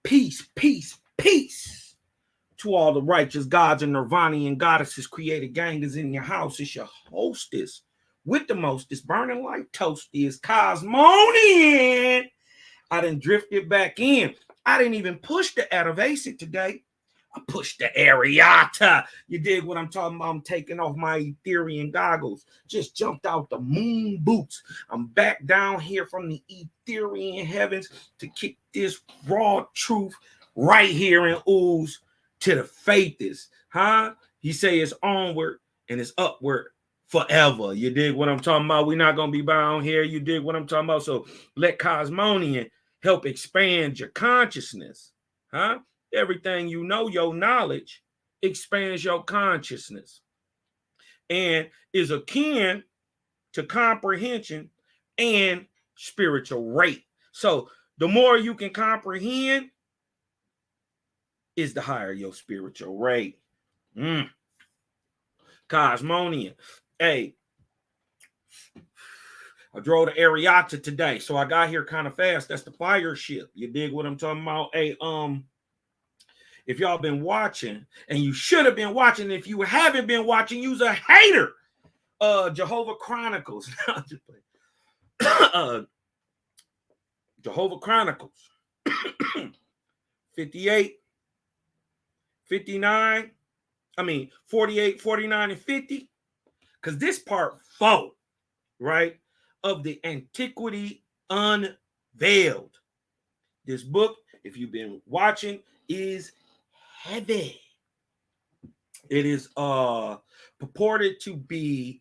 Peace, peace, peace to all the righteous gods and Nirvanian goddesses, created gangers in your house. It's your hostess with the mostest, burning like toast is Cosmonian. I done drifted back in. I didn't even push the Atavasic today. I pushed the Ariata. You dig what I'm talking about? I'm taking off my Ethereum goggles. Just jumped out the moon boots. I'm back down here from the Ethereum heavens to kick this raw truth right here in ooze to the faithists. Huh? He say it's onward and it's upward forever. You dig what I'm talking about? We're not going to be bound here. You dig what I'm talking about? So let Cosmonian help expand your consciousness. Huh? Everything you know, your knowledge expands your consciousness and is akin to comprehension and spiritual rate. So the more you can comprehend is the higher your spiritual rate. Cosmonian. Hey, I drove to Ariata today, so I got here kind of fast. That's the fire ship. You dig what I'm talking about? Hey, if y'all been watching, and you should have been watching, if you haven't been watching, you's a hater. Jehovah Chronicles. Jehovah Chronicles. 58, 59, 48, 49, and 50. Because this part 4, right, of the Antiqueity Unveiled. This book, if you've been watching, is heavy. It is purported to be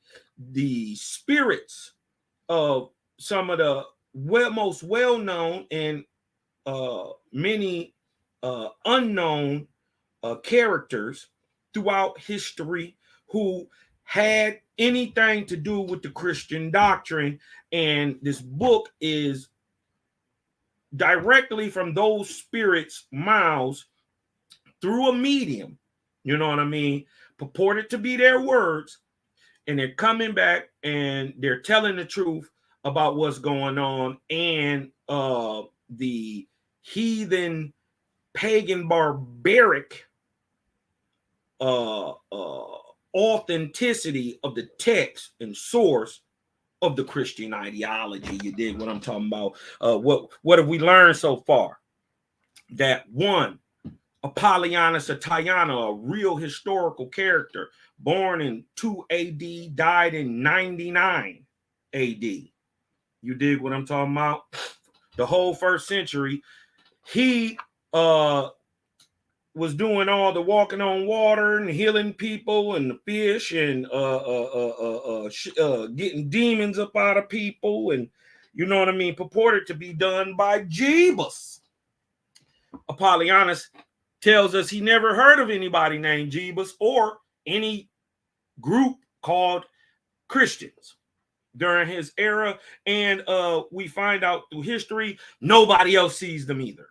the spirits of some of the most well-known and many unknown characters throughout history who had anything to do with the Christian doctrine. And this book is directly from those spirits' mouths through a medium, you know what I mean, purported to be their words, and they're coming back and they're telling the truth about what's going on and the heathen, pagan, barbaric authenticity of the text and source of the Christian ideology. You dig what I'm talking about? What have we learned so far? That one, Apollonius of Tyana, a real historical character, born in 2 AD, died in 99 AD. You dig what I'm talking about? The whole first century, he was doing all the walking on water and healing people and the fish and getting demons up out of people, and you know what I mean, purported to be done by Jeebus. Apollonius tells us he never heard of anybody named Jeebus or any group called Christians during his era, and we find out through history nobody else sees them either.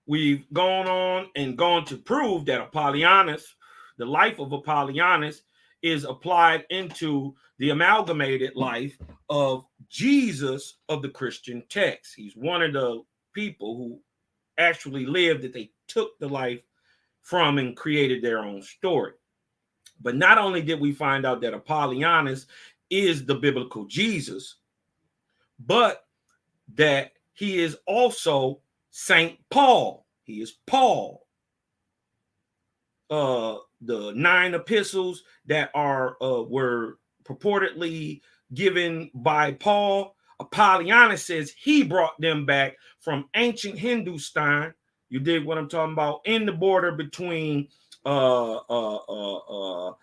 We've gone on and gone to prove that Apollonius, the life of Apollonius, is applied into the amalgamated life of Jesus of the Christian text. He's one of the people who actually lived that they took the life from and created their own story. But not only did we find out that Apollonius is the biblical Jesus, but that he is also Saint Paul. He is Paul. The 9 epistles that were purportedly given by Paul, Apollonius says he brought them back from ancient Hindustan. You dig what I'm talking about? In the border between the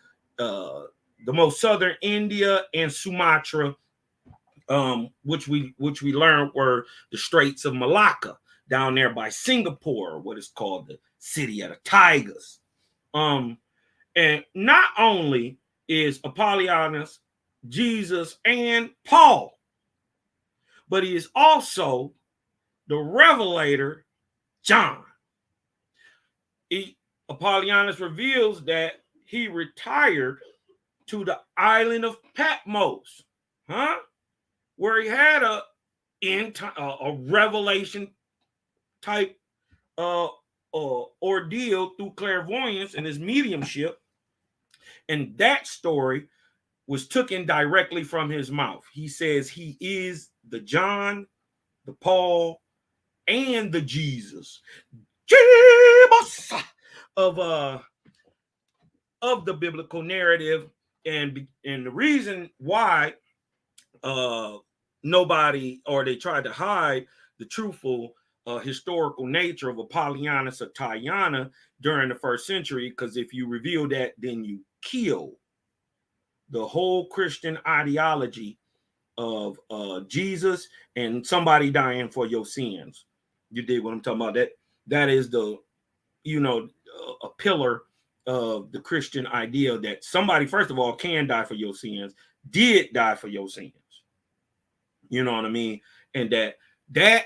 most southern India and Sumatra, which we learned were the Straits of Malacca, down there by Singapore, what is called the City of the Tigers. And not only is Apollonius Jesus and Paul, but he is also the revelator John. Apollonius reveals that he retired to the island of Patmos, where he had a a revelation type ordeal through clairvoyance and his mediumship. And that story was taken directly from his mouth. He says he is the John, the Paul, and the Jesus of the biblical narrative. And the reason why nobody, or they tried to hide the truthful historical nature of Apollonius or Tyana during the first century, because if you reveal that, then you kill the whole Christian ideology of Jesus and somebody dying for your sins. You dig what I'm talking about? That is the, a pillar of the Christian idea that somebody, first of all, can die for your sins, did die for your sins. You know what I mean? And that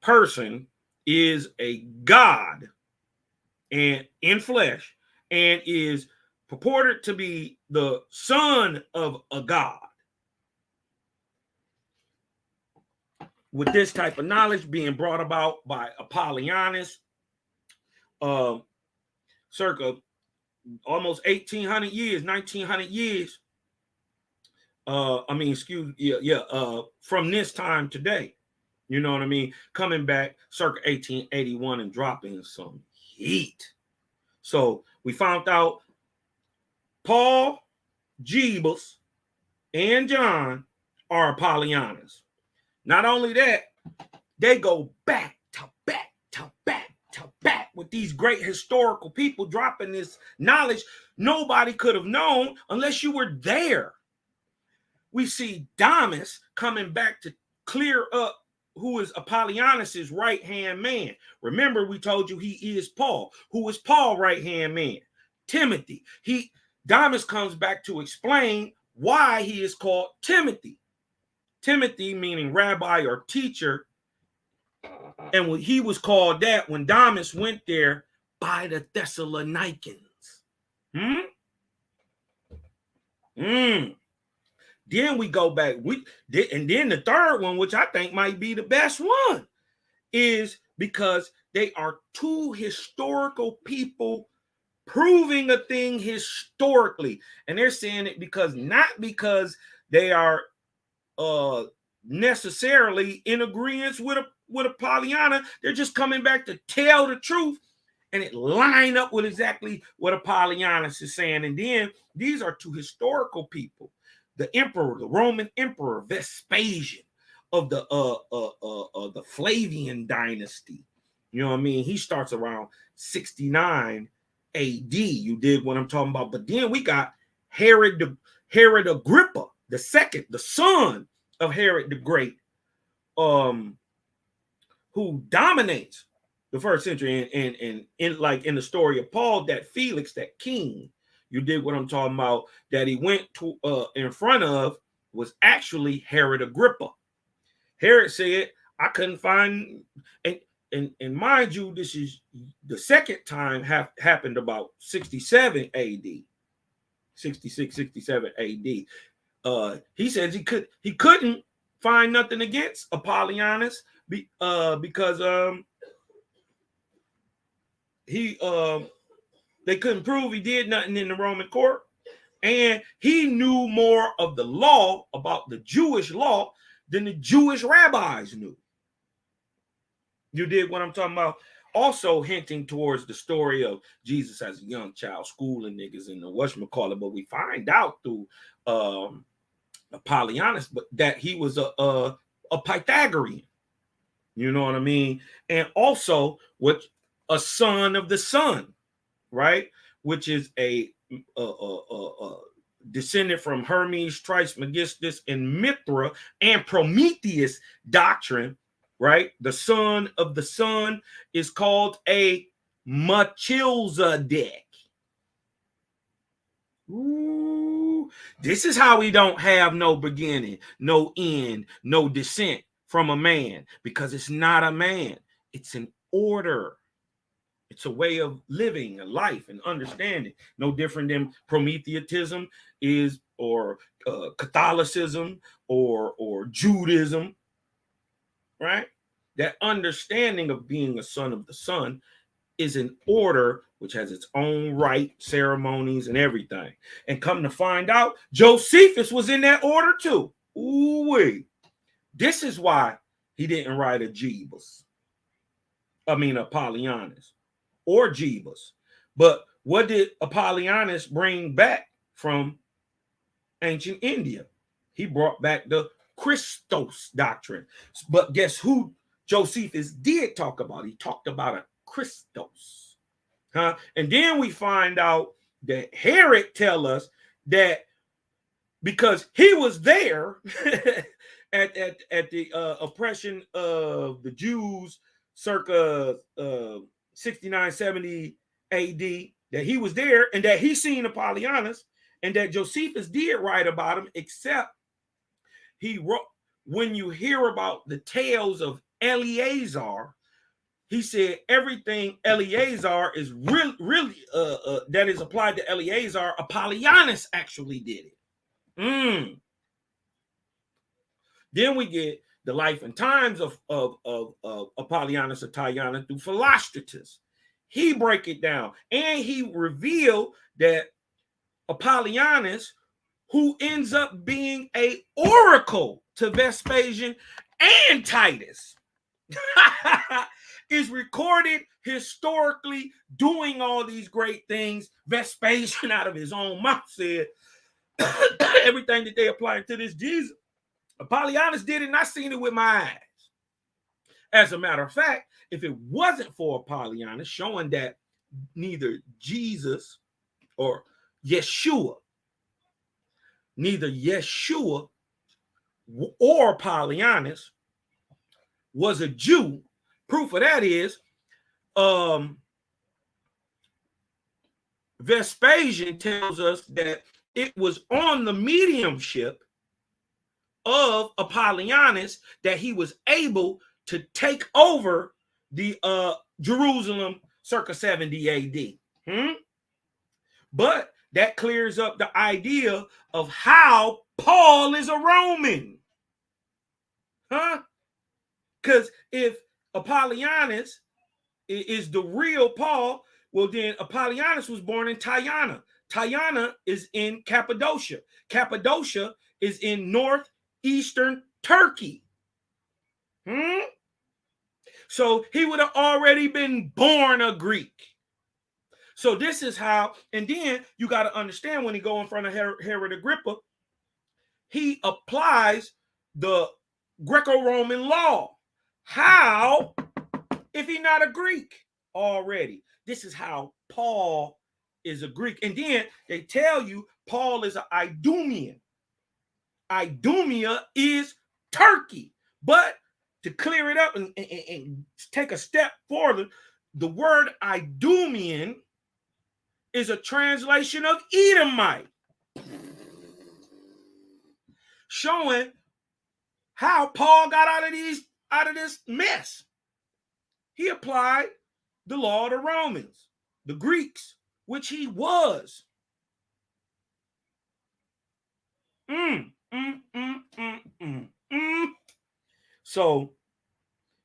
person is a God and in flesh, and is purported to be the son of a God. With this type of knowledge being brought about by Apollonius, circa almost 1800 years, 1900 years. From this time today, you know what I mean? Coming back circa 1881 and dropping some heat. So we found out Paul, Jebus, and John are Apollonians. Not only that, they go back to back to back to back with these great historical people dropping this knowledge nobody could have known unless you were there. We see Damas coming back to clear up who is Apollonius' right-hand man. Remember, we told you he is Paul. Who is Paul's right-hand man? Timothy. Damas comes back to explain why he is called Timothy. Timothy meaning rabbi or teacher. And when he was called that when Damas went there by the Thessalonians. Then we go back. And then the third one, which I think might be the best one, is because they are two historical people proving a thing historically. And they're saying it not because they are necessarily in agreement with Apollonius. They're just coming back to tell the truth, and it line up with exactly what Apollonius is saying. And then these are two historical people. The emperor, the Roman emperor Vespasian of the Flavian dynasty. You know what I mean? He starts around 69 AD. You dig what I'm talking about? But then we got Herod Agrippa the second, the son of Herod the Great, who dominates the first century. And in the story of Paul, that Felix, that king, you dig what I'm talking about, that he went to in front of was actually Herod Agrippa. Herod said, I couldn't find, and mind you, this is the second time happened about 67 AD, 66, 67 AD. He says he couldn't find nothing against Apollonius because they couldn't prove he did nothing in the Roman court. And he knew more of the law, about the Jewish law, than the Jewish rabbis knew. You dig what I'm talking about? Also hinting towards the story of Jesus as a young child, schooling niggas in the whatchamacallit. But we find out through Apollonius that he was a Pythagorean. You know what I mean? And also a son of the sun, right? Which is a descendant from Hermes, Trismegistus, and Mithra and Prometheus doctrine, right? The son of the sun is called a Melchizedek. Ooh, this is how we don't have no beginning, no end, no descent from a man, because it's not a man. It's an order. It's a way of living, a life, and understanding. No different than Prometheanism is, or Catholicism, or Judaism. right? That understanding of being a son of the sun is an order which has its own right, ceremonies, and everything. And come to find out, Josephus was in that order too. Ooh-wee. This is why he didn't write a Apollonius or Jebus. But what did Apollonius bring back from ancient India? He brought back the Christos doctrine. But guess who Josephus did talk about? He talked about a Christos. And then we find out that Herod tell us that because he was there at the oppression of the Jews circa 69-70 AD, that he was there and that he seen Apollonius, and that Josephus did write about him, except he wrote, when you hear about the tales of Eleazar, he said everything Eleazar is really that is applied to Eleazar, Apollonius actually did it. Then we get the life and times of Apollonius or Tyana through Philostratus. He break it down and he revealed that Apollonius, who ends up being a oracle to Vespasian and Titus, is recorded historically doing all these great things. Vespasian, out of his own mouth, said everything that they apply to this Jesus, Apollonius did it, and I seen it with my eyes. As a matter of fact, if it wasn't for Apollonius showing that neither Jesus or Yeshua, neither Yeshua or Apollonius was a Jew, proof of that is Vespasian tells us that it was on the mediumship of Apollonius that he was able to take over the Jerusalem circa 70 AD. But that clears up the idea of how Paul is a Roman. Because if Apollonius is the real Paul, well, then Apollonius was born in Tyana. Tyana is in Cappadocia. Cappadocia is in northeastern Turkey. So he would have already been born a Greek. So this is how, and then you got to understand when he go in front of Herod Agrippa, he applies the Greco-Roman law. How, if he's not a Greek already? This is how Paul is a Greek. And then they tell you Paul is an Idumean. Idumea is Turkey. But to clear it up and take a step further, the word Idumean is a translation of Edomite, showing how Paul got out of this mess. He applied the law of the Romans, the Greeks, which he was. So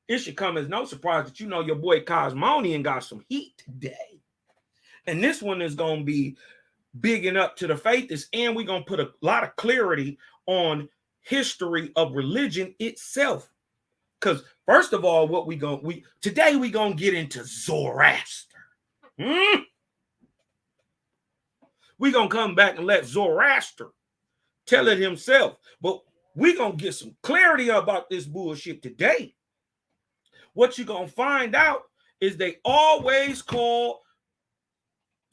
it should come as no surprise that you know your boy Cosmonian got some heat today. And this one is going to be bigging up to the faithists, and we're going to put a lot of clarity on history of religion itself. Because first of all, today we're going to get into Zoroaster. We're going to come back and let Zoroaster tell it himself. But we're going to get some clarity about this bullshit today. What you're going to find out is they always call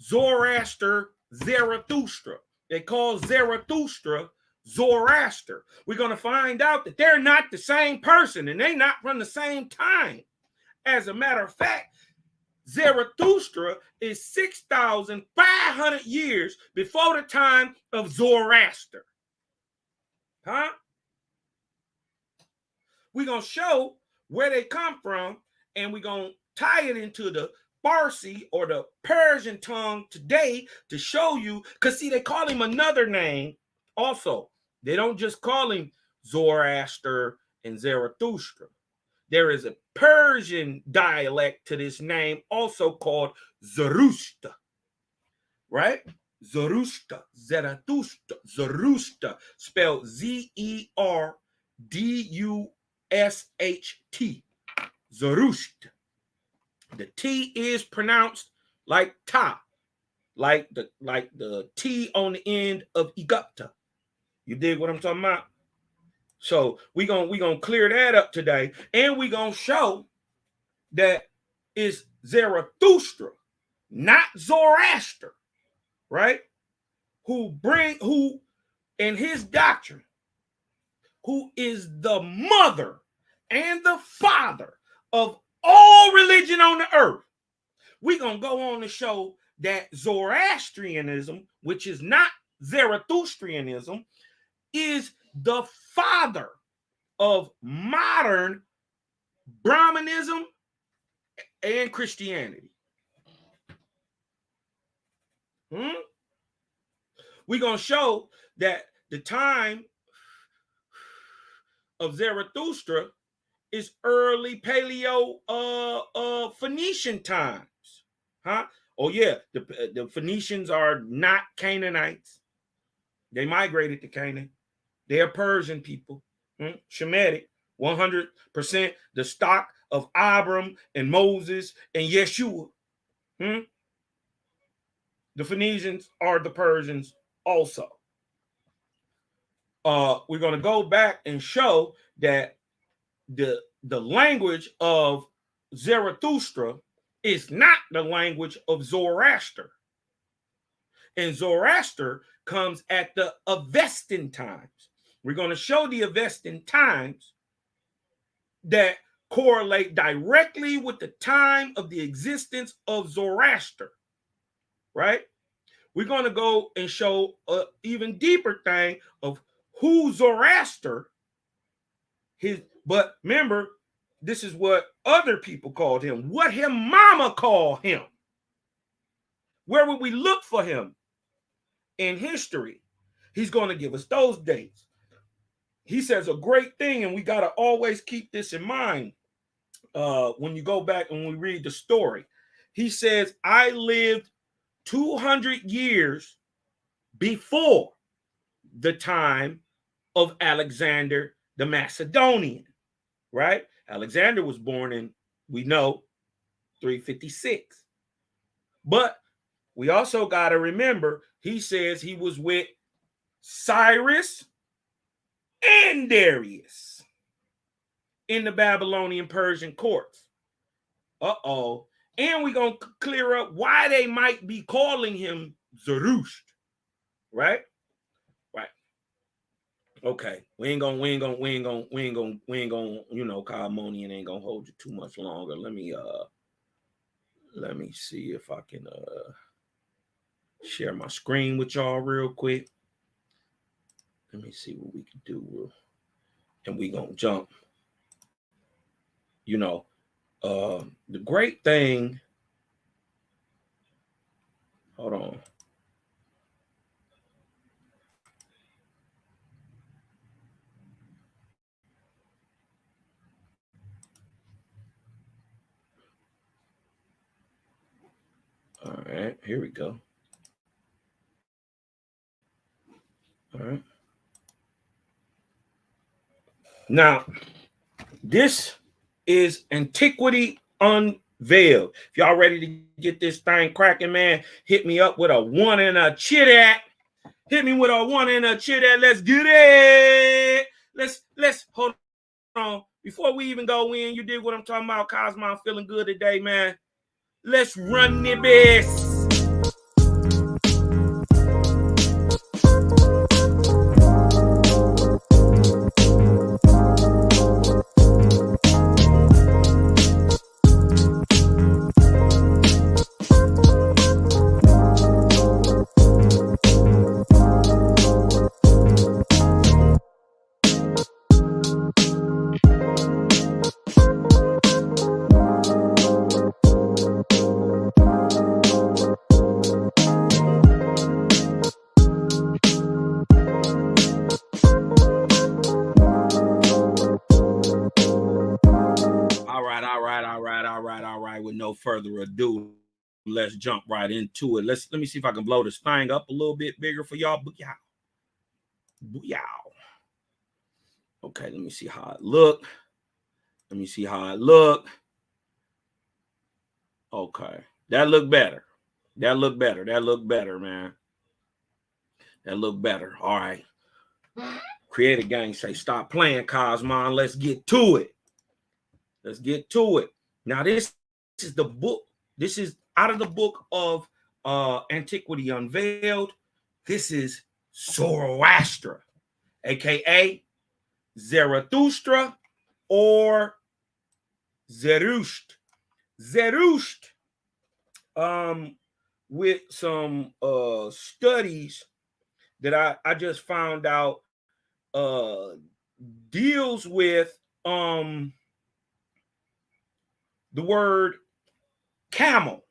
Zoroaster Zarathustra. They call Zarathustra Zoroaster. We're going to find out that they're not the same person and they're not from the same time. As a matter of fact, Zarathustra is 6,500 years before the time of Zoroaster. We're going to show where they come from, and we're going to tie it into the Farsi or the Persian tongue today to show you, because see, they call him another name also. They don't just call him Zoroaster and Zarathustra. There is a Persian dialect to this name, also called Zoroaster, right? Zoroaster, Zarathustra, Zoroaster, spelled Z-E-R-D-U-S-H-T, Zoroaster. The T is pronounced like ta, like the T on the end of Egypta. You dig what I'm talking about? So we gonna clear that up today, and we gonna show that it's Zarathustra, not Zoroaster, right? Who in his doctrine, who is the mother and the father of all religion on the earth. We're gonna go on to show that Zoroastrianism, which is not Zarathustrianism, is the father of modern Brahmanism and Christianity. We're going to show that the time of Zarathustra is early Paleo Phoenician times. Huh? Oh, yeah, the Phoenicians are not Canaanites. They migrated to Canaan. They are Persian people. Shemitic, 100% the stock of Abram and Moses and Yeshua. The Phoenicians are the Persians also. We're going to go back and show that the language of Zarathustra is not the language of Zoroaster. And Zoroaster comes at the Avestan times. We're going to show the Avestan times that correlate directly with the time of the existence of Zoroaster, right? We're going to go and show an even deeper thing of who Zoroaster is. But remember, this is what other people called him, what his mama called him. Where would we look for him in history? He's going to give us those dates. He says a great thing, and we got to always keep this in mind when you go back and we read the story. He says, I lived 200 years before the time of Alexander the Macedonian, right? Alexander was born in, we know, 356. But we also got to remember, he says he was with Cyrus and Darius in the Babylonian Persian courts. Uh-oh. And we're going to clear up why they might be calling him Zoroaster, right? Right. Okay. We ain't gonna, Carbonian ain't gonna hold you too much longer. Let me see if I can share my screen with y'all real quick. Let me see what we can do. And we gonna jump. The great thing. Hold on. All right, here we go. All right. Now, this is Antiqueity Unveiled. If y'all ready to get this thing cracking, man, hit me up with a one and a chit at. Hit me with a one and a chit at. Let's get it. Let's hold on. Before we even go in, you dig what I'm talking about? Cosmo, I'm feeling good today, man. Let's run the best. no further ado, let's jump right into it. Let me see if I can blow this thing up a little bit bigger for y'all. Booyah. Booyah. Okay, let me see how it look. Let me see how it look. Okay, that look better. That look better. That look better, man. That look better. All right. Creative Gang say, stop playing, Cosmon. Let's get to it. Let's get to it. Now, this is the book. This is out of the book of Antiqueity Unveiled. This is Zoroaster, aka Zarathustra or Zerusht. Zerusht, with some studies that I just found out, deals with the word camel.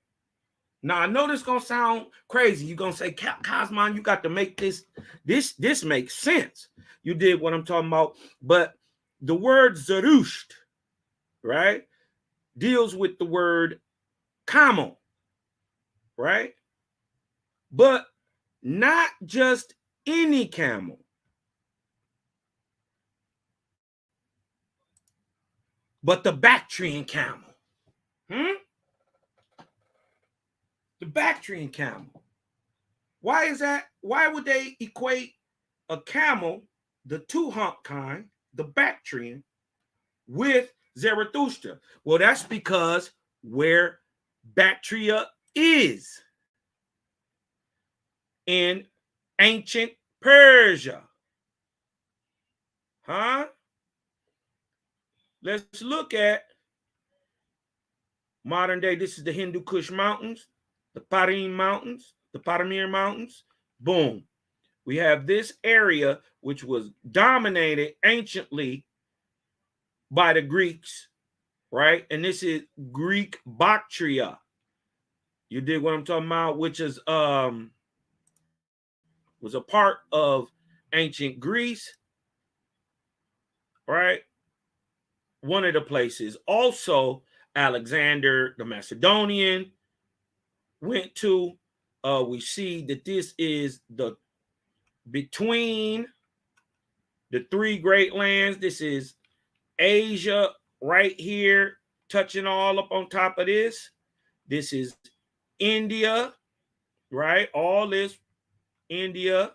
Now, I know this gonna sound crazy. You're gonna say, Cosmon, you got to make this makes sense. You did what I'm talking about. But the word Zerusht, right, deals with the word camel, right? But not just any camel. But the Bactrian camel. The Bactrian camel. Why is that? Why would they equate a camel, the two-hump kind, the Bactrian, with Zarathustra? Well, that's because where Bactria is in ancient Persia. Let's look at modern day. This is the Hindu Kush Mountains, the Parim Mountains, the Paramir Mountains. Boom. We have this area which was dominated anciently by the Greeks, right? And this is Greek Bactria. You dig what I'm talking about? Which is was a part of ancient Greece, right? One of the places. Also, Alexander the Macedonian went to. We see that this is the between the three great lands. This is Asia right here, touching all up on top of this. This is India, right? All this India.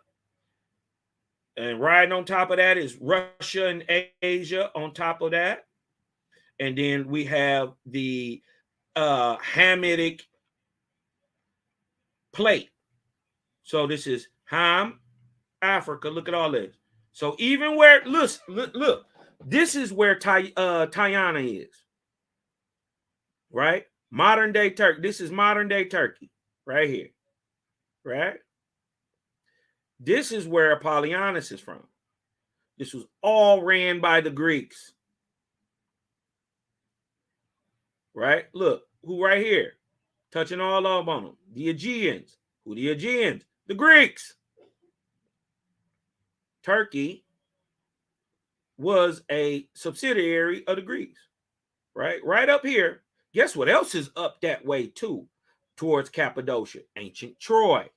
And right on top of that is Russia and Asia on top of that. And then we have the Hamitic plate. So this is Ham, Africa. Look at all this. So even where, look, this is where Tayana is, right? Modern day Turkey. This is modern day Turkey right here, right? This is where Apollonius is from. This was all ran by the Greeks, right? Look, who right here? Touching all up on them. The Aegeans. Who the Aegeans? The Greeks. Turkey was a subsidiary of the Greeks, right? Right up here. Guess what else is up that way too? Towards Cappadocia, ancient Troy,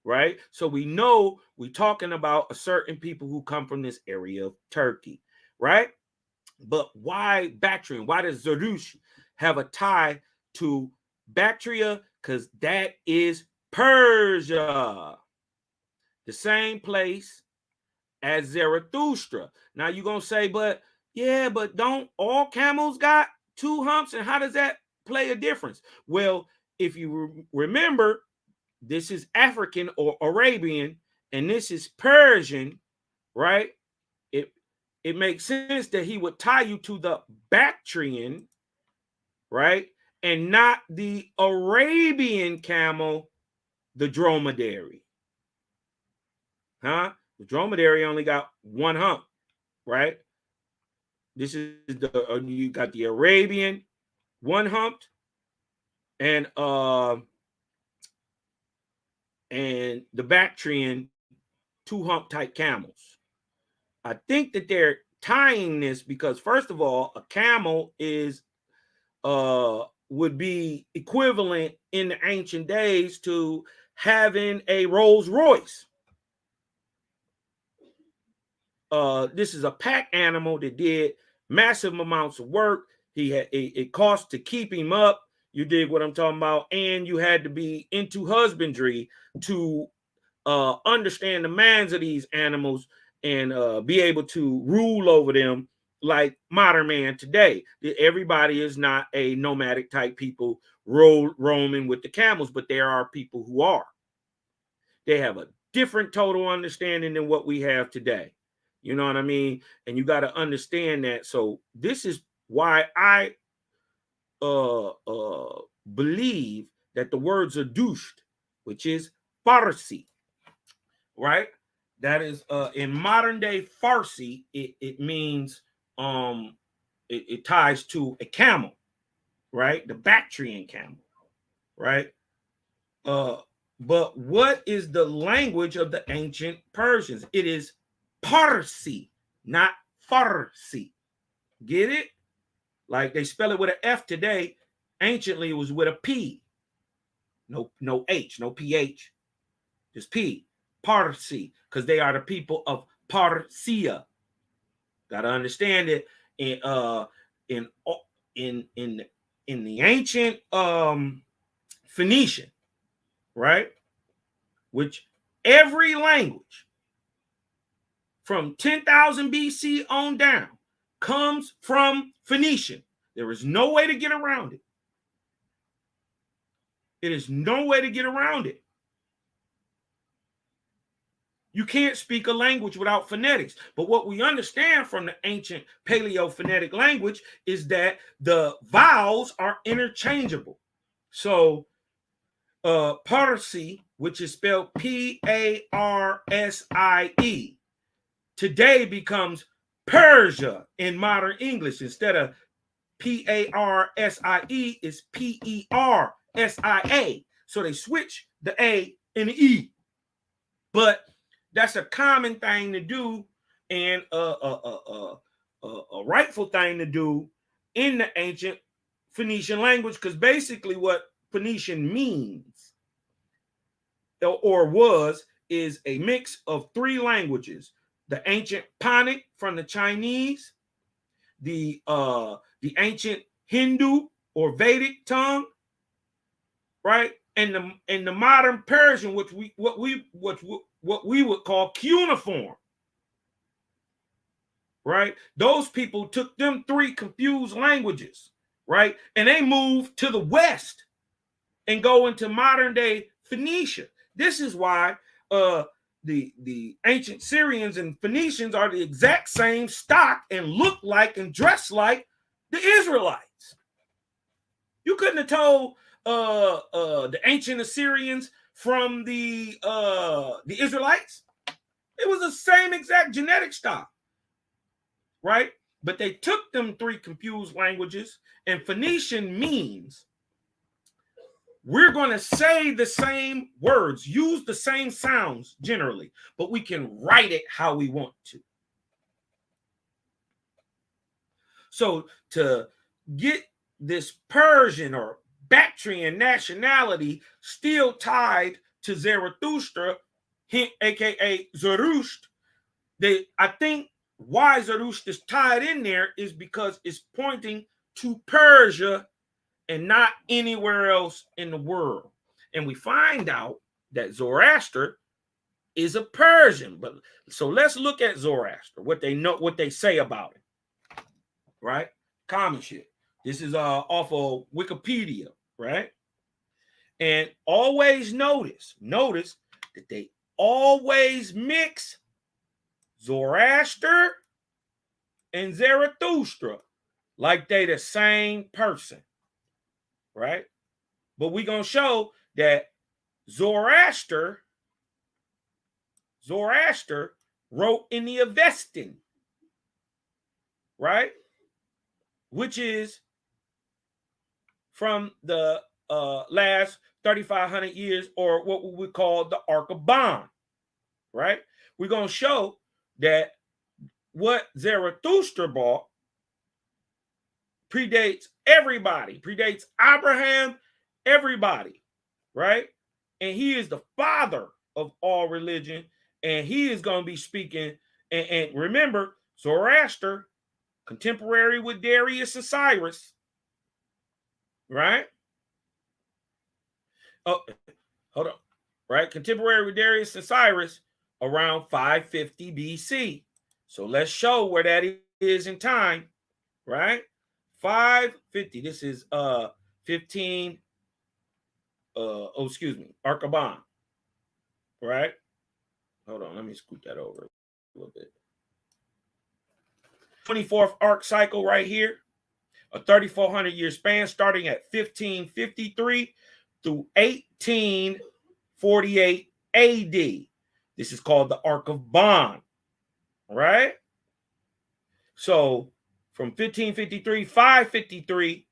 right? So we know we're talking about a certain people who come from this area of Turkey, right? But why Bactrian? Why does Zerush have a tie to Bactria? Because that is Persia, the same place as Zarathustra. Now you're going to say, but don't all camels got two humps? And how does that play a difference? Well, if you remember, this is African or Arabian, and this is Persian, right? It makes sense that he would tie you to the Bactrian, right? And not the Arabian camel, the dromedary. The dromedary only got one hump, right? This is the you got the Arabian one humped, and the Bactrian two hump type camels. I think that they're tying this because, first of all, a camel is would be equivalent in the ancient days to having a Rolls Royce. This is a pack animal that did massive amounts of work. He had it cost to keep him up. You dig what I'm talking about? And you had to be into husbandry to understand the minds of these animals and be able to rule over them like modern man today. Everybody is not a nomadic type people roaming with the camels, but there are people who are. They have a different total understanding than what we have today. You know what I mean? And you got to understand that. So this is why I believe that the word Zerdusht, which is Farsi, right? That is in modern day Farsi, it means it ties to a camel, right? The Bactrian camel, right? But what is the language of the ancient Persians? It is Parsi, not Farsi. Get it? Like they spell it with an F today. Anciently, it was with a P. No H, no PH. Just P. Parsi, because they are the people of Parsia. Gotta understand it. In the ancient Phoenician, right? Which every language from 10,000 BC on down comes from Phoenician. There is no way to get around it. It is no way to get around it. You can't speak a language without phonetics. But what we understand from the ancient Paleo-phonetic language is that the vowels are interchangeable. So Parsi, which is spelled P-A-R-S-I-E, today becomes Persia in modern English. Instead of P-A-R-S-I-E, it's P-E-R-S-I-A. So they switch the A and the E. But that's a common thing to do and a rightful thing to do in the ancient Phoenician language, because basically what Phoenician means or was is a mix of three languages: the ancient Panic from the Chinese, the ancient Hindu or Vedic tongue, right, and the modern Persian, which we would call cuneiform, right? Those people took them three confused languages, right, and they moved to the west and go into modern day Phoenicia. This is why the ancient Syrians and Phoenicians are the exact same stock and look like and dress like the Israelites. You couldn't have told the ancient Assyrians from the Israelites. It was the same exact genetic stock, right? But they took them three confused languages, and Phoenician means we're going to say the same words, use the same sounds generally, but we can write it how we want to. So to get this Persian or Bactrian nationality still tied to Zarathustra, aka Zoroaster, I think why Zoroaster is tied in there is because it's pointing to Persia and not anywhere else in the world. And we find out that Zoroaster is a Persian. But so let's look at Zoroaster, what they know, what they say about it. Right? Common shit. This is off of Wikipedia, right? And always notice that they always mix Zoroaster and Zarathustra like they the same person, right? But we're going to show that Zoroaster wrote in the Avestan, right? Which is from the last 3,500 years, or what we would call the Ark of Bond, right? We're going to show that what Zarathustra predates everybody, predates Abraham, everybody, right? And he is the father of all religion, and he is going to be speaking. And remember, Zoroaster, contemporary with Darius and Cyrus, right? Oh, hold on, right? Contemporary with Darius and Cyrus around 550 BC. So let's show where that is in time, right? 550. This is 15. Excuse me, Arkaban, right? Hold on, let me scoot that over a little bit. 24th arc cycle right here, a 3,400 year span starting at 1553 through 1848 AD. This is called the Ark of Ban, right? So from 1553, 553,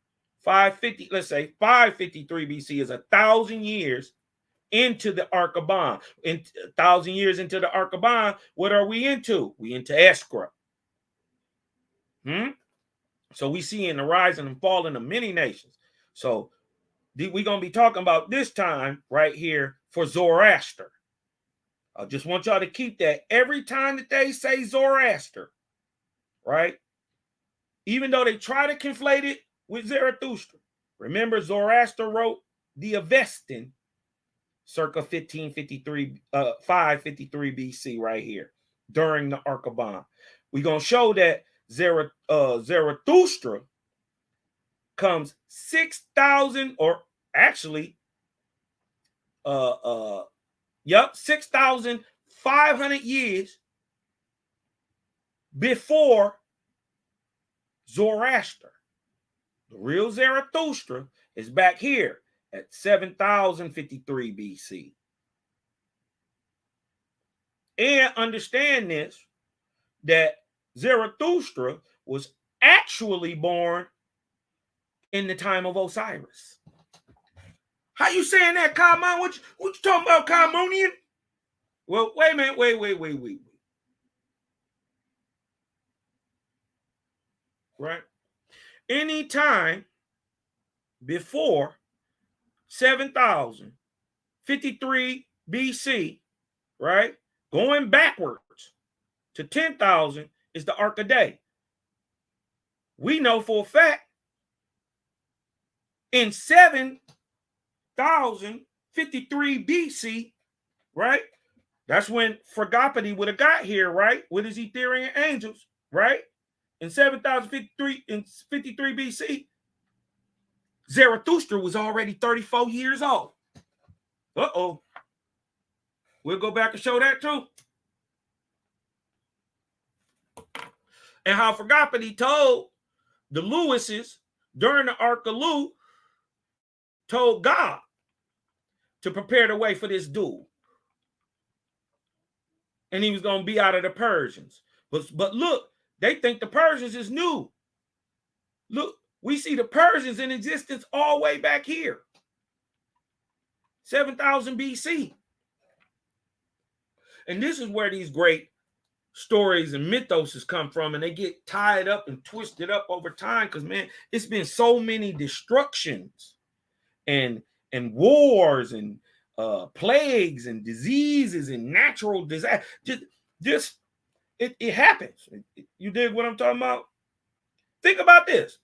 550, let's say 553 BC is 1,000 years into the Ark of Ban. In 1,000 years into the Ark of Ban, what are we into? We into escrow. So we see in the rising and falling of many nations. So we're going to be talking about this time right here for Zoroaster. I just want y'all to keep that every time that they say Zoroaster, right? Even though they try to conflate it with Zarathustra. Remember, Zoroaster wrote the Avestan circa 553 BC right here during the Ark of Ban. We're going to show that Zarathustra comes 6,000 or actually 6,500 years before Zoroaster. The real Zarathustra is back here at 7,053 BC. And understand this, that Zarathustra was actually born in the time of Osiris. How you saying that, Kaiman? What you talking about, Kaimonian? Well, wait a minute, wait. Right? Anytime before 7,053 BC, right? Going backwards to 10,000 is the Ark a Day. We know for a fact in 7,053 BC, right? That's when Phlegopody would have got here, right? With his Etherian angels, right? In 7,053 BC, Zarathustra was already 34 years old. Uh-oh. We'll go back and show that too. And how Phlegopody told the Lewises during the Ark of Lu, told God to prepare the way for this duel. And he was going to be out of the Persians. But look, they think the Persians is new. Look, we see the Persians in existence all the way back here. 7,000 BC. And this is where these great stories and mythos come from, and they get tied up and twisted up over time because, man, it's been so many destructions and wars and plagues and diseases and natural disasters. Just it happens. You dig what I'm talking about? Think about this.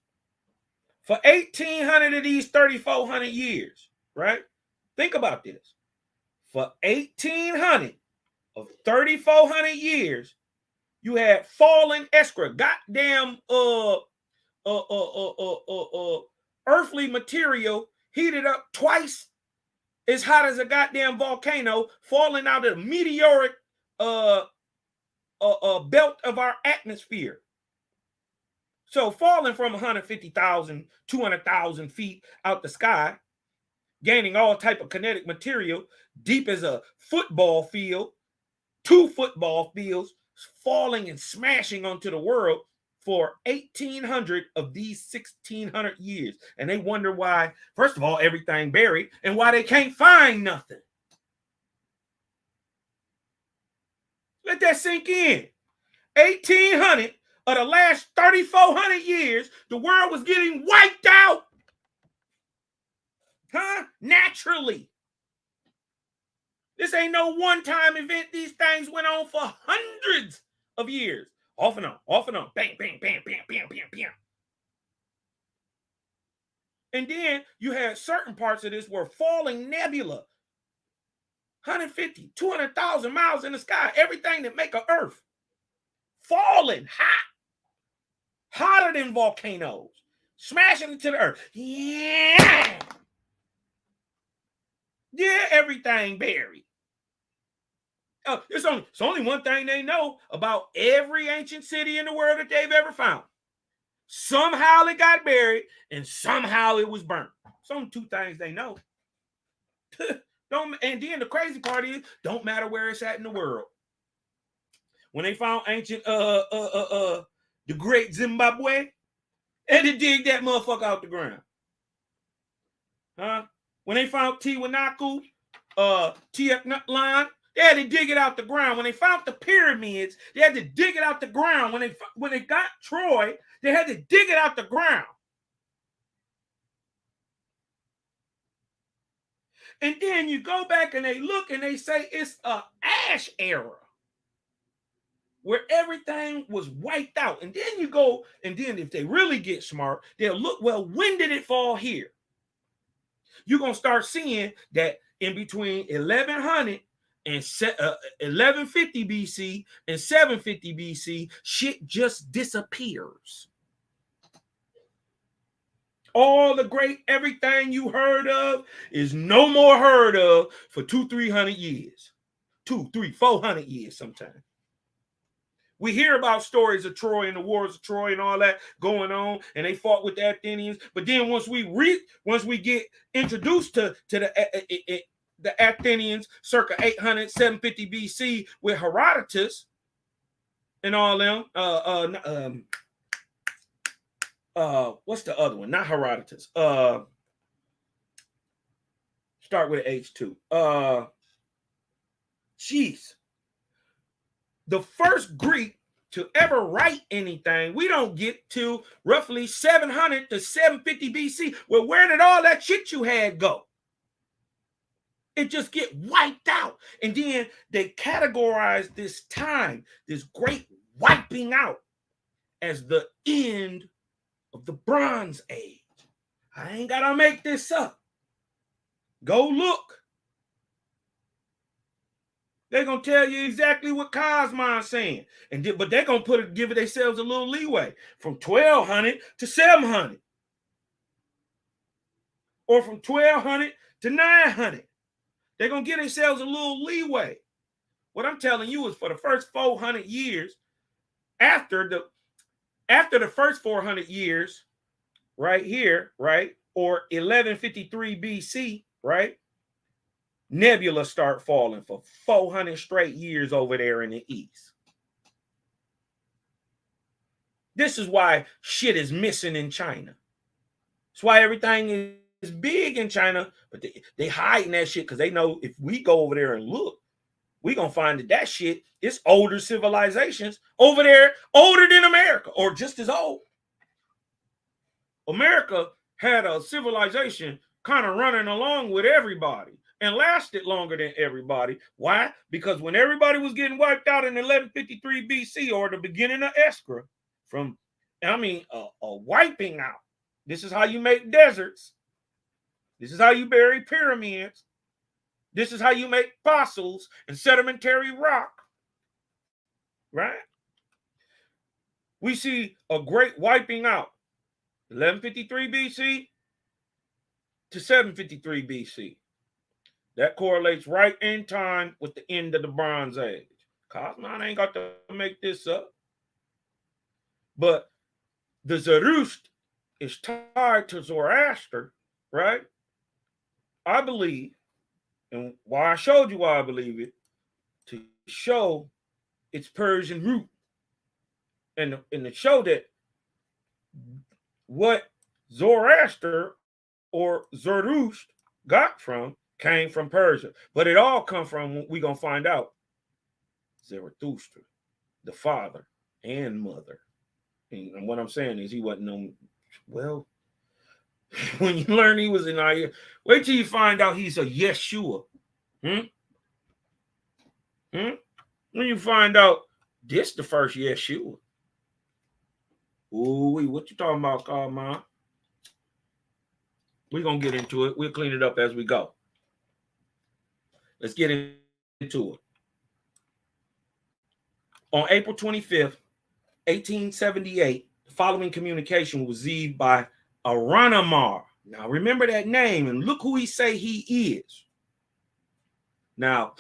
For 1,800 of these 3,400 years, right? Think about this. For 1,800 of 3,400 years, you had fallen escrow, goddamn earthly material heated up twice as hot as a goddamn volcano, falling out of the meteoric belt of our atmosphere. So falling from 150,000, 200,000 feet out the sky, gaining all type of kinetic material, deep as a football field, 2 football fields, falling and smashing onto the world for 1,800 of these 1,600 years. And they wonder why, first of all, everything buried, and why they can't find nothing. Let that sink in. 1,800 of the last 3,400 years, the world was getting wiped out. Naturally. This ain't no one-time event. These things went on for hundreds of years. Off and on, bang, bang, bang, bam, bam, bam, bam. And then you had certain parts of this were falling nebula. 150, 200,000 miles in the sky. Everything that make an earth. Falling hot. Hotter than volcanoes. Smashing into the earth. Yeah. Yeah, everything buried. It's only one thing they know about every ancient city in the world that they've ever found. Somehow it got buried and somehow it was burnt. It's only two things they know. And then the crazy part is, don't matter where it's at in the world. When they found ancient the Great Zimbabwe, they had to dig that motherfucker out the ground. When they found Tiwanaku, Tiaknutlan, they had to dig it out the ground. When they found the pyramids, they had to dig it out the ground. When they got Troy, they had to dig it out the ground. And then you go back and they look and they say it's an ash era where everything was wiped out. And then you go, and then if they really get smart, they'll look, well, when did it fall here? You're going to start seeing that in between 1100 and 1150 BC and 750 BC, shit just disappears. All the great everything you heard of is no more heard of for 200-300 years. 400 years sometimes. We hear about stories of Troy and the wars of Troy and all that going on, and they fought with the Athenians. But then once we get introduced to the Athenians circa 800, 750 BC with Herodotus and all them, what's the other one? Not Herodotus. Start with H2. The first Greek to ever write anything, we don't get to roughly 700 to 750 BC. Well, where did all that shit you had go? It just get wiped out. And then they categorize this time, this great wiping out, as the end of the Bronze Age. I ain't gotta make this up. Go look. They're gonna tell you exactly what Cosmon's saying, but they're gonna give themselves a little leeway from 1200 to 700, or from 1200 to 900. They're gonna give themselves a little leeway. What I'm telling you is, for the first 400 years, after the first 400 years, right here, right, or 1153 BC, right, nebula start falling for 400 straight years over there in the east. This is why shit is missing in China. It's why everything is big in China, but they hiding that shit because they know if we go over there and look, we're going to find that shit is older civilizations over there, older than America, or just as old. America had a civilization kind of running along with everybody and lasted longer than everybody. Why? Because when everybody was getting wiped out in 1153 BC, or the beginning of Escra, a wiping out. This is how you make deserts. This is how you bury pyramids. This is how you make fossils and sedimentary rock. Right? We see a great wiping out. 1153 BC to 753 BC. That correlates right in time with the end of the Bronze Age. Cosmon ain't got to make this up. But the Zoroaster is tied to Zoroaster, right? I believe, and why I showed you why I believe it, to show its Persian root. And to show that what Zoroaster or Zoroaster got came from Persia. But it all come from, we're going to find out, Zarathustra, the father and mother And what I'm saying is he wasn't no, well, when you learn he was in our ear, wait till you find out he's a Yeshua. When you find out this the first Yeshua. Ooh, what you talking about, Carmine? We're going to get into it. We'll clean it up as we go. Let's get into it. On April 25th, 1878, the following communication was received by Aranamar. Now, remember that name and look who he say he is. Now,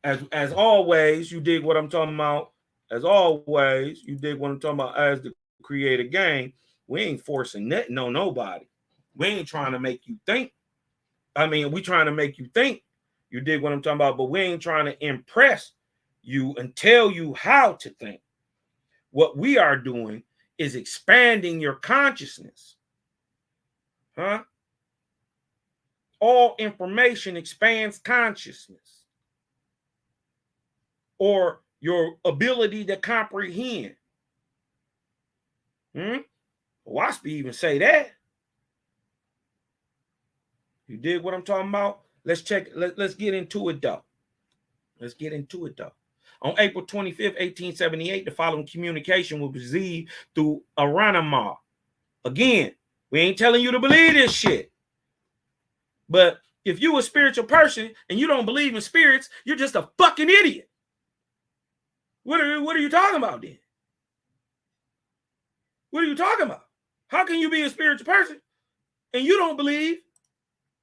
as always, you dig what I'm talking about. As always, you dig what I'm talking about. As the creator gang, we ain't forcing nothing on nobody. We ain't trying to make you think. I mean, we trying to make you think. You dig what I'm talking about, but we ain't trying to impress you and tell you how to think. What we are doing is expanding your consciousness. Huh? All information expands consciousness or your ability to comprehend. Waspy even say that. You dig what I'm talking about? Let's check. Let's get into it though. Let's get into it though. On April 25th, 1878, the following communication was received through Aranamar. Again, we ain't telling you to believe this shit. But if you a spiritual person and you don't believe in spirits, you're just a fucking idiot. What are you talking about then? What are you talking about? How can you be a spiritual person and you don't believe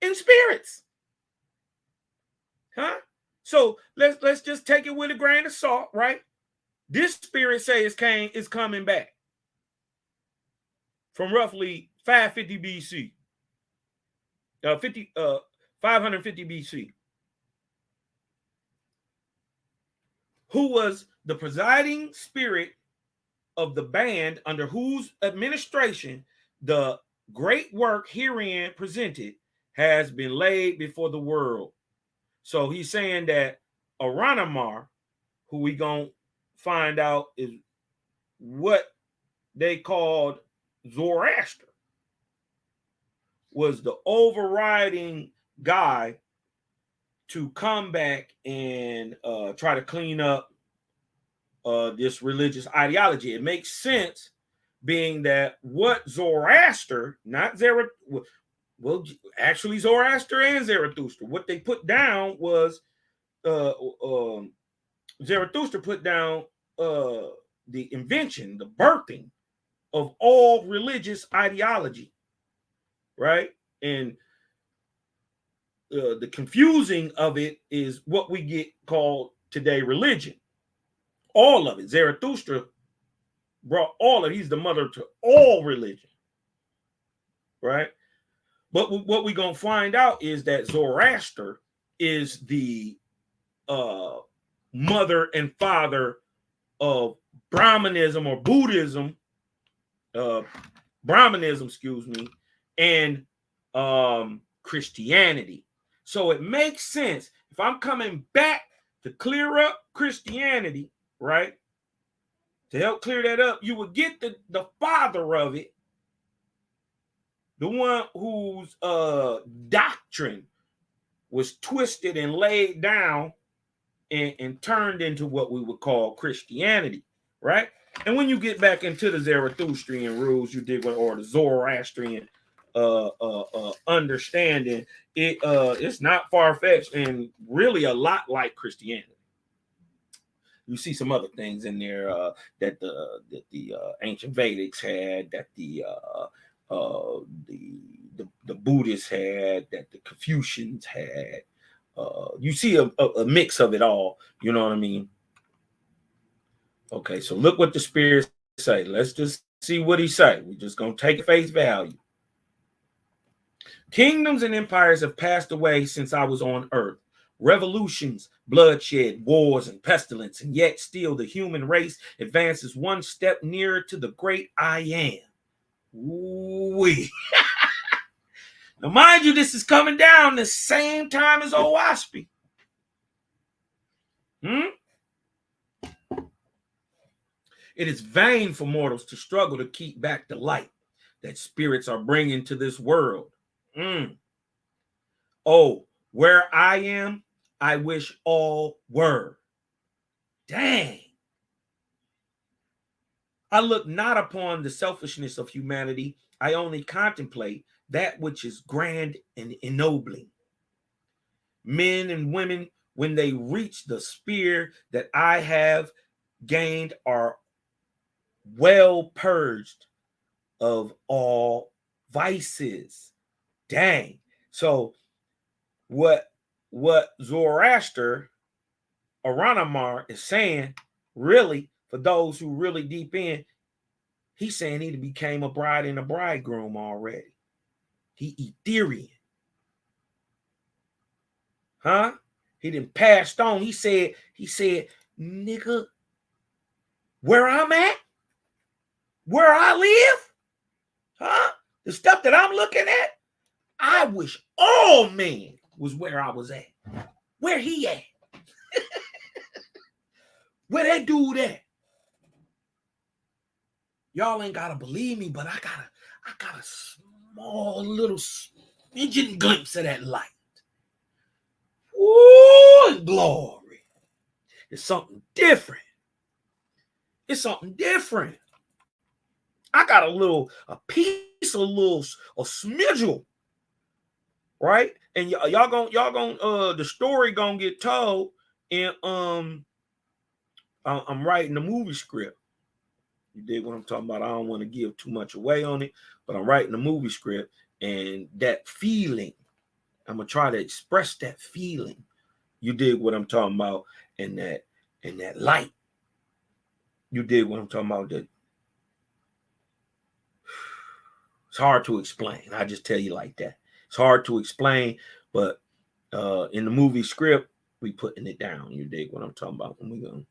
in spirits? Huh? So let's just take it with a grain of salt, right? This spirit says is coming back from roughly 550 BC. 550 BC. Who was the presiding spirit of the band under whose administration the great work herein presented has been laid before the world. So he's saying that Aranamar, who we gonna find out is what they called Zoroaster, was the overriding guy to come back and try to clean up this religious ideology. It makes sense, being that what Zoroaster, not Zarathustra, well, actually Zoroaster and Zarathustra, what they put down was Zarathustra put down the invention, the birthing of all religious ideology, right? And the confusing of it is what we get called today religion. All of it. Zarathustra brought all of it. He's the mother to all religion, right? But what we're going to find out is that Zoroaster is the mother and father of Brahmanism or Buddhism, and Christianity. So it makes sense if I'm coming back to clear up Christianity, right? To help clear that up, you would get the father of it, the one whose doctrine was twisted and laid down and turned into what we would call Christianity, right? And when you get back into the Zarathustrian rules, you dig what, or the Zoroastrian understanding, it's not far-fetched and really a lot like Christianity. You see some other things in there that the ancient Vedics had, that the Buddhists had, that the Confucians had. You see a mix of it all. You know what I mean? Okay, so look what the spirits say. Let's just see what he say. We're just going to take face value. Kingdoms and empires have passed away since I was on earth. Revolutions, bloodshed, wars, and pestilence, and yet still the human race advances one step nearer to the great I am. Ooh-wee. Now, mind you, this is coming down the same time as old Waspy. It is vain for mortals to struggle to keep back the light that spirits are bringing to this world. Oh, where I am, I wish all were. Dang. I look not upon the selfishness of humanity. I only contemplate that which is grand and ennobling. Men and women, when they reach the sphere that I have gained, are well purged of all vices. Dang. So what Zoroaster Aranamar is saying, really, for those who really deep in, he's saying he became a bride and a bridegroom already. He Ethereal. Huh? He done passed on. He said, nigga, where I'm at, where I live, huh? The stuff that I'm looking at, I wish all men was where I was at. Where he at? Where that dude at? Y'all ain't gotta believe me, but I got a small little smidgen glimpse of that light. Ooh, glory. It's something different. It's something different. I got a piece, a smidgel, right? And y'all gonna the story gonna get told, and I'm writing the movie script. You dig what I'm talking about? I don't want to give too much away on it, but I'm writing the movie script, and that feeling, I'm gonna try to express that feeling. You dig what I'm talking about? And that light. You dig what I'm talking about? That it's hard to explain. I just tell you like that. It's hard to explain, but in the movie script, we putting it down. You dig what I'm talking about? And we're gonna,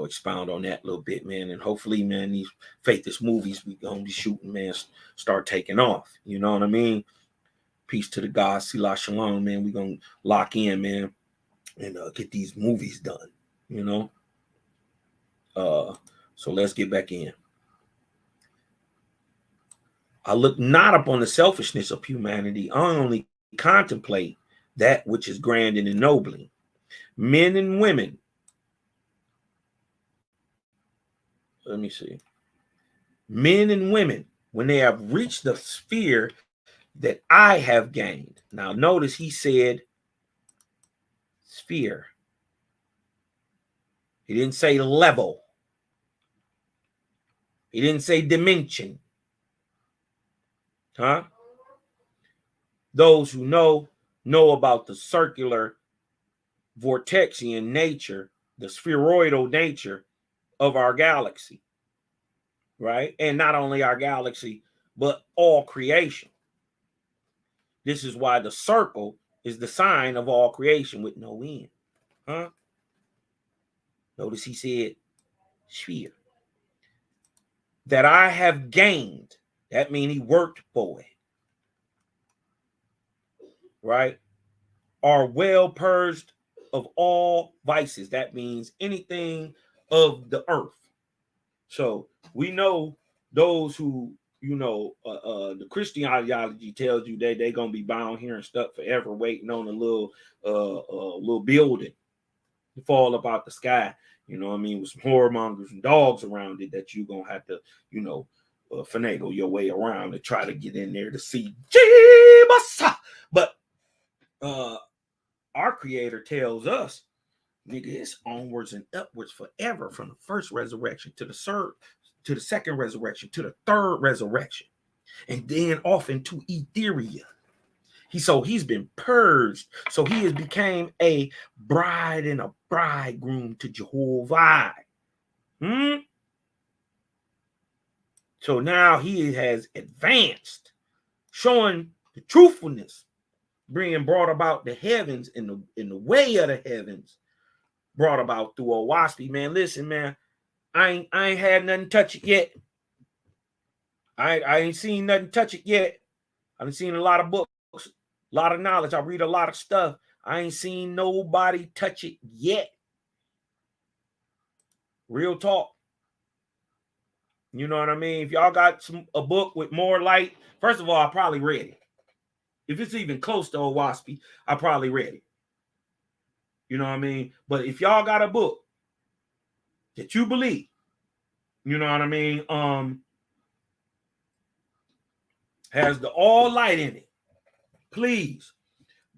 expound on that a little bit, man. And hopefully, man, these faithless movies we gonna be shooting, man, start taking off. You know what I mean? Peace to the God, Sila Shalom, man. We gonna lock in, man, and get these movies done. So let's get back in. I look not upon the selfishness of humanity. I only contemplate that which is grand and ennobling. Men and women. Let me see. Men and women, when they have reached the sphere that I have gained. Now, notice he said sphere. He didn't say level. He didn't say dimension. Huh? Those who know about the circular vortexian nature, the spheroidal nature of our galaxy, right? And not only our galaxy, but all creation. This is why the circle is the sign of all creation with no end. Huh? Notice he said sphere. That I have gained. That means he worked for it. Right? Are well purged of all vices. That means anything of the earth. So we know those who, the Christian ideology tells you that they're gonna be bound here and stuck forever, waiting on a little building to fall up out the sky. You know what I mean? With some whoremongers and dogs around it that you're gonna have to, finagle your way around to try to get in there to see Jesus. But our Creator tells us, nigga, it's onwards and upwards forever, from the first resurrection to the second resurrection to the third resurrection, and then off into Etheria. He's been purged. So he has became a bride and a bridegroom to Jehovah. So now he has advanced, showing the truthfulness, being brought about the heavens in the way of the heavens, brought about through a waspy. Man, listen, man, I ain't had nothing touch it yet. I ain't seen nothing touch it yet. I've seen a lot of books, a lot of knowledge. I read a lot of stuff. I ain't seen nobody touch it yet. Real talk. You know what I mean? If y'all got a book with more light, first of all, I probably read it. If it's even close to Owaspy, I probably read it. You know what I mean? But if y'all got a book that you believe, you know what I mean, has the all light in it, please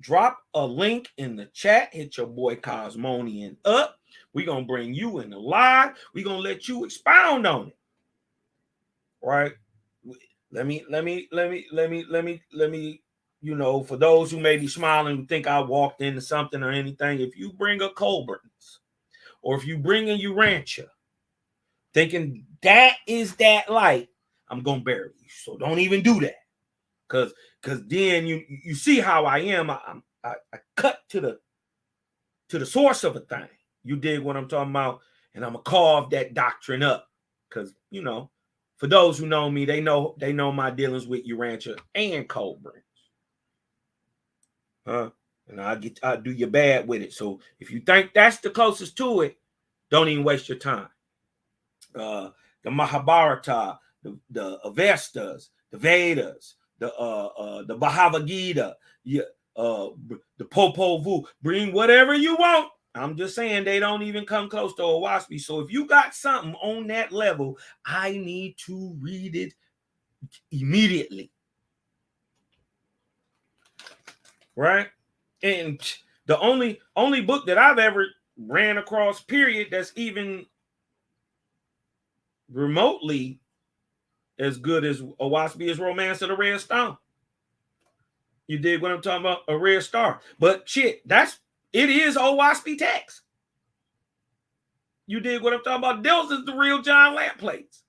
drop a link in the chat. Hit your boy Cosmonian up. We're gonna bring you in the live. We're gonna let you expound on it. Right? Let me, you know, for those who may be smiling who think I walked into something or anything, if you bring a Colburns or if you bring a Urantia thinking that is that light, I'm gonna bury you. So don't even do that. Cause then you see how I am. I cut to the source of a thing. You dig what I'm talking about? And I'm gonna carve that doctrine up. Cause you know, for those who know me, they know my dealings with Urantia and Colburn. And I do you bad with it. So if you think that's the closest to it, don't even waste your time. The Mahabharata, the Avestas, the Vedas, the Bhagavad Gita, the Popol Vuh, bring whatever you want. I'm just saying they don't even come close to Owaspy. So if you got something on that level, I need to read it immediately. Right? And the only book that I've ever ran across, period, that's even remotely as good as Owaspy is Romance of the Red Stone. You dig what I'm talking about? A Red Star. But shit, it is Owaspy text. You dig what I'm talking about? Those is the real John Lamp plates.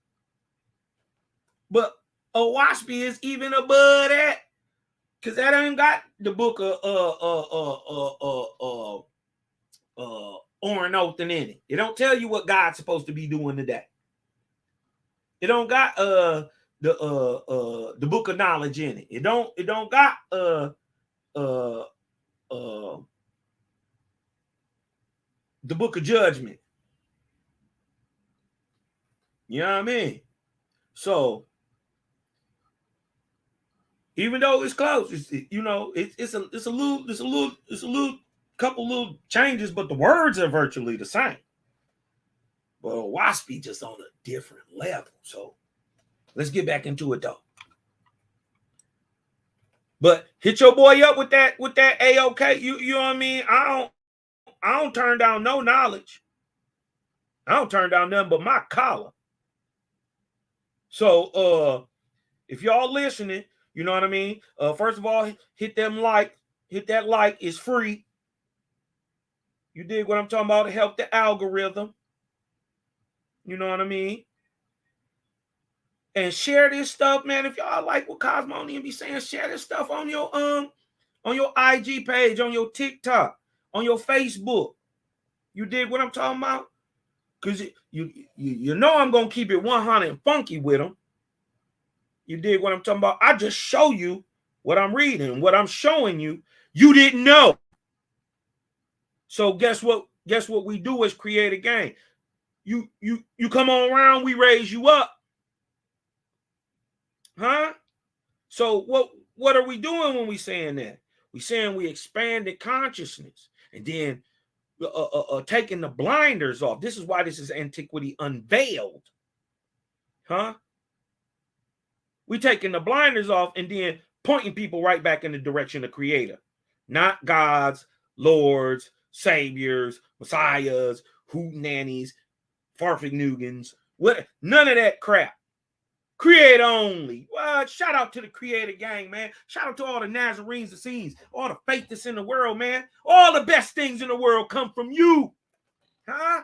But Owaspy is even above that. Because that ain't got the book of Ornothan in it. It don't tell you what God's supposed to be doing today. It don't got the book of knowledge in it. It don't got the book of judgment. You know what I mean? So even though it's close, it's a little couple little changes, but the words are virtually the same. But Owaspy just on a different level. So let's get back into it though. But hit your boy up with that AOK. You know what I mean? I don't turn down no knowledge. I don't turn down nothing but my collar. So if y'all listening, you know what I mean? First of all, hit that like. It's free. You dig what I'm talking about? To help the algorithm. You know what I mean? And share this stuff, man. If y'all like what Cosmonian be saying, share this stuff on your IG page, on your TikTok, on your Facebook. You dig what I'm talking about? Because you know I'm gonna keep it 100 and funky with them. You dig what I'm talking about? I just show you what I'm reading, what I'm showing you. You didn't know. So guess what? Guess what we do is create a game. You come on around, we raise you up. Huh? So what are we doing when we saying that? We saying we expanded consciousness and then taking the blinders off. This is why this is Antiquity Unveiled. Huh? We taking the blinders off and then pointing people right back in the direction of Creator. Not gods, lords, saviors, messiahs, hootenannies, farfignuggins, what? None of that crap. Creator only. Well, shout out to the Creator gang, man. Shout out to all the Nazarenes, the scenes, all the faith that's in the world, man. All the best things in the world come from you. Huh?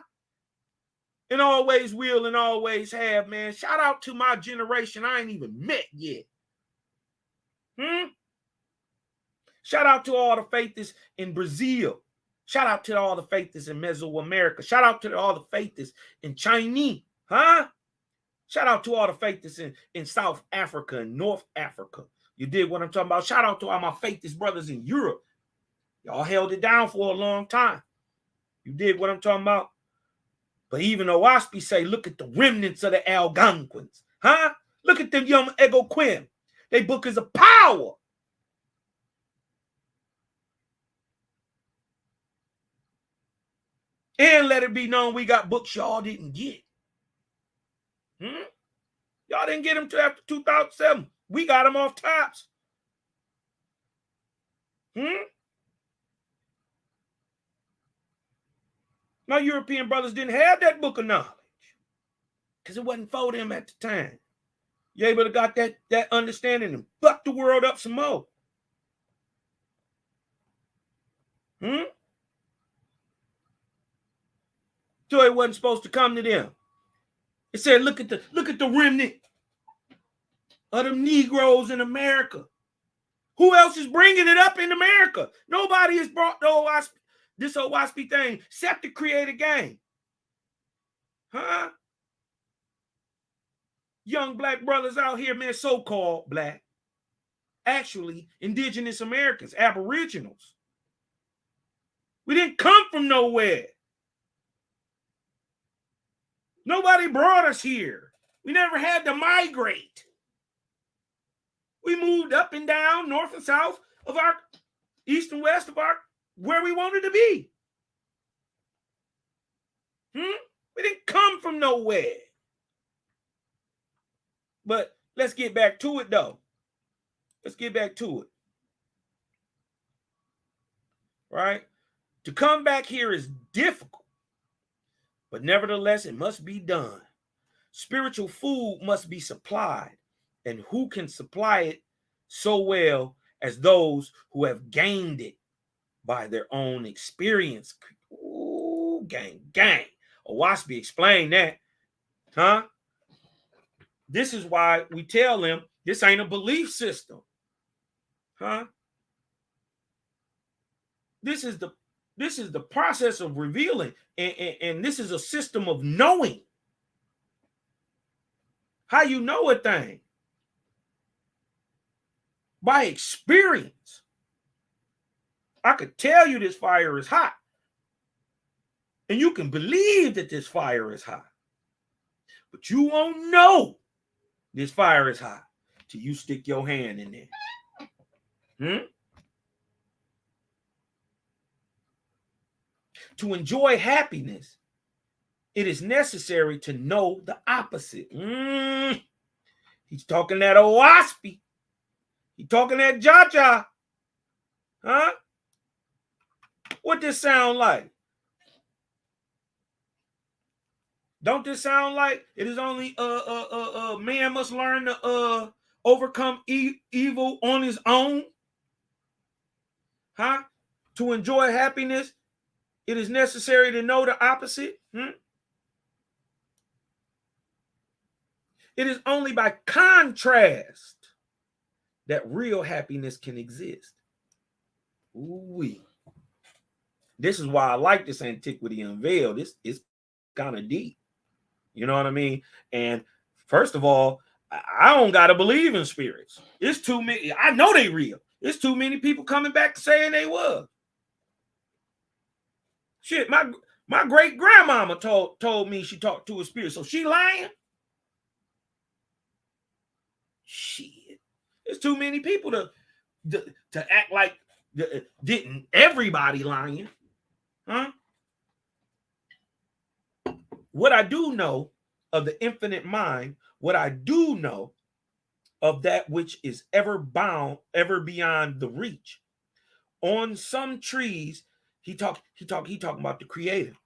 And always will and always have, man. Shout out to my generation I ain't even met yet. Shout out to all the faiths in Brazil. Shout out to all the faiths in Mesoamerica. Shout out to all the faiths in China. Huh? Shout out to all the faiths in South Africa and North Africa. You dig what I'm talking about? Shout out to all my faiths brothers in Europe. Y'all held it down for a long time. You dig what I'm talking about? But even Owaspie say, look at the remnants of the Algonquins. Huh? Look at them young Ego Quim. They book is a power. And let it be known we got books y'all didn't get. Y'all didn't get them till after 2007. We got them off tops. My European brothers didn't have that book of knowledge because it wasn't for them at the time. You able to got that understanding and fuck the world up some more. So it wasn't supposed to come to them. It said, look at the remnant of them Negroes in America. Who else is bringing it up in America? Nobody has brought this Owaspie thing except the creative game. Huh? Young black brothers out here, man, so-called black. Actually, indigenous Americans, aboriginals. We didn't come from nowhere. Nobody brought us here. We never had to migrate. We moved up and down, north and south of our east and west of our where we wanted to be. We didn't come from nowhere. But let's get back to it, though. Let's get back to it. Right? To come back here is difficult, but nevertheless, it must be done. Spiritual food must be supplied, and who can supply it so well as those who have gained it by their own experience? Ooh, gang. Owaspie explained that. Huh? This is why we tell them this ain't a belief system. Huh? This is the process of revealing, and this is a system of knowing. How you know a thing? By experience. I could tell you this fire is hot, and you can believe that this fire is hot, but you won't know this fire is hot till you stick your hand in there. To enjoy happiness, it is necessary to know the opposite. He's talking that Owaspie. He's talking that Jaja. Huh? What this sound like? Don't this sound like it is only man must learn to overcome evil on his own? Huh? To enjoy happiness, it is necessary to know the opposite. It is only by contrast that real happiness can exist. Ooh-wee. This is why I like this Antiqueity Unveiled. This is kind of deep. You know what I mean? And first of all, I don't got to believe in spirits. It's too many. I know they real. It's too many people coming back saying they was. Shit, my great grandmama told me she talked to a spirit. So she lying? Shit. There's too many people to act like didn't everybody lying. Huh? What I do know of the infinite mind, what I do know of that which is ever bound, ever beyond the reach. On some trees, he talking about the creator.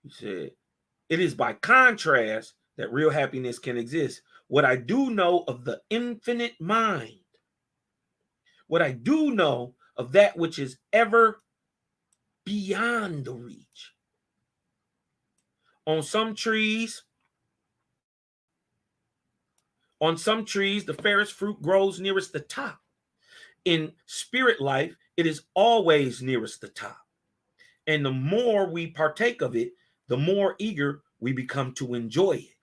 He said, it is by contrast that real happiness can exist. What I do know of the infinite mind, what I do know of that which is ever beyond the reach. On some trees, the fairest fruit grows nearest the top. In spirit life, it is always nearest the top. And the more we partake of it, the more eager we become to enjoy it.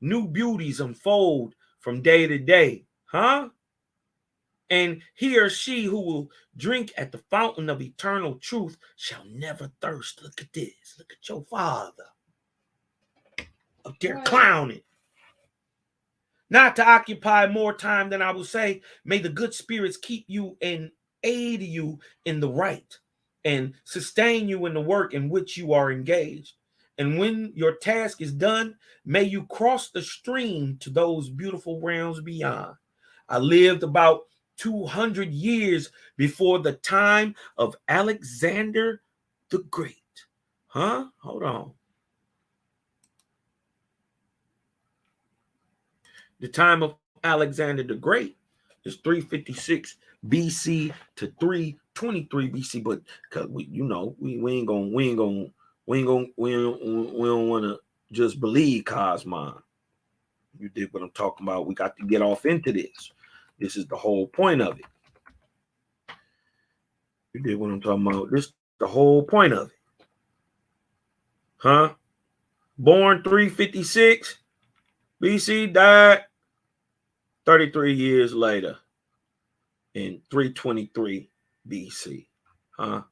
New beauties unfold from day to day. Huh? And he or she who will drink at the fountain of eternal truth shall never thirst. Look at this. Look at your father up there clowning. Not to occupy more time than I will say, may the good spirits keep you and aid you in the right and sustain you in the work in which you are engaged. And when your task is done, may you cross the stream to those beautiful realms beyond. I lived about 200 years before the time of Alexander the Great. Huh? Hold on. The time of Alexander the Great is 356 BC to 323 BC. But because we don't want to just believe Cosmon. You dig what I'm talking about? We got to get off into this. This is the whole point of it. You dig what I'm talking about? This is the whole point of it. Huh? Born 356 BC, died 33 years later in 323 BC. Huh?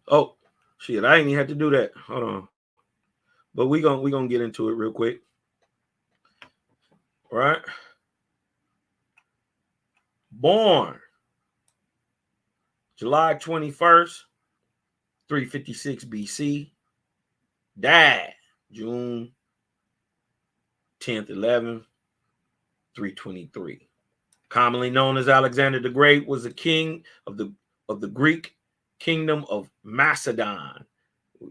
Oh, shit, I ain't even had to do that. Hold on. But we gonna get into it real quick. All right? Born July 21st, 356 BC. Died June 10th, 11th, 323. Commonly known as Alexander the Great, was a king of the Greek kingdom of Macedon.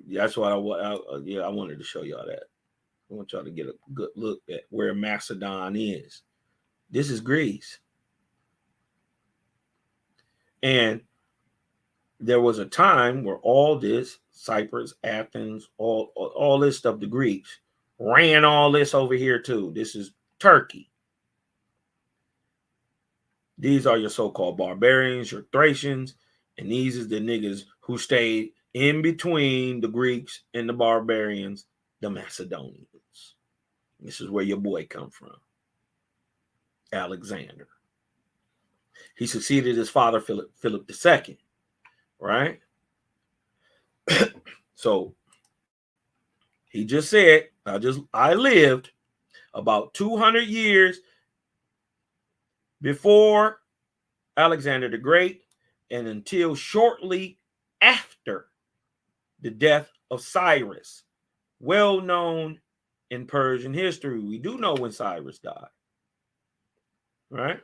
That's why I wanted to show y'all that. I want y'all to get a good look at where Macedon is. This is Greece. And there was a time where all this, Cyprus, Athens, all this stuff, the Greeks, ran all this over here too. This is Turkey. These are your so-called barbarians, your Thracians, and these is the niggas who stayed in between the Greeks and the barbarians, the Macedonians. This is where your boy come from, Alexander. He succeeded his father, Philip II, right? So he just said, I lived about 200 years before Alexander the Great and until shortly after the death of Cyrus, well known in Persian history. We do know when Cyrus died, right?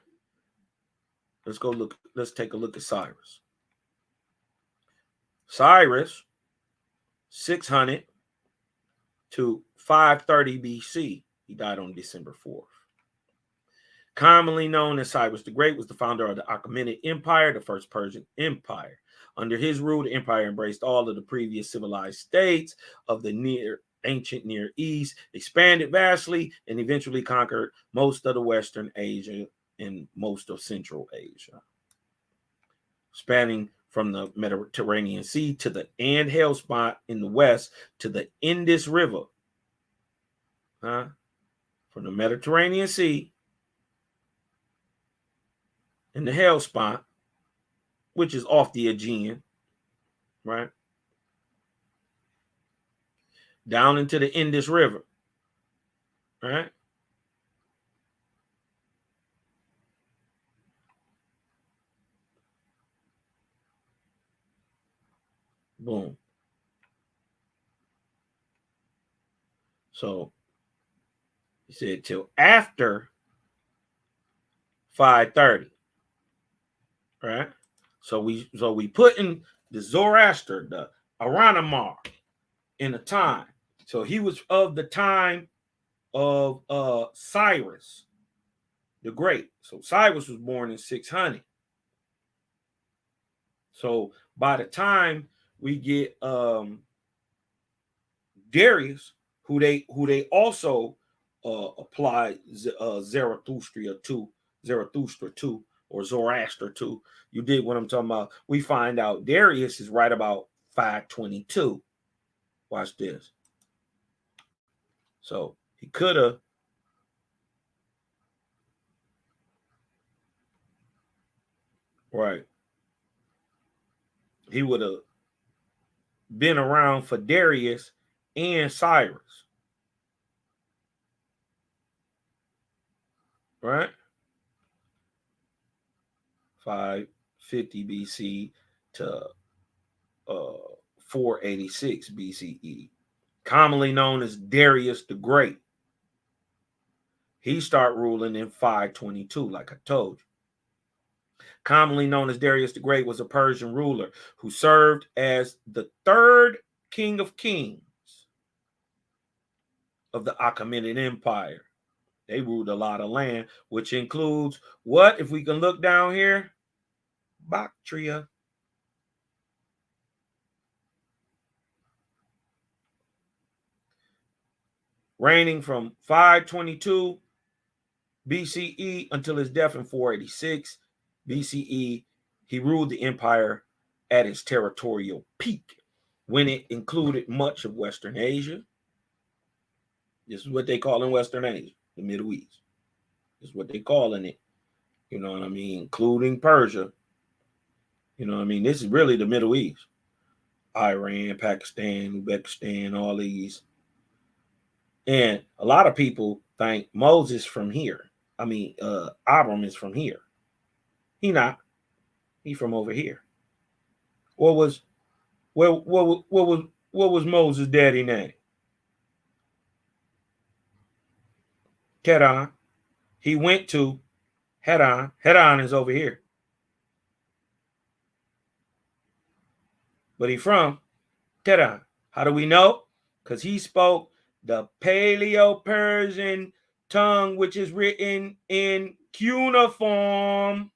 Let's take a look at Cyrus. Cyrus, 600 to 530 BC. He died on December 4th. Commonly known as Cyrus the Great, was the founder of the Achaemenid Empire, the first Persian empire. Under his rule, the empire embraced all of the previous civilized states of the ancient Near East, expanded vastly, and eventually conquered most of the Western Asia and most of Central Asia, spanning from the Mediterranean Sea to the Hellespont in the west to the Indus River. From the Mediterranean Sea and the Hellespont, which is off the Aegean, right? Down into the Indus River, right? Boom. So he said till after 530, right? So we put in the Zoroaster, the Aranamar, in a time. So he was of the time of Cyrus the Great. So Cyrus was born in 600. So by the time we get Darius, who they also applied Zarathustra to, or Zoroaster to. You did what I'm talking about. We find out Darius is right about 522. Watch this. So he could have Right. He would have been around for Darius and Cyrus. Right? 550 BC to 486 BCE. Commonly known as Darius the Great. He started ruling in 522, like I told you. Commonly known as Darius the Great, was a Persian ruler who served as the third king of kings of the Achaemenid Empire. They ruled a lot of land, which includes what? If we can look down here, Bactria. Reigning from 522 BCE until his death in 486 BCE, he ruled the empire at its territorial peak when it included much of Western Asia. This is what they call in Western Asia, the Middle East. This is what they call in it. You know what I mean? Including Persia. You know what I mean? This is really the Middle East. Iran, Pakistan, Uzbekistan, all these. And a lot of people think Moses from here. I mean, Abram is from here. He not. He from over here. What was Moses' daddy name? Haran. He went to Haran. Haran is over here. But he from Haran. How do we know? Because he spoke the Paleo-Persian tongue, which is written in cuneiform.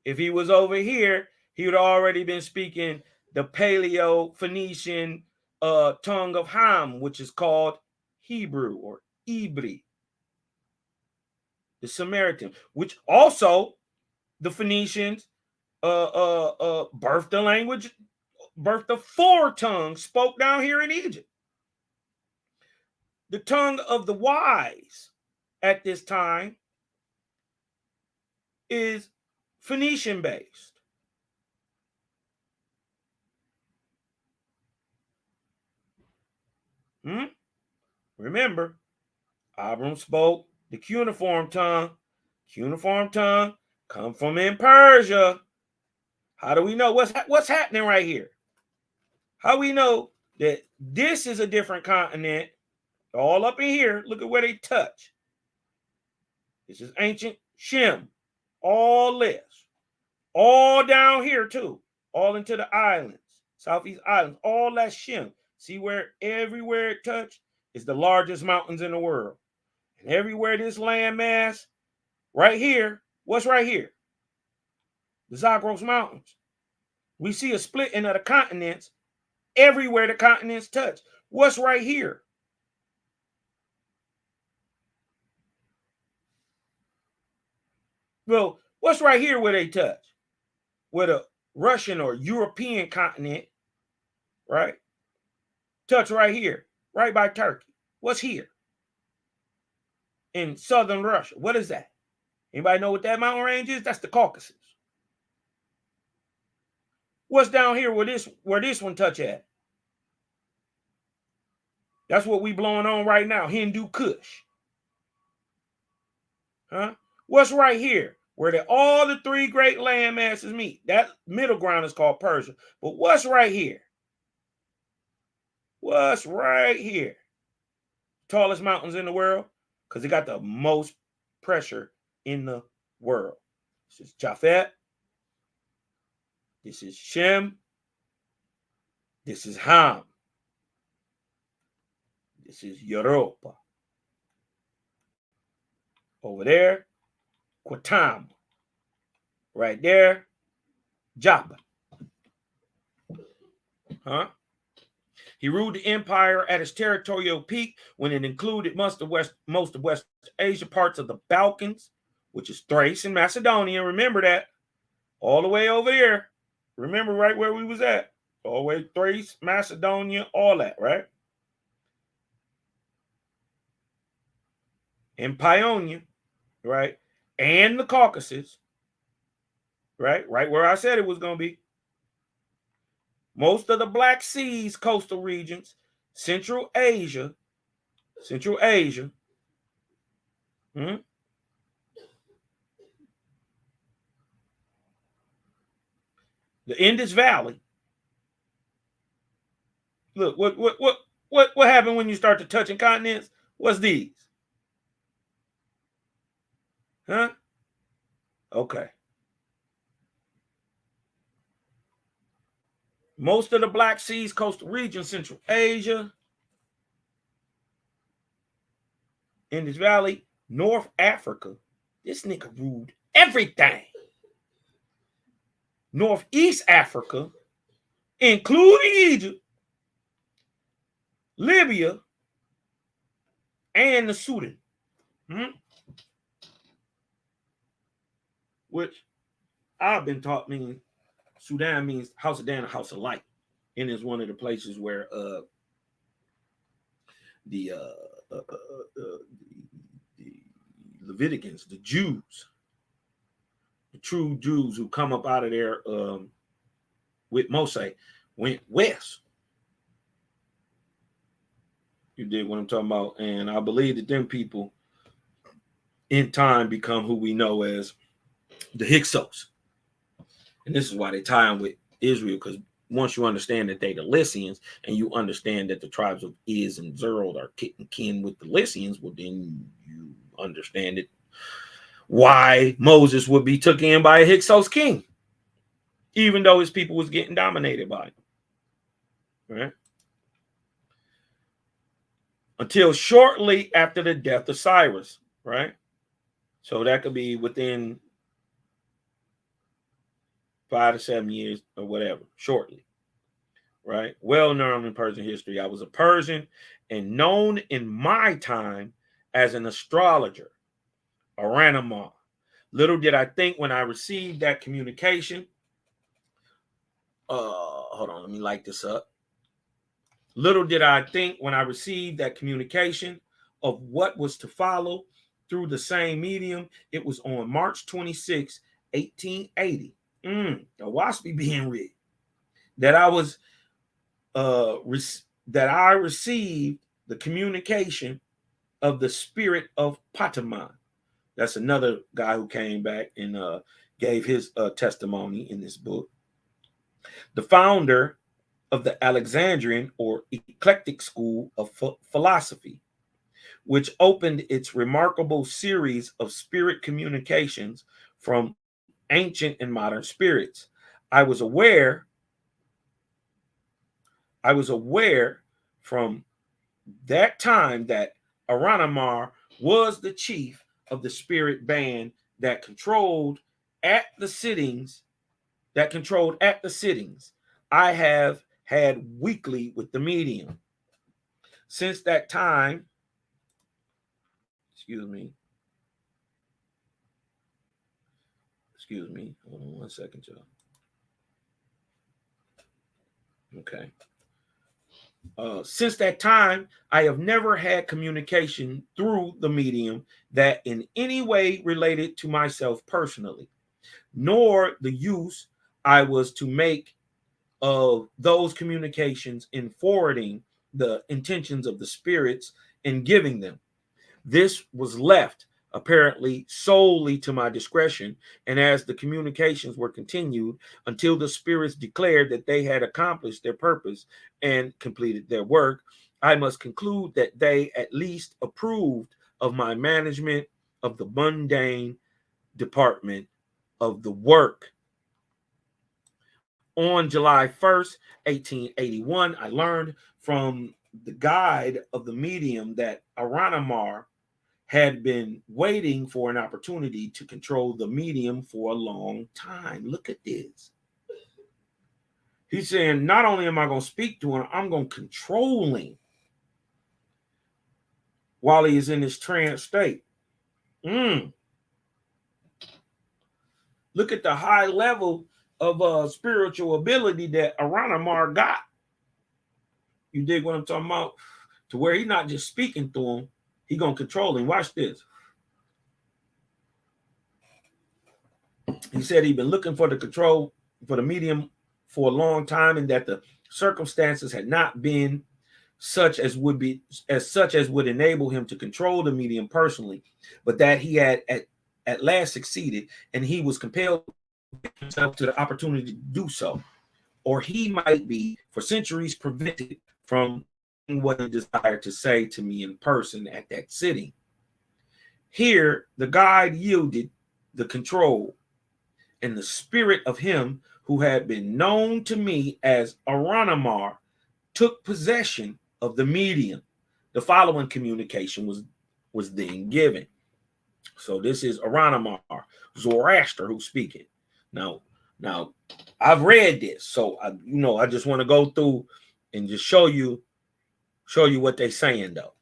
If he was over here, he would have already been speaking the Paleo-Phoenician tongue of Ham, which is called Hebrew or Ibri. The Samaritan, which also the Phoenicians birthed the language, birthed the four tongues spoke down here in Egypt. The tongue of the wise at this time is Phoenician based. Remember, Abram spoke the cuneiform tongue. Cuneiform tongue come from in Persia. How do we know what's happening right here? How we know that this is a different continent? All up in here, look at where they touch. This is ancient Shem. All this. All down here too. All into the islands. Southeast Islands. All that Shem. See where everywhere it touched is the largest mountains in the world. And everywhere this landmass, right here, what's right here? The Zagros Mountains. We see a splitting of the continents everywhere the continents touch. What's right here? Well, what's right here where they touch? Where the Russian or European continent, right? Touch right here, right by Turkey. What's here? In southern Russia. What is that? Anybody know what that mountain range is? That's the Caucasus. What's down here where this one touch at? That's what we blowing on right now, Hindu Kush. Huh? What's right here? Where all the three great land masses meet. That middle ground is called Persia. But what's right here? What's right here? Tallest mountains in the world? Because it got the most pressure in the world. This is Japhet. This is Shem. This is Ham. This is Europa. Over there, Qatam. Right there, Joppa. Huh? He ruled the empire at its territorial peak when it included most of West Asia, parts of the Balkans, which is Thrace and Macedonia. Remember that. All the way over there. Remember right where we was at. All the way Thrace, Macedonia, all that, right? And Paeonia, right? And the Caucasus. right where I said it was going to be. Most of the Black Seas coastal regions, Central Asia, the Indus Valley. Look, what happened when you start to touching continents? What's these? Huh? Okay. Most of the Black Seas coastal region, Central Asia, Indus Valley, North Africa. This nigga ruled everything. Northeast Africa, including Egypt, Libya, and the Sudan. Which I've been taught means Sudan means house of Dan, a house of light. And it's one of the places where the Leviticans, the Jews, the true Jews who come up out of there with Moshe, went west. You dig what I'm talking about? And I believe that them people in time become who we know as the Hyksos. And this is why they tie them with Israel, because once you understand that they the Lycians, and you understand that the tribes of Iz and Zerod are kin with the Lycians, well, then you understand it why Moses would be took in by a Hyksos king, even though his people was getting dominated by him. Right? Until shortly after the death of Cyrus, right? So that could be within 5 to 7 years or whatever, shortly, right? Well known in Persian history. I was a Persian and known in my time as an astrologer, Aranamar. Little did I think when I received that communication. Hold on, let me light this up. Little did I think when I received that communication of what was to follow through the same medium. It was on March 26, 1880. The watch me being read. That I was that I received the communication of the spirit of Pataman. That's another guy who came back and gave his testimony in this book. The founder of the Alexandrian or eclectic school of philosophy, which opened its remarkable series of spirit communications from ancient and modern spirits. I was aware from that time that Aranamar was the chief of the spirit band that controlled at the sittings. I have had weekly with the medium. Since that time, excuse me, hold on 1 second, y'all. Okay. Since that time, I have never had communication through the medium that in any way related to myself personally, nor the use I was to make of those communications in forwarding the intentions of the spirits and giving them. This was left apparently solely to my discretion, and as the communications were continued until the spirits declared that they had accomplished their purpose and completed their work, I must conclude that they at least approved of my management of the mundane department of the work. On July 1st, 1881, I learned from the guide of the medium that Aranamar had been waiting for an opportunity to control the medium for a long time. Look at this. He's saying, not only am I going to speak to him, I'm going to control him while he is in this trance state. Look at the high level of spiritual ability that Aranamar got. You dig what I'm talking about? To where he's not just speaking to him, he's going to control him. Watch this. He said he'd been looking for the control for the medium for a long time, and that the circumstances had not been such as would enable him to control the medium personally, but that he had at last succeeded, and he was compelled himself to the opportunity to do so, or he might be for centuries prevented from what he desired to say to me in person at that sitting. Here the guide yielded the control, and the spirit of him who had been known to me as Aranamar took possession of the medium. The following communication was then given. So this is Aranamar, Zoroaster, who's speaking. Now, I've read this, so I just want to go through and just show you what they're saying though.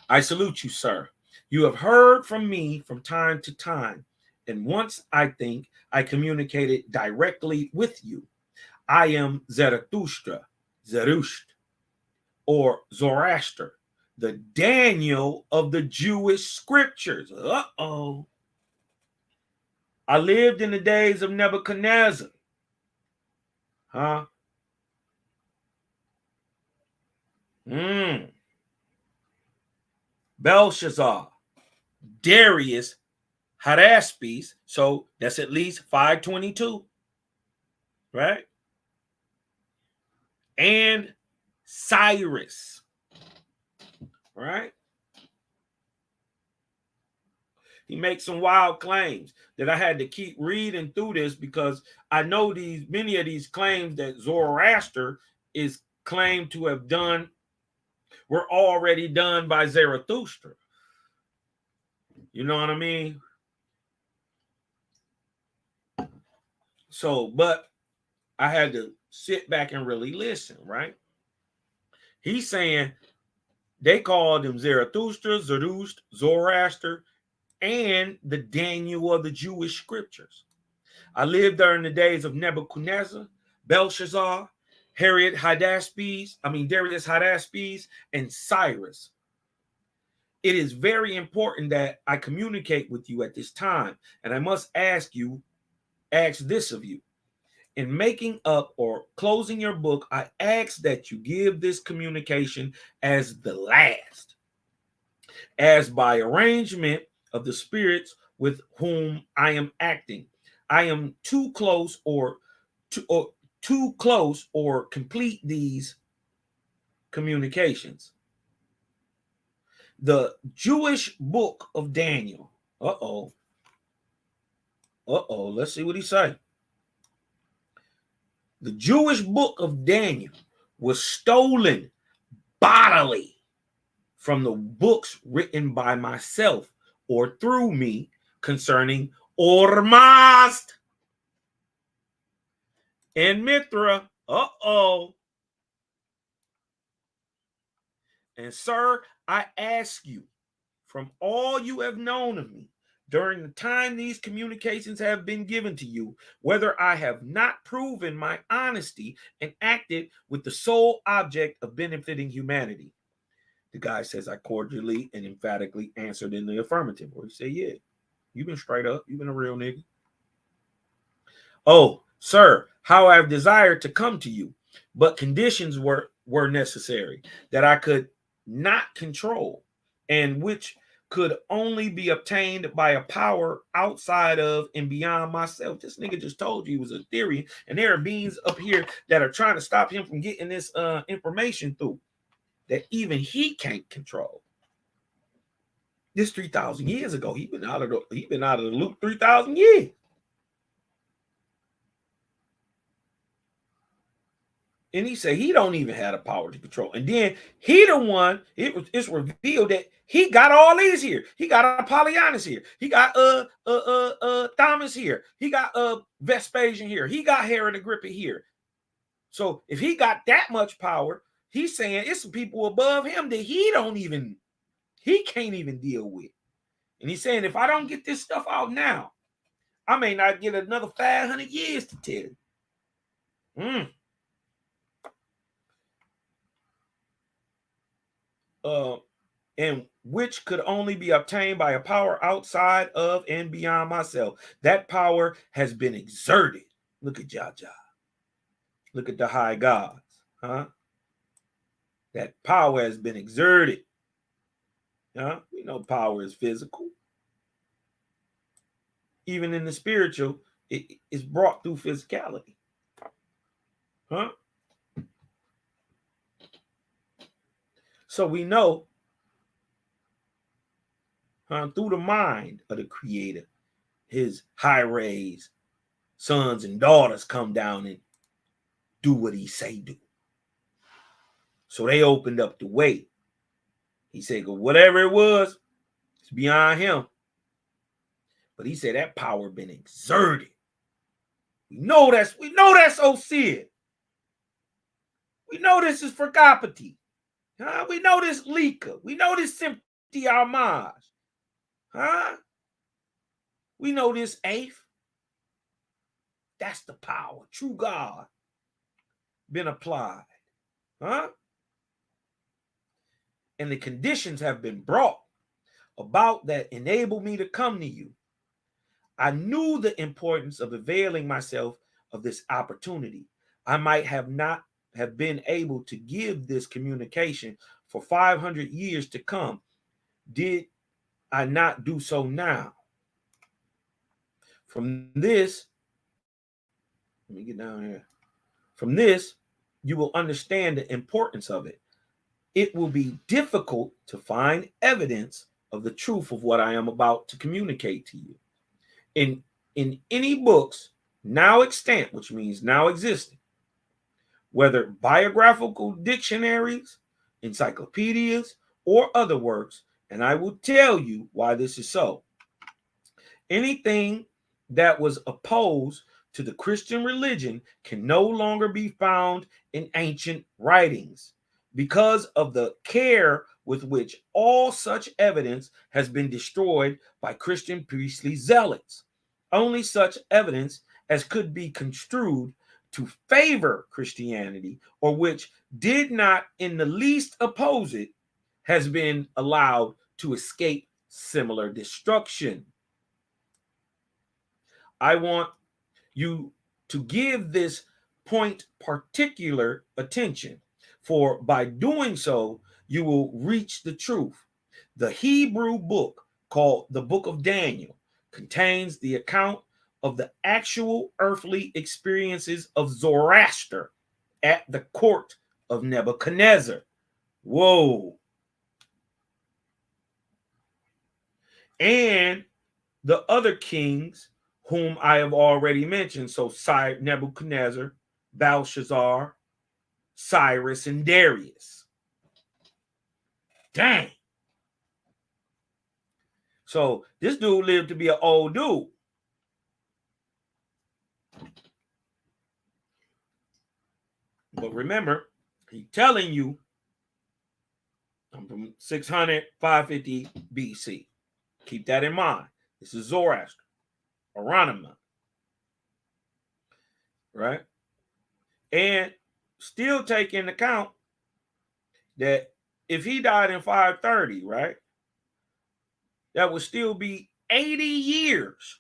I salute you, sir. You have heard from me from time to time, and once I think I communicated directly with you. I am Zarathustra, or Zoroaster, the Daniel of the Jewish scriptures. Uh-oh. I lived in the days of Nebuchadnezzar. Huh? Belshazzar, Darius, Hydaspes. So that's at least 522. Right? And Cyrus. Right? He makes some wild claims that I had to keep reading through this because I know many of these claims that Zoroaster is claimed to have done were already done by Zarathustra. You know what I mean? So, but I had to sit back and really listen, right? He's saying they called him Zarathustra, Zoroaster, and the Daniel of the Jewish scriptures. I lived during the days of Nebuchadnezzar, Belshazzar, Darius Hydaspes, and Cyrus. It is very important that I communicate with you at this time, and I must ask this of you. In making up or closing your book, I ask that you give this communication as the last, as by arrangement of the spirits with whom I am acting. I am too close or complete these communications. The Jewish book of Daniel. Let's see what he said. The Jewish book of Daniel was stolen bodily from the books written by myself or through me concerning Ormazd and Mithra. And sir, I ask you, from all you have known of me, during the time these communications have been given to you, whether I have not proven my honesty and acted with the sole object of benefiting humanity. The guy says, I cordially and emphatically answered in the affirmative. Or he said, yeah, you've been straight up. You've been a real nigga. Oh, sir, how I've desired to come to you, but conditions were necessary that I could not control, and which could only be obtained by a power outside of and beyond myself. This nigga just told you he was a theory, and there are beings up here that are trying to stop him from getting this information through that even he can't control. This 3,000 years ago, he been out of the loop 3,000 years. And he said he don't even have the power to control. And then he the one, it's revealed that he got all these here. He got Apollonius here. He got Thomas here. He got Vespasian here. He got Herod Agrippa here. So if he got that much power, he's saying it's some people above him that he can't even deal with. And he's saying if I don't get this stuff out now, I may not get another 500 years to tell you. and which could only be obtained by a power outside of and beyond myself. That power has been exerted. Look at Jaja. Look at the high gods. Huh? That power has been exerted. Huh? We know power is physical. Even in the spiritual, it is brought through physicality. Huh? So we know through the mind of the Creator, his high rays, sons and daughters come down and do what he say do. So they opened up the way. He said, whatever it was, it's beyond him. But he said that power been exerted. We know that's OC. We know this is Fragapati. Huh? We know this Lika. We know this Simpti Armage. Huh? We know this Eighth. That's the power. True God been applied. Huh? And the conditions have been brought about that enable me to come to you. I knew the importance of availing myself of this opportunity. I might have not have been able to give this communication for 500 years to come. Did I not do so now? From this, let me get down here. From this, you will understand the importance of it. It will be difficult to find evidence of the truth of what I am about to communicate to you. In any books now extant, which means now existing, whether biographical dictionaries, encyclopedias, or other works, and I will tell you why this is so. Anything that was opposed to the Christian religion can no longer be found in ancient writings because of the care with which all such evidence has been destroyed by Christian priestly zealots. Only such evidence as could be construed to favor Christianity, or which did not in the least oppose it, has been allowed to escape similar destruction. I want you to give this point particular attention, for by doing so, you will reach the truth. The Hebrew book called the Book of Daniel contains the account of the actual earthly experiences of Zoroaster at the court of Nebuchadnezzar. Whoa. And the other kings whom I have already mentioned. So Nebuchadnezzar, Belshazzar, Cyrus, and Darius. Dang. So this dude lived to be an old dude. But remember, he's telling you I'm from 600, 550 BC. Keep that in mind. This is Zoroaster, Ahriman, right? And still take into account that if he died in 530, right, that would still be 80 years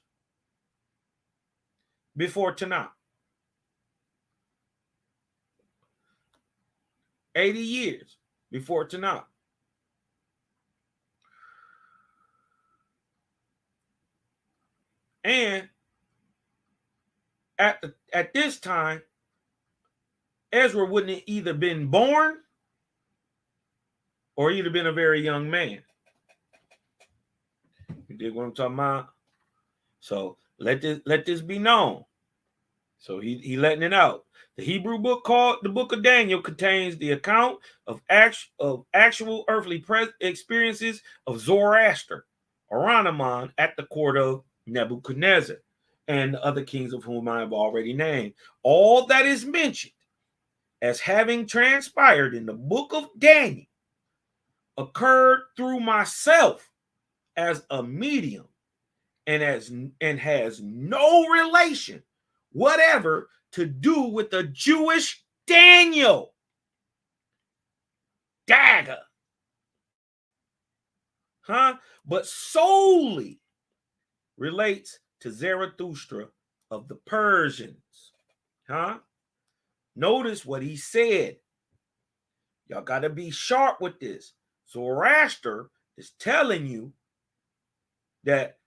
before Tanakh. 80 years before Tanakh. And at this time, Ezra wouldn't have either been born or he'd have been a very young man. You dig what I'm talking about? So let this be known. So he letting it out. The Hebrew book called the Book of Daniel contains the account of actual earthly experiences of Zoroaster, Ahriman, at the court of Nebuchadnezzar, and the other kings of whom I have already named. All that is mentioned as having transpired in the book of Daniel occurred through myself as a medium and has no relation whatever to do with the Jewish Daniel. Dagger. but solely relates to Zarathustra of the Persians. Notice what he said. Y'all got to be sharp with this. Zoroaster is telling you that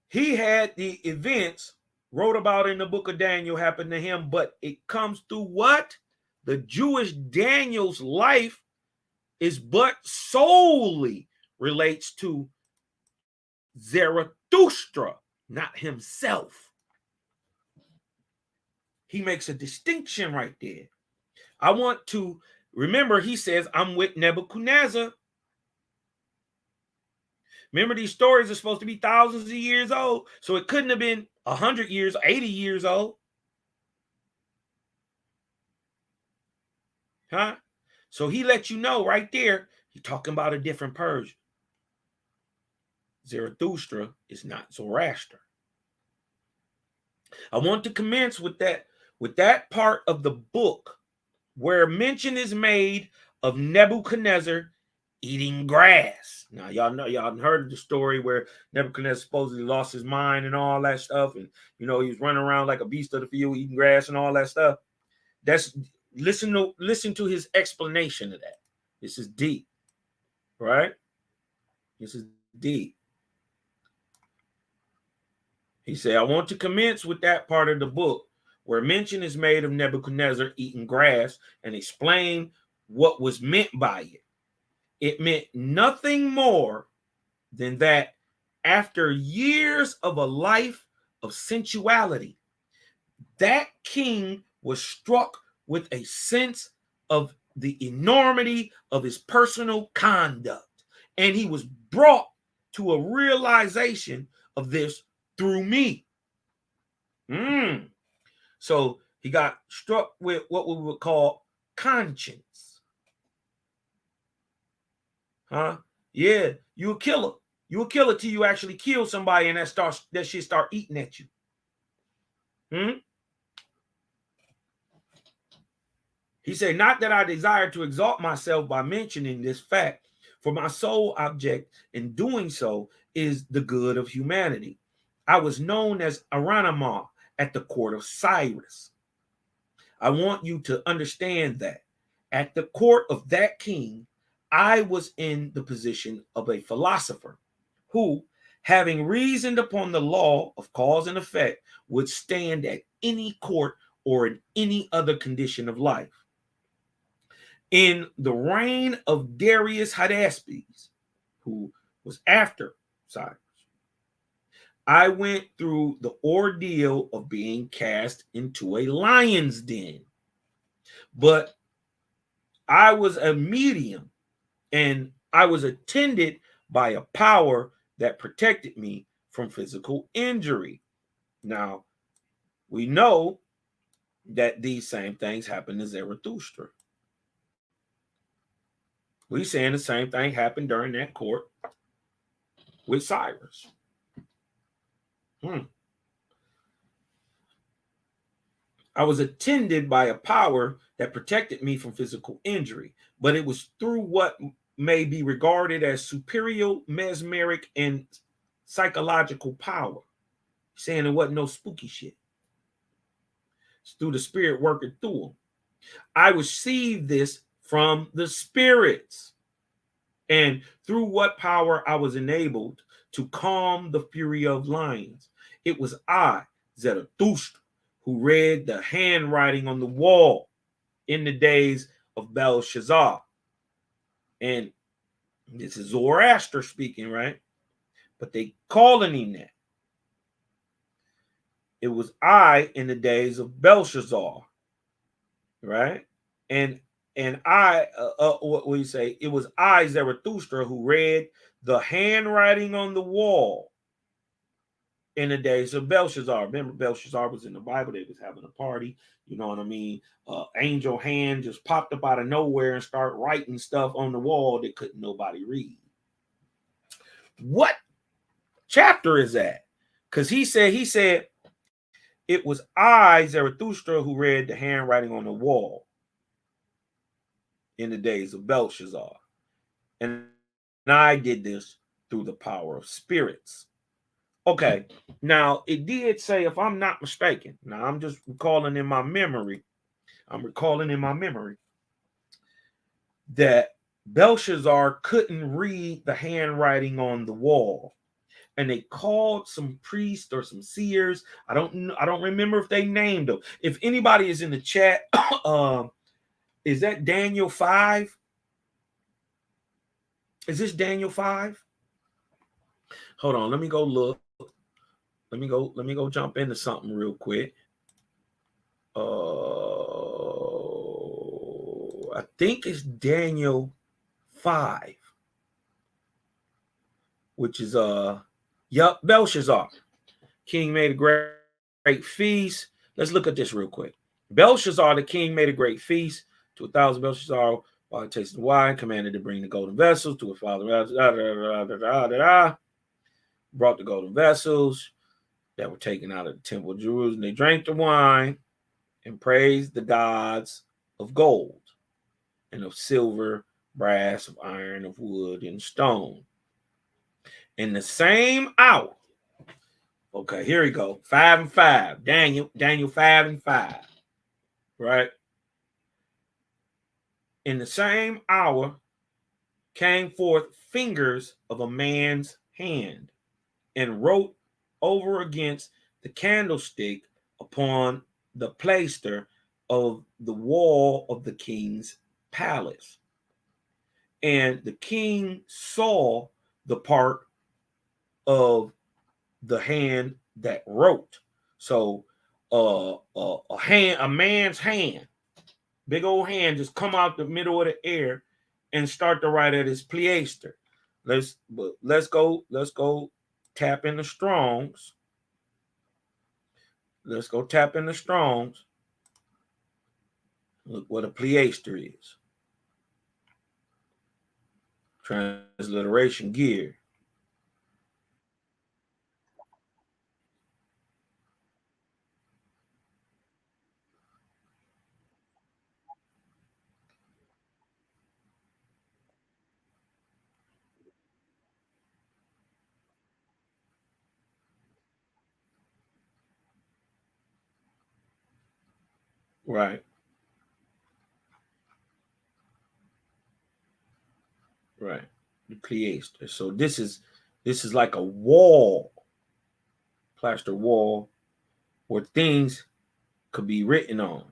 he had the events wrote about in the book of Daniel happen to him, but it comes through what? The Jewish Daniel's life is but solely relates to Zarathustra, not himself. He makes a distinction right there. I want to remember, he says, I'm with Nebuchadnezzar. Remember, these stories are supposed to be thousands of years old, so it couldn't have been 100 years, 80 years old. So he let you know right there, you're talking about a different Persian. Zarathustra is not Zoroaster. I want to commence with that part of the book where mention is made of Nebuchadnezzar eating grass. Now, y'all know, y'all heard the story where Nebuchadnezzar supposedly lost his mind and all that stuff. And, he was running around like a beast of the field, eating grass and all that stuff. Listen to his explanation of that. This is deep, right? This is deep. He said, I want to commence with that part of the book where mention is made of Nebuchadnezzar eating grass and explain what was meant by it. It meant nothing more than that after years of a life of sensuality, that king was struck with a sense of the enormity of his personal conduct. And he was brought to a realization of this through me. So he got struck with what we would call conscience. Yeah, you a killer. You a killer till you actually kill somebody and that shit start eating at you. He said, not that I desire to exalt myself by mentioning this fact, for my sole object in doing so is the good of humanity. I was known as Aranamah at the court of Cyrus. I want you to understand that at the court of that king, I was in the position of a philosopher who, having reasoned upon the law of cause and effect, would stand at any court or in any other condition of life. In the reign of Darius Hydaspes, who was after Cyrus, I went through the ordeal of being cast into a lion's den. But I was a medium, and I was attended by a power that protected me from physical injury. Now, we know that these same things happened to Zarathustra. We're saying the same thing happened during that court with Cyrus. I was attended by a power that protected me from physical injury, but it was through what may be regarded as superior mesmeric and psychological power. Saying it wasn't no spooky shit. It's through the spirit working through them. I received this from the spirits, and through what power I was enabled to calm the fury of lions. It was I, Zarathustra, who read the handwriting on the wall in the days of Belshazzar. And this is Zoroaster speaking, right? But they calling him that. It was I in the days of Belshazzar, right? And I, what will you say? It was I, Zarathustra, who read the handwriting on the wall in the days of Belshazzar. Remember, Belshazzar was in the Bible. They was having a party. You know what I mean? Angel hand just popped up out of nowhere and started writing stuff on the wall that couldn't nobody read. What chapter is that? Because he said, it was I, Zarathustra, who read the handwriting on the wall in the days of Belshazzar. And I did this through the power of spirits. Okay, now it did say, if I'm not mistaken, now I'm just recalling in my memory, that Belshazzar couldn't read the handwriting on the wall. And they called some priests or some seers. I don't remember if they named them. If anybody is in the chat, is that Daniel 5? Is this Daniel 5? Hold on, let me go look. Let me go jump into something real quick. I think it's Daniel 5, which is Belshazzar. King made a great feast. Let's look at this real quick. Belshazzar, the king, made a great feast to 1,000 Belshazzar while he tasted wine, commanded to bring the golden vessels to his father. Brought the golden vessels that were taken out of the temple of Jerusalem. They drank the wine and praised the gods of gold and of silver, brass, of iron, of wood, and stone. In the same hour, okay, here we go. 5 and 5. Daniel 5 and 5. Right? In the same hour came forth fingers of a man's hand and wrote over against the candlestick upon the plaister of the wall of the king's palace. And the king saw the part of the hand that wrote. So a man's hand, big old hand, just come out the middle of the air and start to write at his plaister. Let's go tap in the Strongs. Let's go tap in the Strongs. Look what a plaister is. Transliteration gear. Right. Right. The plaister. So this is like a wall, plaster wall, where things could be written on.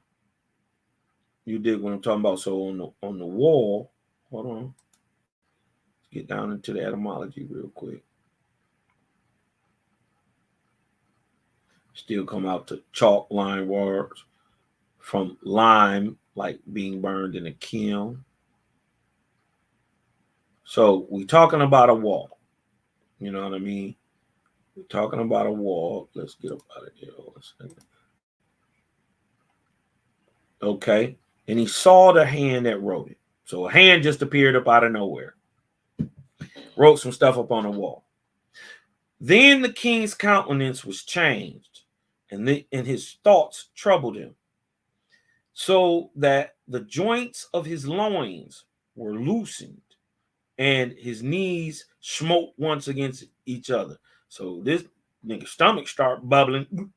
You dig what I'm talking about? So on the wall, hold on. Let's get down into the etymology real quick. Still come out to chalk line words from lime, like being burned in a kiln. So we talking about a wall. You know what I mean? We're talking about a wall. Let's get up out of here. Okay. And he saw the hand that wrote it. So a hand just appeared up out of nowhere. Wrote some stuff up on the wall. Then the king's countenance was changed, and his thoughts troubled him, so that the joints of his loins were loosened, and his knees smote once against each other. So this nigga stomach start bubbling.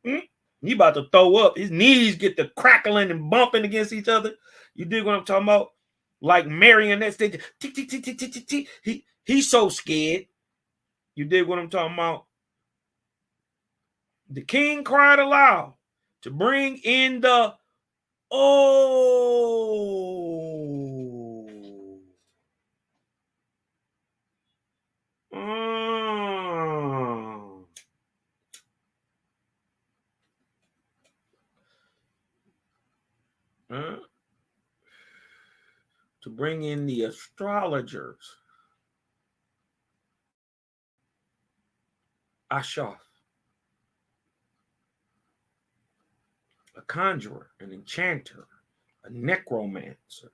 He about to throw up. His knees get to crackling and bumping against each other. You dig what I'm talking about? Like marionette stage. He's so scared. You dig what I'm talking about? The king cried aloud to bring in the to bring in the astrologers. Ashaf, a conjurer, an enchanter, a necromancer.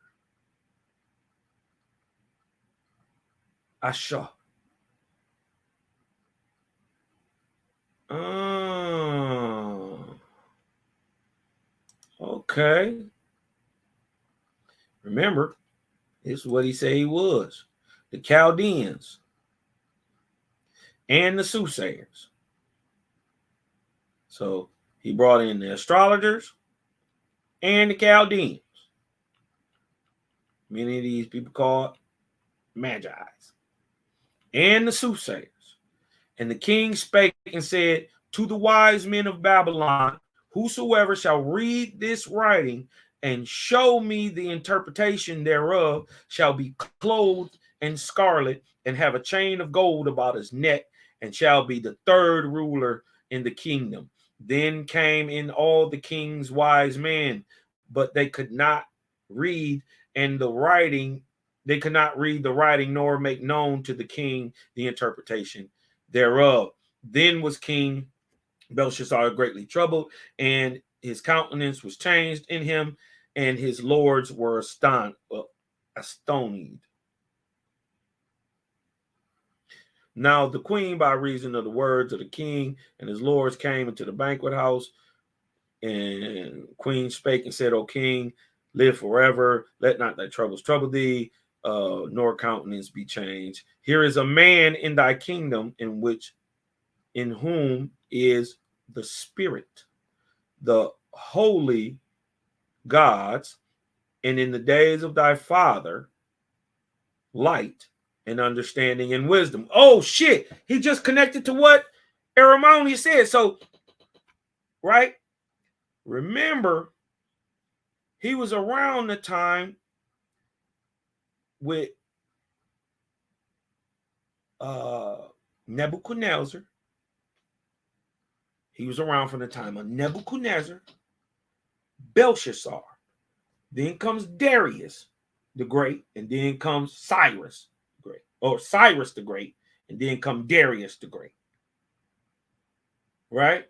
Ashaf. Okay. Remember, this is what he said he was. the Chaldeans, and the soothsayers. So he brought in the astrologers and the Chaldeans. Many of these people called Magi's, and the soothsayers. And the king spake and said to the wise men of Babylon, whosoever shall read this writing and show me the interpretation thereof shall be clothed in scarlet and have a chain of gold about his neck, and shall be the third ruler in the kingdom. Then came in all the king's wise men, but they could not read and the writing. They could not read the writing, nor make known to the king the interpretation thereof. Then was King Belshazzar greatly troubled, and his countenance was changed in him, and his lords were astonished. Now the queen, by reason of the words of the king and his lords, came into the banquet house, and queen spake and said, O king, live forever. Let not thy troubles trouble thee, nor countenance be changed. Here is a man in thy kingdom in whom is the spirit, the holy gods, and in the days of thy father, light and understanding and wisdom. Oh shit! He just connected to what Aramoni said. So, right? Remember, he was around the time with Nebuchadnezzar. He was around from the time of Nebuchadnezzar, Belshazzar. Then comes Darius the Great, and then comes Cyrus the Great, or Cyrus the Great, and then comes Darius the Great. Right?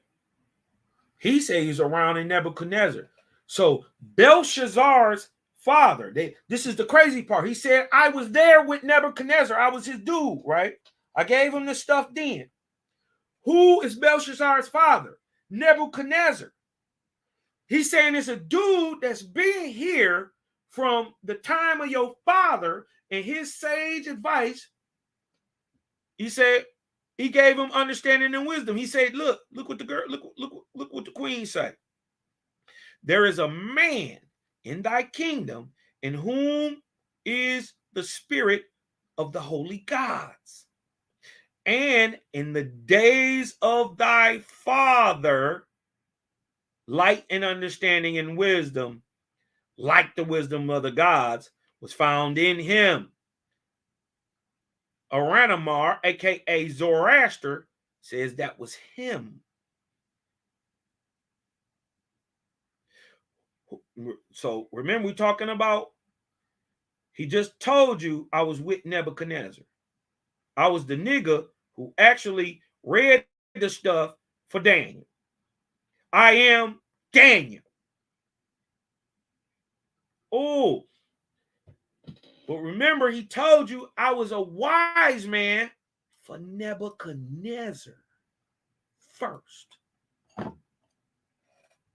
He said he's around in Nebuchadnezzar. So Belshazzar's father, this is the crazy part. He said, I was there with Nebuchadnezzar. I was his dude, right? I gave him the stuff then. Who is Belshazzar's father? Nebuchadnezzar. He's saying it's a dude that's been here from the time of your father, and his sage advice. He said he gave him understanding and wisdom. He said, look what the girl, look what the queen said. There is a man in thy kingdom in whom is the spirit of the holy gods. And in the days of thy father, light and understanding and wisdom, like the wisdom of the gods, was found in him. Aranamar, aka Zoroaster, says that was him. So remember, we're talking about, he just told you I was with Nebuchadnezzar. I was the nigga who actually read the stuff for Daniel. I am Daniel. Oh, but remember, he told you I was a wise man for Nebuchadnezzar first.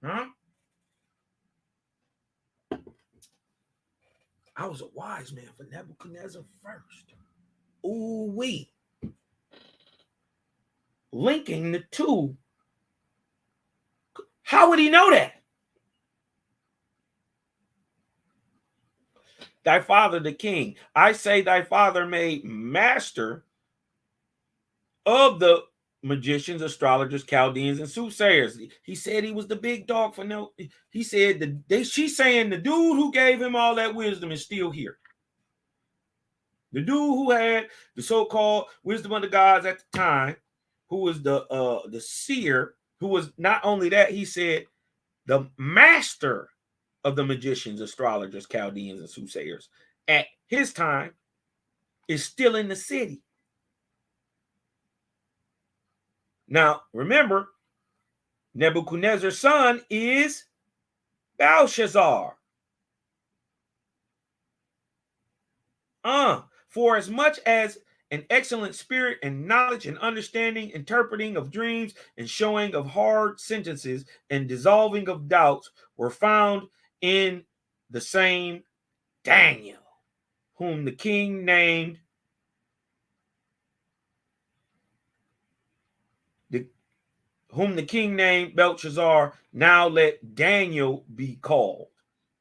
Huh? I was a wise man for Nebuchadnezzar first. Ooh wee. Linking the two. How would he know that? Thy father the king. I say thy father made master of the magicians, astrologers, Chaldeans, and soothsayers. He said he was the big dog for no. He said she's saying the dude who gave him all that wisdom is still here. The dude who had the so-called wisdom of the gods at the time, who was the seer, who was not only that, he said the master of the magicians, astrologers, Chaldeans, and soothsayers at his time is still in the city. Now, remember, Nebuchadnezzar's son is Belshazzar. For as much as an excellent spirit and knowledge and understanding, interpreting of dreams and showing of hard sentences and dissolving of doubts were found in the same Daniel, whom the king named whom the king named Belshazzar, now let Daniel be called,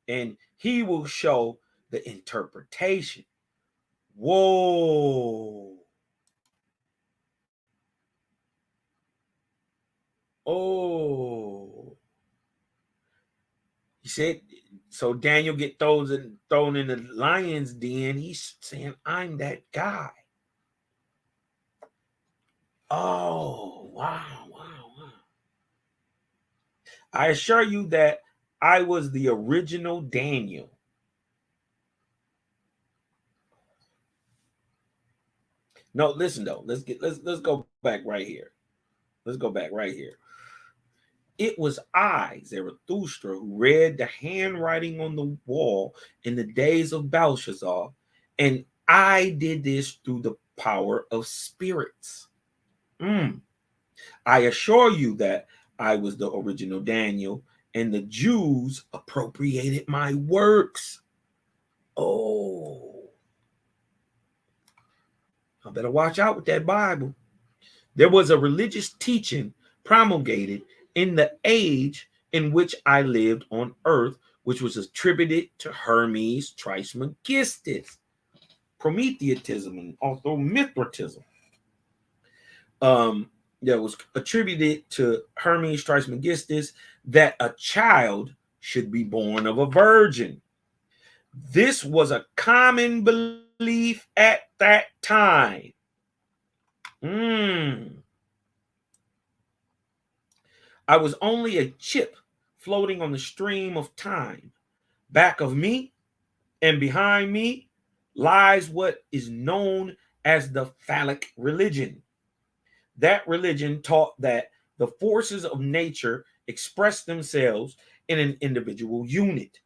and he will show the interpretation. Whoa. Oh. He said, so Daniel get thrown in the lion's den. He's saying, I'm that guy. Oh, wow, wow, wow. I assure you that I was the original Daniel. No, listen though. Let's go back right here. Let's go back right here. It was I, Zarathustra, who read the handwriting on the wall in the days of Belshazzar, and I did this through the power of spirits. I assure you that I was the original Daniel, and the Jews appropriated my works. Oh, I better watch out with that Bible. There was a religious teaching promulgated in the age in which I lived on earth, which was attributed to Hermes Trismegistus, Prometheanism, and also Mithraism. That was attributed to Hermes Trismegistus that a child should be born of a virgin. This was a common belief at that time. I was only a chip floating on the stream of time. Back of me and behind me lies what is known as the phallic religion. That religion taught that the forces of nature express themselves in an individual unit.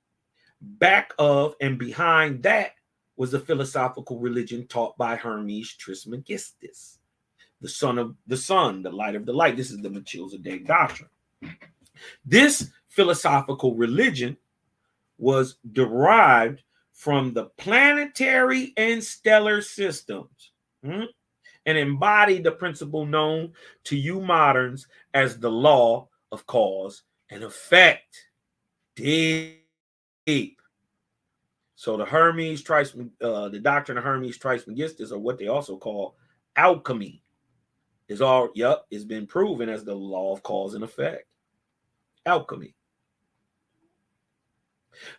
Back of and behind that was the philosophical religion taught by Hermes Trismegistus, the son of the sun, the light of the light. This is the Melchizedek doctrine. This philosophical religion was derived from the planetary and stellar systems, and embodied the principle known to you moderns as the law of cause and effect. Deep. So the the doctrine of Hermes Trismegistus, or what they also call alchemy, it's been proven as the law of cause and effect. Alchemy.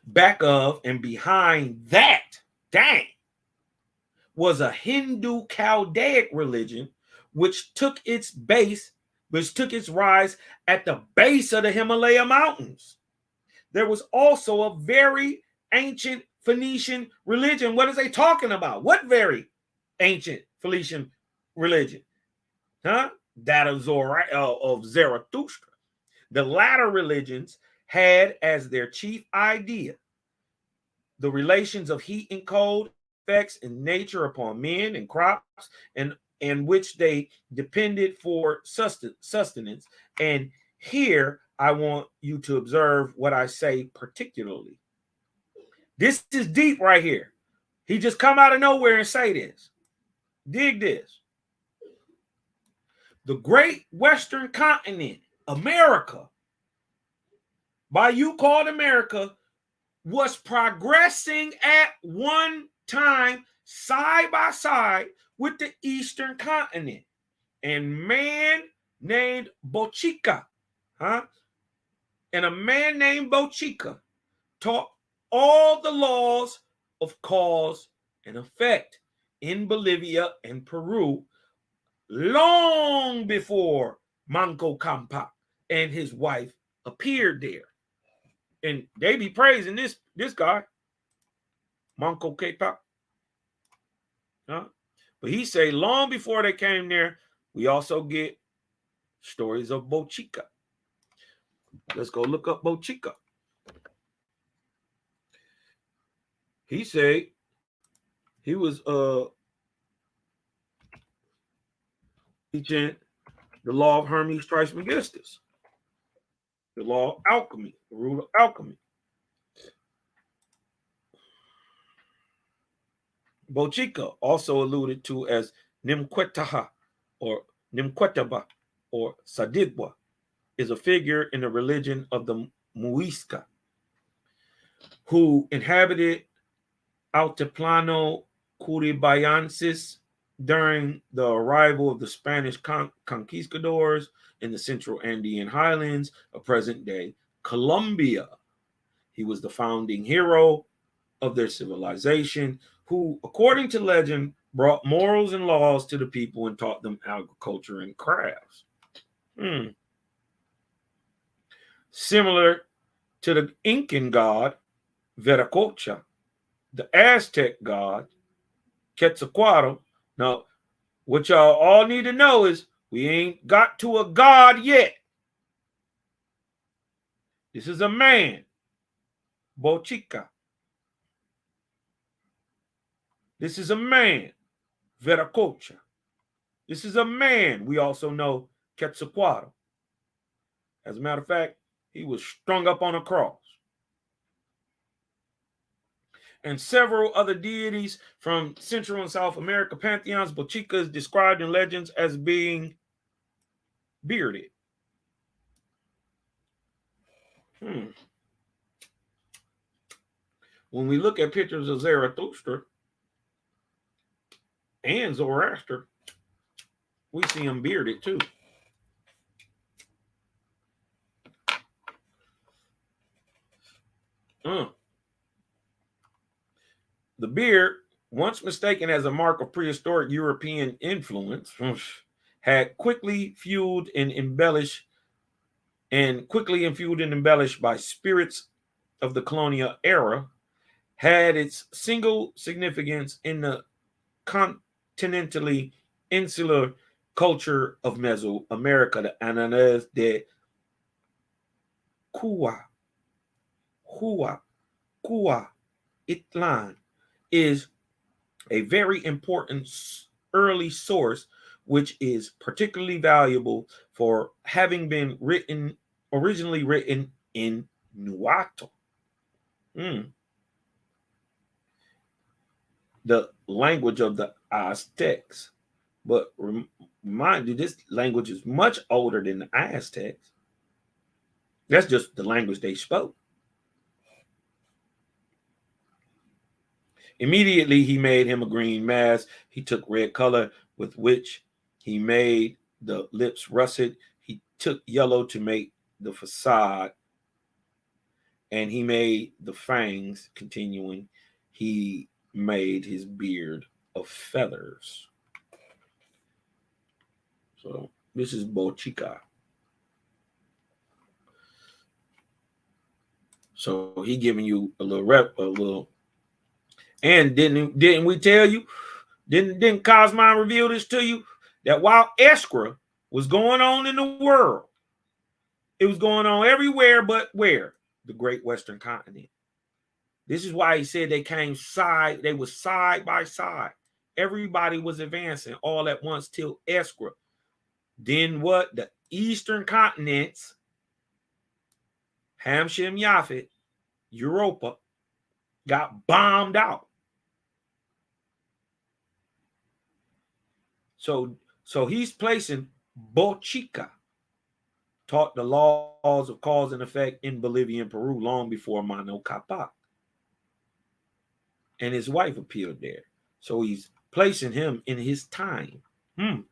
Back of and behind that, was a Hindu Chaldaic religion, which took its rise at the base of the Himalaya mountains. There was also a very ancient Phoenician religion. What is they talking about? What very ancient Phoenician religion? That of Zarathustra. The latter religions had as their chief idea the relations of heat and cold effects in nature upon men and crops, and which they depended for sustenance. And here I want you to observe what I say particularly. This is deep right here. He just come out of nowhere and say this. Dig this. The great Western continent, America, by you called America, was progressing at one time side by side with the Eastern continent. And man named Bochica, and a man named Bochica taught all the laws of cause and effect in Bolivia and Peru long before Manco Capac and his wife appeared there. And they be praising this guy, Manco Capac. But he say long before they came there, we also get stories of Bochica. Let's go look up Bochica. He said he was teaching the law of Hermes Trismegistus, the law of alchemy, the rule of alchemy. Bochica, also alluded to as Nimquetaha or Nimquetaba or Sadigwa, is a figure in the religion of the Muisca, who inhabited Altiplano Curibayensis during the arrival of the Spanish conquistadors in the central Andean highlands of present-day Colombia. He was the founding hero of their civilization, who, according to legend, brought morals and laws to the people and taught them agriculture and crafts. Similar to the Incan god, Viracocha, the Aztec god, Quetzalcoatl. Now, what y'all all need to know is we ain't got to a god yet. This is a man, Bochica. This is a man, Viracocha. This is a man, we also know, Quetzalcoatl. As a matter of fact, he was strung up on a cross. And several other deities from Central and South America pantheons, Bochica is described in legends as being bearded. When we look at pictures of Zarathustra and Zoroaster, we see him bearded too. The beard, once mistaken as a mark of prehistoric European influence, had quickly fueled and embellished by spirits of the colonial era, had its single significance in the continentally insular culture of Mesoamerica, the Ananas de Cuba, Itlan, is a very important early source, which is particularly valuable for having been originally written in Nahuatl. The language of the Aztecs. But remind you, this language is much older than the Aztecs. That's just the language they spoke. Immediately, he made him a green mask. He took red color with which he made the lips russet. He took yellow to make the facade. And he made the fangs, continuing. He made his beard of feathers. So this is Bochica. So he giving you a little. And didn't we tell you? Didn't Cosmine reveal this to you? That while Escra was going on in the world, it was going on everywhere but where? The Great Western Continent. This is why he said they were side by side. Everybody was advancing all at once till Escra. Then what? The Eastern continents, Ham Shem Yafet, Europa, got bombed out. So he's placing Bochica, taught the laws of cause and effect in Bolivia and Peru long before Manco Capac. And his wife appeared there. So he's placing him in his time. And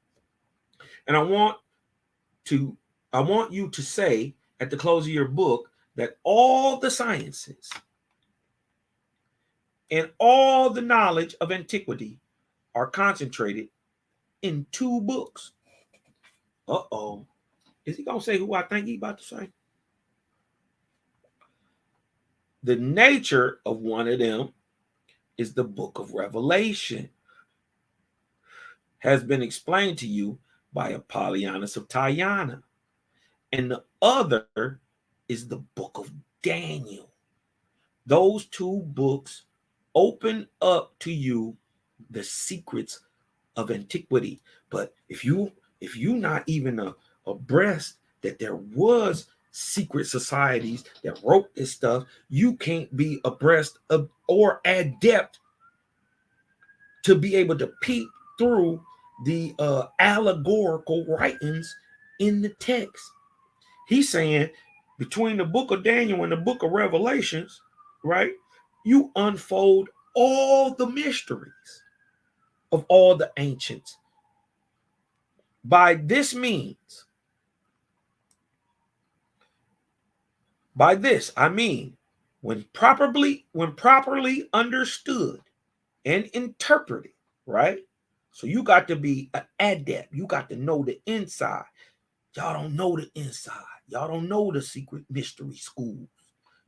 I want you to say at the close of your book that all the sciences and all the knowledge of antiquity are concentrated in 2 books. Is he going to say who I think he's about to say? The nature of one of them is the book of Revelation. Has been explained to you by Apollonius of Tyana. And the other is the book of Daniel. Those 2 books open up to you the secrets of antiquity. But if you not even abreast that there was secret societies that wrote this stuff, you can't be abreast of or adept to be able to peep through the allegorical writings in the text. He's saying between the book of Daniel and the book of Revelations, right? You unfold all the mysteries of all the ancients. By this I mean when properly understood and interpreted, right? So you got to be an adept. You got to know the inside. Y'all don't know the inside. Y'all don't know the secret mystery schools.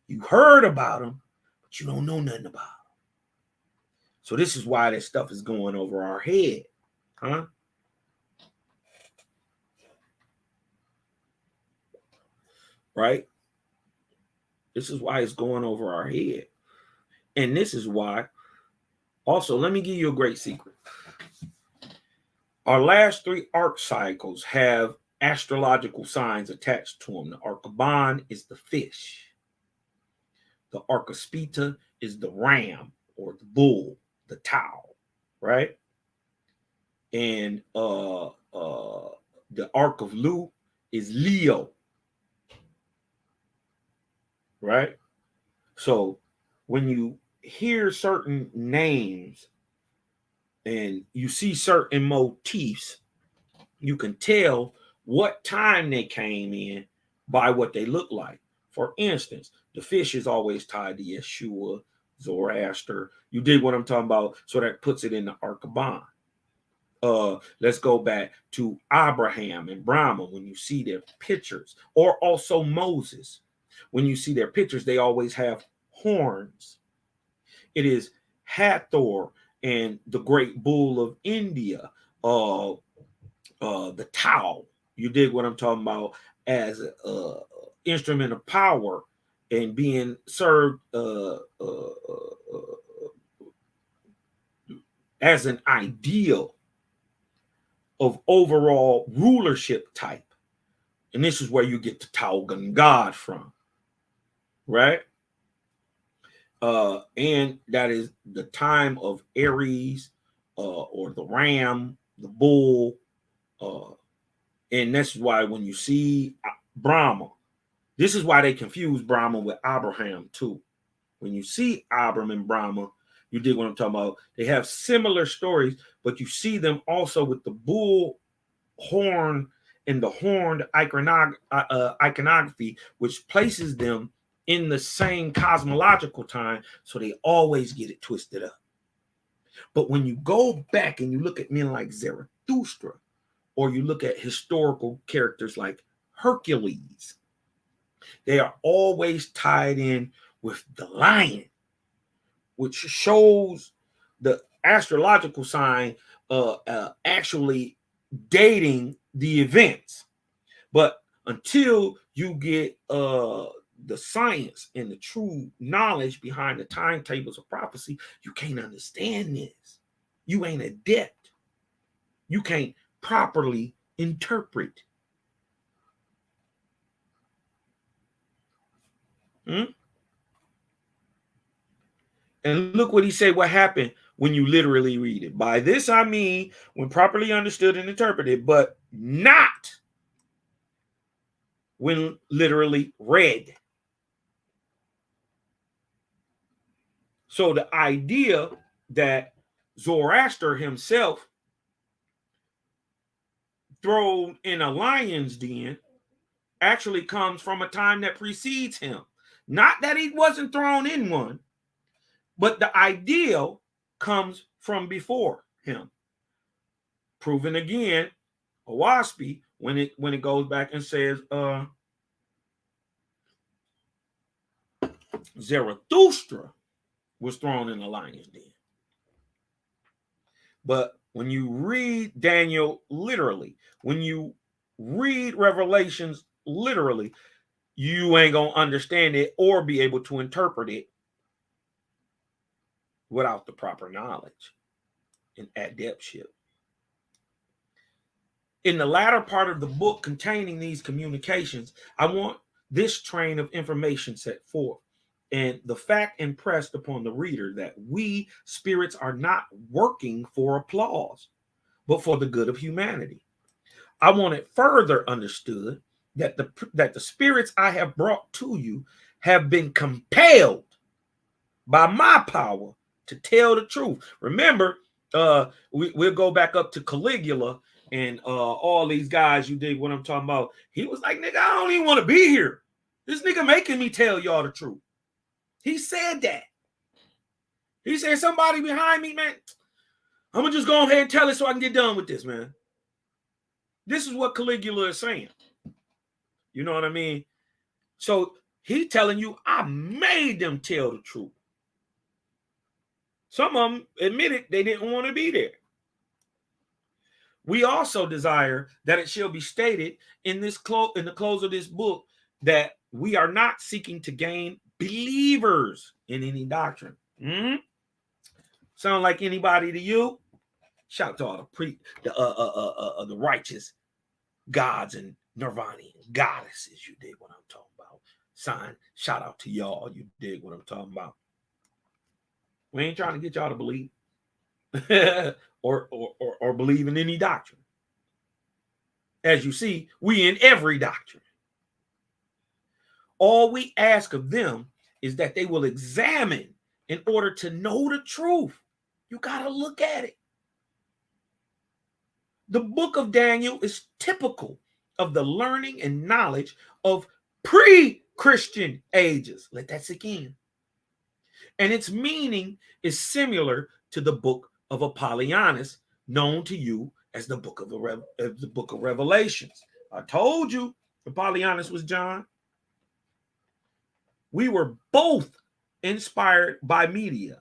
You heard about them, but you don't know nothing about them. So this is why that stuff is going over our head, huh? Right? This is why it's going over our head. And this is why, also, let me give you a great secret. Our last 3 arc cycles have astrological signs attached to them. The Arcaban is the fish. The Arcaspita is the ram or the bull, the Tau, right? And the Arc of Lu is Leo, right? So when you hear certain names and you see certain motifs, you can tell what time they came in by what they look like. For instance, the fish is always tied to Yeshua, Zoroaster. You dig what I'm talking about? So that puts it in the Arcaban. Let's go back to Abraham and Brahma. When you see their pictures, or also Moses, when you see their pictures, they always have horns. It is Hathor and the great bull of India, the Tau. You dig what I'm talking about? As an instrument of power and being served as an ideal of overall rulership type. And this is where you get the Taugan God from, right? And that is the time of Aries, or the ram, the bull, and that's why when you see Brahma, this is why they confuse Brahma with Abraham too. When you see Abram and Brahma, you dig what I'm talking about. They have similar stories, but you see them also with the bull horn and the horned iconography, which places them in the same cosmological time, so they always get it twisted up. But when you go back and you look at men like Zarathustra, or you look at historical characters like Hercules, they are always tied in with the lion, which shows the astrological sign actually dating the events. But until you get the science and the true knowledge behind the timetables of prophecy, you can't understand this. You ain't adept. You can't properly interpret. And look what he said, what happened when you literally read it. By this I mean when properly understood and interpreted, but not when literally read. So the idea that Zoroaster himself thrown in a lion's den actually comes from a time that precedes him. Not that he wasn't thrown in one, but the ideal comes from before him. Proven again, Owaspy, when it goes back and says Zarathustra was thrown in a lion's den. But when you read Daniel literally, when you read Revelations literally, you ain't gonna understand it or be able to interpret it without the proper knowledge and adeptship. In the latter part of the book containing these communications, I want this train of information set forth, and the fact impressed upon the reader that we spirits are not working for applause, but for the good of humanity. I want it further understood that the spirits I have brought to you have been compelled by my power to tell the truth. Remember, we'll go back up to Caligula and all these guys. You dig what I'm talking about? He was like, nigga, I don't even want to be here. This nigga making me tell y'all the truth. He said that. He said, somebody behind me, man. I'm gonna just go ahead and tell it so I can get done with this, man. This is what Caligula is saying. You know what I mean? So he telling you, I made them tell the truth. Some of them admitted they didn't want to be there. We also desire that it shall be stated in the close of this book that we are not seeking to gain believers in any doctrine. Sound like anybody to you? Shout out to all the righteous gods and Nirvanian goddesses. You dig what I'm talking about? Sign. Shout out to y'all. You dig what I'm talking about? We ain't trying to get y'all to believe or believe in any doctrine. As you see, we in every doctrine. All we ask of them is that they will examine in order to know the truth. You got to look at it. The book of Daniel is typical of the learning and knowledge of pre-Christian ages. Let that sink in. And its meaning is similar to the book of Apollonius, known to you as the book of Revelations. I told you Apollonius was John. We were both inspired by media,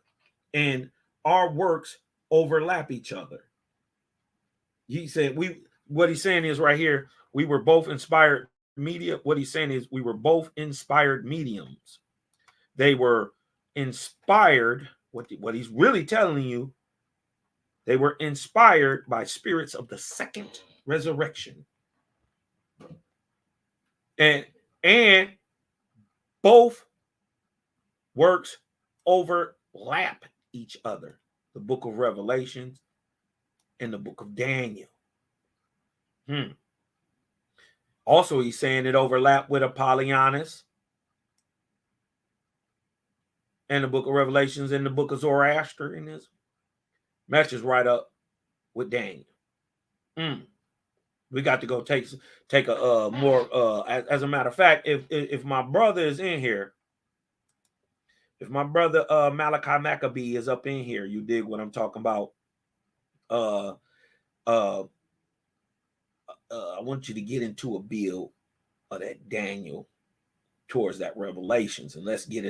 and our works overlap each other. He said what he's saying is right here, we were both inspired media. What he's saying is we were both inspired mediums. They were inspired, what he's really telling you, they were inspired by spirits of the second resurrection. And both works overlap each other. The book of Revelations and the book of Daniel. Also, he's saying it overlapped with Apollonius and the book of Revelations and the book of Zoroaster in this. Matches right up with Daniel. We got to go take a more as a matter of fact, if my brother is in here, if my brother Malachi Maccabee is up in here, you dig what I'm talking about. I want you to get into a build of that Daniel towards that Revelations, and let's get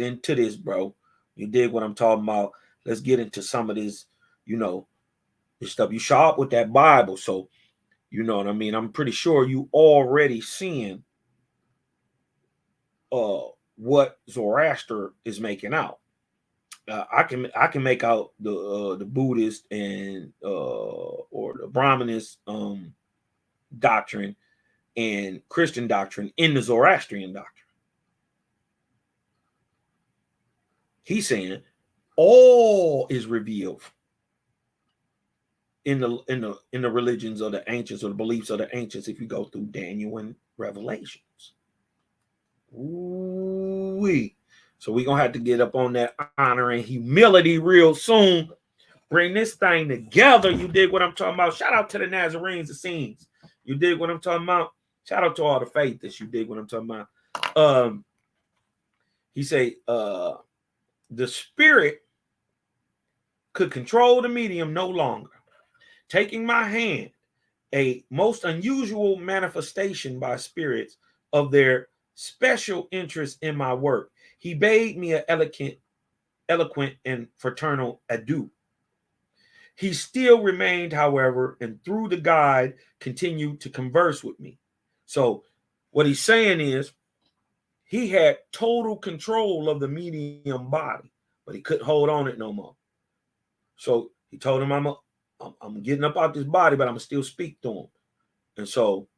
into this, bro. You dig what I'm talking about? Let's get into some of this, this stuff. You sharp with that Bible, so you know what I mean. I'm pretty sure you already seeing what Zoroaster is making out. I can make out the Buddhist and or the Brahmanist doctrine and Christian doctrine in the Zoroastrian doctrine. He's saying all is revealed in the religions of the ancients or the beliefs of the ancients if you go through Daniel and Revelations. Ooh-wee. So we're gonna have to get up on that honor and humility real soon. Bring this thing together. You dig what I'm talking about? Shout out to the Nazarenes, the scenes. You dig what I'm talking about? Shout out to all the faiths. You dig what I'm talking about? He say the spirit could control the medium no longer. Taking my hand, a most unusual manifestation by spirits of their special interest in my work, he bade me an eloquent and fraternal adieu. He still remained, however, and through the guide continued to converse with me. So what he's saying is he had total control of the medium body, but he couldn't hold on it no more. So he told him, I'm getting up out this body, but I'm gonna still speak to him. And so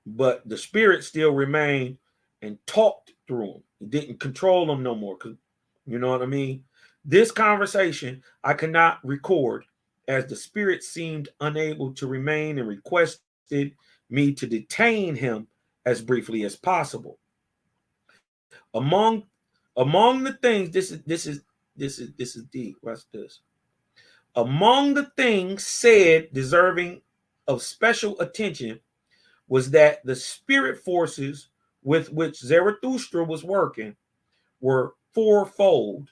but the spirit still remained and talked through him. He didn't control him no more, because you know what I mean? This conversation I cannot record, as the spirit seemed unable to remain and requested me to detain him as briefly as possible. Among the things, this is deep. What's this? Among the things said deserving of special attention was that the spirit forces with which Zarathustra was working were fourfold,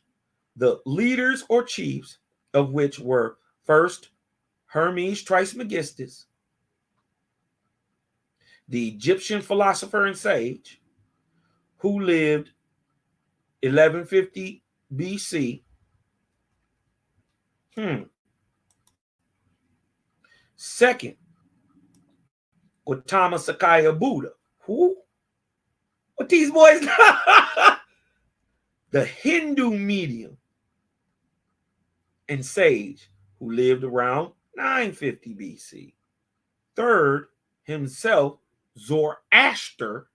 the leaders or chiefs of which were first Hermes Trismegistus, the Egyptian philosopher and sage, who lived 1150 BC. Second, Gautama Sakaya Buddha. Who? What these boys? The Hindu medium and sage who lived around 950 BC. Third, himself, Zoroaster.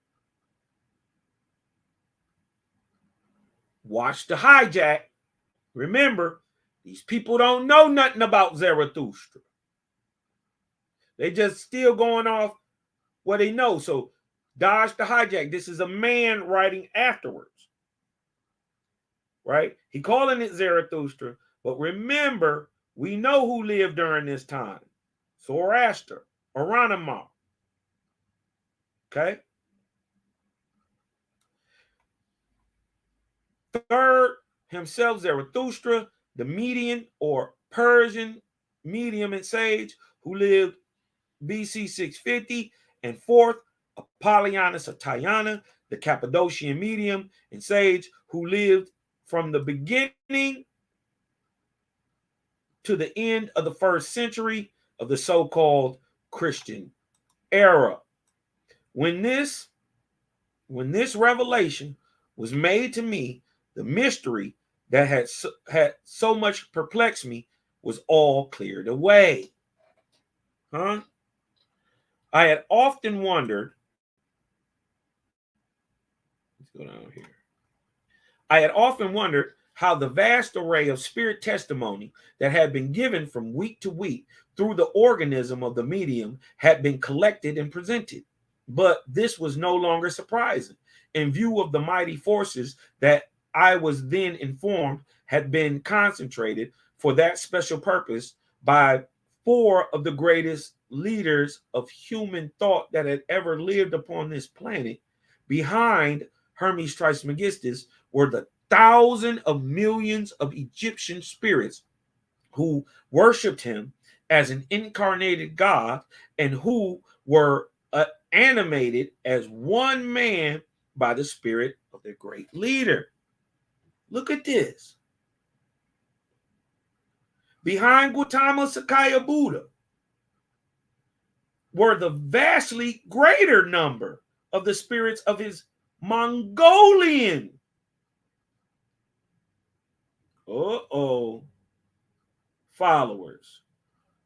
Watch the hijack. Remember, these people don't know nothing about Zarathustra. They just still going off what they know. So dodge the hijack. This is a man writing afterwards. Right? He calling it Zarathustra. But remember, we know who lived during this time. Zoroaster, Aranama. Okay? Third, himself, Zarathustra, the Median or Persian medium and sage who lived BC 650. And fourth, Apollonius of Tyana, the Cappadocian medium and sage who lived from the beginning to the end of the first century of the so-called Christian era. When this revelation was made to me, the mystery that had so much perplexed me was all cleared away. I had often wondered. Let's go down here. I had often wondered how the vast array of spirit testimony that had been given from week to week through the organism of the medium had been collected and presented. But this was no longer surprising in view of the mighty forces that I was then informed had been concentrated for that special purpose by four of the greatest leaders of human thought that had ever lived upon this planet. Behind Hermes Trismegistus were the thousands of millions of Egyptian spirits who worshipped him as an incarnated God and who were animated as one man by the spirit of their great leader. Look at this. Behind Gautama Sakaya Buddha were the vastly greater number of the spirits of his Mongolian followers,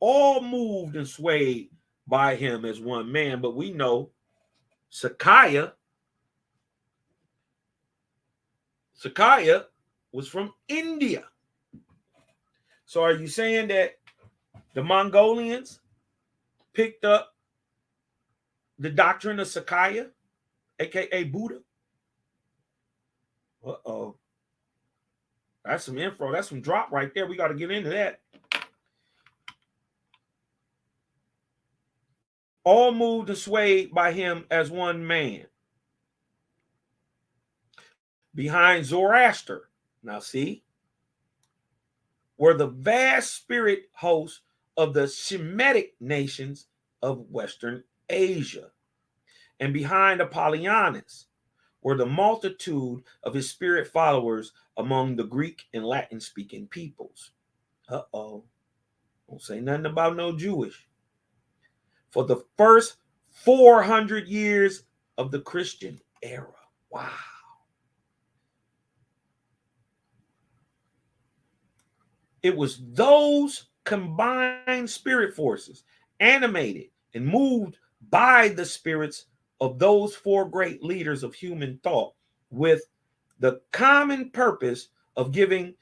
all moved and swayed by him as one man. But we know Sakaya was from India. So are you saying that the Mongolians picked up the doctrine of Sakaya, aka Buddha? That's some info. That's some drop right there. We got to get into that. All moved and swayed by him as one man. Behind Zoroaster, now see, were the vast spirit hosts of the Semitic nations of Western Asia. And behind Apollonius were the multitude of his spirit followers among the Greek and Latin-speaking peoples. Don't say nothing about no Jewish. For the first 400 years of the Christian era. Wow. It was those combined spirit forces, animated and moved by the spirits of those four great leaders of human thought, with the common purpose of giving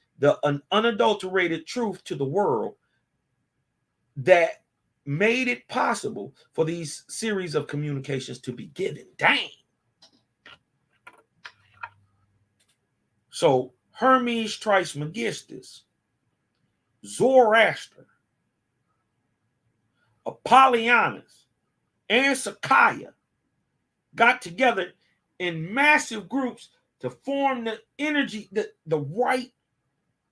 an unadulterated truth to the world, that made it possible for these series of communications to be given. Dang. So Hermes Trismegistus, Zoroaster, Apollonius, and Sakiah got together in massive groups to form the energy, the right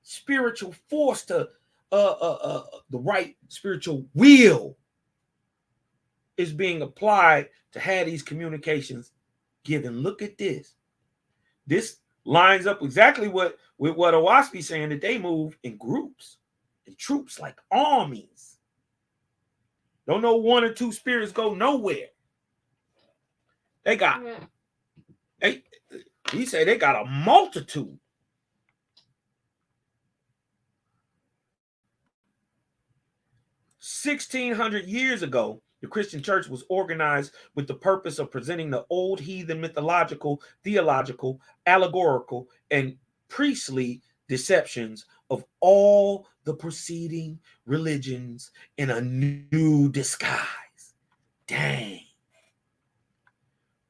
spiritual force, to the right spiritual will is being applied to have these communications given. Look at this. This lines up exactly with what Owaspi saying, that they move in groups and troops like armies. Don't know one or two spirits go nowhere. They got, he said they got a multitude. $1,600 ago, the Christian church was organized with the purpose of presenting the old heathen mythological, theological, allegorical, and priestly deceptions of all the preceding religions in a new disguise. Dang.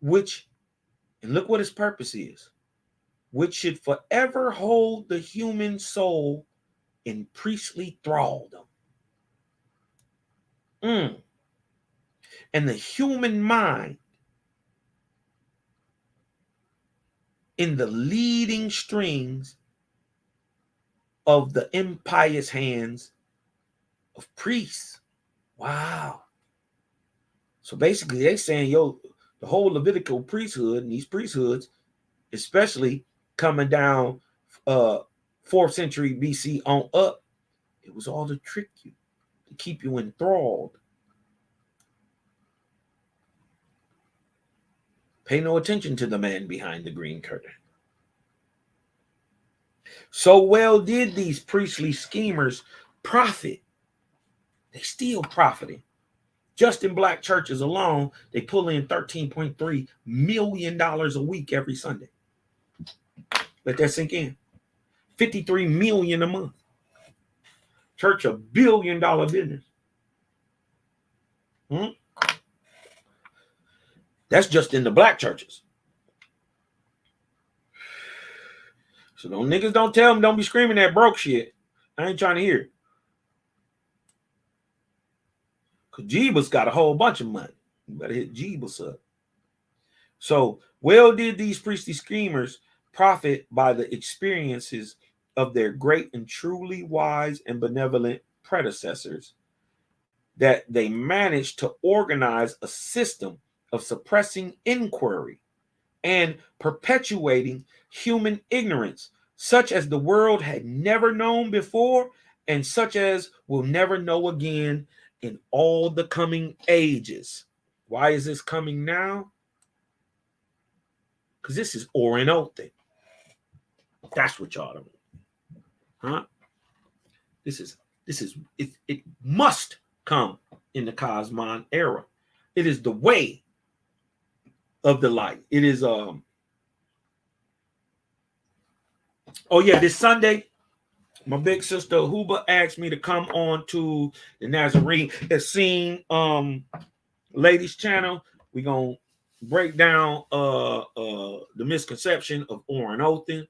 Which, and look what his purpose is, which should forever hold the human soul in priestly thraldom. And the human mind in the leading strings of the impious hands of priests. Wow. So basically they're saying, the whole Levitical priesthood and these priesthoods, especially coming down 4th century BC on up, it was all to trick you, to keep you enthralled. Pay no attention to the man behind the green curtain. So well did these priestly schemers profit. They still profiting. Just in black churches alone, they pull in $13.3 million a week every Sunday. Let that sink in. $53 million a month. Church, $1 billion business. That's just in the black churches. So don't niggas don't tell them, don't be screaming that broke shit. I ain't trying to hear it. Because Jeebus got a whole bunch of money. You better hit Jeebus up. So well did these priestly schemers profit by the experiences of their great and truly wise and benevolent predecessors, that they managed to organize a system of suppressing inquiry and perpetuating human ignorance, such as the world had never known before and such as will never know again in all the coming ages. Why is this coming now? Because this is Oriental. That's what y'all don't know. Huh? It must come in the Cosmon era. It is the way of the light. It is this Sunday, my big sister Huba asked me to come on to the Nazarene Essene ladies channel. We're gonna break down the misconception of Oranothan.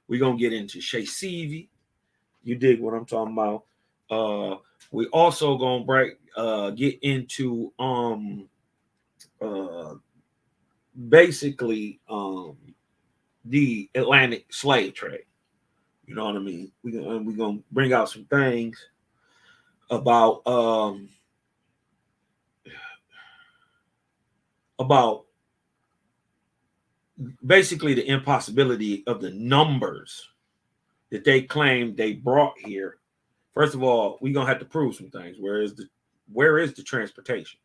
We're gonna get into Shea Sivi. You dig what I'm talking about? We also gonna get into basically the Atlantic slave trade. You know what I mean? We're gonna bring out some things about basically the impossibility of the numbers that they claim they brought here. First of all, we're gonna have to prove some things. Where is the transportation?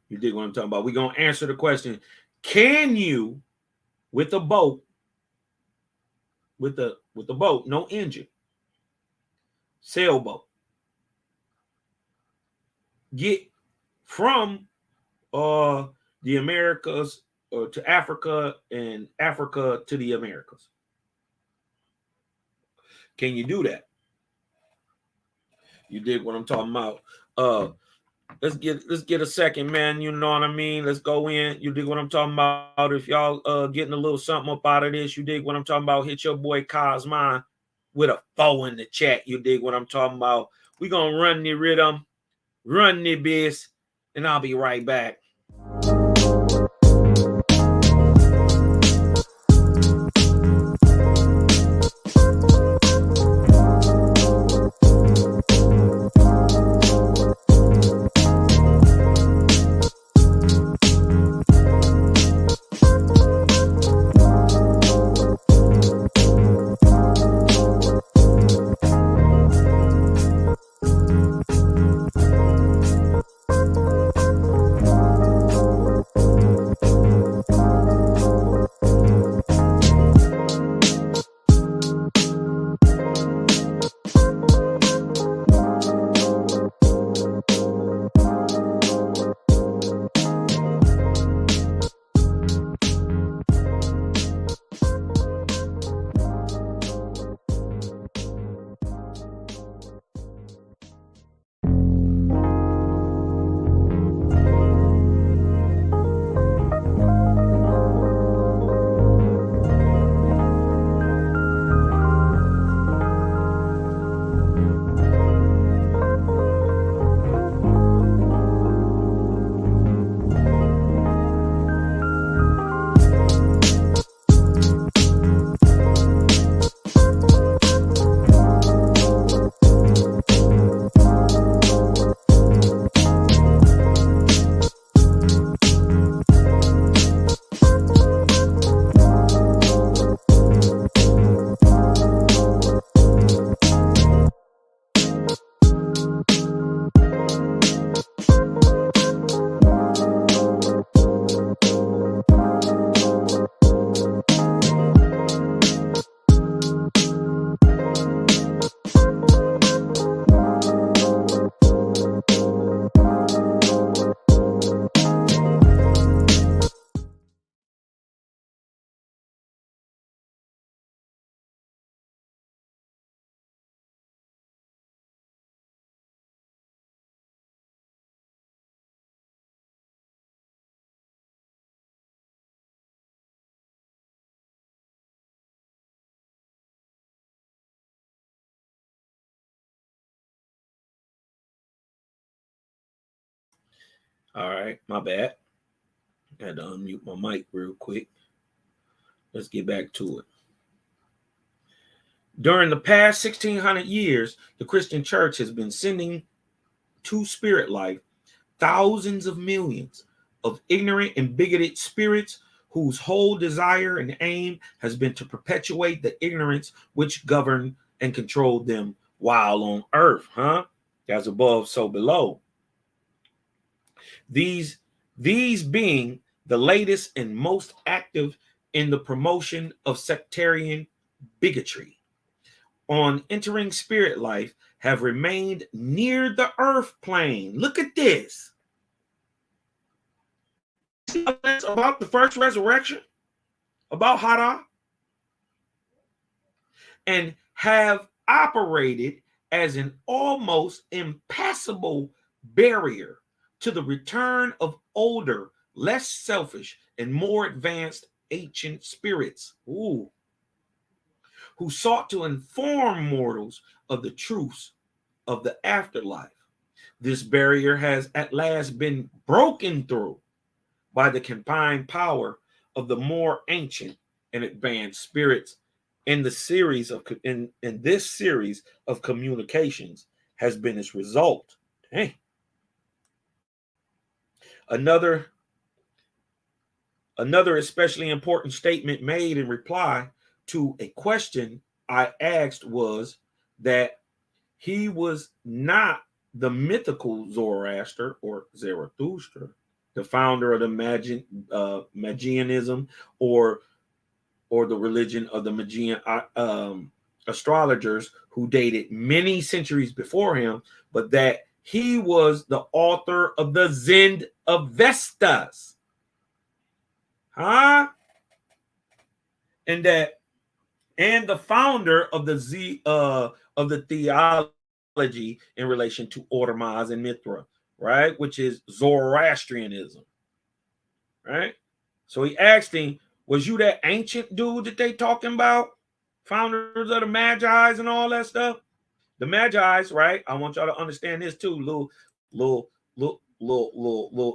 You dig what I'm talking about? We're gonna answer the question: can you, with a boat, with the boat, no engine, sailboat, get from the Americas to Africa and Africa to the Americas? Can you do that? You dig what I'm talking about? Let's get a second, man. You know what I mean? Let's go in. You dig what I'm talking about? If y'all getting a little something up out of this, you dig what I'm talking about? Hit your boy Cosmine with a 4 in the chat. You dig what I'm talking about? We gonna run the rhythm, run the biz, and I'll be right back. All right, my bad. I had to unmute my mic real quick. Let's get back to it. During the past 1600 years, the Christian church has been sending to spirit life thousands of millions of ignorant and bigoted spirits whose whole desire and aim has been to perpetuate the ignorance which governed and controlled them while on earth. As above, so below. These being the latest and most active in the promotion of sectarian bigotry, on entering spirit life, have remained near the earth plane. Look at this. About the first resurrection, about Hara, and have operated as an almost impassable barrier to the return of older, less selfish, and more advanced ancient spirits, who sought to inform mortals of the truths of the afterlife. This barrier has at last been broken through by the combined power of the more ancient and advanced spirits. In this series of communications has been its result. Dang. Another especially important statement made in reply to a question I asked was that he was not the mythical Zoroaster or Zarathustra, the founder of the Magianism or the religion of the Magian astrologers who dated many centuries before him, but that he was the author of the Zend Avestas. And the founder of the theology in relation to Ormuzd and Mithra, right? Which is Zoroastrianism, right? So he asked him, was you that ancient dude that they talking about? Founders of the Magi's and all that stuff? The Magi's, right? I want y'all to understand this too. Little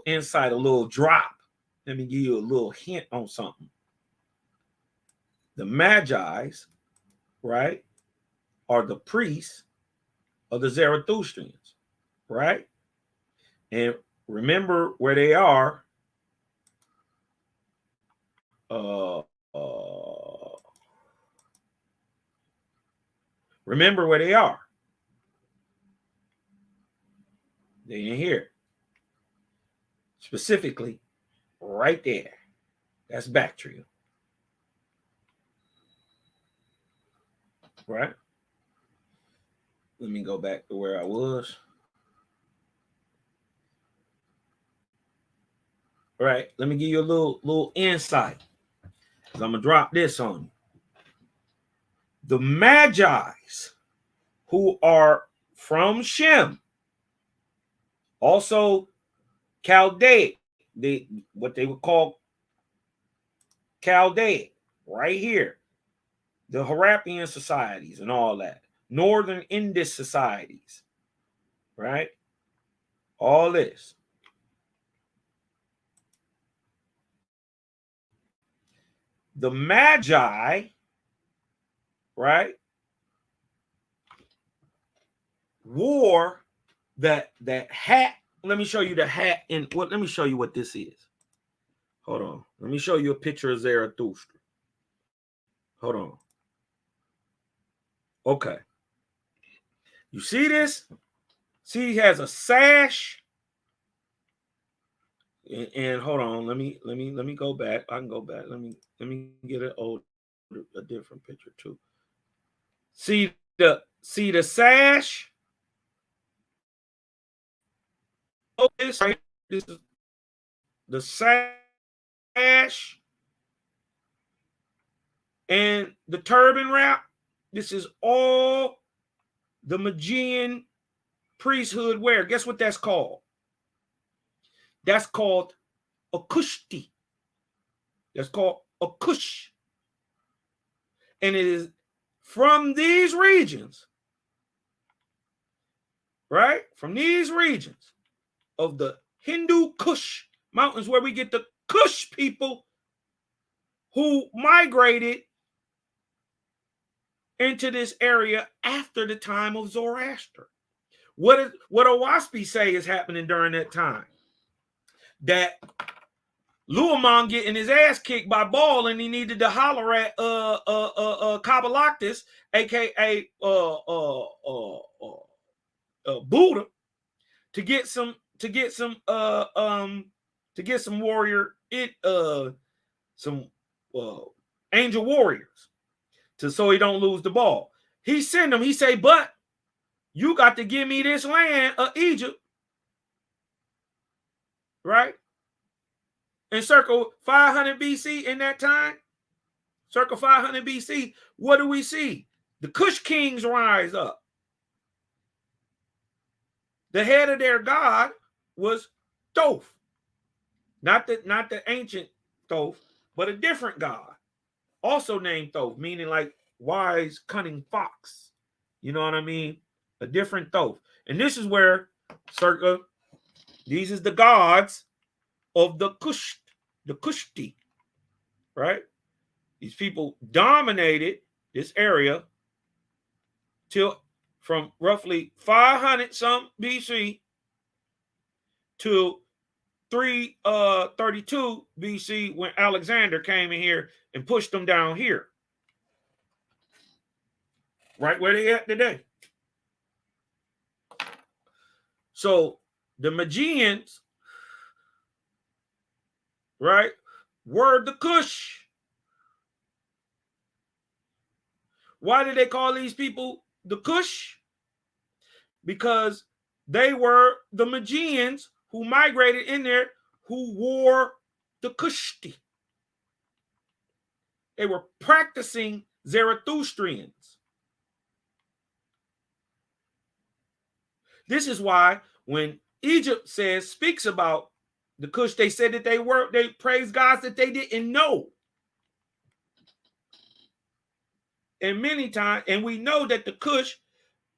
insight, a little drop. Let me give you a little hint on something. The Magi's, right, are the priests of the Zarathustrians, right? And remember where they are. Remember where they are. They ain't here. Specifically, right there. That's Bactria. Right? Let me go back to where I was. All right, let me give you a little insight. Because I'm going to drop this on you. The Magi's, who are from Shem, also Chaldaic, what they would call Chaldaic, right here. The Harappian societies and all that. Northern Indus societies, right? All this. The Magi, right, wore that hat. Let me show you the hat. Let me show you what this is. Hold on. Let me show you a picture of Zarathustra. Hold on. Okay. You see this? See, he has a sash. And hold on. Let me go back. I can go back. Let me get a different picture too. See the sash. Oh, this is the sash and the turban wrap. This is all the Magian priesthood wear. Guess what that's called? That's called a kushti. That's called a kush. And it is from these regions, right? From these regions of the Hindu Kush mountains where we get the Kush people who migrated into this area after the time of Zoroaster. What Owaspi say is happening during that time? That Luamon getting his ass kicked by Baal, and he needed to holler at Kabbalactus, aka Buddha, to get some warrior some angel warriors so he don't lose the ball. He send them. He say, but you got to give me this land of Egypt, right? In circa 500 BC, in that time, circa 500 BC, what do we see? The Kush kings rise up. The head of their god was Thoth. Not the ancient Thoth, but a different god, also named Thoth, meaning like wise, cunning fox. You know what I mean? A different Thoth. And this is where these is the gods of the Kushti, right? These people dominated this area till from roughly 500 some BC to 332 BC when Alexander came in here and pushed them down here. Right where they at today. So the Magians, right, were the Kush. Why did they call these people the Kush? Because they were the Magians who migrated in there who wore the Kushti. They were practicing Zarathustrians. This is why when Egypt speaks about the Cush, they said that they praise gods that they didn't know. And many times, and we know that the Cush,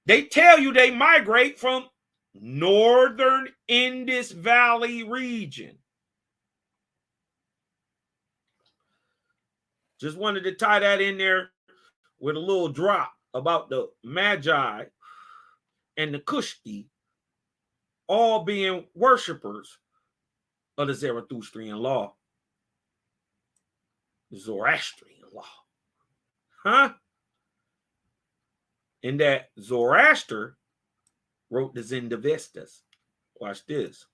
they tell you they migrate from northern Indus Valley region. Just wanted to tie that in there with a little drop about the Magi and the Kushti all being worshipers of the Zarathustrian law, the Zoroastrian law. Huh? And that Zoroaster wrote the Zendavestas. Watch this.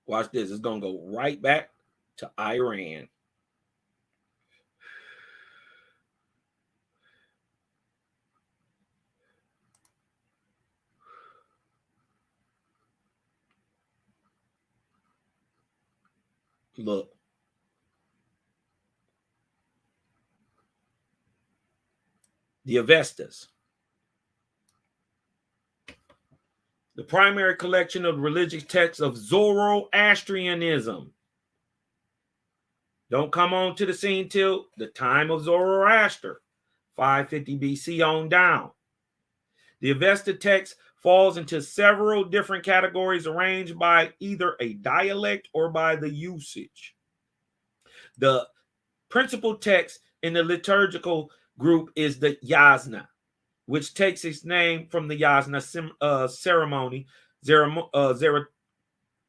Watch this. It's going to go right back to Iran. Look. The Avestas. The primary collection of religious texts of Zoroastrianism. Don't come on to the scene till the time of Zoroaster, 550 BC on down. The Avesta text falls into several different categories arranged by either a dialect or by the usage. The principal text in the liturgical group is the Yasna, which takes its name from the Yasna ceremony,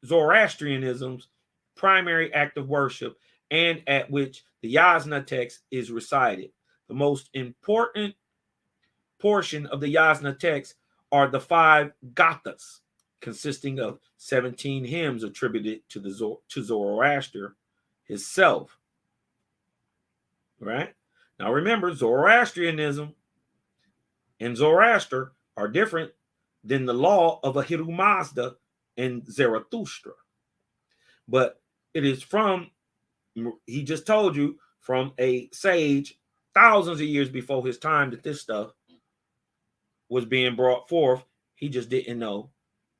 Zoroastrianism's primary act of worship, and at which the Yasna text is recited. The most important portion of the Yasna text are the 5 gathas, consisting of 17 hymns attributed to Zoroaster himself. Right? Now remember, Zoroastrianism and Zoroaster are different than the law of Ahura Mazda and Zarathustra. But it is from, he just told you, from a sage thousands of years before his time that this stuff was being brought forth. He just didn't know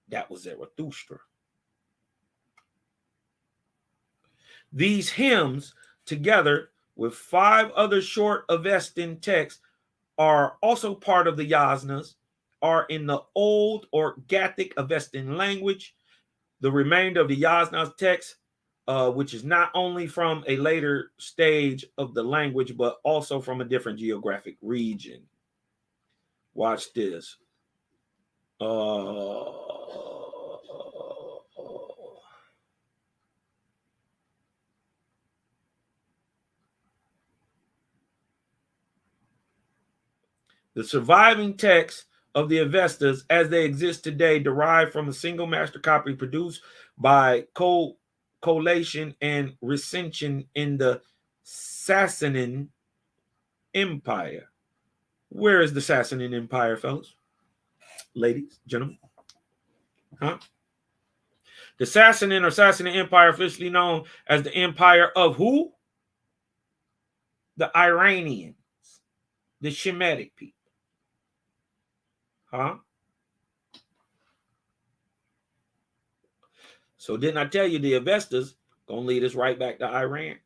that was Zarathustra. These hymns, together with 5 other short Avestan texts, are also part of the Yasnas, are in the Old or Gathic Avestan language. The remainder of the Yasnas text, which is not only from a later stage of the language, but also from a different geographic region. Watch this. The surviving texts of the Avestas, as they exist today, derive from a single master copy produced by collation and recension in the Sassanid Empire. Where is the Sassanid Empire, fellas? Ladies, gentlemen? Huh? The Sassanid or Sassanid Empire, officially known as the Empire of who? The Iranians, the Shemitic people. Huh? So didn't I tell you the Avestas gonna lead us right back to Iran?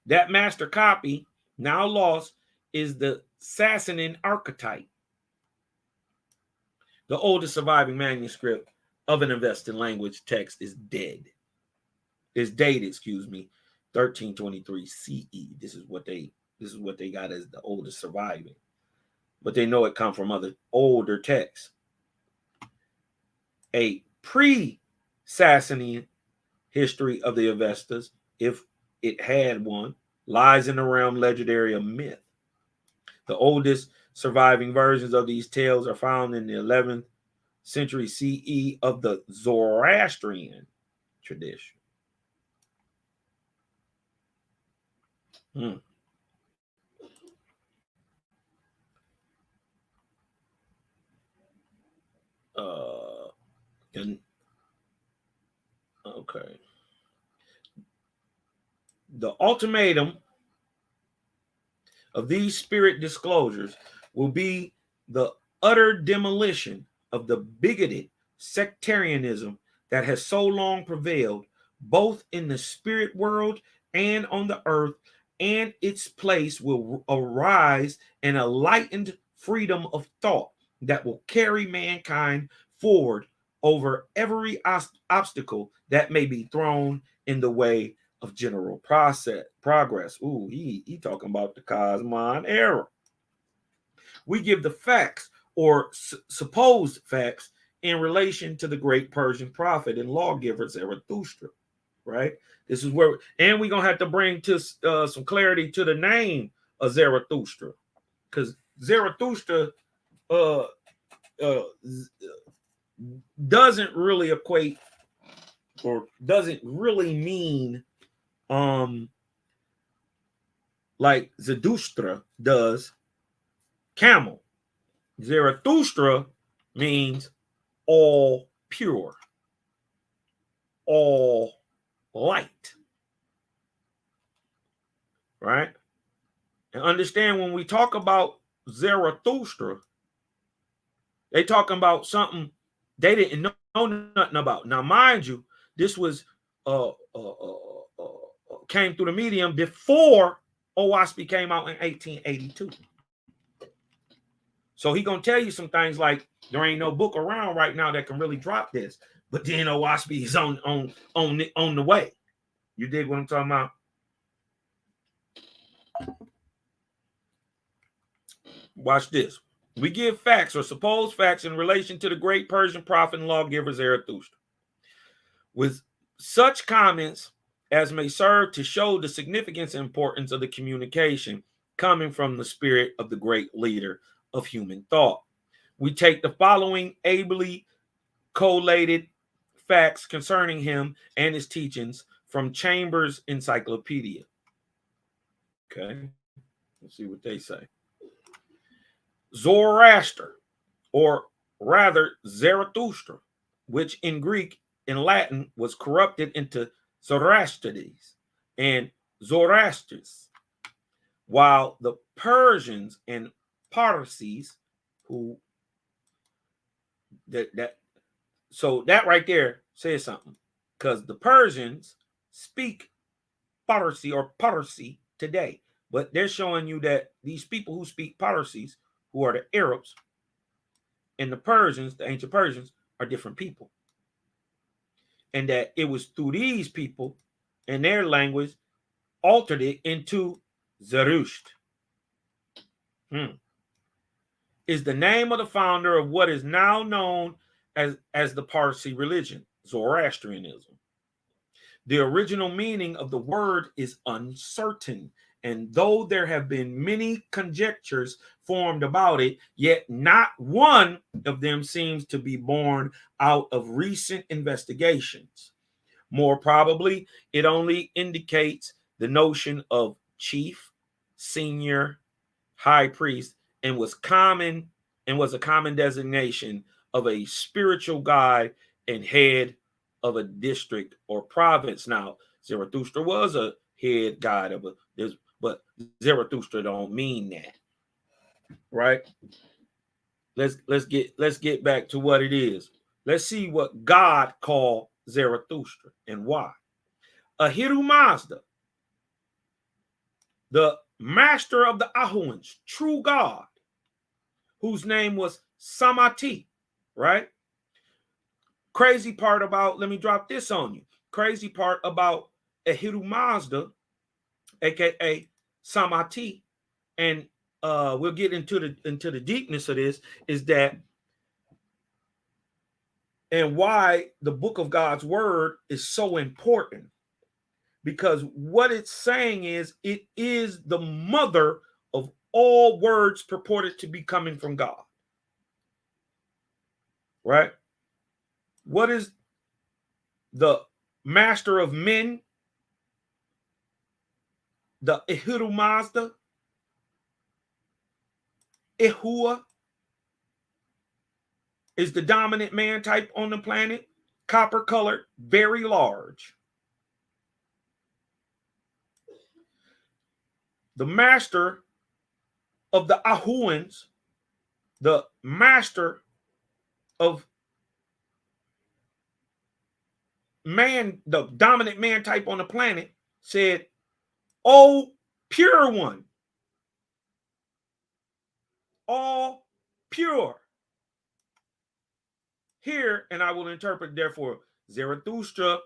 That master copy, now lost, is the Sassanid archetype, the oldest surviving manuscript of an Avestan language text is dead. Is dated, 1323 CE. This is what they got as the oldest surviving. But they know it come from other older texts. A pre-Sassanid history of the Avestas, if it had one, lies in the realm legendary of myth. The oldest surviving versions of these tales are found in the 11th century CE of the Zoroastrian tradition. and okay. The ultimatum of these spirit disclosures will be the utter demolition of the bigoted sectarianism that has so long prevailed both in the spirit world and on the earth, and its place will arise an enlightened freedom of thought that will carry mankind forward over every obstacle that may be thrown in the way of general progress. Ooh, he talking about the Cosmon era. We give the facts or supposed facts in relation to the great Persian prophet and lawgiver Zarathustra, right? This is where, and we're gonna have to bring to some clarity to the name of Zarathustra, because Zarathustra uh, uh, doesn't really equate or doesn't really mean like Zarathustra does camel. Zarathustra means all pure, all light, right? And understand when we talk about Zarathustra, they talking about something they didn't know nothing about. Now, mind you, this was came through the medium before Oahspe came out in 1882. So he gonna tell you some things like there ain't no book around right now that can really drop this, but then Oahspe is on the way. You dig what I'm talking about? Watch this. We give facts or supposed facts in relation to the great Persian prophet and lawgiver Zarathustra, with such comments as may serve to show the significance and importance of the communication coming from the spirit of the great leader of human thought. We take the following ably collated facts concerning him and his teachings from Chambers' Encyclopedia. Okay, let's see what they say. Zoroaster, or rather Zarathustra, which in Greek and Latin was corrupted into Zoroastes and Zoroasters, while the Persians and Parsis, who so that right there says something, because the Persians speak Parsi or Parsi today, but they're showing you that these people who speak Parsis, who are the Arabs, and the Persians, the ancient Persians, are different people. And that it was through these people and their language altered it into Zoroaster. Is the name of the founder of what is now known as the Parsi religion, Zoroastrianism. The original meaning of the word is uncertain, and though there have been many conjectures formed about it, yet not one of them seems to be born out of recent investigations. More probably, it only indicates the notion of chief, senior, high priest, and was a common designation of a spiritual guide and head of a district or province. Now, Zarathustra was a head guide of but Zarathustra don't mean that, right? Let's get back to what it is. Let's see what God called Zarathustra and why. Ahura Mazda, the master of the Ahuans, true God, whose name was Samati, right? Crazy part about, let me drop this on you. Crazy part about Ahura Mazda, aka Samati, and we'll get into the deepness of this, is that and why the book of God's word is so important. Because what it's saying is it is the mother of all words purported to be coming from God. Right? What is the master of men? The Ahura Mazda? Ehua is the dominant man type on the planet, copper colored, very large. The master of the Ahuans, the master of man, the dominant man type on the planet, said, "O pure one, all pure. Here, and I will interpret, therefore, Zarathustra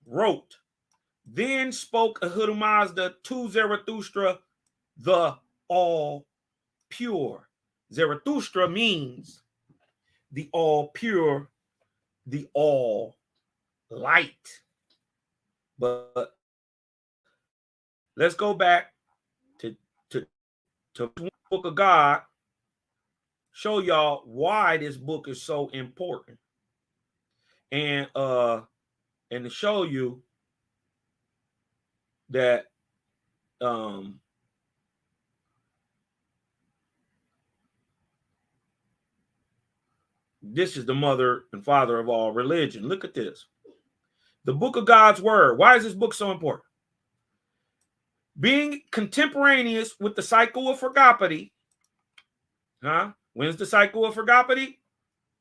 wrote, then spoke Ahura Mazda to Zarathustra, the all pure." Zarathustra means the all pure, the all light. But let's go back to the book of God, show y'all why this book is so important. And to show you that this is the mother and father of all religion. Look at this. The book of God's word. Why is this book so important? Being contemporaneous with the cycle of Fergapati. When's the cycle of Fergapati?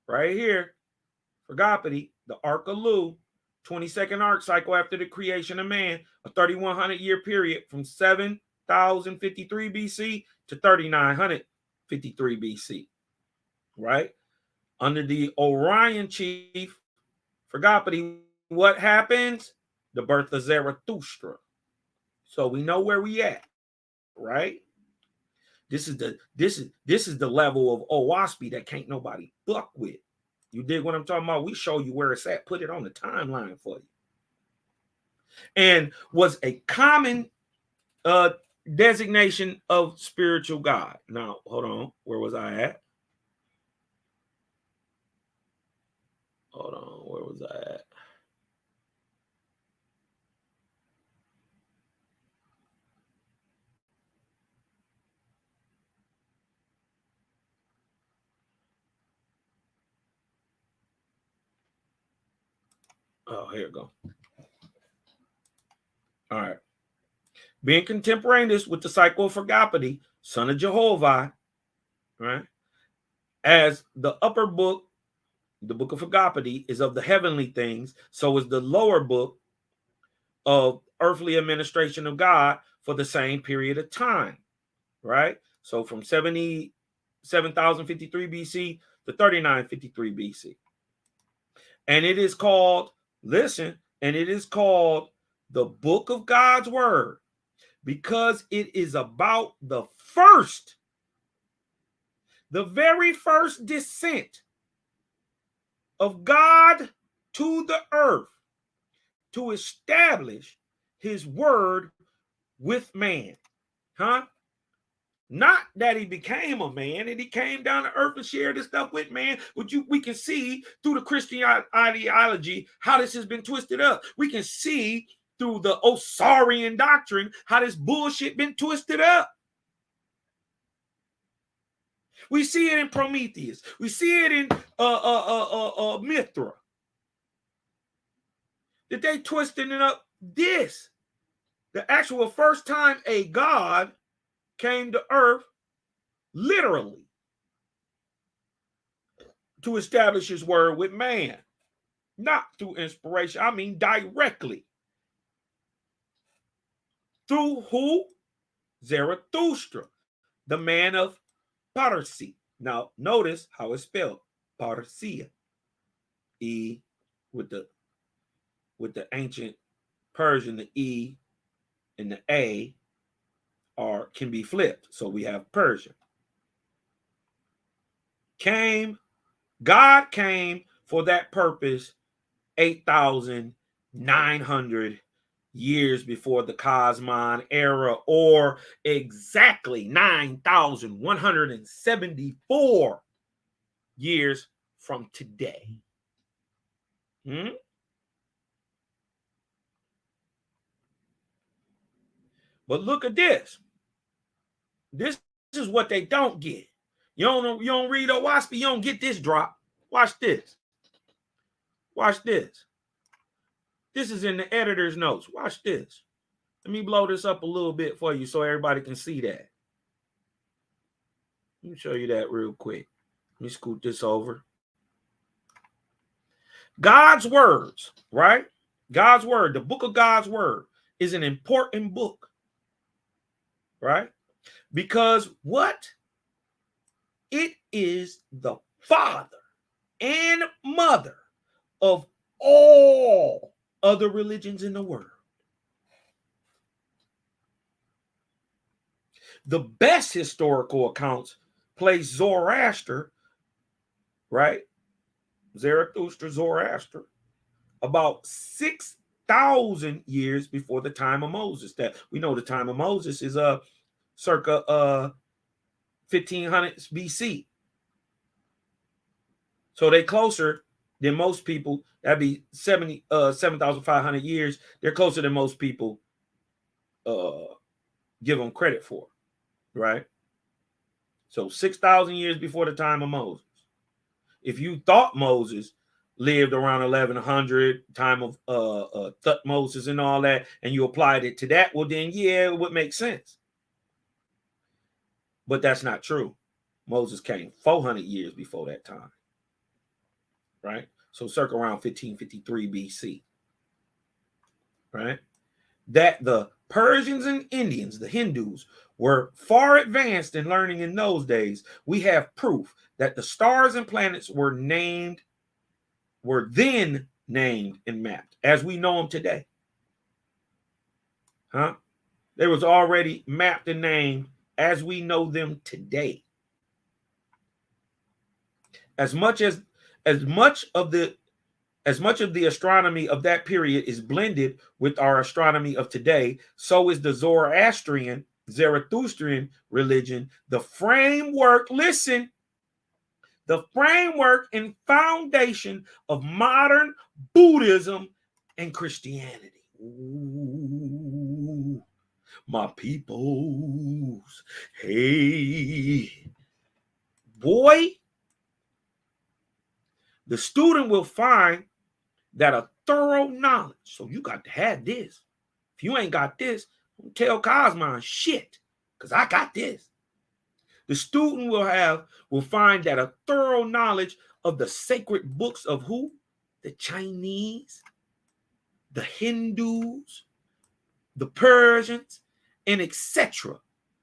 Right here. Fergapati, the Ark of Lu, 22nd arc cycle after the creation of man, a 3,100-year period from 7,053 BC to 3,953 BC. Right? Under the Orion chief, Fergapati, what happens? The birth of Zarathustra. So we know where we at, right? This is the level of OWASP that can't nobody fuck with. You dig what I'm talking about? We show you where it's at, put it on the timeline for you. And was a common designation of spiritual God. Now, hold on. Where was I at? Hold on. Where was I at? Oh, here we go. All right. Being contemporaneous with the cycle of Fergapati, son of Jehovih, right? As the upper book, the book of Fergapati, is of the heavenly things, so is the lower book of earthly administration of God for the same period of time, right? So from 7,053 BC to 3,953 BC. And it is called, listen, and it is called the book of God's word because it is about the very first descent of God to the earth to establish his word with man. Not that he became a man and he came down to earth and shared this stuff with man, but we can see through the Christian ideology how this has been twisted up. We can see through the Osarian doctrine how this bullshit been twisted up. We see it in Prometheus. We see it in Mithra. That they twisting it up. This, the actual first time a God came to earth, literally, to establish his word with man. Not through inspiration. I mean directly. Through who? Zarathustra, the man of Parsi. Now, notice how it's spelled. Parsia. E with the ancient Persian, the E and the A can be flipped. So we have Persian. God came for that purpose 8,900 years before the Cosmon era, or exactly 9,174 years from today. But look at this. This is what they don't get. You don't read OWASP, you don't get this drop. Watch this. Watch this. This is in the editor's notes. Watch this. Let me blow this up a little bit for you so everybody can see that. Let me show you that real quick. Let me scoot this over. God's words, right? God's word, the book of God's word is an important book, right? Because what? It is the father and mother of all other religions in the world. The best historical accounts place Zoroaster, right? Zarathustra, Zoroaster, about 6,000 years before the time of Moses. That we know the time of Moses is circa 1500 BC. So they closer than most people. That'd be 7,500 years. They're closer than most people give them credit for, right? So 6,000 years before the time of Moses. If you thought Moses lived around 1100, time of Thutmose and all that, and you applied it to that, well then yeah, it would make sense. But that's not true. Moses came 400 years before that time, right? So circa around 1553 BC, right? That the Persians and Indians, the Hindus, were far advanced in learning in those days. We have proof that the stars and planets were then named and mapped as we know them today. Huh? They was already mapped and named as we know them today. As much of the astronomy of that period is blended with our astronomy of today, so is the Zoroastrian, Zarathustrian religion. The framework, listen, the framework and foundation of modern Buddhism and Christianity. Ooh, my peoples. Hey, boy, the student will find that a thorough knowledge. So you got to have this. If you ain't got this, don't tell Cosmon shit, because I got this. The student will find that a thorough knowledge of the sacred books of who? The Chinese, the Hindus, the Persians, and etc.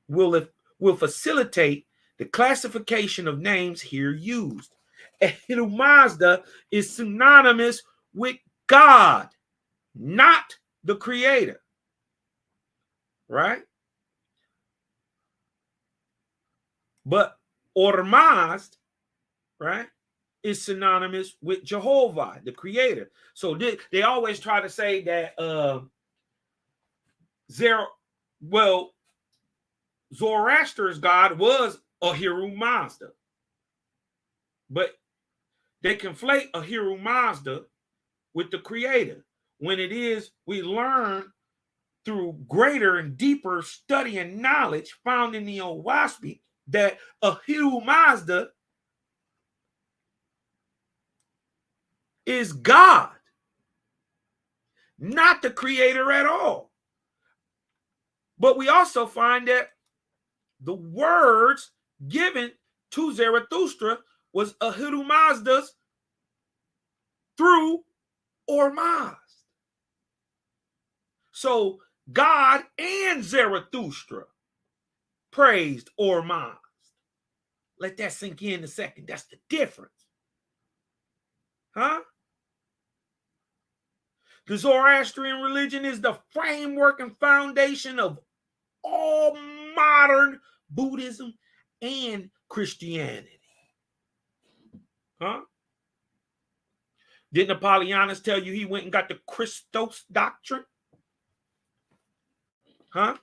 will facilitate the classification of names here used. Ahura Mazda is synonymous with God, not the creator, right? But Ormazd, right, is synonymous with Jehovah, the creator. So they always try to say that Zoroaster's God was Ahura Mazda. But they conflate Ahura Mazda with the creator, when it is we learn through greater and deeper study and knowledge found in the Owaspy that Ahura Mazda is God, not the creator at all. But we also find that the words given to Zarathustra was Ahura Mazda's through Ormazd. So God and Zarathustra praised Ormazd. Let that sink in a second. That's the difference. Huh? The Zoroastrian religion is the framework and foundation of all modern Buddhism and Christianity. Huh? Didn't Apollonius tell you he went and got the Christos doctrine? Huh?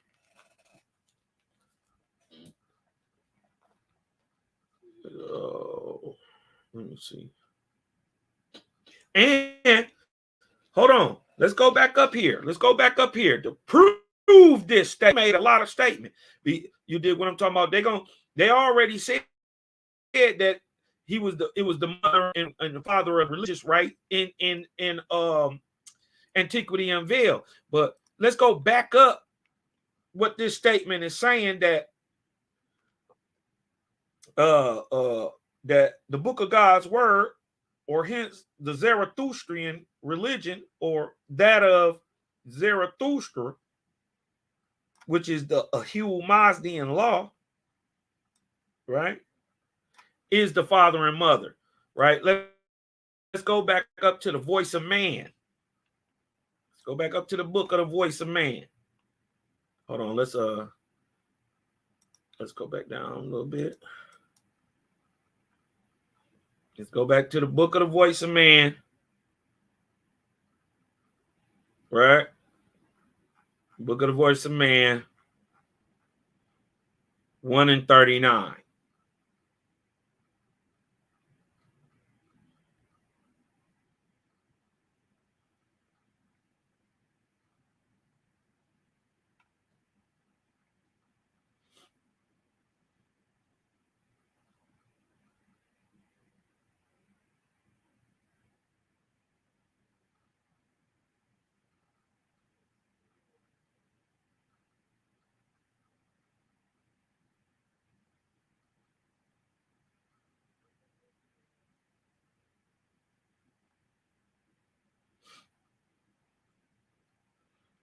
Oh, let me see. And hold on. Let's go back up here. To prove this. They made a lot of statements. You did what I'm talking about. They already said that it was the mother and the father of religious, right? In Antiqueity Unveiled. But let's go back up what this statement is saying, that that the book of God's word, or hence the Zarathustrian religion, or that of Zarathustra, which is the Ahul Mazdian law, right, is the father and mother, right? Let's go back up to the voice of man. Let's go back up to the book of the voice of man. Hold on, let's go back down a little bit. Let's go back to the book of the voice of man. Right? Book of the voice of man, 1:39.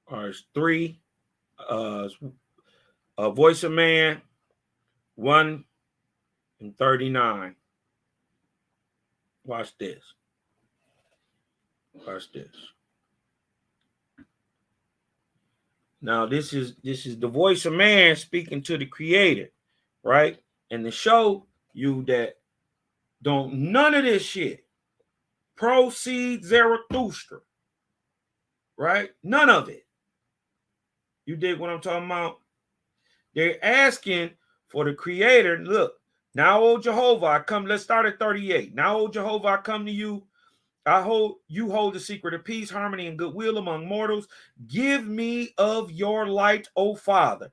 All right, it's 3. Voice of man, 1:39. Watch this. Watch this. Now, this is the voice of man speaking to the creator, right? And to show you that none of this shit proceed Zarathustra, right? None of it. You dig what I'm talking about? They're asking for the creator. Look, now, O Jehovah, I come. Let's start at 38. Now, O Jehovah, I come to you. You hold the secret of peace, harmony, and goodwill among mortals. Give me of your light, O Father.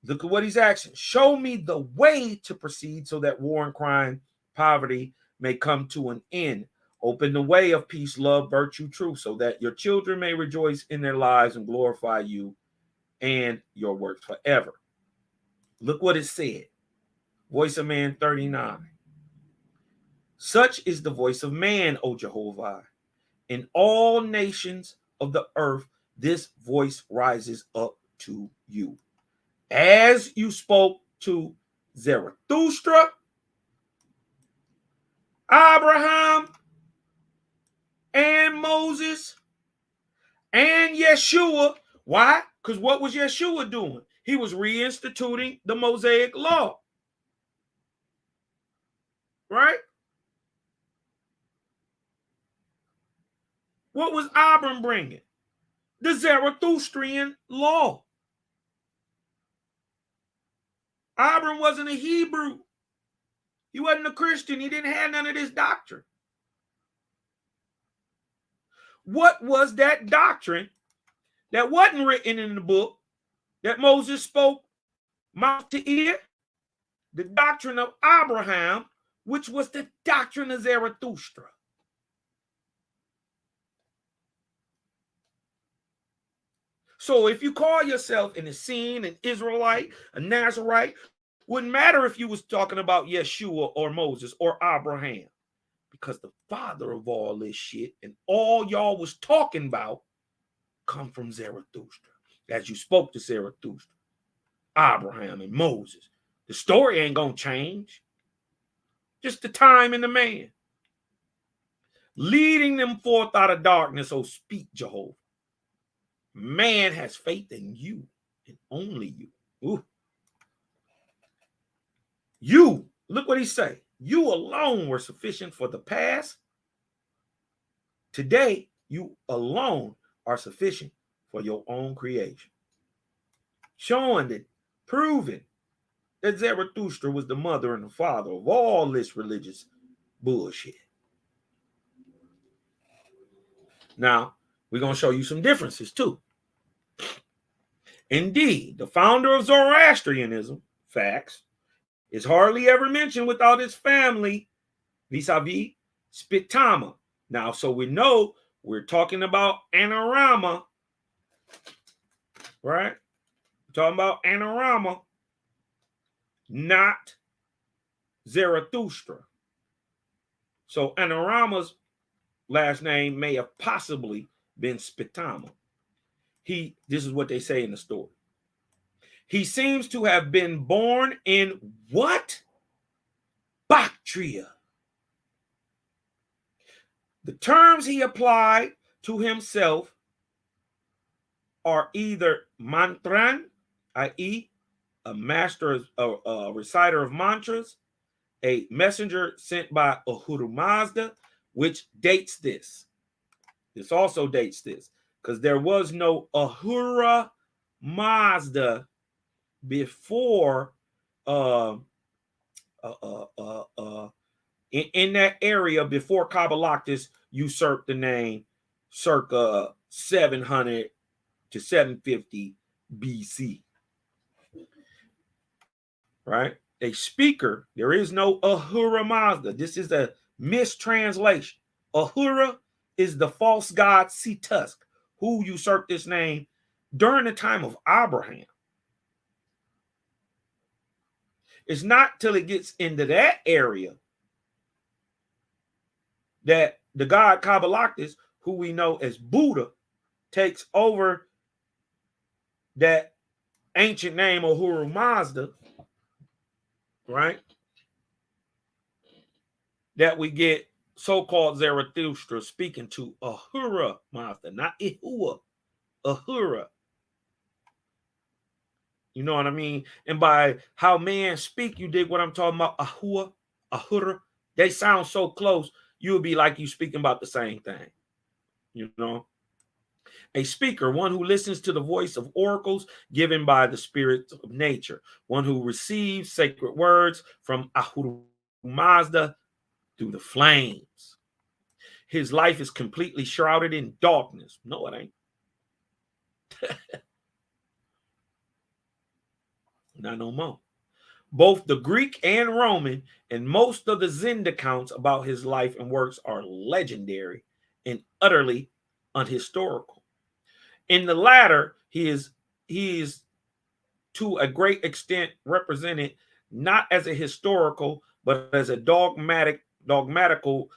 Look at what he's asking. Show me the way to proceed so that war and crime, poverty may come to an end. Open the way of peace, love, virtue, truth, so that your children may rejoice in their lives and glorify you and your works forever. Look what it said. Voice of man 39. Such is the voice of man, O Jehovah. In all nations of the earth, this voice rises up to you. As you spoke to Zarathustra, Abraham, and Moses, and Yeshua. Why? Because what was Yeshua doing? He was reinstituting the Mosaic law. Right? What was Abram bringing? The Zarathustrian law. Abram wasn't a Hebrew. He wasn't a Christian. He didn't have none of this doctrine. What was that doctrine that wasn't written in the book that Moses spoke mouth to ear? The doctrine of Abraham, which was the doctrine of Zarathustra. So if you call yourself an Essene, an Israelite, a Nazarite, wouldn't matter if you was talking about Yeshua or Moses or Abraham, because the father of all this shit and all y'all was talking about come from Zarathustra. As you spoke to Zarathustra, Abraham and Moses. The story ain't gonna change. Just the time and the man. Leading them forth out of darkness, oh speak, Jehovah. Man has faith in you and only you. Ooh. You, look what he say. You alone were sufficient for the past. Today, you alone are sufficient for your own creation. Showing that, proving that Zarathustra was the mother and the father of all this religious bullshit. Now, we're going to show you some differences too. Indeed, the founder of Zoroastrianism, facts, is hardly ever mentioned without his family vis-a-vis Spitama. Now, so we know we're talking about Anorama, right? We're talking about Anorama, not Zarathustra. So Anorama's last name may have possibly been Spitama. This is what they say in the story. He seems to have been born in what? Bactria. The terms he applied to himself are either mantran, i.e., a master, a reciter of mantras, a messenger sent by Ahura Mazda, which dates this. This also dates this, because there was no Ahura Mazda before in that area before Kabbalactus usurped the name circa 700 to 750 BC. Right? A speaker, there is no Ahura Mazda. This is a mistranslation. Ahura is the false god Setusk, who usurped this name during the time of Abraham. It's not till it gets into that area that the god Kabbalactus, who we know as Buddha, takes over that ancient name Ahura Mazda, right? That we get so-called Zarathustra speaking to Ahura Mazda, not Ihua, Ahura. You know what I mean? And by how man speak, you dig what I'm talking about? Ahua, Ahura. They sound so close, you would be like you speaking about the same thing. You know? A speaker, one who listens to the voice of oracles given by the spirit of nature, one who receives sacred words from Ahura Mazda through the flames. His life is completely shrouded in darkness. No, it ain't. Not no more. Both the Greek and Roman and most of the Zend accounts about his life and works are legendary and utterly unhistorical. In the latter, he is to a great extent represented not as a historical, but as a dogmatical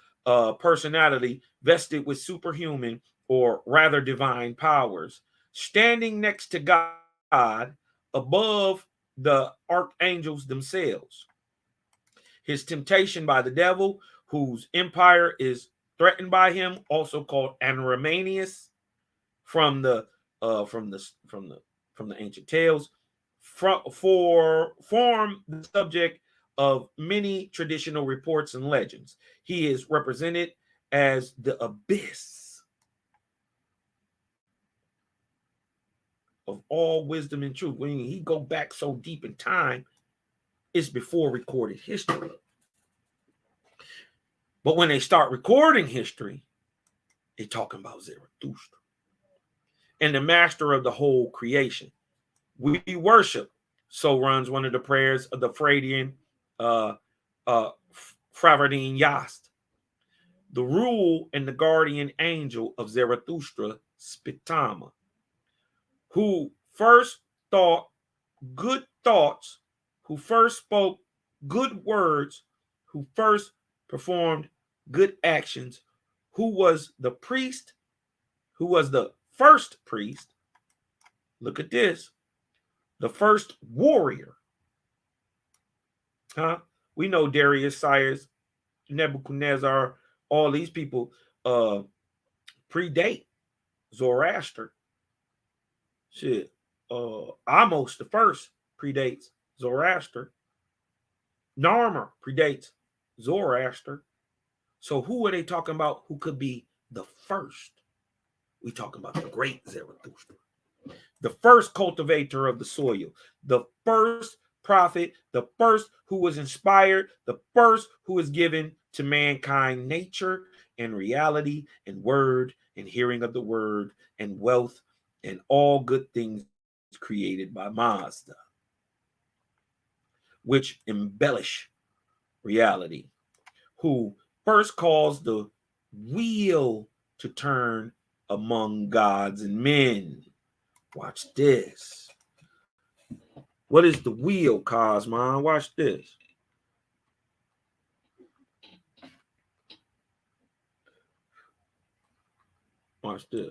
personality vested with superhuman or rather divine powers, standing next to God above the archangels themselves. His temptation by the devil, whose empire is threatened by him, also called Anoramanius, from the ancient tales, form the subject of many traditional reports and legends. He is represented as the abyss of all wisdom and truth. When he go back so deep in time, it's before recorded history. But when they start recording history, they're talking about Zarathustra and the master of the whole creation. We worship, so runs one of the prayers of the Fradian Fravardine Yast, the rule and the guardian angel of Zarathustra, Spitama, who first thought good thoughts, who first spoke good words, who first performed good actions, who was the priest, who was the first priest. Look at this. The first warrior. We know Darius, Cyrus, Nebuchadnezzar, all these people predate Zoroaster. Shit. Amos the first predates Zoroaster. Narmer predates Zoroaster. So who are they talking about who could be the first? We talking about the great Zarathustra. The first cultivator of the soil, the first prophet, the first who was inspired, the first who was given to mankind nature and reality and word and hearing of the word and wealth and all good things created by Mazda, which embellish reality, who first caused the wheel to turn among gods and men. Watch this. What is the wheel, Cosmon? Watch this. Watch this.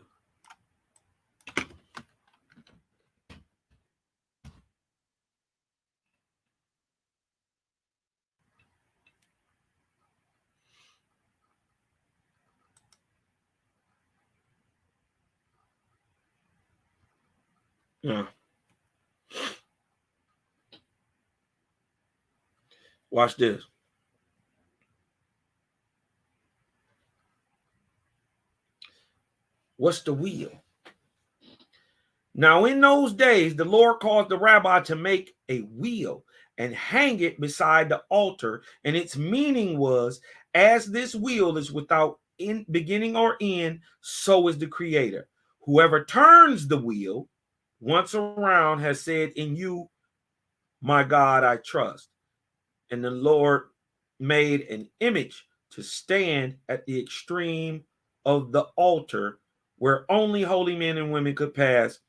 Yeah. Watch this. What's the wheel? Now, in those days, the Lord caused the rabbi to make a wheel and hang it beside the altar. And its meaning was, as this wheel is without beginning or end, so is the Creator. Whoever turns the wheel once around has said, in you, my God, I trust. And the Lord made an image to stand at the extreme of the altar where only holy men and women could pass.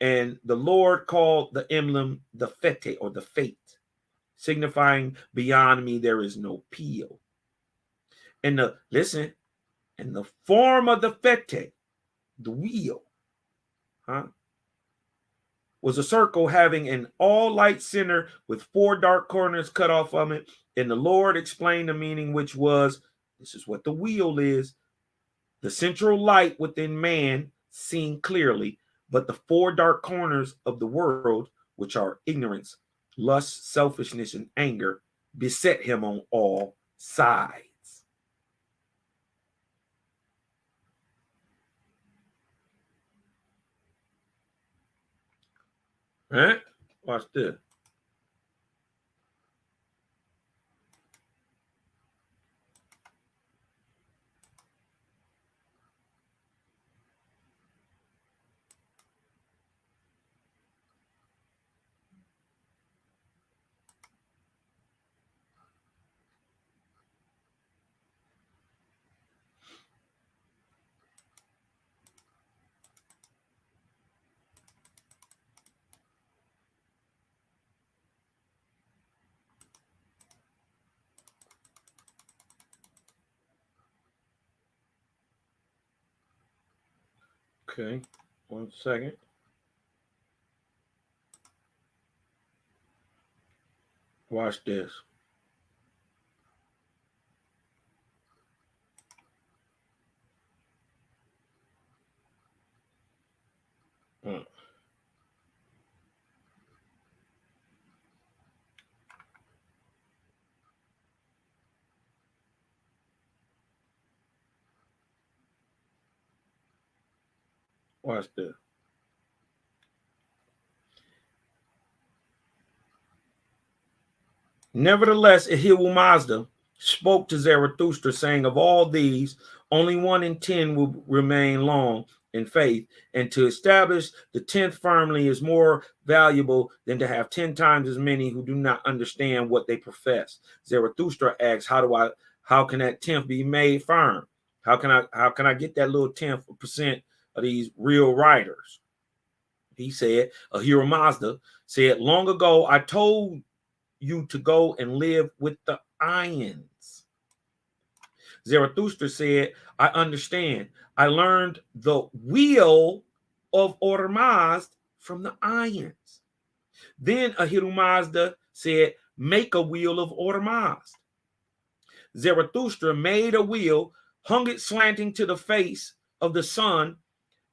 And the Lord called the emblem the fete, or the fate, signifying beyond me there is no peel. And and the form of the fete, the wheel, was a circle having an all-light center with 4 dark corners cut off from it. And the Lord explained the meaning, which was, this is what the wheel is: the central light within man seen clearly, but the 4 dark corners of the world, which are ignorance, lust, selfishness, and anger, beset him on all sides. Right? Watch this. Okay, 1 second. Watch this. Watch this. Nevertheless, Ahilul Mazda spoke to Zarathustra, saying, of all these, only 1 in 10 will remain long in faith, and to establish the 10th firmly is more valuable than to have 10 times as many who do not understand what they profess. Zarathustra asks, how can that 10th be made firm? How can I get that little 10th percent of these real writers? He said, Ahura Mazda said, long ago I told you to go and live with the Ions. Zarathustra said, I understand. I learned the wheel of Ormazd from the Ions. Then Ahura Mazda said, make a wheel of Ormazd. Zarathustra made a wheel, hung it slanting to the face of the sun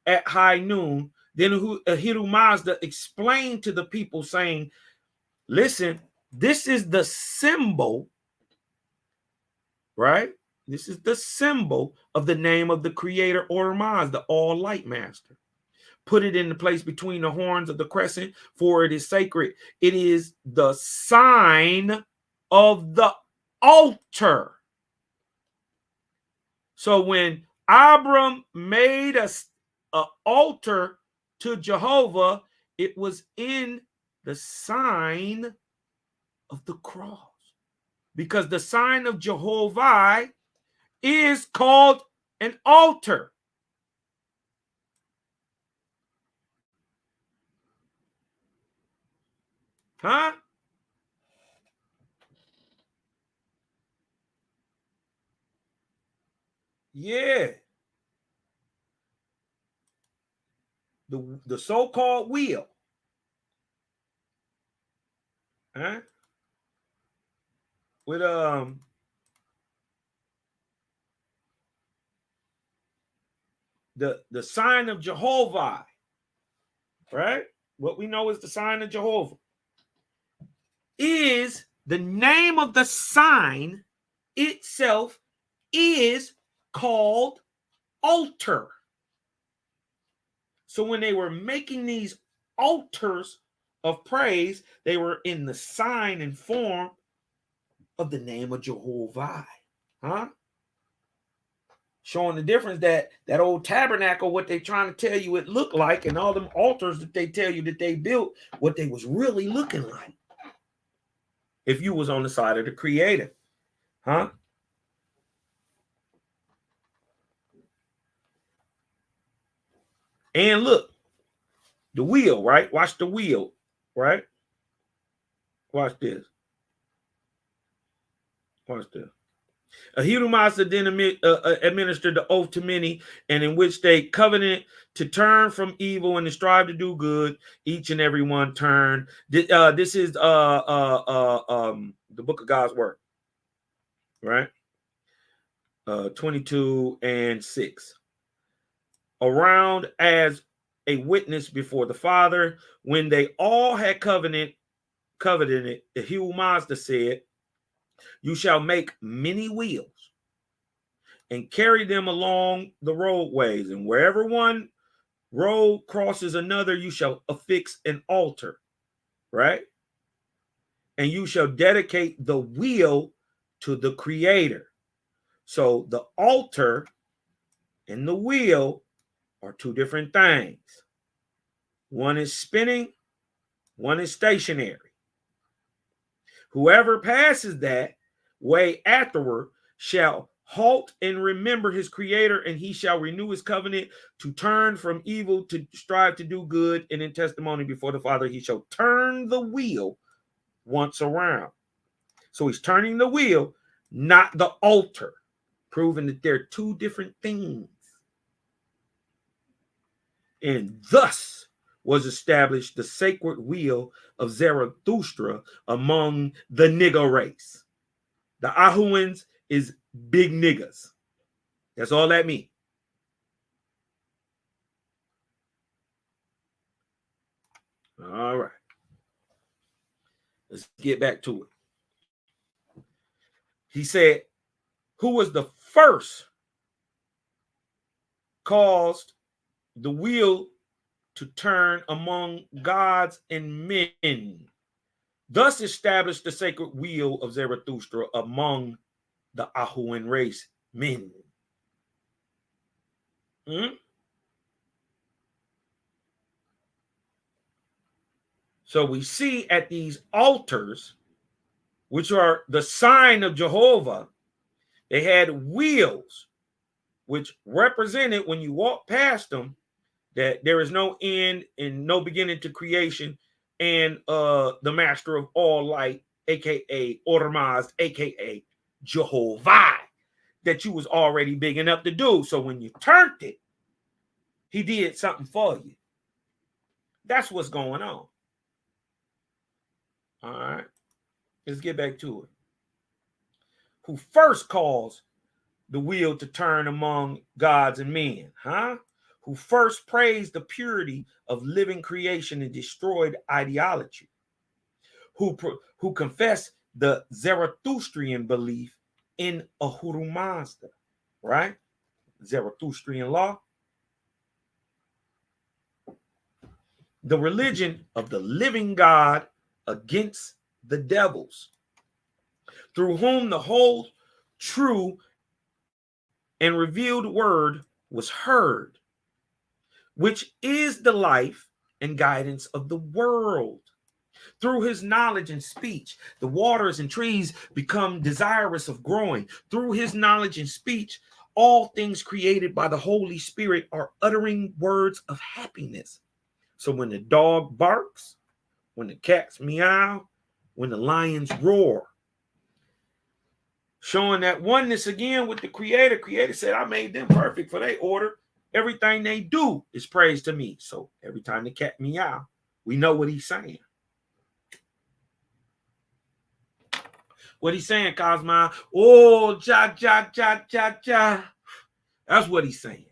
at high noon. Then Ahura Mazda explained to the people, saying, listen, this is the symbol, right? This is the symbol of the name of the Creator, Ormazd, the All-Light Master. Put it in the place between the horns of the crescent, for it is sacred. It is the sign of the altar. So when Abram made an altar to Jehovah, it was in the sign of the cross, because the sign of Jehovah is called an altar. Huh? Yeah. The so-called wheel. Huh? With the sign of Jehovah, right? What we know is the sign of Jehovah is the name of the sign itself is called altar. So when they were making these altars of praise, they were in the sign and form of the name of Jehovah. Huh? Showing the difference that old tabernacle, what they trying to tell you it looked like, and all them altars that they tell you that they built, what they was really looking like. If you was on the side of the creator. Huh? And look, the wheel, right? Watch the wheel, right? Watch this. Watch this. Ahidumasa then administered the oath to many, and in which they covenant to turn from evil and to strive to do good. Each and every one turn. This is the book of God's word, right? 22:6. Around as a witness before the Father, when they all had covenanted, Ahidumasa said, "You shall make many wheels and carry them along the roadways, and wherever one road crosses another, you shall affix an altar," right? "And you shall dedicate the wheel to the Creator." So the altar and the wheel are two different things. One is spinning, one is stationary. Whoever passes that way afterward shall halt and remember his Creator, and he shall renew his covenant to turn from evil to strive to do good, and in testimony before the Father he shall turn the wheel once around. So he's turning the wheel, not the altar, proving that they're two different things. And thus was established the sacred wheel of Zarathustra among the nigger race. The Ahuans is big niggas. That's all that means. All right. Let's get back to it. He said, who was the first caused the wheel to turn among gods and men, thus established the sacred wheel of Zarathustra among the Ahuan race men. So we see at these altars, which are the sign of Jehovah, they had wheels, which represented when you walk past them that there is no end and no beginning to creation, and the master of all light, aka Ormaz, aka Jehovah, that you was already big enough to do. So when you turned it, he did something for you. That's what's going on. All right, let's get back to it. Who first caused the wheel to turn among gods and men? Huh? Who first praised the purity of living creation and destroyed ideology? Who confessed the Zarathustrian belief in Ahura Mazda, right? Zarathustrian law. The religion of the living God against the devils, through whom the whole true and revealed word was heard, which is the life and guidance of the world. Through his knowledge and speech, the waters and trees become desirous of growing. Through his knowledge and speech, all things created by the Holy Spirit are uttering words of happiness. So when the dog barks, when the cats meow, when the lions roar, showing that oneness again with the Creator. Creator said, I made them perfect for their order. Everything they do is praise to me. So every time the cat meow, we know what he's saying. What he's saying, Cosmo, oh, ja, ja, ja, ja, ja. That's what he's saying.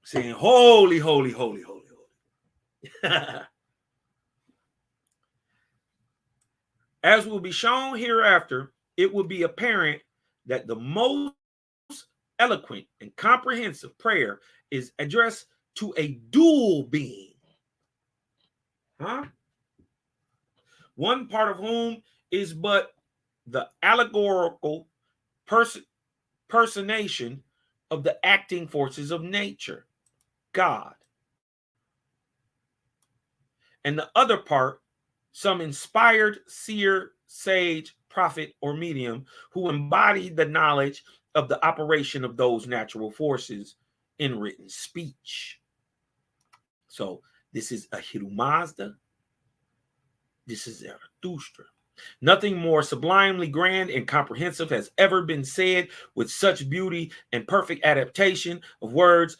Saying, holy, holy, holy, holy, holy. As will be shown hereafter, it will be apparent that the most eloquent and comprehensive prayer is addressed to a dual being. One part of whom is but the allegorical personation of the acting forces of nature, God. And the other part, some inspired seer, sage, prophet, or medium who embodied the knowledge of the operation of those natural forces in written speech. So this is Ahura Mazda. This is Zarathustra. Nothing more sublimely grand and comprehensive has ever been said with such beauty and perfect adaptation of words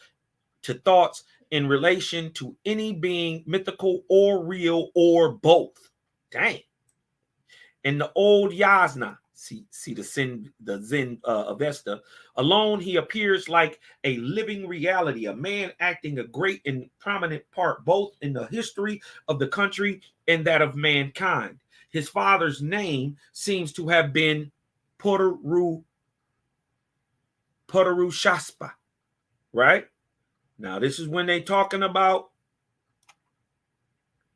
to thoughts in relation to any being mythical or real or both. Dang. In the old Yasna, see the Zen Avesta, alone he appears like a living reality, a man acting a great and prominent part both in the history of the country and that of mankind. His father's name seems to have been Purushaspa, right? Now, this is when they're talking about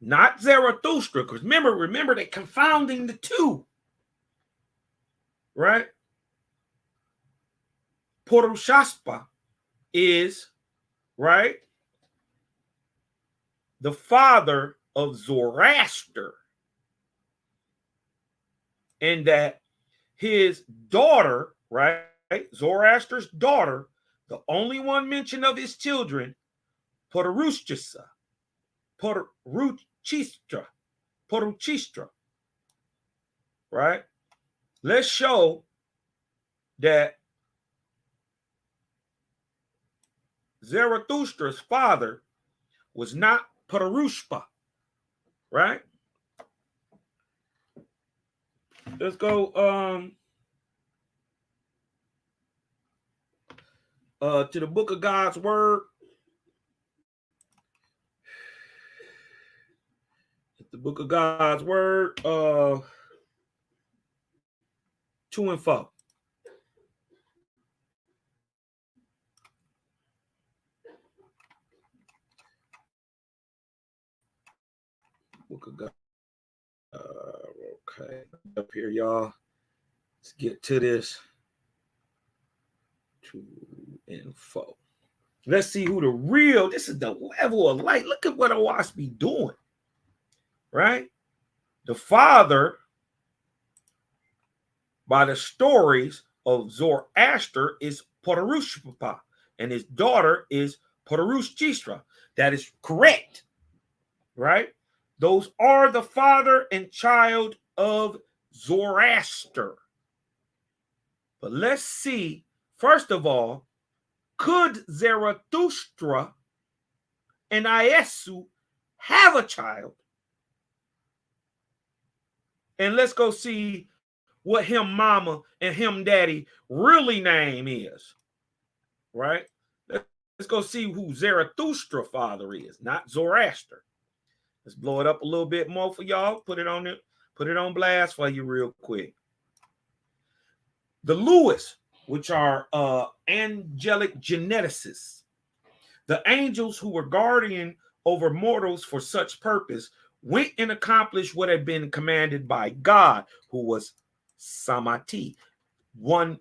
not Zarathustra, because remember, they're confounding the two, right? Purushaspa is, right, the father of Zoroaster, and that his daughter, right, Zoroaster's daughter, the only one mentioned of his children, Purushaspa, Puruchistra, right? Let's show that Zarathustra's father was not Purushpa, right? Let's go to the book of God's word. The book of God's word, 2 and 4. Book of God. Okay, up here, y'all. Let's get to this. 2 and 4. Let's see who the real. This is the level of light. Look at what Awas be doing, right? The father, by the stories of Zoroaster, is Purushpa, and his daughter is Purushchistra. That is correct, right? Those are the father and child of Zoroaster. But let's see, first of all, could Zarathustra and Iesu have a child? And let's go see what him mama and him daddy really name is, right? Let's go see who Zarathustra father is, not Zoroaster. Let's blow it up a little bit more for y'all. Put it on blast for you real quick. The Lewis, which are angelic geneticists, the angels who were guardian over mortals for such purpose, went and accomplished what had been commanded by God, who was Samati, one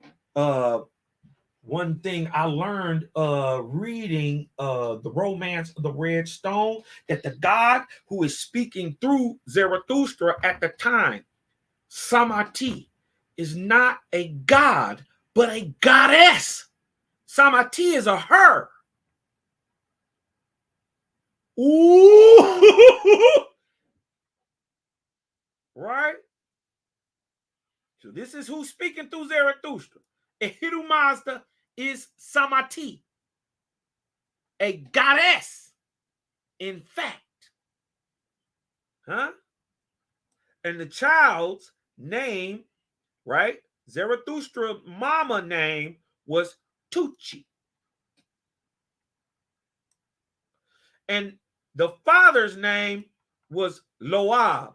one thing I learned reading The Romance of the Red Stone, that the God who is speaking through Zarathustra at the time, Samati, is not a god, but a goddess. Samati is a her. Ooh! Right? So this is who's speaking through Zarathustra. Ehidu Mazda is Samati, a goddess, in fact. Huh? And the child's name, right? Zarathustra mama name was Tucci. And the father's name was Loab,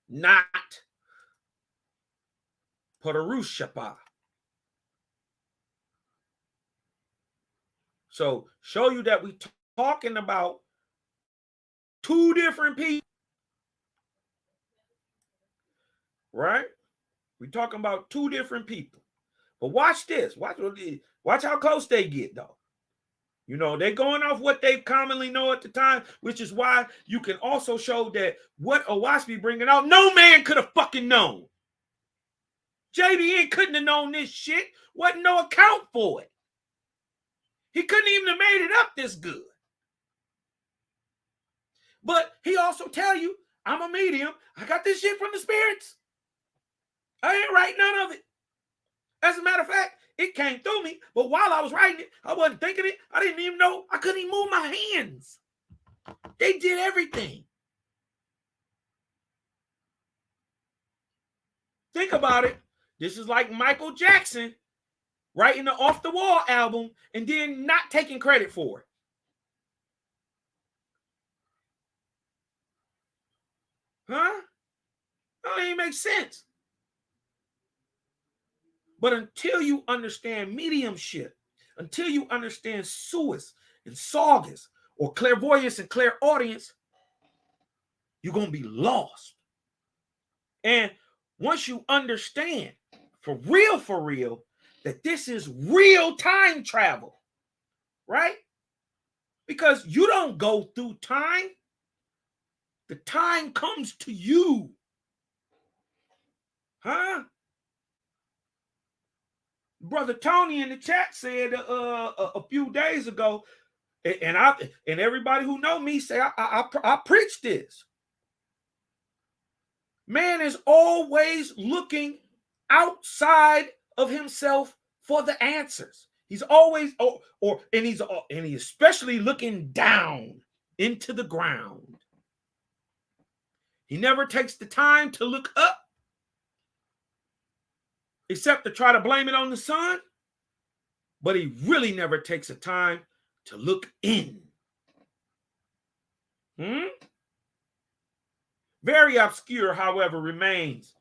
not Parushapa. So show you that we talking about two different people, right? We're talking about two different people. But watch this. Watch how close they get, though. You know, they're going off what they commonly know at the time, which is why you can also show that what Owaspi bringing out, no man could have fucking known. JBN couldn't have known this shit. Wasn't no account for it. He couldn't even have made it up this good. But he also tell you, I'm a medium. I got this shit from the spirits. I ain't write none of it. As a matter of fact, it came through me, but while I was writing it, I wasn't thinking it. I didn't even know. I couldn't even move my hands. They did everything. Think about it. This is like Michael Jackson writing the Off the Wall album and then not taking credit for it. Huh? That don't even make sense. But until you understand mediumship, until you understand suis and saugus, or clairvoyance and clairaudience, you're going to be lost. And once you understand for real, that this is real time travel, right? Because you don't go through time. The time comes to you. Huh? Brother Tony in the chat said a few days ago, and everybody who know me say I preach this. Man is always looking outside of himself for the answers. He's always and he's especially looking down into the ground. He never takes the time to look up, except to try to blame it on the sun. But he really never takes the time to look in. Very obscure, however, remains,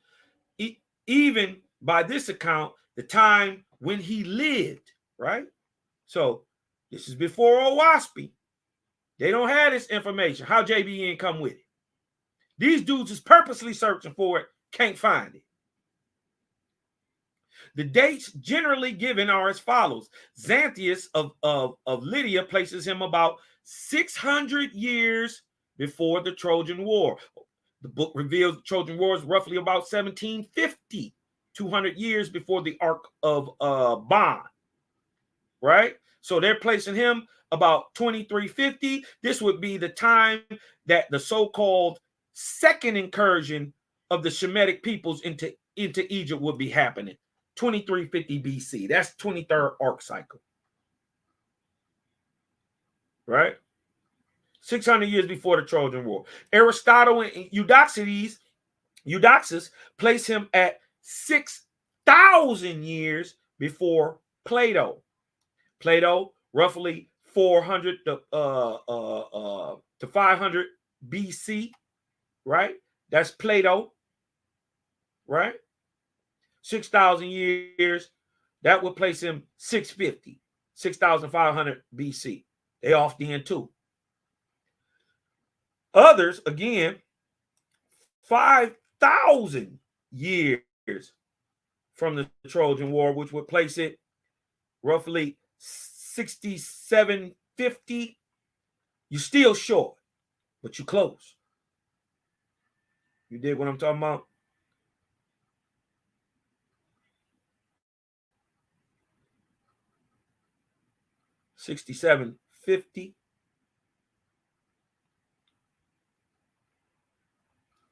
even by this account, the time when he lived, right? So this is before Owaspi. They don't have this information. How JBN come with it? These dudes is purposely searching for it, can't find it. The dates generally given are as follows. Xanthias of Lydia places him about 600 years before the Trojan War. The book reveals the Trojan War is roughly about 1750, 200 years before the Ark of Bond, right? So they're placing him about 2350. This would be the time that the so-called second incursion of the Shemitic peoples into Egypt would be happening. 2350 BC. That's 23rd arc cycle. Right? 600 years before the Trojan War. Aristotle and Eudoxus place him at 6,000 years before Plato. Plato, roughly 400 to 500 BC, right? That's Plato, right? 6,000 years, that would place him 650, 6,500 BC. They off the end too. Others, again, 5,000 years from the Trojan War, which would place it roughly 6750. You're still short, but you're close. You dig what I'm talking about? $67.50.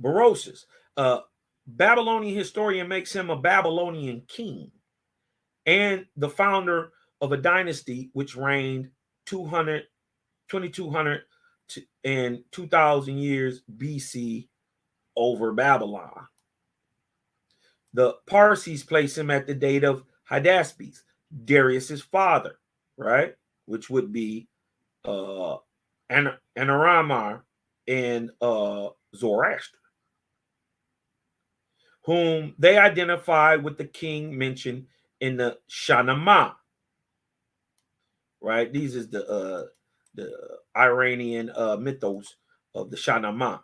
Berosus, a Babylonian historian, makes him a Babylonian king and the founder of a dynasty which reigned 2200 and 2000 years BC over Babylon. The Parsis place him at the date of Hydaspes, Darius's father, right? Which would be Anaramar and Zoroaster, whom they identify with the king mentioned in the Shahnameh, right? These is the Iranian mythos of the Shahnameh.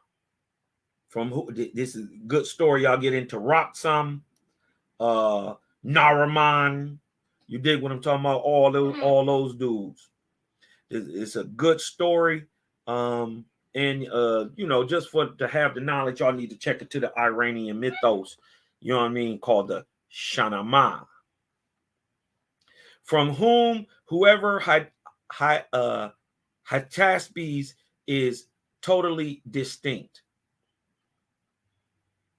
From who? This is a good story. Y'all get into Roxam, Naraman. You dig what I'm talking about? All those dudes. It's a good story. And just to have the knowledge, y'all need to check into the Iranian mythos. You know what I mean? Called the Shahnameh. From whom whoever Hydaspes is totally distinct.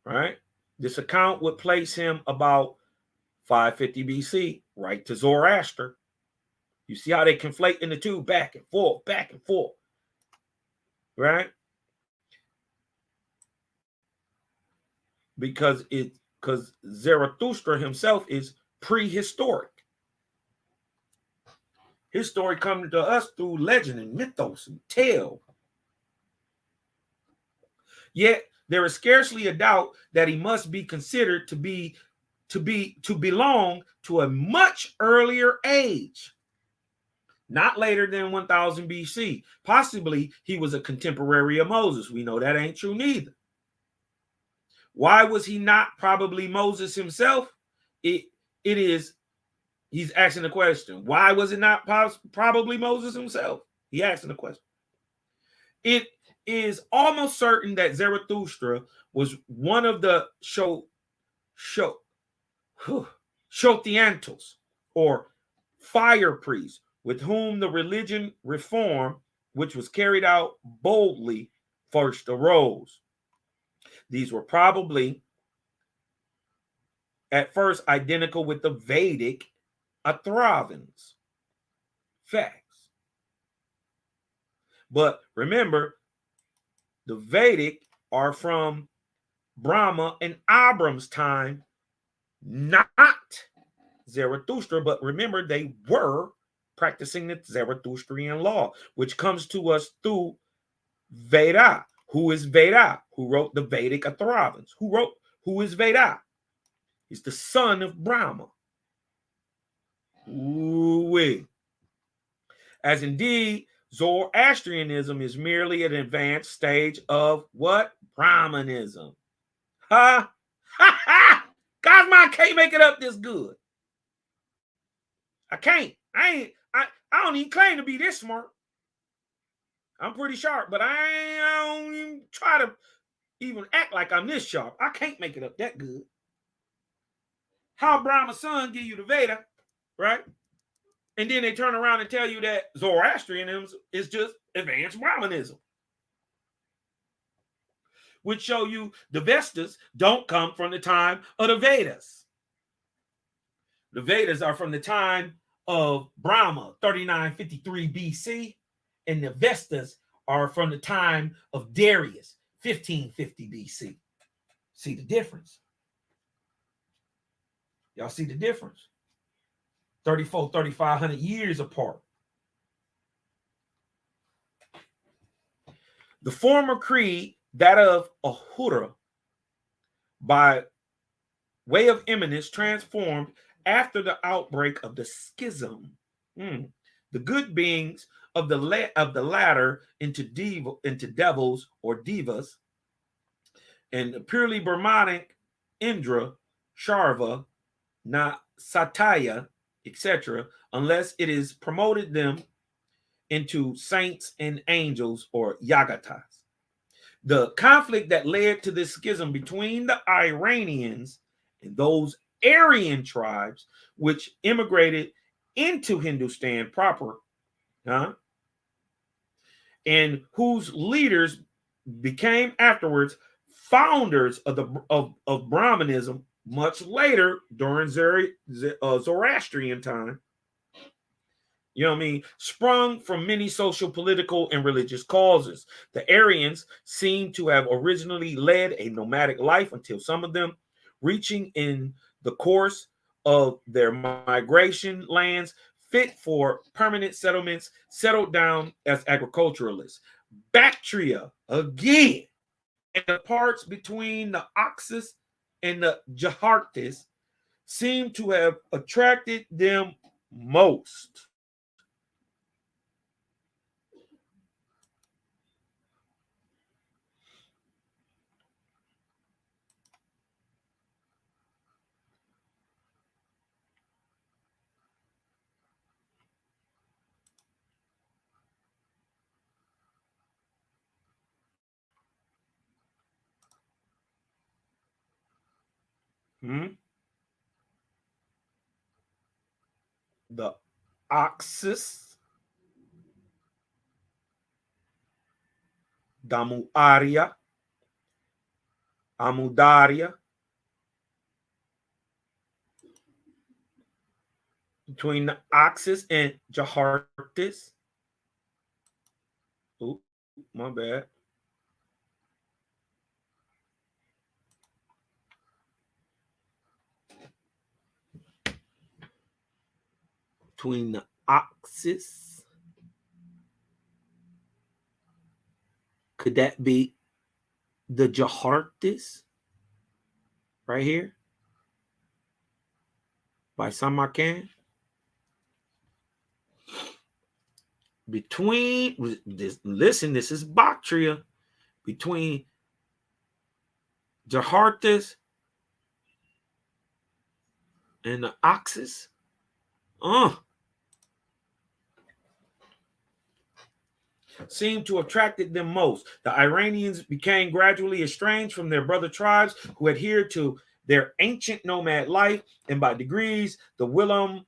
Right? This account would place him about 550 BC, right to Zoroaster. You see how they conflate in the two, back and forth, right? Because Zarathustra himself is prehistoric. His story comes to us through legend and mythos and tale. Yet there is scarcely a doubt that he must be considered to belong to a much earlier age, not later than 1000 BC. Possibly he was a contemporary of Moses. We know that ain't true neither. Why was he not probably Moses himself? He's asking the question. Why was it not probably Moses himself? He asking the question. It is almost certain that Zarathustra was one of the Shothiantals, or fire priests, with whom the religion reform, which was carried out boldly, first arose. These were probably at first identical with the Vedic Atharvans. Facts. But remember, the Vedic are from Brahma and Abram's time, not Zarathustra, but remember, they were practicing the Zarathustrian law, which comes to us through Veda. Who is Veda? Who wrote the Vedic Atharvans? Who is Veda? He's the son of Brahma. Ooh-wee. As indeed, Zoroastrianism is merely an advanced stage of what? Brahmanism. Ha! Ha ha! Cosmo can't make it up this good. I can't. I don't even claim to be this smart. I'm pretty sharp, but I don't even try to even act like I'm this sharp. I can't make it up that good. How Brahma's son give you the Veda, right? And then they turn around and tell you that Zoroastrianism is just advanced Brahmanism, which show you the Vestas don't come from the time of the Vedas. The Vedas are from the time of Brahma, 3953 BC, and the Vestas are from the time of Darius, 1550 BC. See the difference? Y'all see the difference? 3,500 years apart. The former creed, that of Ahura, by way of eminence, transformed after the outbreak of the schism. The good beings of the latter into devils or divas, and the purely Brahmanic Indra, Sharva, not Satya, etc., unless it is promoted them into saints and angels or Yagatas. The conflict that led to this schism between the Iranians and those Aryan tribes which immigrated into Hindustan proper, and whose leaders became afterwards founders of Brahmanism much later during Zoroastrian time. You know what I mean? Sprung from many social, political, and religious causes. The Aryans seem to have originally led a nomadic life until some of them, reaching in the course of their migration lands fit for permanent settlements, settled down as agriculturalists. Bactria, again, and the parts between the Oxus and the Jahartis seem to have attracted them most. The Oxus, Damuaria, Amudaria, between the Oxus and Jahartis. Oop, my bad. Between the Oxus. Could that be the Jahartis right here? By Samarkand? Between this, listen, this is Bactria. Between Jahartis and the Oxus. Seemed to have attracted them most. The Iranians became gradually estranged from their brother tribes who adhered to their ancient nomad life, and by degrees, the Willam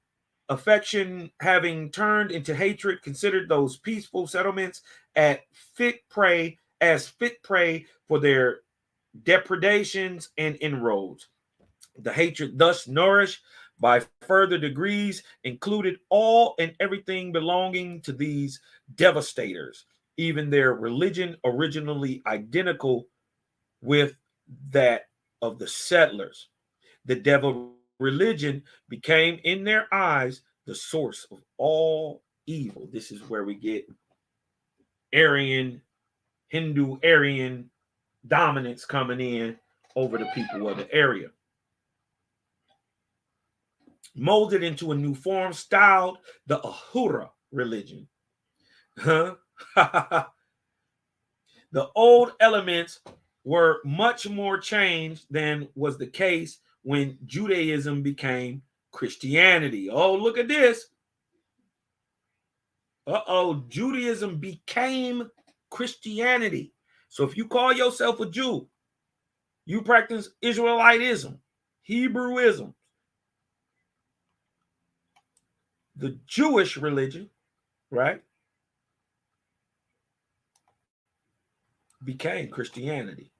affection having turned into hatred, considered those peaceful settlements as fit prey for their depredations and inroads. The hatred thus nourished by further degrees included all and everything belonging to these devastators, even their religion originally identical with that of the settlers. The devil religion became in their eyes the source of all evil. This is where we get Aryan, Hindu Aryan dominance coming in over the people of the area. Molded into a new form, styled the Ahura religion. The old elements were much more changed than was the case when Judaism became Christianity. Oh, look at this. Judaism became Christianity. So if you call yourself a Jew, you practice Israelitism, Hebrewism, the Jewish religion, right, became Christianity.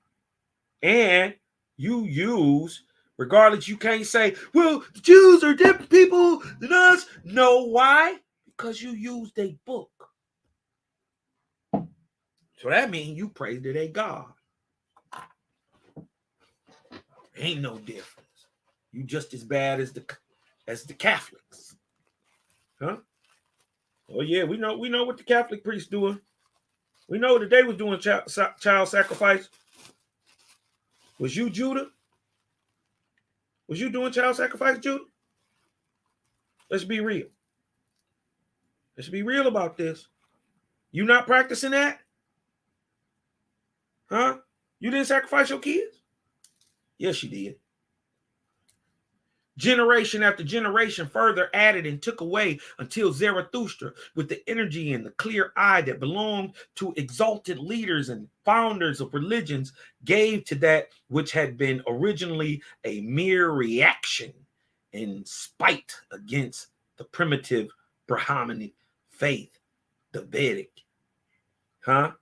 And you use, regardless, you can't say, well, the Jews are different people than us. No, why? Because you used a book. So that means you praise to their God. Ain't no difference. You just as bad as the Catholics. Huh? Oh yeah, we know what the Catholic priests doing. We know that they was doing child sacrifice. Was you, Judah? Was you doing child sacrifice, Judah? Let's be real. Let's be real about this. You not practicing that? Huh? You didn't sacrifice your kids? Yes, you did. Generation after generation further added and took away until Zarathustra, with the energy and the clear eye that belonged to exalted leaders and founders of religions, gave to that which had been originally a mere reaction in spite against the primitive Brahmanic faith, the Vedic. Huh?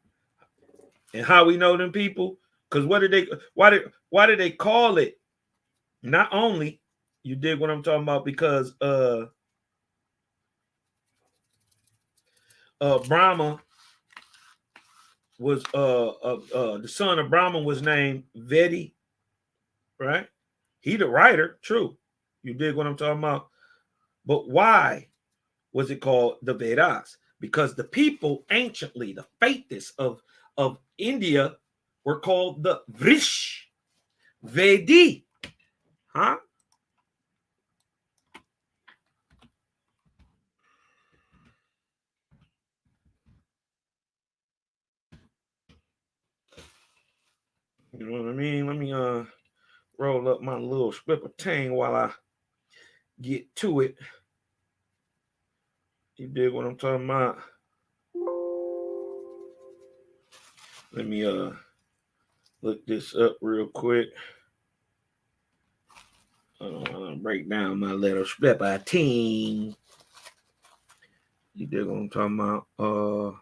And how we know them people? Because why did they call it? Not only, you dig what I'm talking about, because Brahma was the son of Brahma was named Vedi, right? He the writer, true. You dig what I'm talking about? But why was it called the Vedas? Because the people anciently, the faithists of India, were called the Vrish Vedi. Huh? You know what I mean? Let me roll up my little strip of tang while I get to it. You dig what I'm talking about? Let me look this up real quick. I'm gonna break down my little strip of tang. You dig what I'm talking about?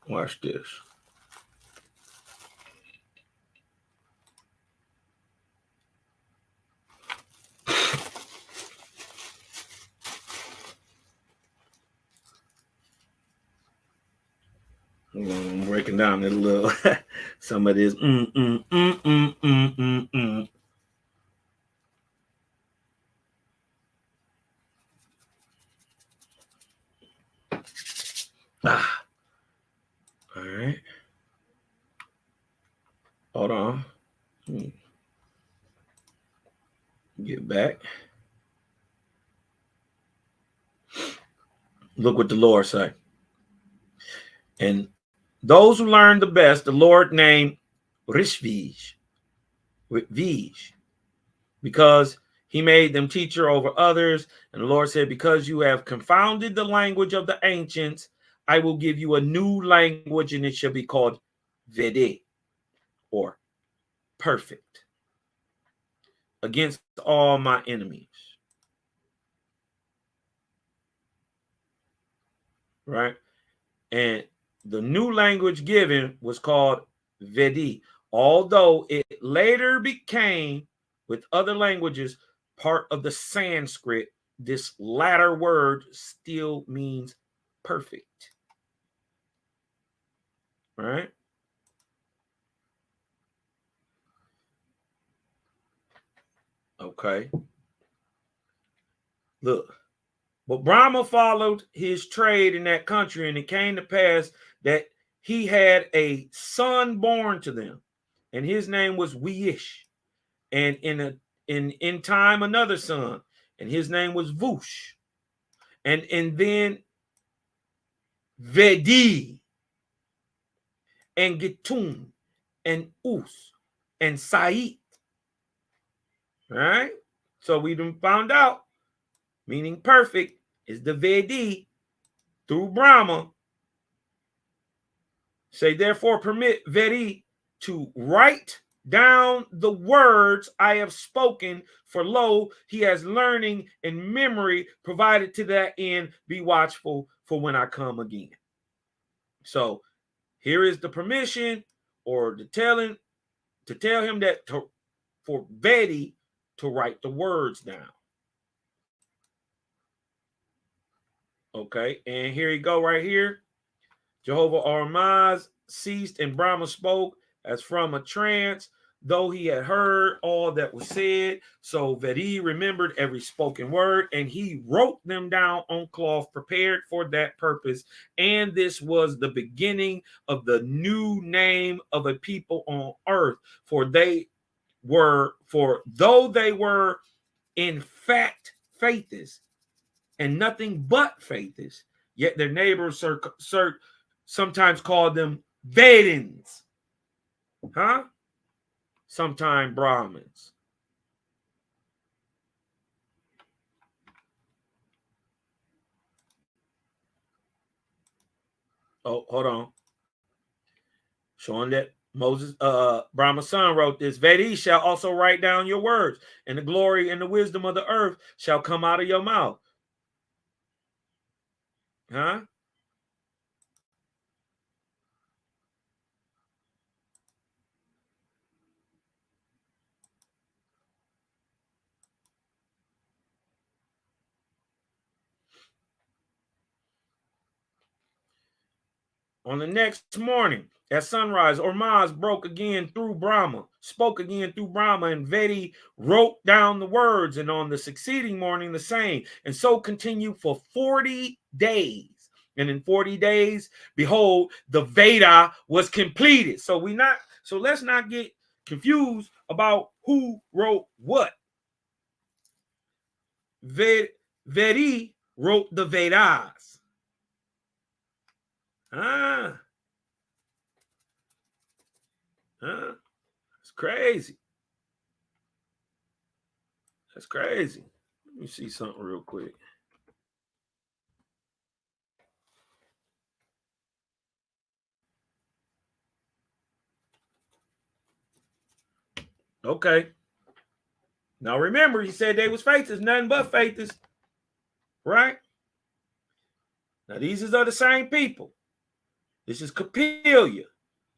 Watch this. I'm breaking down a little some of this. Ah. All right. Hold on. Get back. Look what the Lord say. And those who learned the best, the Lord named Rishvij, with Vij, because he made them teacher over others. And the Lord said, because you have confounded the language of the ancients, I will give you a new language, and it shall be called Vede, or perfect, against all my enemies. Right? And the new language given was called Vedi, although it later became, with other languages, part of the Sanskrit. This latter word still means perfect. Right? Okay. Look. But Brahma followed his trade in that country, and it came to pass that he had a son born to them, and his name was Weish. And in time another son, and his name was Vush. And then Vedi, and Getun, and Us, and Sa'id. All right? So we done found out, meaning perfect, is the Vedi through Brahma. Say, therefore, permit Vedi to write down the words I have spoken, for lo, he has learning and memory provided to that end. Be watchful for when I come again. So here is the permission, or to tell him that for Vedi to write the words down. Okay, and here you go right here. Jehovah Armaz ceased, and Brahma spoke as from a trance, though he had heard all that was said. So Vedi remembered every spoken word, and he wrote them down on cloth prepared for that purpose. And this was the beginning of the new name of a people on earth. For though they were in fact faithists, and nothing but faithists, yet their neighbors sometimes called them Vedans. Huh? Sometime Brahmins. Oh, hold on. Showing that Moses, Brahma's son wrote this. Vedi shall also write down your words, and the glory and the wisdom of the earth shall come out of your mouth. Huh? On the next morning, at sunrise, Ormazd broke again through Brahma, spoke again through Brahma, and Vedi wrote down the words, and on the succeeding morning the same, and so continued for 40 days. And in 40 days, behold, the Veda was completed. So let's not get confused about who wrote what. Vedi wrote the Vedas. It's crazy. That's crazy. Let me see something real quick. Okay. Now remember, he said they was faithists, nothing but faithists. Right? Now these are the same people. This is Kapilia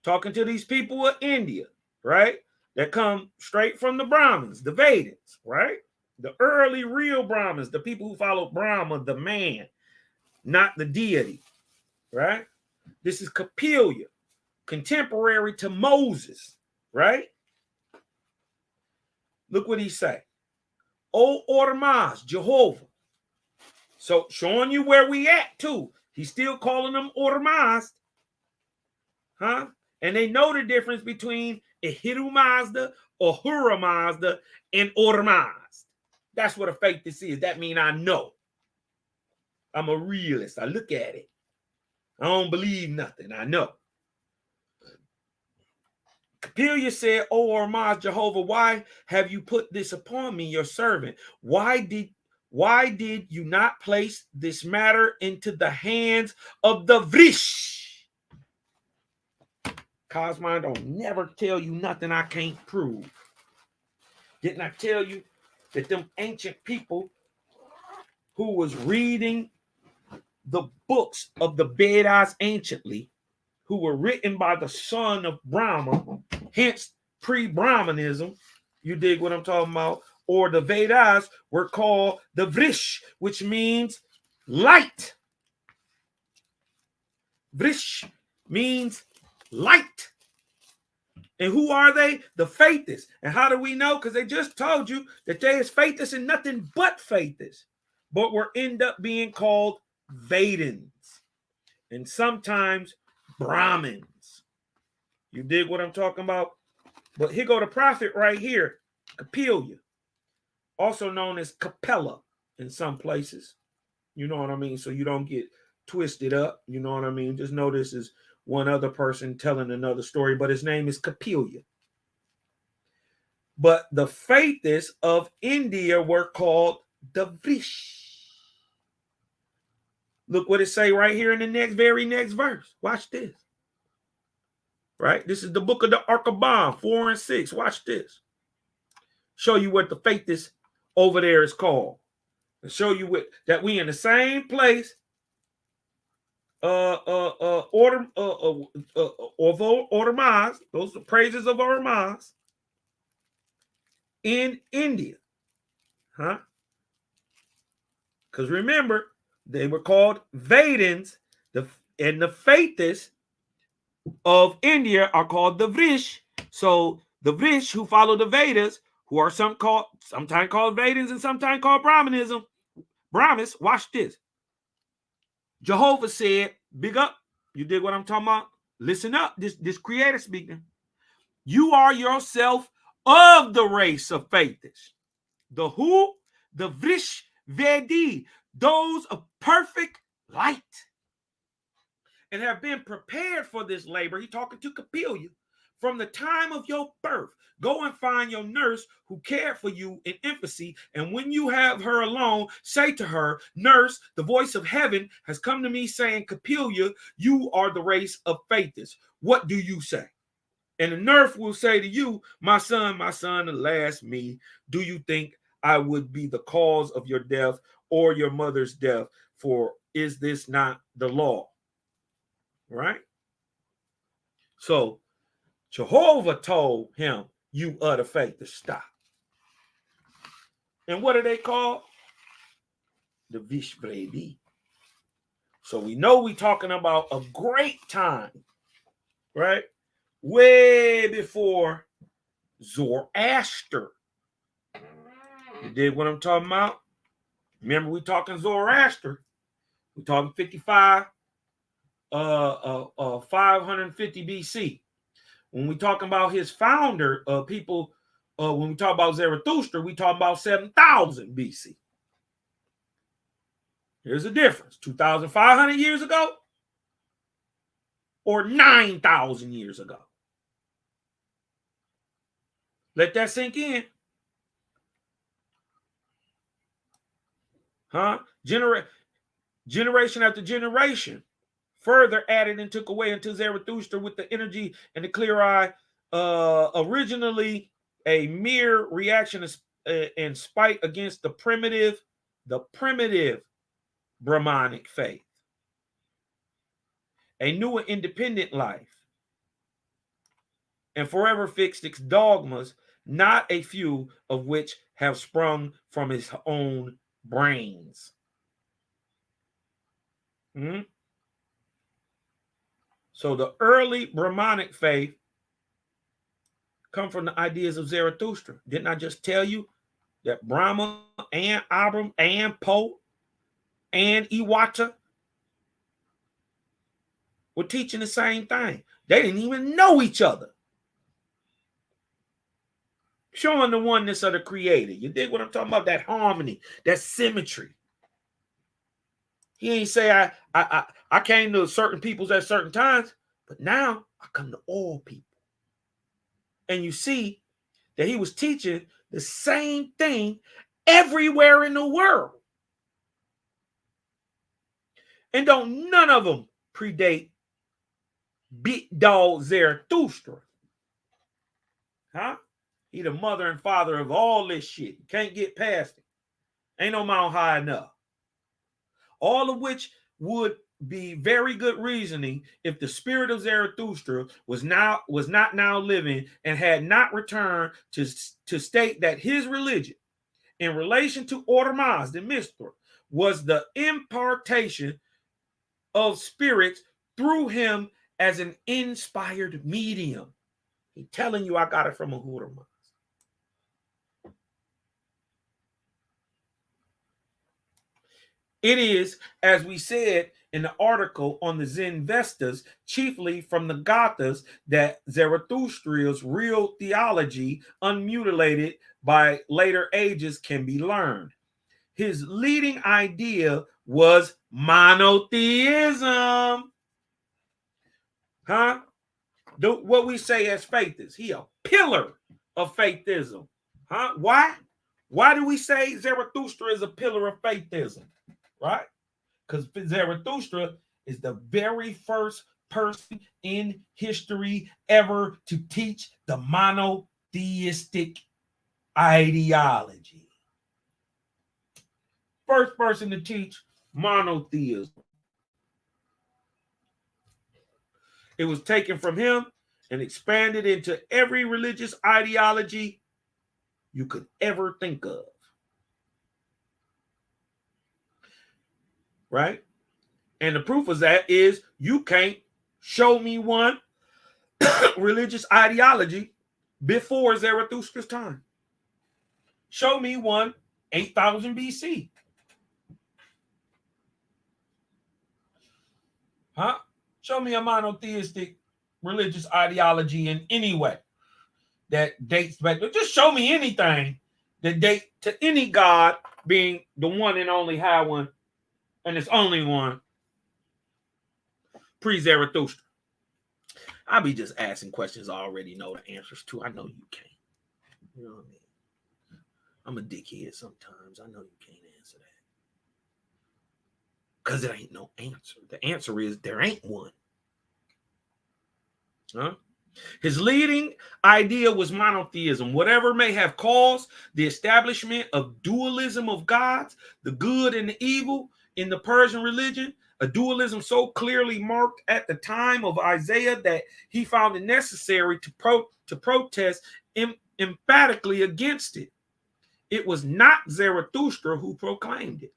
talking to these people of India, right? That come straight from the Brahmins, the Vedans, right? The early real Brahmins, the people who followed Brahma, the man, not the deity, right? This is Kapilia, contemporary to Moses, right? Look what he say. O Ormazd, Jehovah. So showing you where we at too. He's still calling them Ormazd. Huh? And they know the difference between Ahiru Mazda or Hura Mazda and Ormazd. That's what a faithist is. That means I know. I'm a realist. I look at it. I don't believe nothing. I know. Kapilia said, O Ormazd, Jehovah, why have you put this upon me, your servant? Why did you not place this matter into the hands of the Vrish? Cosmine don't never tell you nothing I can't prove. Didn't I tell you that them ancient people who was reading the books of the Vedas anciently, who were written by the son of Brahma, hence pre-Brahmanism, you dig what I'm talking about? Or the Vedas were called the Vrish, which means light. Vrish means light. And who are they? The faithists. And how do we know? Because they just told you that they is faithists and nothing but faithists, but will end up being called Vedans and sometimes Brahmins. You dig what I'm talking about? But here go the prophet right here, Kapilia, also known as Capella in some places. You know what I mean? So you don't get twisted up. You know what I mean? Just know this is one other person telling another story, but his name is Kapilia. But the faithists of India were called the Vrish. Look what it say right here in the very next verse. Watch this. Right? This is the book of the Arkaban, 4 and 6. Watch this. Show you what the faithist over there is called. And show you that we in the same place. Ormazd, those are praises of Ormazd in India. Huh? Because remember, they were called Vedans, and the faithists of India are called the Vrish. So the Vrish who follow the Vedas, who are sometimes called Vedans and sometimes called Brahmanism, Brahmins, watch this. Jehovah said, big up. You dig what I'm talking about? Listen up. This creator speaking. You are yourself of the race of faithists. The who? The Vrish Vedi, those of perfect light. and have been prepared for this labor. He's talking to Capilla. From the time of your birth, go and find your nurse who cared for you in infancy. And when you have her alone, say to her, Nurse, the voice of heaven has come to me saying, Capilla, you are the race of Faithers. What do you say? And the nurse will say to you, my son, alas me, do you think I would be the cause of your death or your mother's death? For is this not the law? Right? So Jehovah told him, you utter faith, to stop. And what are they called? The Vishvredi. So we know we're talking about a great time, right? Way before Zoroaster. You dig what I'm talking about? Remember, we talking Zoroaster. We're talking 550 BC. When we talking about his founder, when we talk about Zarathustra, we talk about 7,000 BC. Here's the difference: 2,500 years ago or 9,000 years ago. Let that sink in. Huh? Generation after generation further added and took away until Zarathustra, with the energy and the clear eye, originally a mere reaction and spite against the primitive Brahmanic faith, a new and independent life, and forever fixed its dogmas, not a few of which have sprung from his own brains. So the early Brahmanic faith come from the ideas of Zarathustra. Didn't I just tell you that Brahma and Abram and Poe and Iwata were teaching the same thing? They didn't even know each other. Showing the oneness of the Creator. You dig what I'm talking about? That harmony, that symmetry. He ain't say I came to certain peoples at certain times, but now I come to all people. And you see that he was teaching the same thing everywhere in the world. And don't none of them predate big dog Zarathustra. Huh? He the mother and father of all this shit. You can't get past it. Ain't no mountain high enough. All of which would be very good reasoning if the spirit of Zarathustra was not now living and had not returned to state that his religion in relation to Order Mazda Mithra was the impartation of spirits through him as an inspired medium. He's telling you I got it from Ahura Mazda. It is, as we said in the article on the Zen Vestas, chiefly from the Gathas, that Zarathustra's real theology, unmutilated by later ages, can be learned. His leading idea was monotheism. Huh? What we say as faithists. He a pillar of faithism. Huh? Why? Why do we say Zarathustra is a pillar of faithism? Right? Because Zarathustra is the very first person in history ever to teach the monotheistic ideology. First person to teach monotheism. It was taken from him and expanded into every religious ideology you could ever think of. Right? And the proof of that is you can't show me one religious ideology before Zarathustra's time. Show me one 8,000 BC. Huh? Show me a monotheistic religious ideology in any way that dates back. Just show me anything that dates to any god being the one and only high one, and it's only one. pre-Zarathustra. I'll be just asking questions I already know the answers to. I know you can't. You know what I mean? I'm a dickhead sometimes. I know you can't answer that. Because it ain't no answer. The answer is there ain't one. Huh? His leading idea was monotheism. Whatever may have caused the establishment of dualism of gods, the good and the evil in the Persian religion, a dualism so clearly marked at the time of Isaiah that he found it necessary to protest emphatically against it. It was not Zarathustra who proclaimed it.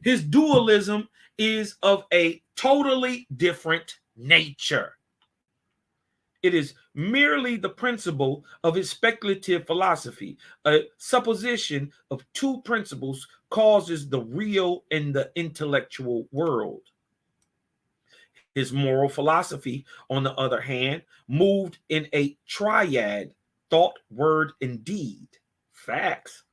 His dualism is of a totally different nature. It is merely the principle of his speculative philosophy. A supposition of two principles causes the real and the intellectual world. His moral philosophy, on the other hand, moved in a triad: thought, word, and deed. Facts.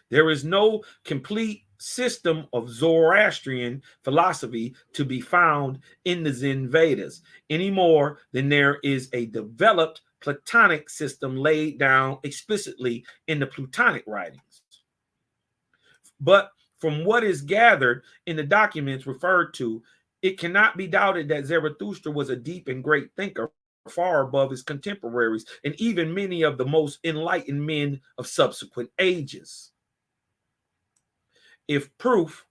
There is no complete system of Zoroastrian philosophy to be found in the Zen Vedas any more than there is a developed Platonic system laid down explicitly in the Platonic writings. But from what is gathered in the documents referred to, it cannot be doubted that Zarathustra was a deep and great thinker, far above his contemporaries and even many of the most enlightened men of subsequent ages. If proof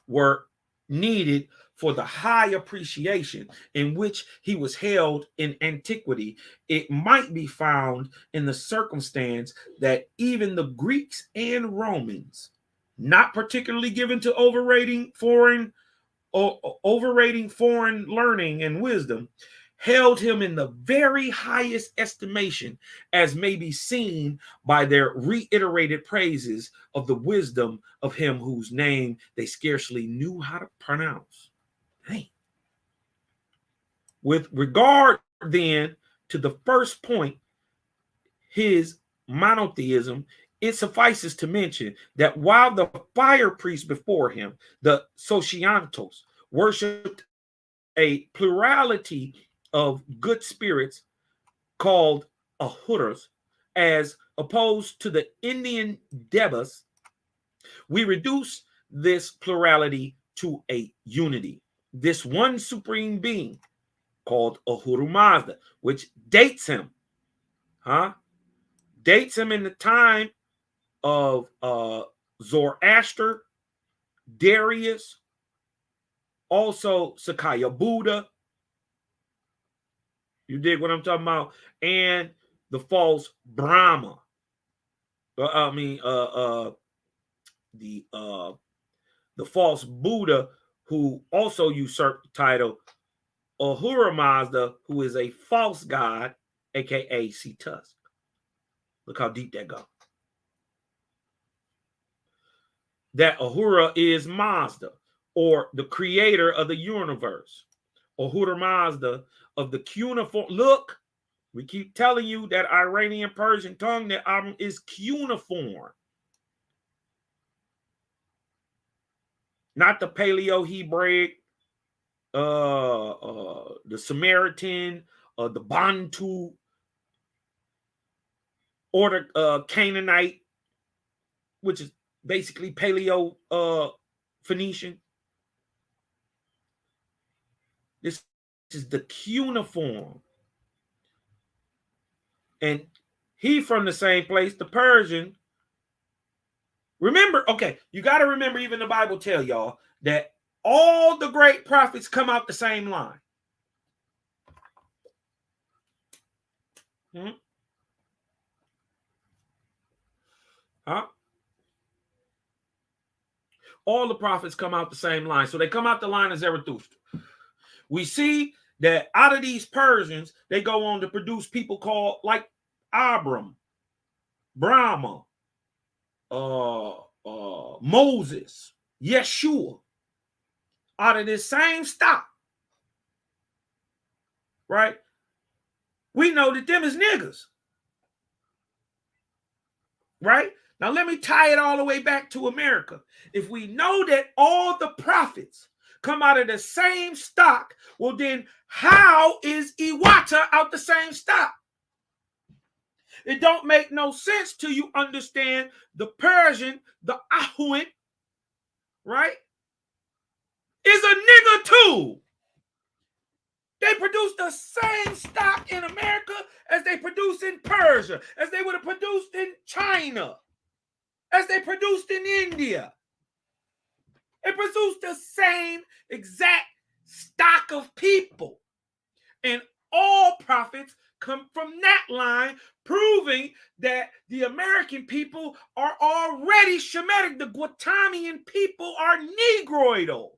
were needed for the high appreciation in which he was held in antiquity, it might be found in the circumstance that even the Greeks and Romans, not particularly given to overrating foreign learning and wisdom, held him in the very highest estimation, as may be seen by their reiterated praises of the wisdom of him whose name they scarcely knew how to pronounce. Hey. With regard then to the first point, his monotheism, it suffices to mention that while the fire priests before him, the Sociantos, worshipped a plurality of good spirits called Ahuras, as opposed to the Indian Devas, we reduce this plurality to a unity. This one supreme being called Ahura Mazda, which dates him in the time of Zoroaster, Darius, also Sakaya Buddha. You dig what I'm talking about? And the false Brahma. The false Buddha, who also usurped the title Ahura Mazda, who is a false god, aka Cetus. Look how deep that goes. That Ahura is Mazda, or the creator of the universe. Ahura Mazda of the cuneiform. Look, we keep telling you that Iranian Persian tongue, that album is cuneiform. Not the Paleo-Hebraic, the Samaritan, the Bantu, or the Canaanite, which is basically Paleo Phoenician. This is the cuneiform. And he from the same place, the Persian. Remember, okay, you got to remember, even the Bible tell y'all that all the great prophets come out the same line. All the prophets come out the same line. So they come out the line of Zarathustra. We see that out of these Persians, they go on to produce people called like Abram, Brahma, Moses, Yeshua, out of this same stock. Right? We know that them is niggas. Right? Now let me tie it all the way back to America. If we know that all the prophets come out of the same stock, well then how is Iwata out the same stock? It don't make no sense till you understand the Persian, the Ahuit, right, is a nigga too. They produce the same stock in America as they produce in Persia, as they would have produced in China, as they produced in India. They produce the same exact stock of people. And all prophets come from that line, proving that the American people are already Shemitic. The Guatamian people are Negroidal.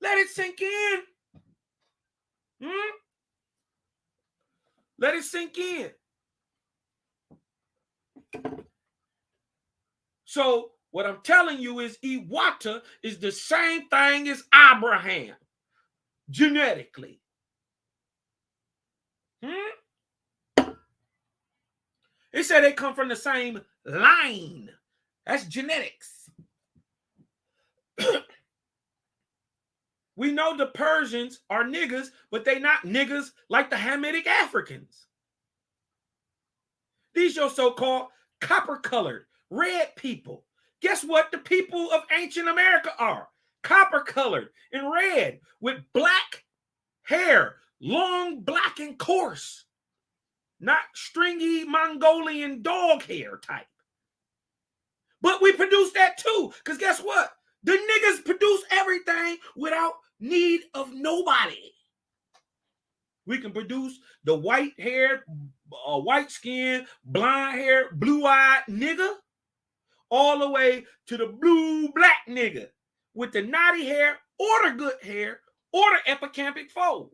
Let it sink in. Let it sink in. So what I'm telling you is Iwata is the same thing as Abraham, genetically. They said they come from the same line. That's genetics. We know the Persians are niggas, but they not niggas like the Hamitic Africans. These your so-called copper-colored, red people. Guess what the people of ancient America are? Copper-colored and red with black hair, long, black, and coarse. Not stringy Mongolian dog hair type. But we produce that too, because guess what? The niggas produce everything without need of nobody. We can produce the white-haired, white-skinned, blonde-haired, blue-eyed nigga all the way to the blue-black nigga with the knotty hair or the good hair or the epicampic fold.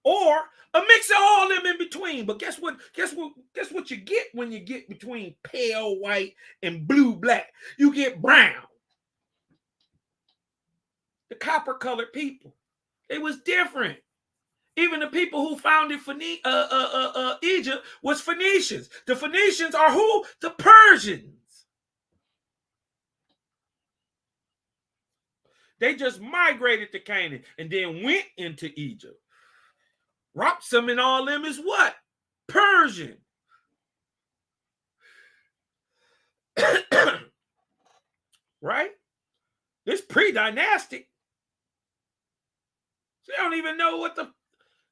Or a mix of all them in between. But guess what? Guess what you get when you get between pale white and blue-black? You get brown. The copper-colored people. It was different. Even the people who founded Egypt was Phoenicians. The Phoenicians are who? The Persians. They just migrated to Canaan and then went into Egypt. Rapsum and all them is what? Persian. Right? This pre-dynastic. They don't even know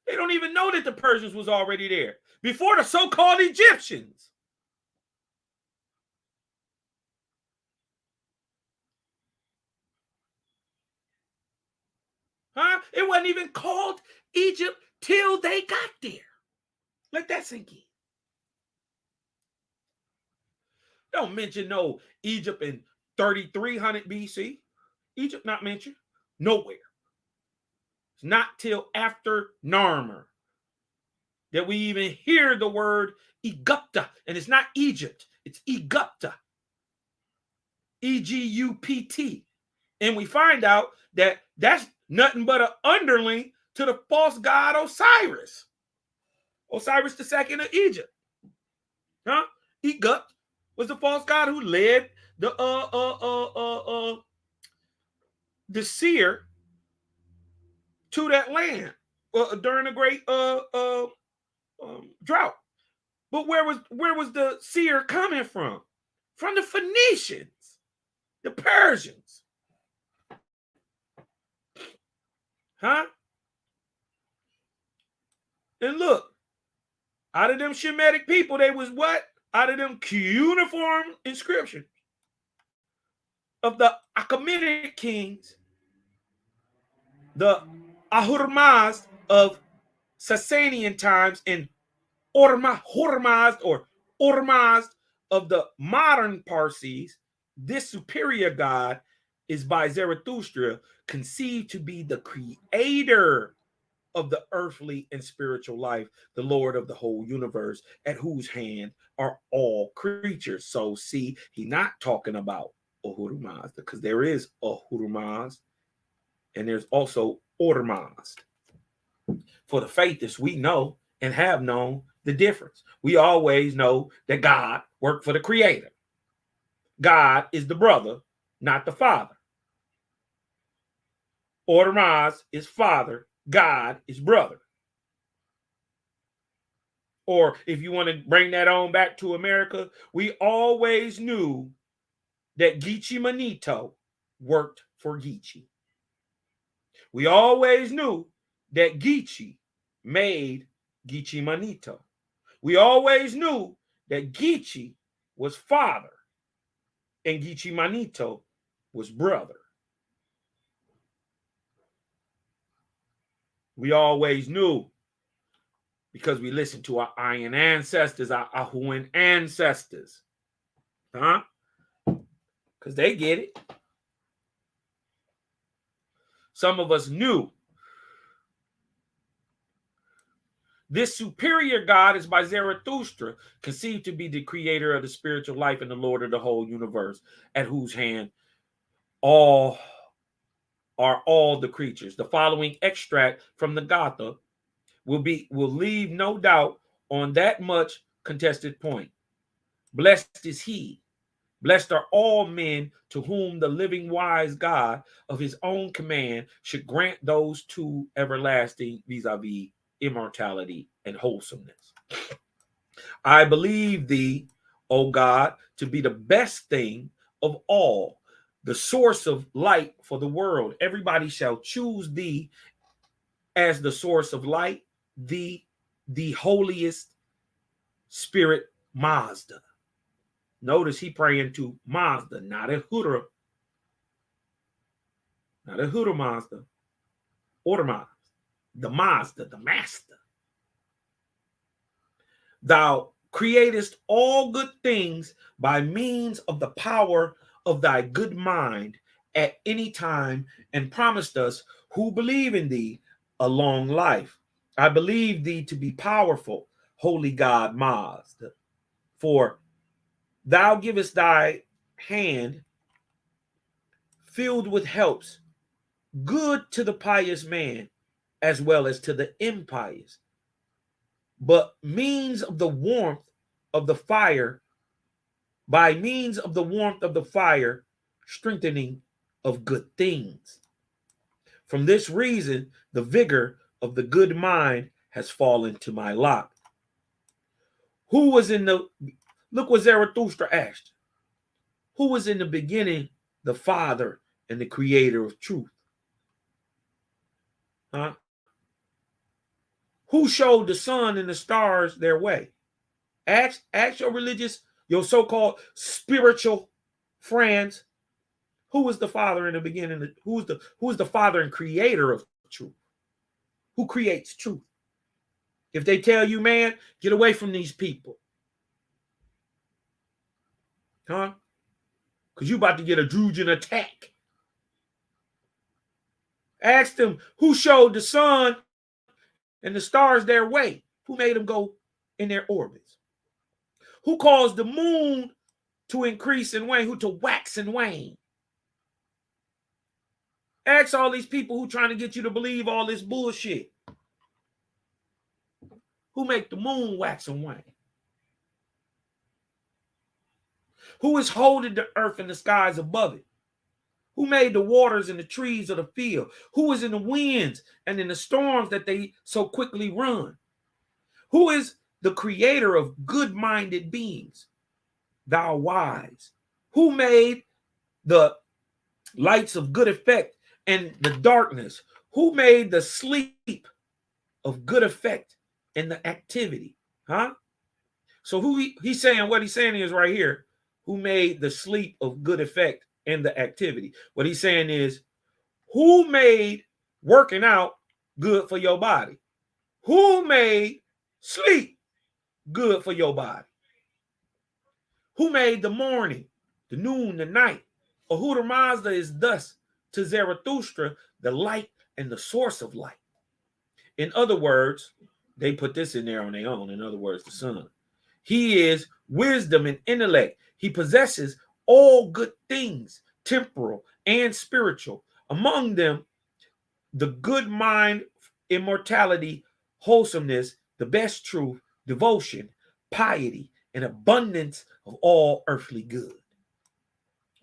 they don't even know that the Persians was already there before the so-called Egyptians. It wasn't even called Egypt till they got there. Let that sink in. Don't mention no Egypt in 3300 BC. Egypt not mentioned nowhere. It's not till after Narmer that we even hear the word Egupta. And it's not Egypt, it's Egupta. E-G-U-P-T. And we find out that that's nothing but an underling to the false god Osiris. Osiris II of Egypt. Egupt was the false god who led the seer to that land during a great drought. But where was the seer coming from? From the Phoenicians, the Persians. And look, out of them Shemitic people, they was what? Out of them cuneiform inscriptions of the Achaemenid kings, the Ahurmazd of Sasanian times, and Hormazd of the modern Parsis. This superior god is by Zarathustra conceived to be the creator of the earthly and spiritual life, the Lord of the whole universe, at whose hand are all creatures. So see, he's not talking about Ahura Mazda, because there is Ahura Mazda and there's also Order Mazda. For the faithists, we know and have known the difference. We always know that God worked for the creator. God is the brother, not the father. Orderaz is father, God is brother. Or if you want to bring that on back to America, we always knew that Geechee Manito worked for Geechee. We always knew that Geechee made Geechee Manito. We always knew that Geechee was father and Geechee Manito was brother. We always knew because we listened to our Iron ancestors, our Ahuan ancestors. Huh? Because they get it. Some of us knew. This superior God is by Zarathustra, conceived to be the creator of the spiritual life and the Lord of the whole universe, at whose hand all are all the creatures. The following extract from the Gatha will leave no doubt on that much contested point. Blessed is he, blessed are all men to whom the living wise God of his own command should grant those two everlasting vis-a-vis immortality and wholesomeness. I believe thee, O God, to be the best thing of all, the source of light for the world. Everybody shall choose thee as the source of light, the holiest spirit Mazda. Notice he praying to Mazda, not a Hudra, Mazda, or Mazda, the Mazda, the master. Thou createst all good things by means of the power of thy good mind at any time, and promised us who believe in thee a long life. I believe thee to be powerful, holy God Mazda, for thou givest thy hand filled with helps, good to the pious man as well as to the impious, but means of the warmth of the fire, by means of the warmth of the fire, strengthening of good things. From this reason, the vigor of the good mind has fallen to my lot. Who was in the, look what Zarathustra asked. Who was in the beginning, the Father and the creator of truth? Huh? Who showed the sun and the stars their way? Ask your religious, your so-called spiritual friends, who was the Father in the beginning? Who is the Father and creator of truth? Who creates truth? If they tell you, man, get away from these people. Huh? Because you about to get a Drujan attack. Ask them who showed the sun and the stars their way. Who made them go in their orbits? Who caused the moon to increase and wane? Who to wax and wane? Ask all these people who trying to get you to believe all this bullshit. Who make the moon wax and wane? Who is holding the earth and the skies above it? Who made the waters and the trees of the field? Who is in the winds and in the storms that they so quickly run? Who is the creator of good-minded beings? Thou wise. Who made the lights of good effect and the darkness? Who made the sleep of good effect and the activity? Huh? So who he's saying, what he's saying is right here, who made the sleep of good effect and the activity? What he's saying is, who made working out good for your body? Who made sleep good for your body? Who made the morning, the noon, the night? Ahura Mazda is thus to Zarathustra the light and the source of light. In other words, they put this in there on their own. In other words, the sun. He is wisdom and intellect. He possesses all good things, temporal and spiritual. Among them, the good mind, immortality, wholesomeness, the best truth, devotion, piety, and abundance of all earthly good.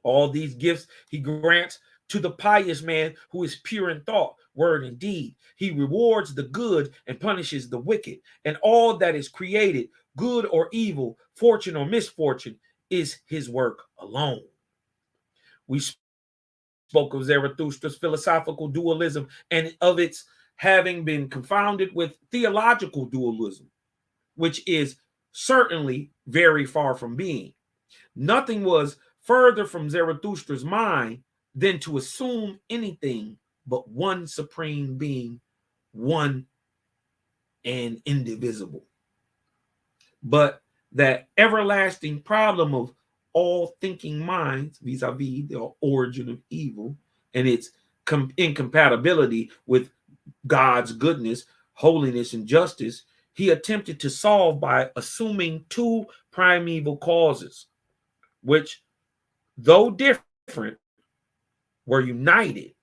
All these gifts he grants to the pious man who is pure in thought, word, and deed. He rewards the good and punishes the wicked. And all that is created, good or evil, fortune or misfortune, is his work alone. We spoke of Zarathustra's philosophical dualism and of its having been confounded with theological dualism, which is certainly very far from being. Nothing was further from Zarathustra's mind than to assume anything but one supreme being, one and indivisible. But that everlasting problem of all thinking minds, vis-a-vis the origin of evil and its incompatibility with God's goodness, holiness, and justice, he attempted to solve by assuming two primeval causes, which, though different, were united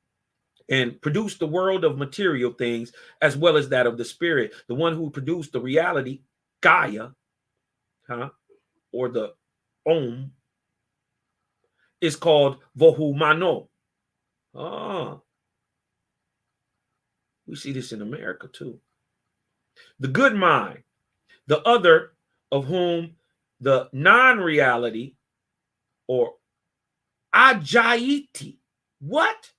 and produced the world of material things as well as that of the spirit. The one who produced the reality, Gaia, or the Om, is called Vohumano. We see this in America too. The good mind, the other of whom the non-reality or Ajaiti. What?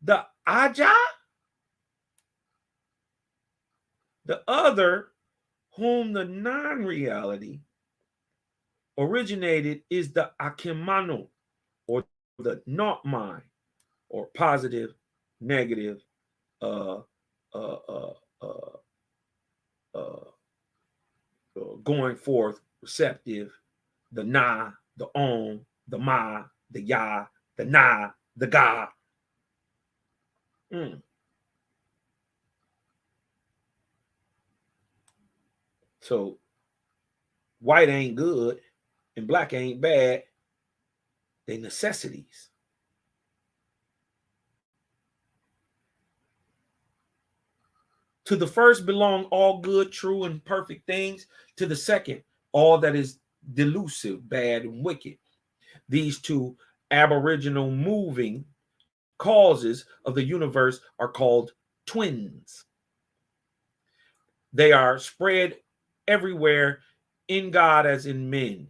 The Aja? The other whom the non-reality originated is the Akimano, or the not mind, or positive, negative, going forth, receptive, the Na, the Om, the Ma, the Ya, the Na, the Ga. So white ain't good and black ain't bad. They necessities. To the first belong all good, true, and perfect things. To the second, all that is delusive, bad, and wicked. These two aboriginal moving causes of the universe are called twins. They are spread everywhere in God as in men.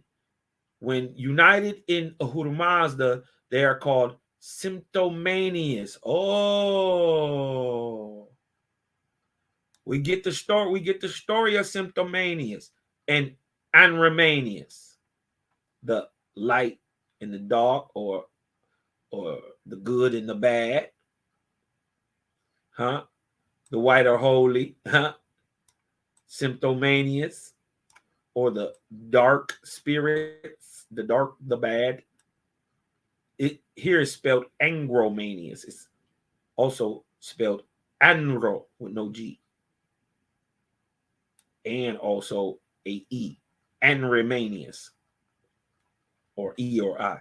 When united in Ahura Mazda, they are called symptomanias. Oh, we get the story. We get the story of symptomanias and anremanias, the light and the dark, or the good and the bad, the white or holy, symptomanias, or the dark spirits, the dark, the bad. It here is spelled angromanias. It's also spelled anro with no G. And also a E. Anremanias. Or E or I.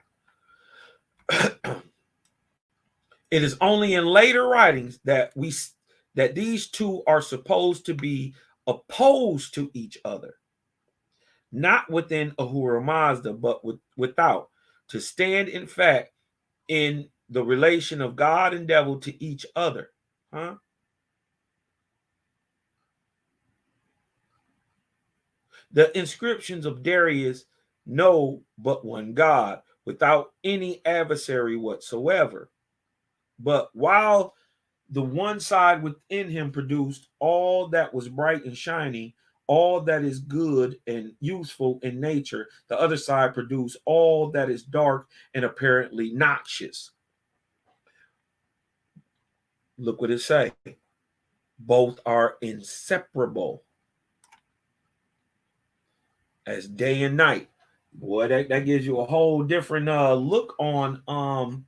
It is only in later writings that these two are supposed to be opposed to each other. Not within Ahura Mazda, but without, to stand in fact in the relation of God and devil to each other. The inscriptions of Darius know but one God, without any adversary whatsoever. But while the one side within him produced all that was bright and shining, all that is good and useful in nature, the other side produced all that is dark and apparently noxious. Look what it say. Both are inseparable as day and night. Boy, that gives you a whole different look on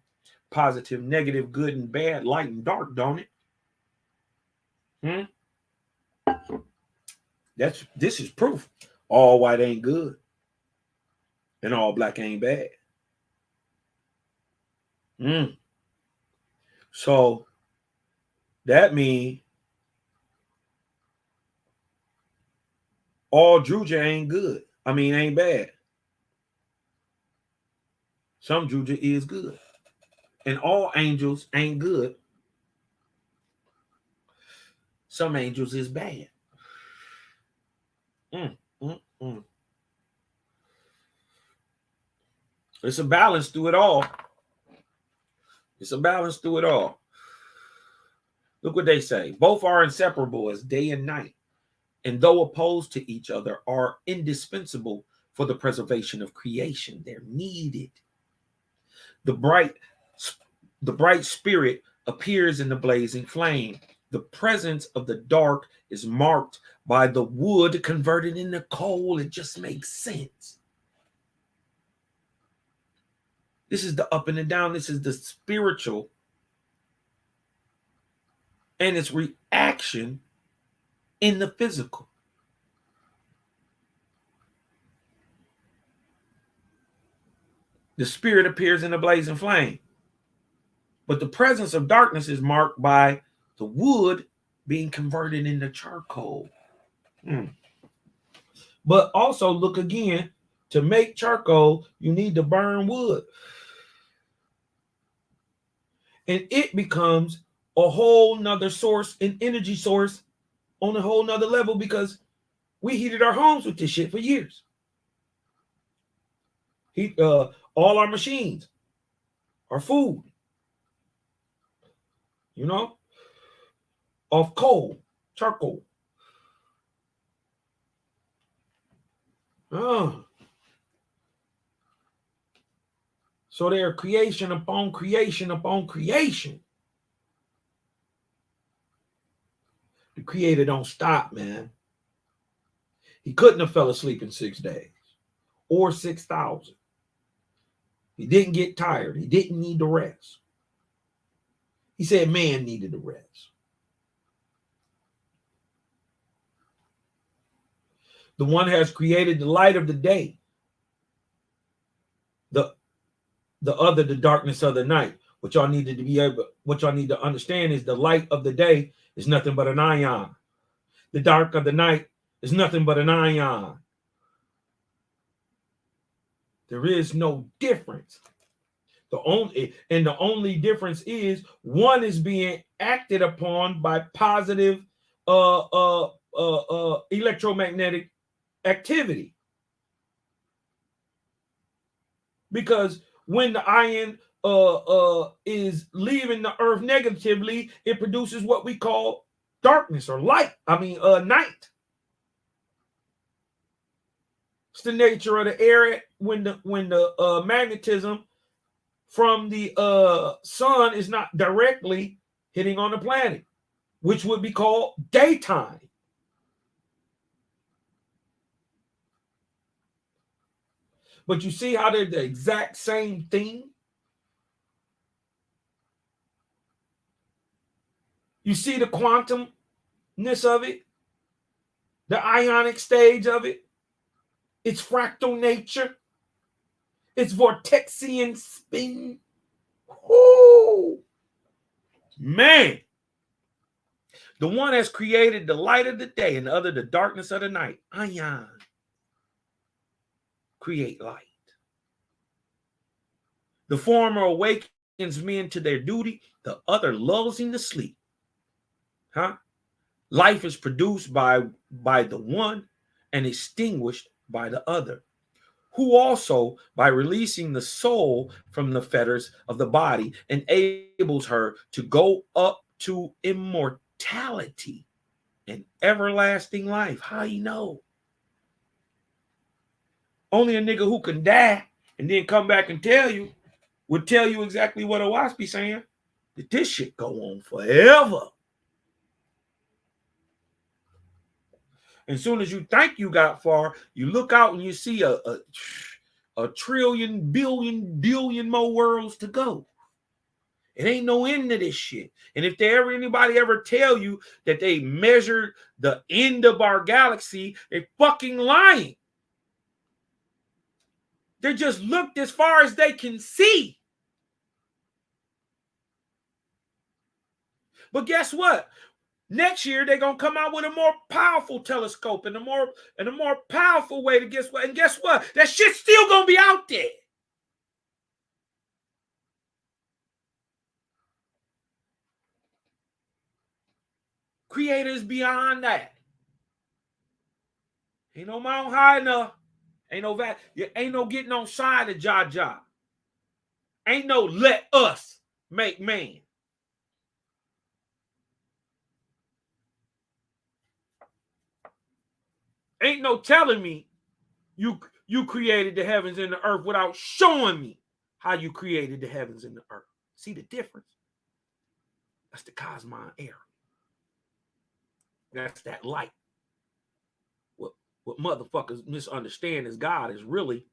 positive, negative, good and bad, light and dark, don't it? This is proof. All white ain't good, and all black ain't bad. So that means all Druja ain't good. I mean, ain't bad. Some juju is good. And all angels ain't good. Some angels is bad. It's a balance through it all. It's a balance through it all. Look what they say. Both are inseparable as day and night, and though opposed to each other, are indispensable for the preservation of creation. They're needed. The bright spirit appears in the blazing flame. The presence of the dark is marked by the wood converted into coal. It just makes sense. This is the up and the down. This is the spiritual and its reaction in the physical. The spirit appears in the blazing flame, but the presence of darkness is marked by the wood being converted into charcoal. But also look again, to make charcoal, you need to burn wood. And it becomes a whole nother source, an energy source on a whole nother level, because we heated our homes with this shit for years. All our machines, our food, of coal, charcoal. So they're creation upon creation upon creation. The Creator don't stop, man. He couldn't have fell asleep in 6 days or 6,000. He didn't get tired. He didn't need to rest. He said man needed to rest. The one has created the light of the day. The other, the darkness of the night. What y'all need to understand is the light of the day is nothing but an ion. The dark of the night is nothing but an ion. There is no difference. The only difference is one is being acted upon by positive electromagnetic activity. Because when the ion is leaving the earth negatively, it produces what we call darkness or light. Night. It's the nature of the air when the magnetism from the sun is not directly hitting on the planet, which would be called daytime. But you see how they're the exact same thing? You see the quantumness of it, the ionic stage of it, its fractal nature, its vortexian spin. Whoo! Man. The one has created the light of the day and the other the darkness of the night. Ion. Create light. The former awakens men to their duty, the other lulls in to sleep. Life is produced by the one and extinguished by the other, who also, by releasing the soul from the fetters of the body, enables her to go up to immortality and everlasting life. How you know? Only a nigga who can die and then come back and would tell you exactly what a wasp be saying, that this shit go on forever. As soon as you think you got far, you look out and you see a trillion, billion more worlds to go. It ain't no end to this shit. And if anybody ever tell you that they measured the end of our galaxy, they fucking lying. They just looked as far as they can see. But guess what? Next year they're gonna come out with a more powerful telescope and a more powerful way to guess what? And guess what? That shit's still gonna be out there. Creator is beyond that. Ain't no mountain high enough. Ain't no that. Ain't no getting on side of Jah. Ain't no let us make man. Ain't no telling me you created the heavens and the earth without showing me how you created the heavens and the earth. See the difference? That's the cosmon era. That's that light. What motherfuckers misunderstand is God is really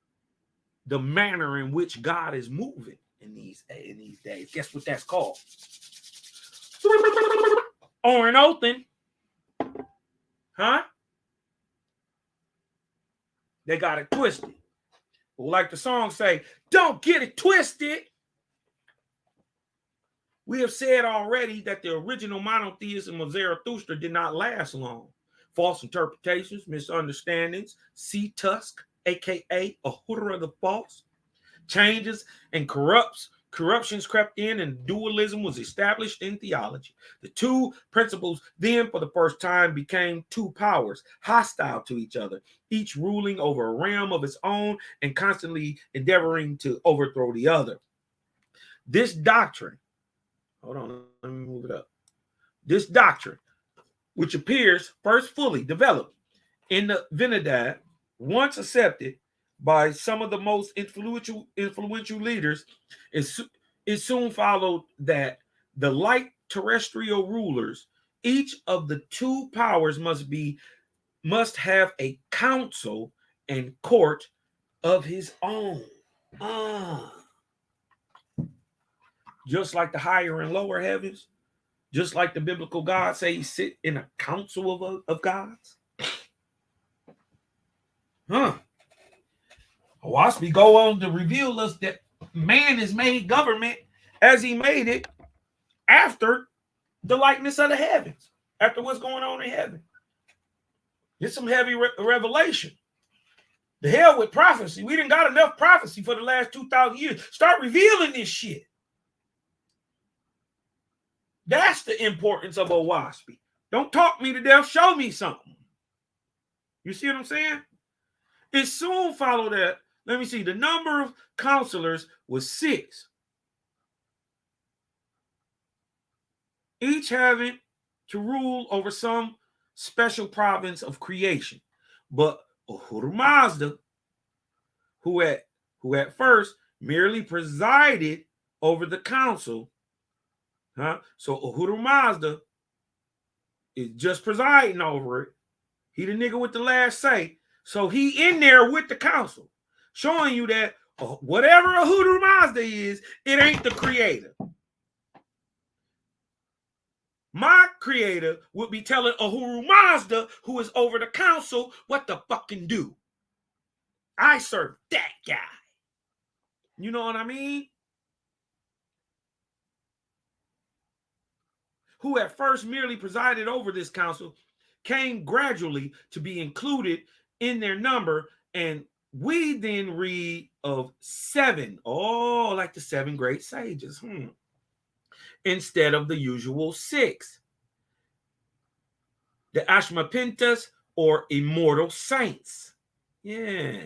the manner in which God is moving in these days. Guess what that's called? Orin Othen. Huh? They got it twisted. Well, like the song say, don't get it twisted. We have said already that the original monotheism of Zarathustra did not last long. False interpretations, misunderstandings, sea tusk, aka Ahura the False, changes and corruptions crept in, and dualism was established in theology. The two principles then for the first time became two powers, hostile to each other, each ruling over a realm of its own and constantly endeavoring to overthrow the other. This doctrine, hold on, let me move it up. This doctrine, which appears first fully developed in the Vinedad, once accepted by some of the most influential leaders, it soon followed that the light terrestrial rulers, each of the two powers must have a council and court of his own. Just like the higher and lower heavens, just like the biblical God say he sit in a council of gods. Oahspe go on to reveal us that man is made government as he made it after the likeness of the heavens, after what's going on in heaven. It's some heavy revelation. The hell with prophecy. We didn't got enough prophecy for the last 2,000 years. Start revealing this shit. That's the importance of Oahspe. Don't talk me to death. Show me something. You see what I'm saying? It soon followed that. Let me see. The number of counselors was 6. Each having to rule over some special province of creation. But Ahura Mazda, who at first merely presided over the council, so Ahura Mazda is just presiding over it. He the nigga with the last say. So he in there with the council, showing you that whatever Ahura Mazda is, it ain't the creator. My creator would be telling Ahura Mazda, who is over the council, what to fucking do. I serve that guy. You know what I mean? Who at first merely presided over this council, came gradually to be included in their number, and we then read of 7, like the 7 great sages, instead of the usual 6. The Ashmapintas, or immortal saints. Yeah.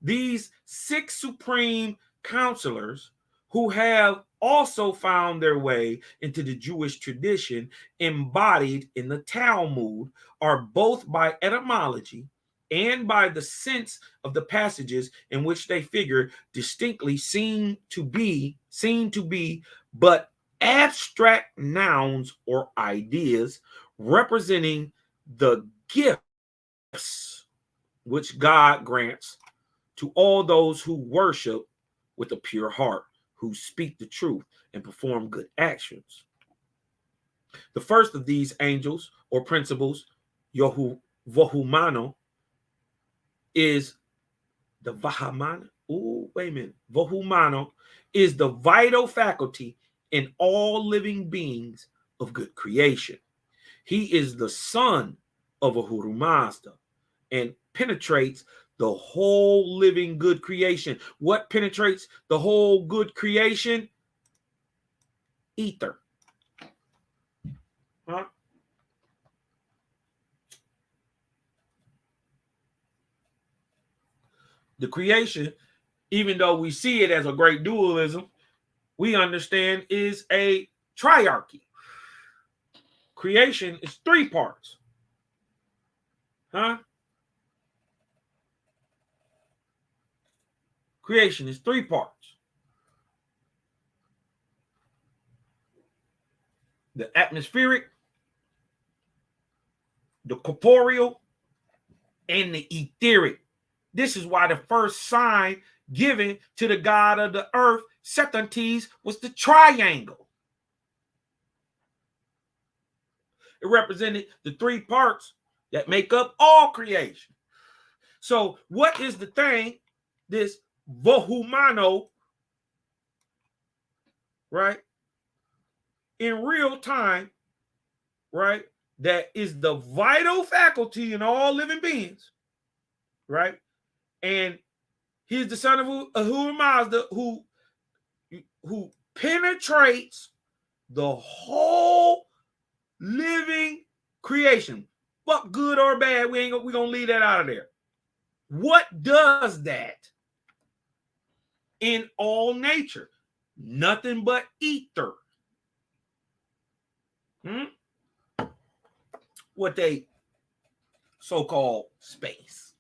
These 6 supreme counselors, who have also found their way into the Jewish tradition embodied in the Talmud, are both by etymology and by the sense of the passages in which they figure distinctly seen to be but abstract nouns or ideas representing the gifts which God grants to all those who worship with a pure heart, who speak the truth and perform good actions. The first of these angels or principles, Vohumano, is the Vahamana. Vohumano is the vital faculty in all living beings of good creation. He is the son of Ahura Mazda and penetrates the whole living good creation. What penetrates the whole good creation? Ether. The creation, even though we see it as a great dualism, we understand is a triarchy. Creation is 3 parts. Huh? Creation is 3 parts. The atmospheric, the corporeal, and the etheric. This is why the first sign given to the god of the earth, Setantes, was the triangle. It represented the 3 parts that make up all creation. So what is the thing, this vohumano, right, in real time, right, that is the vital faculty in all living beings, right? And he's the son of Ahura Mazda, who penetrates the whole living creation. But good or bad, we're gonna leave that out of there. What does that in all nature? Nothing but ether. What they so-called space.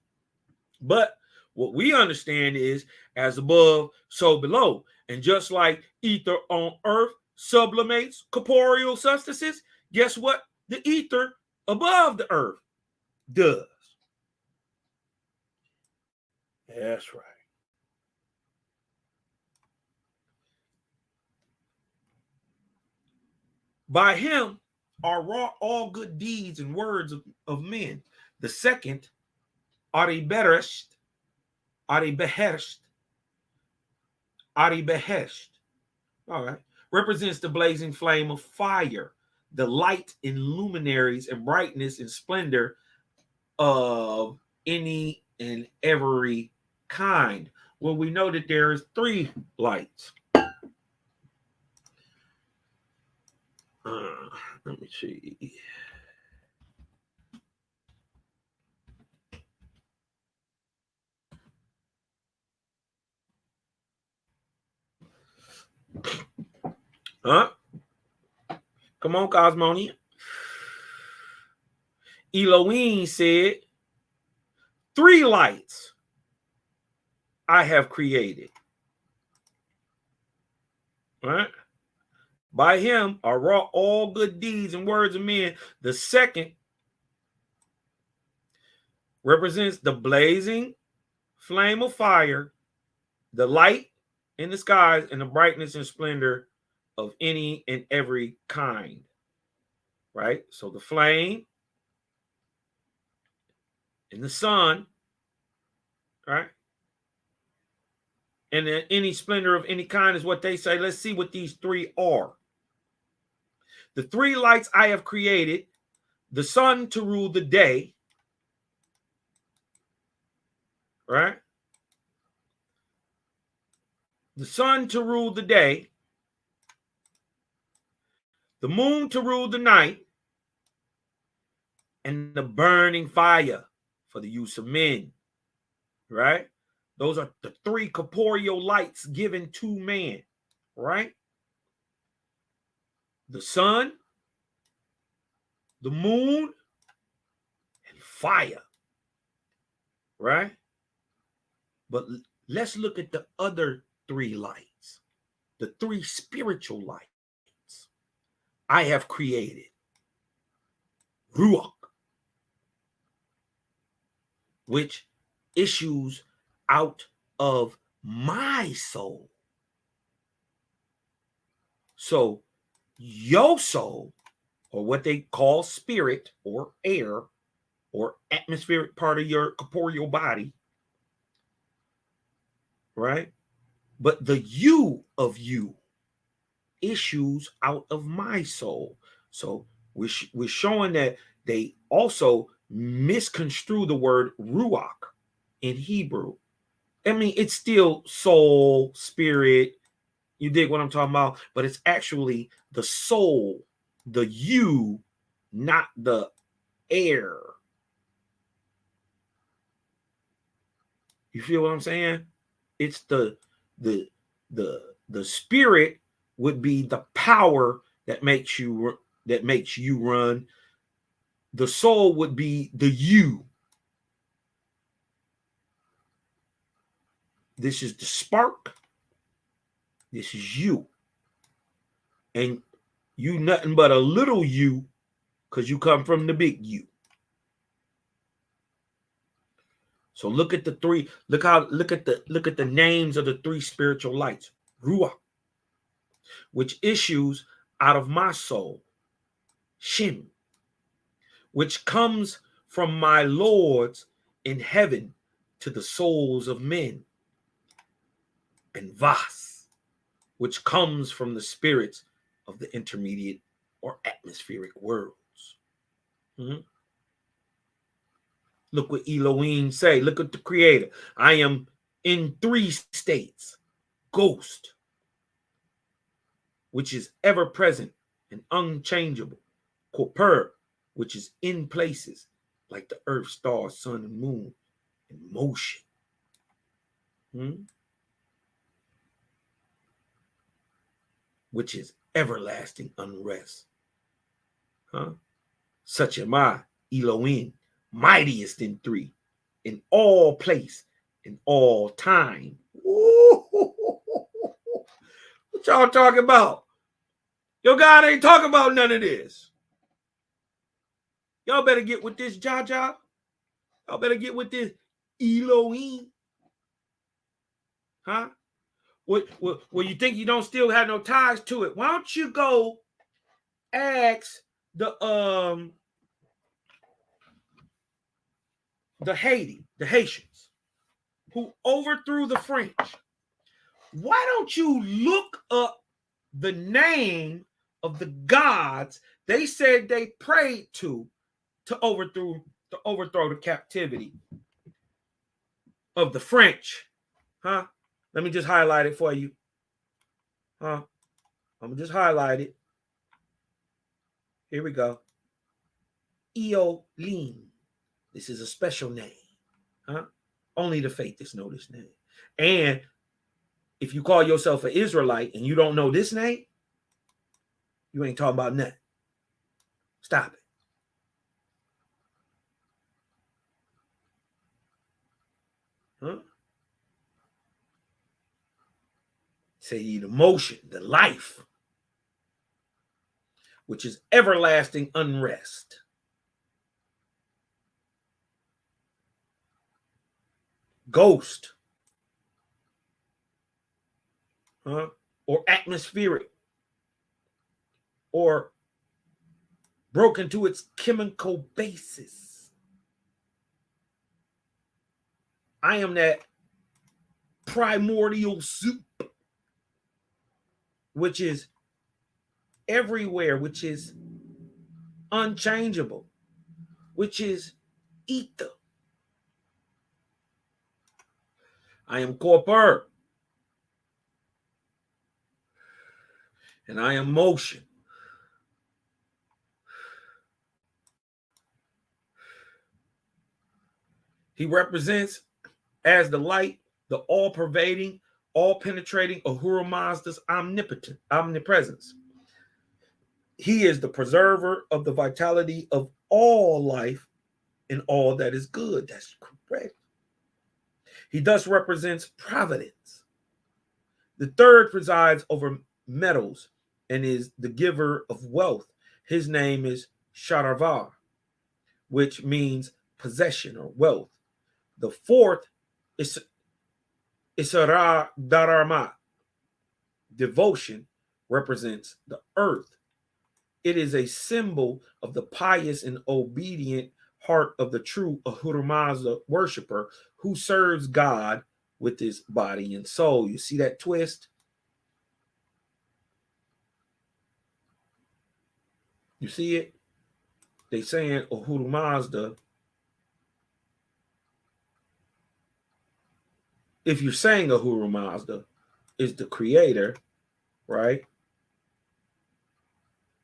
But what we understand is as above, so below. And just like ether on earth sublimates corporeal substances, guess what the ether above the earth does? That's right. By him are wrought all good deeds and words of men. The second, are they behershed, all right, represents the blazing flame of fire, the light in luminaries and brightness and splendor of any and every kind. Well, we know that there is 3 lights. Let me see. Huh? Come on, Cosmonia. Elohim said, 3 lights I have created. Right? By him are wrought all good deeds and words of men. The second represents the blazing flame of fire, the light in the skies, and the brightness and splendor of any and every kind. Right? So the flame and the sun, right? And then any splendor of any kind is what they say. Let's see what these 3 are. The 3 lights I have created: the sun to rule the day, right? The sun to rule the day, the moon to rule the night, and the burning fire for the use of men, right? Those are the 3 corporeal lights given to man, right? The sun, the moon, and fire, right? But let's look at the other 3 lights, the 3 spiritual lights I have created. Ruach, which issues out of my soul. So your soul, or what they call spirit or air or atmospheric part of your corporeal body, right? But the you of you issues out of my soul. So we're showing that they also misconstrue the word ruach in Hebrew. I mean, it's still soul, spirit. You dig what I'm talking about? But it's actually the soul, the you, not the air. You feel what I'm saying? It's the spirit would be the power that makes you run. The soul would be the you. This is the spark. This is you. And you nothing but a little you, because you come from the big you. So look at the three, look at the names of the three spiritual lights. Ruach, which issues out of my soul. Shem, which comes from my lords in heaven to the souls of men. And Vas, which comes from the spirits of the intermediate or atmospheric worlds. Look what Elohim say. Look at the creator. I am in three states. Ghost, which is ever present and unchangeable. Corpor, which is in places like the earth, stars, sun, and moon, in motion. Which is everlasting unrest. Such am I, Elohim, mightiest in three, in all place, in all time. What y'all talking about? Your God ain't talking about none of this. Y'all better get with this Jaja. Y'all better get with this Elohim. Huh? Well, you think you don't still have no ties to it? Why don't you go ask the Haitians who overthrew the French? Why don't you look up the name of the gods they said they prayed to overthrow the captivity of the French? Let me just highlight it for you. I'm gonna just highlight it. Here we go. Eolim. This is a special name. Only the faithless know this name. And if you call yourself an Israelite and you don't know this name, you ain't talking about nothing. Stop it. Say the motion, the life, which is everlasting unrest. Ghost, or atmospheric, or broken to its chemical basis. I am that primordial soup, which is everywhere, which is unchangeable, which is ether. I am corpor, and I am motion. He represents as the light, the all-pervading, all-penetrating Ahura Mazda's omnipresence. He is the preserver of the vitality of all life and all that is good. That's correct. He thus represents providence. The third presides over metals and is the giver of wealth. His name is Sharavar, which means possession or wealth. The fourth is Isara Dharma. Devotion represents the earth. It is a symbol of the pious and obedient heart of the true Ahura Mazda worshiper who serves God with his body and soul. You see that twist? You see it? They saying Ahura Mazda. If you're saying Ahura Mazda is the creator, right?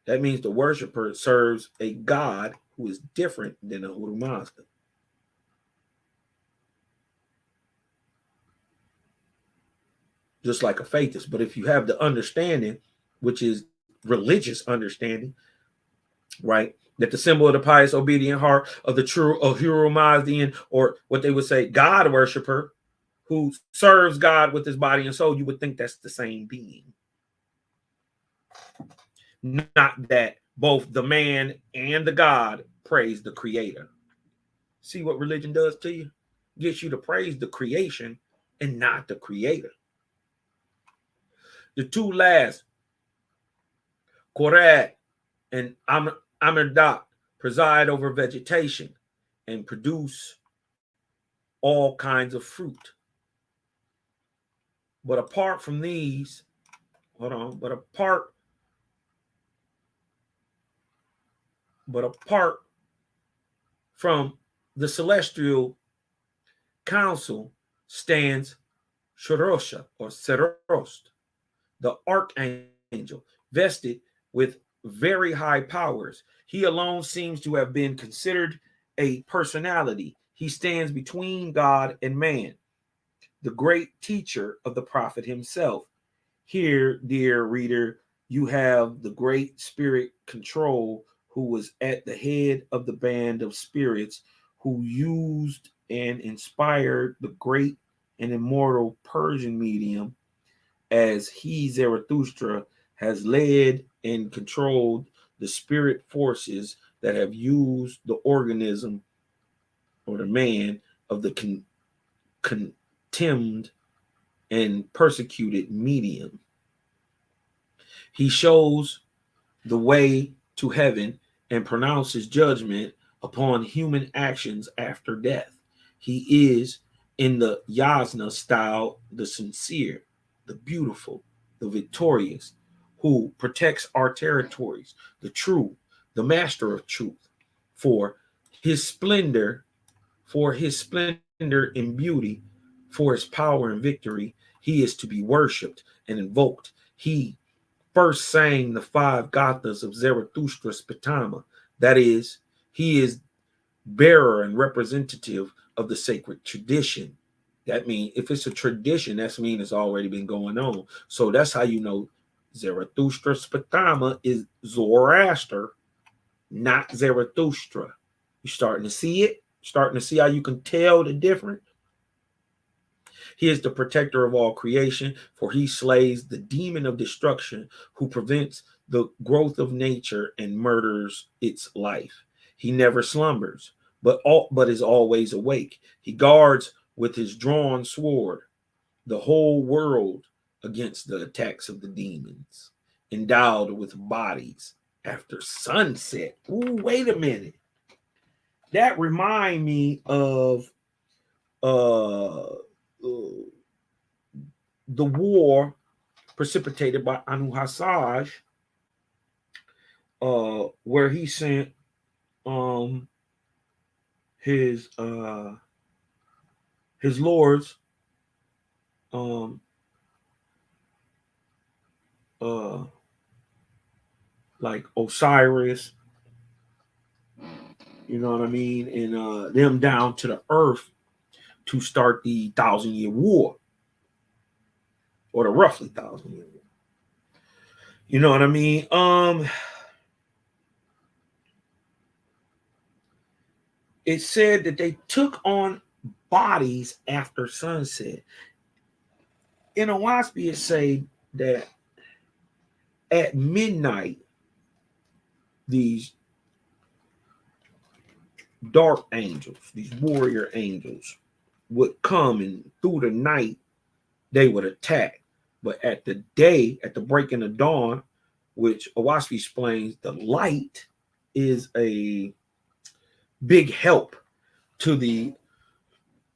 That means the worshiper serves a God who is different than Ahura Mazda. just like a faithist. But if you have the understanding, which is religious understanding, right, that the symbol of the pious, obedient heart of the true Ahura Mazdain, or what they would say, God worshiper, who serves God with his body and soul, you would think that's the same being. Not that both the man and the God praise the creator. See what religion does to you? Gets you to praise the creation and not the creator. The two last, Korad and Amerdat, preside over vegetation and produce all kinds of fruit. But apart from these, but apart from the celestial council stands Shorosha, or Serost, the archangel, vested with very high powers. He alone seems to have been considered a personality. He stands between God and man, the great teacher of the prophet himself. Here, dear reader, you have the great spirit control who was at the head of the band of spirits who used and inspired the great and immortal Persian medium, as he, Zarathustra, has led and controlled the spirit forces that have used the organism or the man of the contemned and persecuted medium. He shows the way to heaven and pronounces judgment upon human actions after death. He is, in the Yasna style, the sincere, the beautiful, the victorious, who protects our territories, the true, the master of truth, for his splendor, in beauty, for his power and victory. He is to be worshipped and invoked. He first sang the 5 gathas of Zarathustra's Pitama. That is, he is bearer and representative of the sacred tradition. That means if it's a tradition, that means it's already been going on. So that's how you know Zarathustra's Pitama is Zoroaster, not Zarathustra. You're starting to see it? Starting to see how you can tell the difference? He is the protector of all creation, for he slays the demon of destruction who prevents the growth of nature and murders its life. He never slumbers, but is always awake. He guards with his drawn sword the whole world against the attacks of the demons, endowed with bodies after sunset. Ooh, wait a minute. That remind me of the war precipitated by Anuhasaj, where he sent his lords like Osiris, you know what I mean, and them down to the earth to start the 1,000-year war, or the roughly 1,000-year war. You know what I mean? It said that they took on bodies after sunset. In Owaspy, it say that at midnight, these dark angels, these warrior angels, would come, and through the night they would attack. But at the day, at the breaking of dawn, which Owaspy explains, the light is a big help to the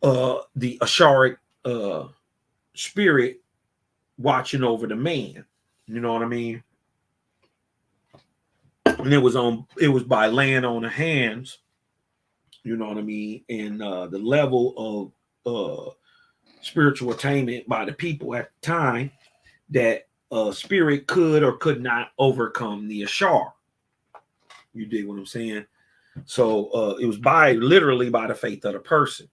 Asharic spirit watching over the man. You know what I mean? And it was by laying on the hands, you know what I mean, and the level of spiritual attainment by the people at the time, that spirit could or could not overcome the Ashar. You dig what I'm saying? So it was literally by the faith of the person.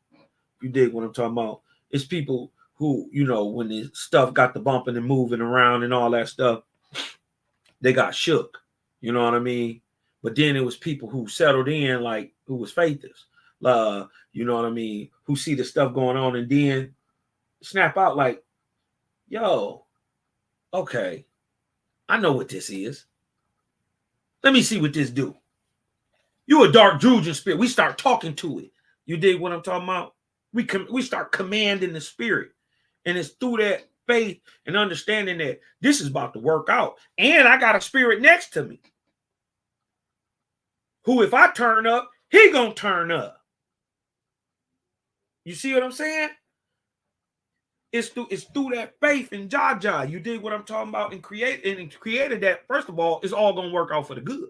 You dig what I'm talking about? It's people who, you know, when the stuff got the bumping and moving around and all that stuff, they got shook. You know what I mean? But then it was people who settled in, like who was faithers. You know what I mean? Who see the stuff going on and then snap out like, yo, okay, I know what this is. Let me see what this do. You a dark Druidian spirit. We start talking to it. You dig what I'm talking about? We start commanding the spirit. And it's through that faith and understanding that this is about to work out. And I got a spirit next to me who, if I turn up, he gonna turn up. You see what I'm saying? It's through that faith in Jaja. You dig what I'm talking about? And created that, first of all, it's all gonna work out for the good.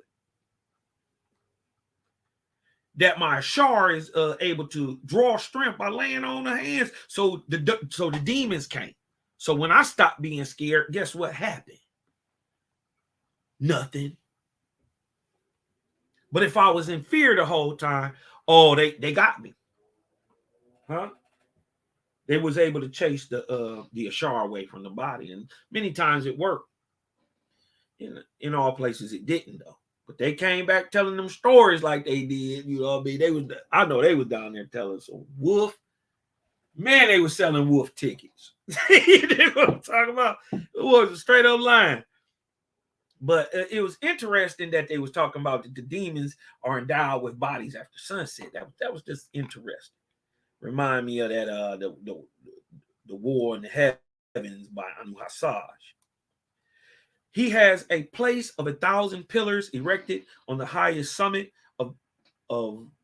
That my Ashar is able to draw strength by laying on the hands, so the demons can't. So when I stopped being scared, guess what happened? Nothing. But if I was in fear the whole time, oh, they got me, huh? They was able to chase the Ashar away from the body, and many times it worked. In all places it didn't though. But they came back telling them stories like they did. You know what I mean? I know they was down there telling some wolf. Man, they were selling wolf tickets. You know what I'm talking about? It was a straight up line. But it was interesting that they was talking about that the demons are endowed with bodies after sunset. That was just interesting. Remind me of that the War in the Heavens by Anu Hassaj. He has a place of 1,000 pillars erected on the highest summit of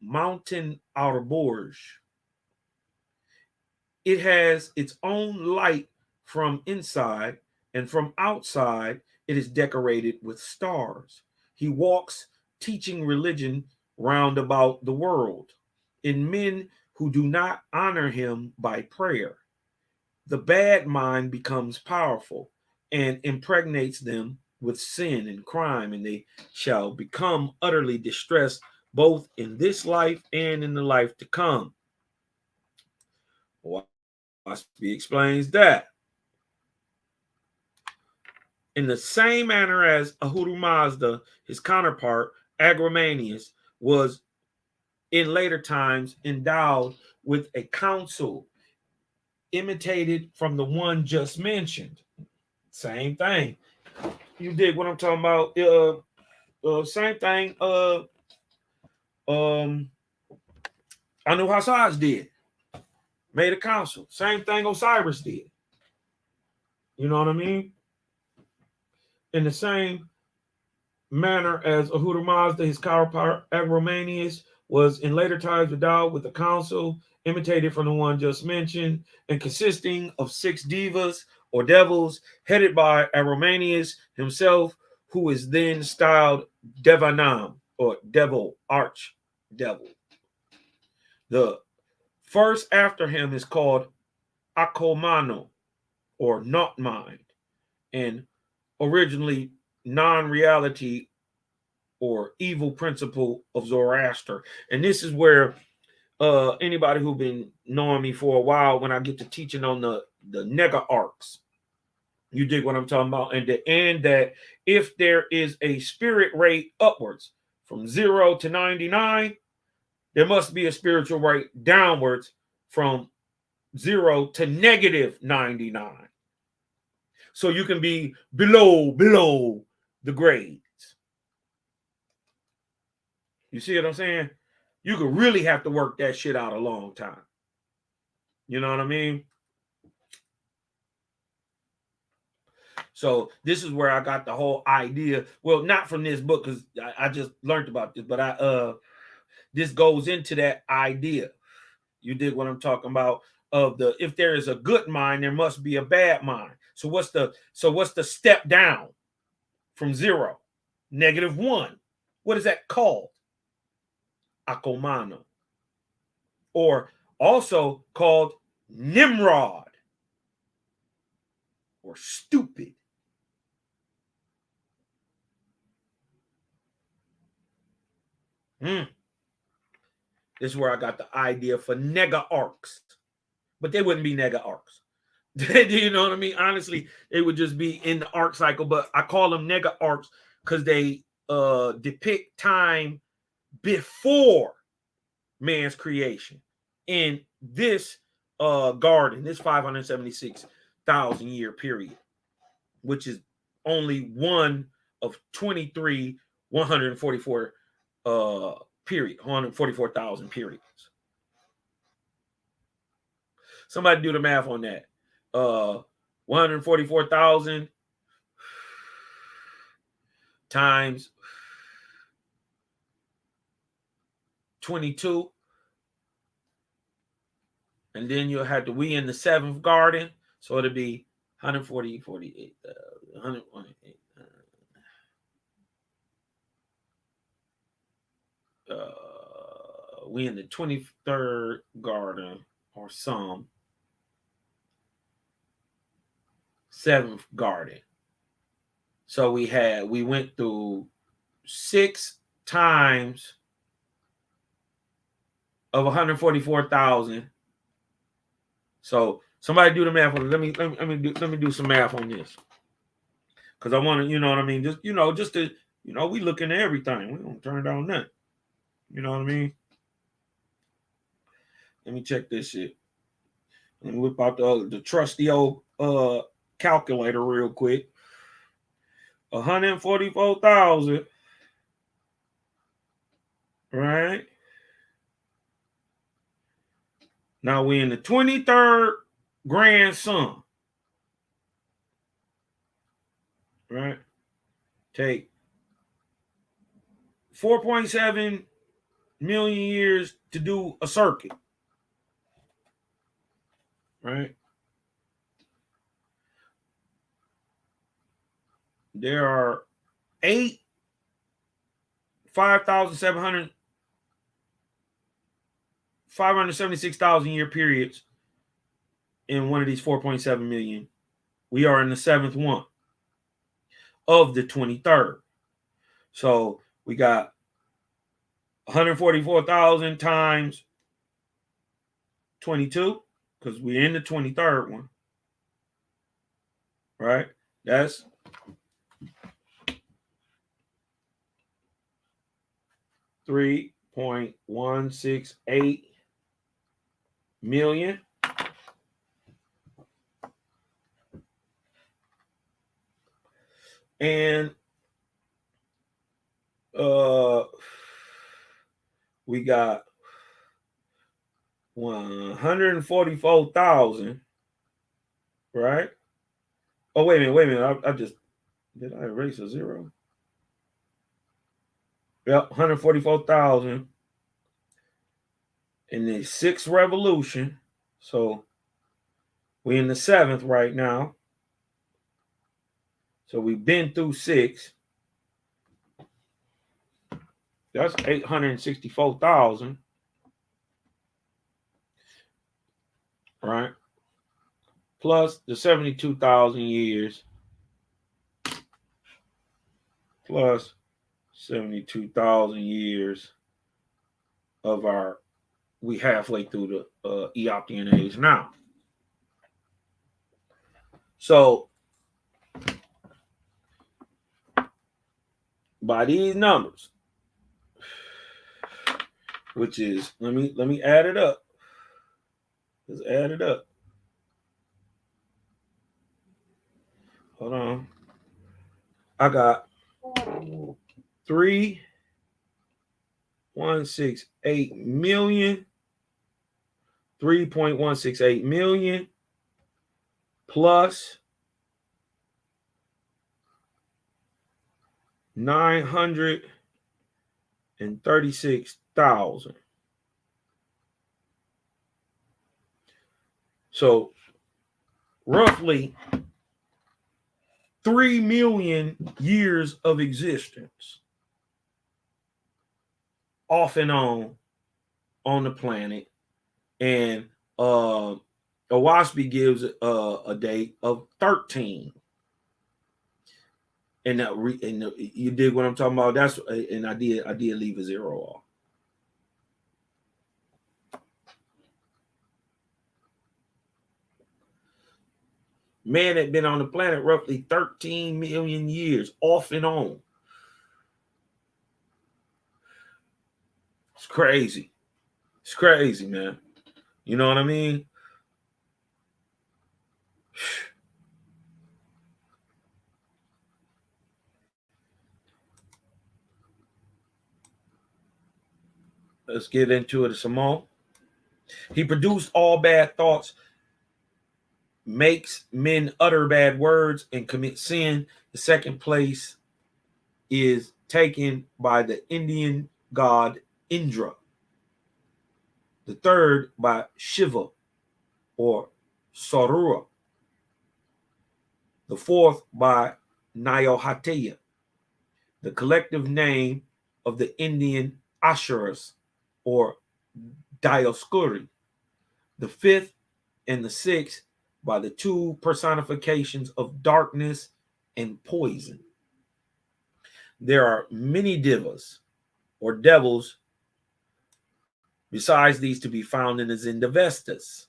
Mountain Outer Borge. It has its own light from inside, and from outside it is decorated with stars. He walks teaching religion round about the world in men who do not honor him by prayer. The bad mind becomes powerful and impregnates them with sin and crime, and they shall become utterly distressed both in this life and in the life to come. He explains that in the same manner as Ahura Mazda, his counterpart, Agramanius, was in later times endowed with a council imitated from the one just mentioned. Same thing. You dig what I'm talking about? Same thing. Anu Hassaj did. Made a council. Same thing Osiris did. You know what I mean? In the same manner as Ahura Mazda, his counterpart Agramanius, was in later times endowed with a council imitated from the one just mentioned, and consisting of 6 devas or devils, headed by Agramanius himself, who is then styled Devanam, or devil, arch devil. The first after him is called Akomano, or not mind, and originally non-reality or evil principle of Zoroaster. And this is where anybody who's been knowing me for a while, when I get to teaching on the nega arcs, you dig what I'm talking about? And that if there is a spirit rate upwards from 0 to 99, there must be a spiritual rate downwards from 0 to negative 99. So you can be below the grades. You see what I'm saying? You could really have to work that shit out a long time. You know what I mean? So this is where I got the whole idea. Well, not from this book, because I just learned about this, but this goes into that idea. You dig what I'm talking about? Of the, if there is a good mind, there must be a bad mind. So what's the step down from 0? -1. What is that called? Akomano. Or also called Nimrod, or stupid. This is where I got the idea for nega arcs. But they wouldn't be nega arcs. You know what I mean? Honestly, they would just be in the arc cycle, but I call them nega arcs because they depict time before man's creation in this garden, this 576,000 year period, which is only one of 23 144 period, 144,000 periods. Somebody do the math on that. 144,000 times 22. And then you'll have to, we in the seventh garden. So it'll be 140, 48, 128. We in the 23rd garden or some. Seventh garden. So we went through 6 times of 144,000. So somebody do the math on it. Let me do some math on this. Because I want to, you know what I mean? Just to, we looking at everything. We don't turn down nothing. You know what I mean? Let me check this shit. Let me whip out the trusty old calculator real quick. 144,000. Right? Now we're in the 23rd grandson. Right? Take 4.7 million years to do a circuit. Right? There are 8 576,000 year periods in one of these 4.7 million. We are in the 7th one of the 23rd. So we got 144,000 times 22 because we're in the 23rd one. Right? That's 3.168 million. And we got 144,000, right? Oh, wait a minute. I just, did I erase a zero? Yep, 144,000 in the 6th revolution. So we're in the 7th right now. So we've been through 6. That's 864,000. Right? Plus the 72,000 years. Plus 72,000 years of we halfway through the Eoptian age now. So by these numbers, which is, let me add it up. Let's add it up. Hold on. I got 3.168 million. 3.168 million plus 936,000. So roughly 3 million years of existence off and on the planet. And Owaspy gives a date of 13. And you dig what I'm talking about? That's an idea. I did leave a zero off. Man had been on the planet roughly 13 million years, off and on. It's crazy. It's crazy, man. You know what I mean? Let's get into it some more. He produced all bad thoughts, makes men utter bad words, and commit sin. The second place is taken by the Indian god Indra. The third by Shiva or Sarura. The fourth by Nyohataya, the collective name of the Indian Ashuras or Dioscuri. The fifth and the sixth by the two personifications of darkness and poison. There are many divas or devils besides these to be found in the Zendavestas.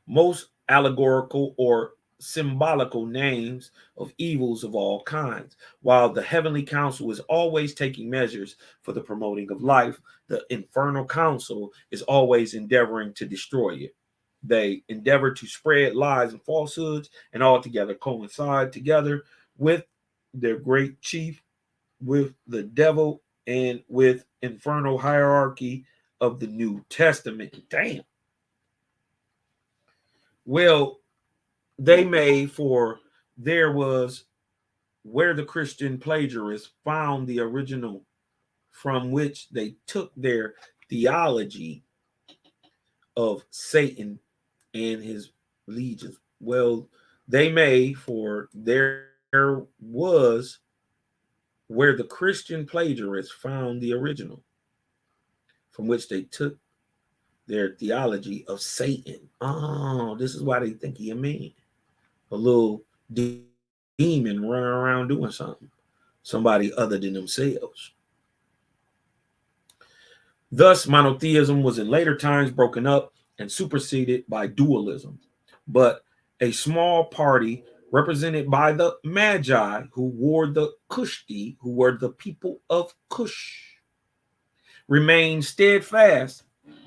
Most allegorical or symbolical names of evils of all kinds. While the heavenly council is always taking measures for the promoting of life, the infernal council is always endeavoring to destroy it. They endeavor to spread lies and falsehoods and altogether coincide together with their great chief, with the devil, and with infernal hierarchy of the New Testament. Damn. Well, they made for there was where the Christian plagiarists found the original from which they took their theology of Satan and his legions. Well, they made for there was where the Christian plagiarists found the original from which they took their theology of Satan. Oh, this is why they think he a man. A little demon running around doing something. Somebody other than themselves. Thus, monotheism was in later times broken up and superseded by dualism. But a small party represented by the Magi, who wore the Kushti, who were the people of Kush, remained steadfast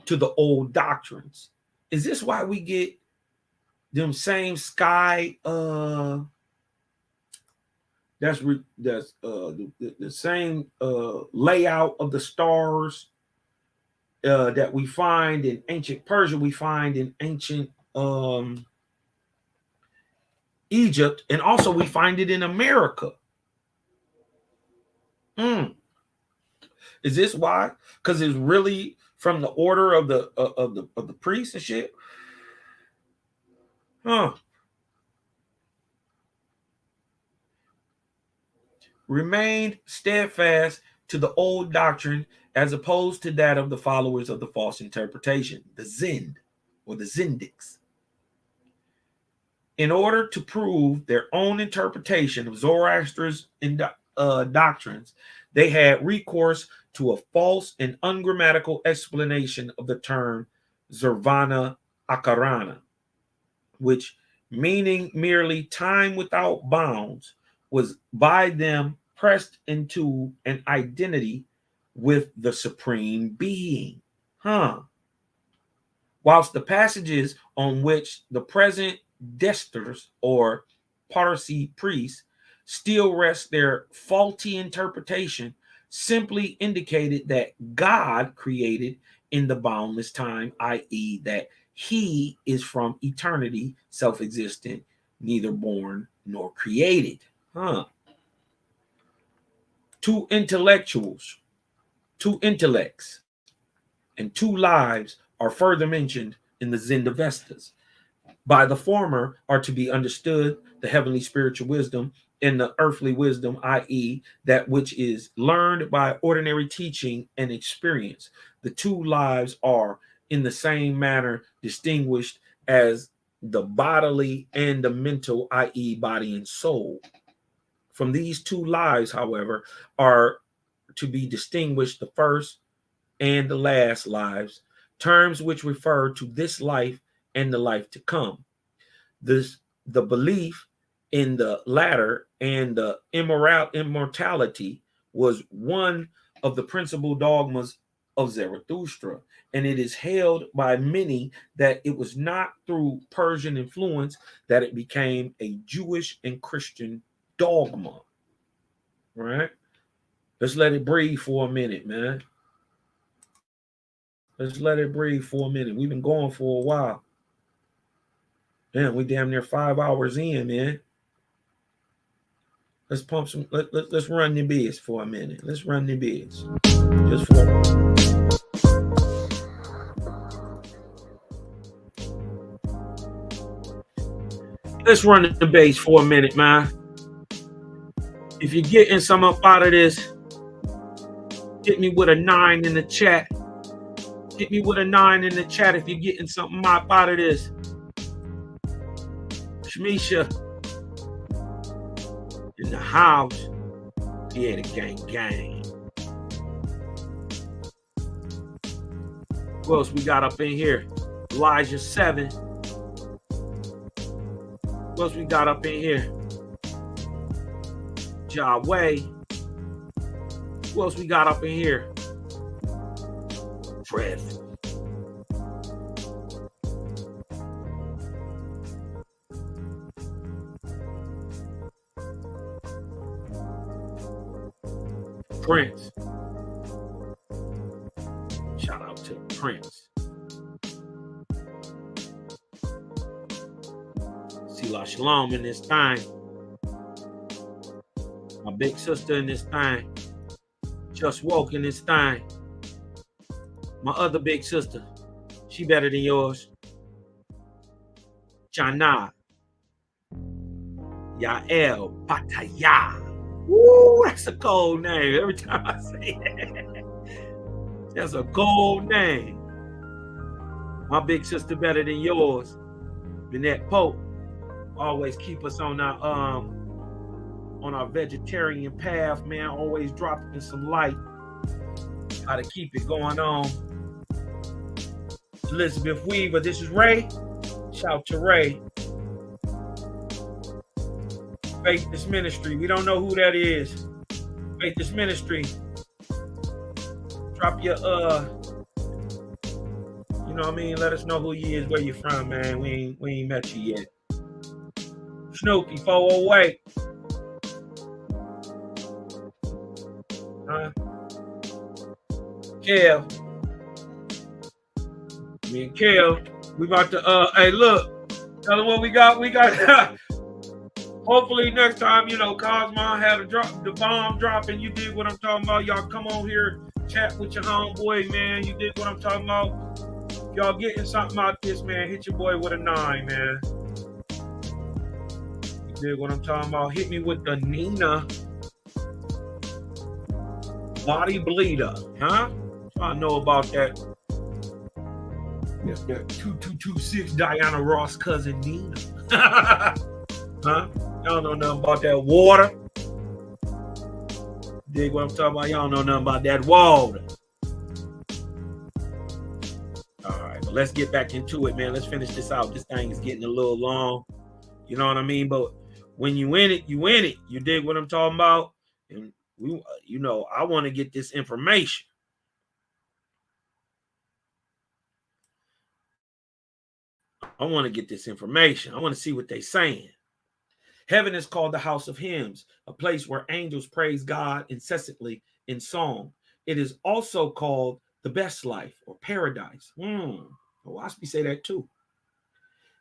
to the old doctrines. Is this why we get them same sky? That's the same layout of the stars that we find in ancient Persia, we find in ancient Egypt, and also we find it in America. Is this why? Because it's really from the order of the priests and shit. Remained steadfast to the old doctrine as opposed to that of the followers of the false interpretation, the Zend or the Zendics. In order to prove their own interpretation of Zoroaster's doctrines, they had recourse to a false and ungrammatical explanation of the term Zervana Akarana, which, meaning merely time without bounds, was by them pressed into an identity with the Supreme Being. Whilst the passages on which the present Desters or Parsi priests still rest their faulty interpretation simply indicated that God created in the boundless time, i.e., that he is from eternity, self-existent, neither born nor created. Two intellects, and two lives are further mentioned in the Zendavestas. By the former are to be understood the heavenly spiritual wisdom and the earthly wisdom, i.e., that which is learned by ordinary teaching and experience. The two lives are in the same manner distinguished as the bodily and the mental, i.e., body and soul. From these two lives, however, are to be distinguished the first and the last lives, terms which refer to this life and the life to come. the belief in the latter and the immortality was one of the principal dogmas of Zarathustra, and it is held by many that it was not through Persian influence that it became a Jewish and Christian dogma. Right? Let's let it breathe for a minute, man. Let's let it breathe for a minute. We've been going for a while. Man, we damn near 5 hours in, man. Let's pump some. Let's run the bids for a minute. Let's run the bids. Just for. Let's run the base for a minute, man. If you're getting some up out of this, hit me with a 9 in the chat. Hit me with a 9 in the chat if you're getting something up out of this. Shmisha in the house. Yeah, the gang. Who else we got up in here? Elijah 7. Who else we got up in here? Yahweh. Who else we got up in here? Fred. Prince. Shout out to Prince. Selah Shalom in this time. My big sister in this time. Just woke in this time. My other big sister. She better than yours. Jana. Yael Pataya. Woo, that's a cold name. Every time I say that. That's a cold name. My big sister better than yours. Vinette Pope. Always keep us on our vegetarian path, man. Always dropping some light. How to keep it going on. Elizabeth Weaver, this is Ray. Shout to Ray. Faith is Ministry. We don't know who that is. Faith is Ministry. Drop your you know what I mean? Let us know who you is, where you from, man. We ain't met you yet. Snoopy 408. Kev. Me and Kev. We about to hey, look. Tell them what we got. We got hopefully next time, you know, Cosmo had the bomb drop and you did what I'm talking about. Y'all come on here, chat with your homeboy, man. You did what I'm talking about. If y'all getting something out this, man, hit your boy with a 9, man. You did what I'm talking about. Hit me with the Nina Body Bleeder, huh? I know about that. Yes, that 2226 Diana Ross cousin Nina. Huh? Y'all know nothing about that water. Dig what I'm talking about? Y'all know nothing about that water. All right, but let's get back into it, man. Let's finish this out. This thing is getting a little long. You know what I mean? But when you win it, you win it. You dig what I'm talking about? And we, you know, I want to get this information. I want to get this information. I want to see what they're saying. Heaven is called the house of hymns, a place where angels praise God incessantly in song. It is also called the best life or paradise. Waspi say that too.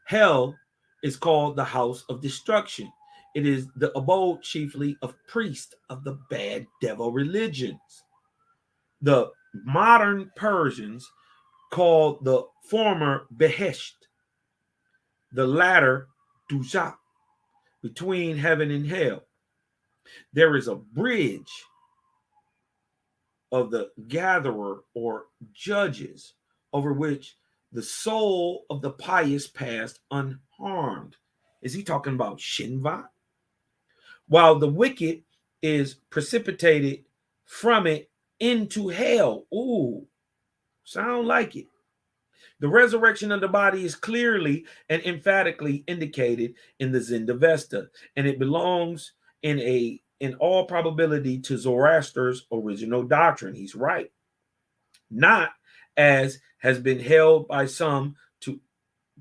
Hell is called the house of destruction. It is the abode chiefly of priests of the bad devil religions. The modern Persians called the former Behesht, the latter Duzak. Between heaven and hell, there is a bridge of the gatherer or judges over which the soul of the pious passed unharmed. Is he talking about Shinva? While the wicked is precipitated from it into hell. Ooh, sound like it. The resurrection of the body is clearly and emphatically indicated in the Zendavesta, and it belongs in all probability to Zoroaster's original doctrine. He's right. Not as has been held by some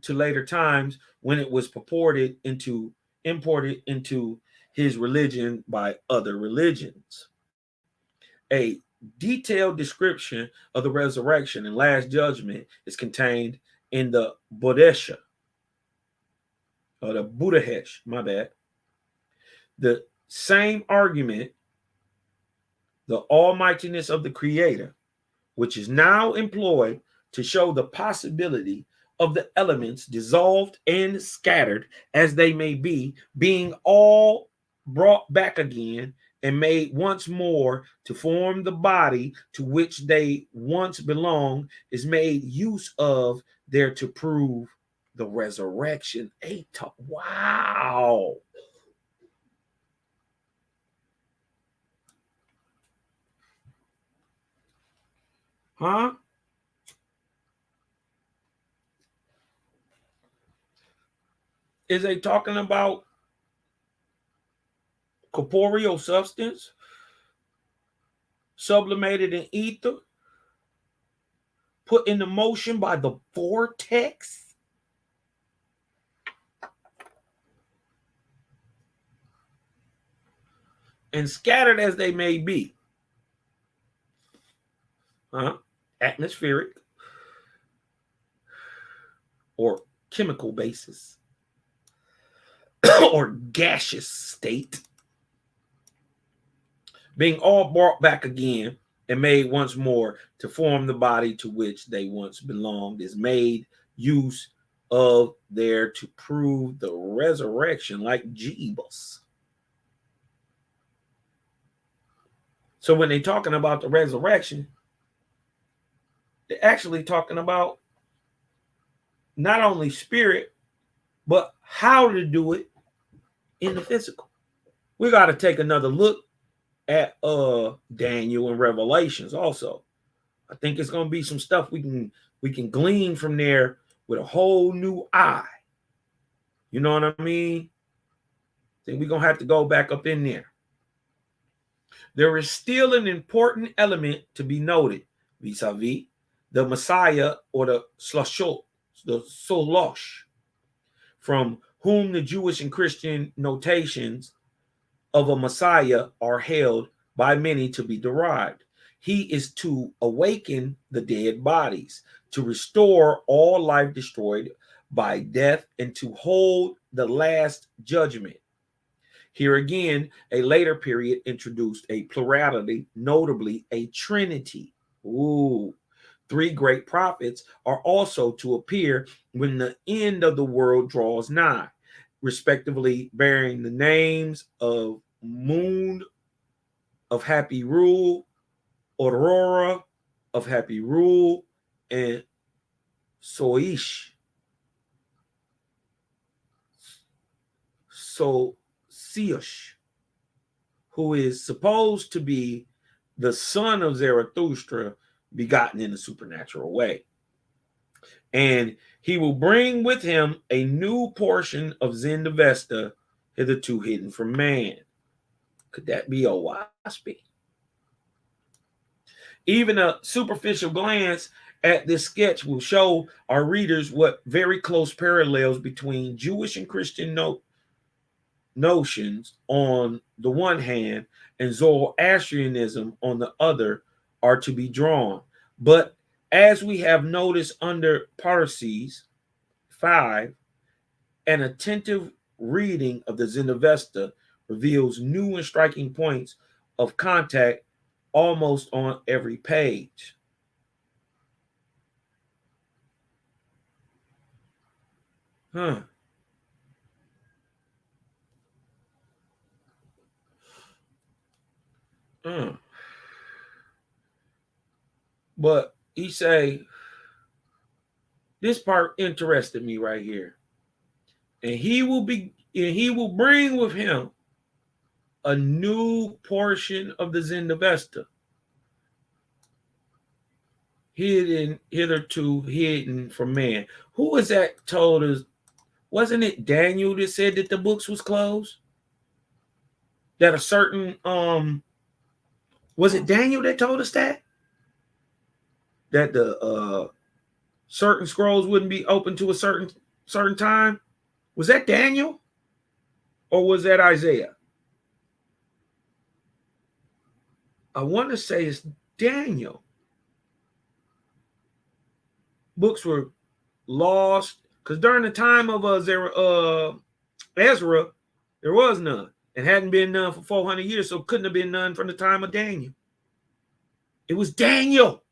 to later times when it was imported into his religion by other religions. A detailed description of the resurrection and last judgment is contained in the Bodhesha, or the Buddhahesh, my bad. The same argument, the almightiness of the Creator, which is now employed to show the possibility of the elements dissolved and scattered as they may be, being all brought back again and made once more to form the body to which they once belonged, is made use of there to prove the resurrection. Wow. Huh? Is they talking about corporeal substance sublimated in ether, put into motion by the vortex? And scattered as they may be, atmospheric or chemical basis or gaseous state, being all brought back again and made once more to form the body to which they once belonged, is made use of there to prove the resurrection, like Jeebus. So when they're talking about the resurrection, they're actually talking about not only spirit, but how to do it in the physical. We got to take another look at Daniel and Revelations also. I think it's going to be some stuff we can glean from there with a whole new eye. You know what I mean? I think we're going to have to go back up in there. There is still an important element to be noted vis-a-vis the Messiah, or the Shlosh, from whom the Jewish and Christian notations of a Messiah are held by many to be derived. He is to awaken the dead bodies, to restore all life destroyed by death, and to hold the last judgment. Here again, a later period introduced a plurality, notably a trinity. Ooh. 3 great prophets are also to appear when the end of the world draws nigh, respectively bearing the names of Moon of Happy Rule, Aurora of Happy Rule, and Soish. Siush, who is supposed to be the son of Zarathustra, begotten in a supernatural way. And he will bring with him a new portion of Zendavesta, hitherto hidden from man. Could that be a waspy? Even a superficial glance at this sketch will show our readers what very close parallels between Jewish and Christian notions on the one hand and Zoroastrianism on the other are to be drawn. But as we have noticed under Parsis 5, an attentive reading of the Zendavesta reveals new and striking points of contact almost on every page. But he say, this part interested me right here. And he will bring with him a new portion of the Zendavesta. hitherto hidden from man. Who was that told us? Wasn't it Daniel that said that the books was closed? That a certain was it Daniel that told us that? That the certain scrolls wouldn't be open to a certain time? Was that Daniel? Or was that Isaiah? I want to say it's Daniel. Books were lost because during the time of Ezra, there was none and hadn't been none for 400 years, so couldn't have been none from the time of Daniel. It was Daniel.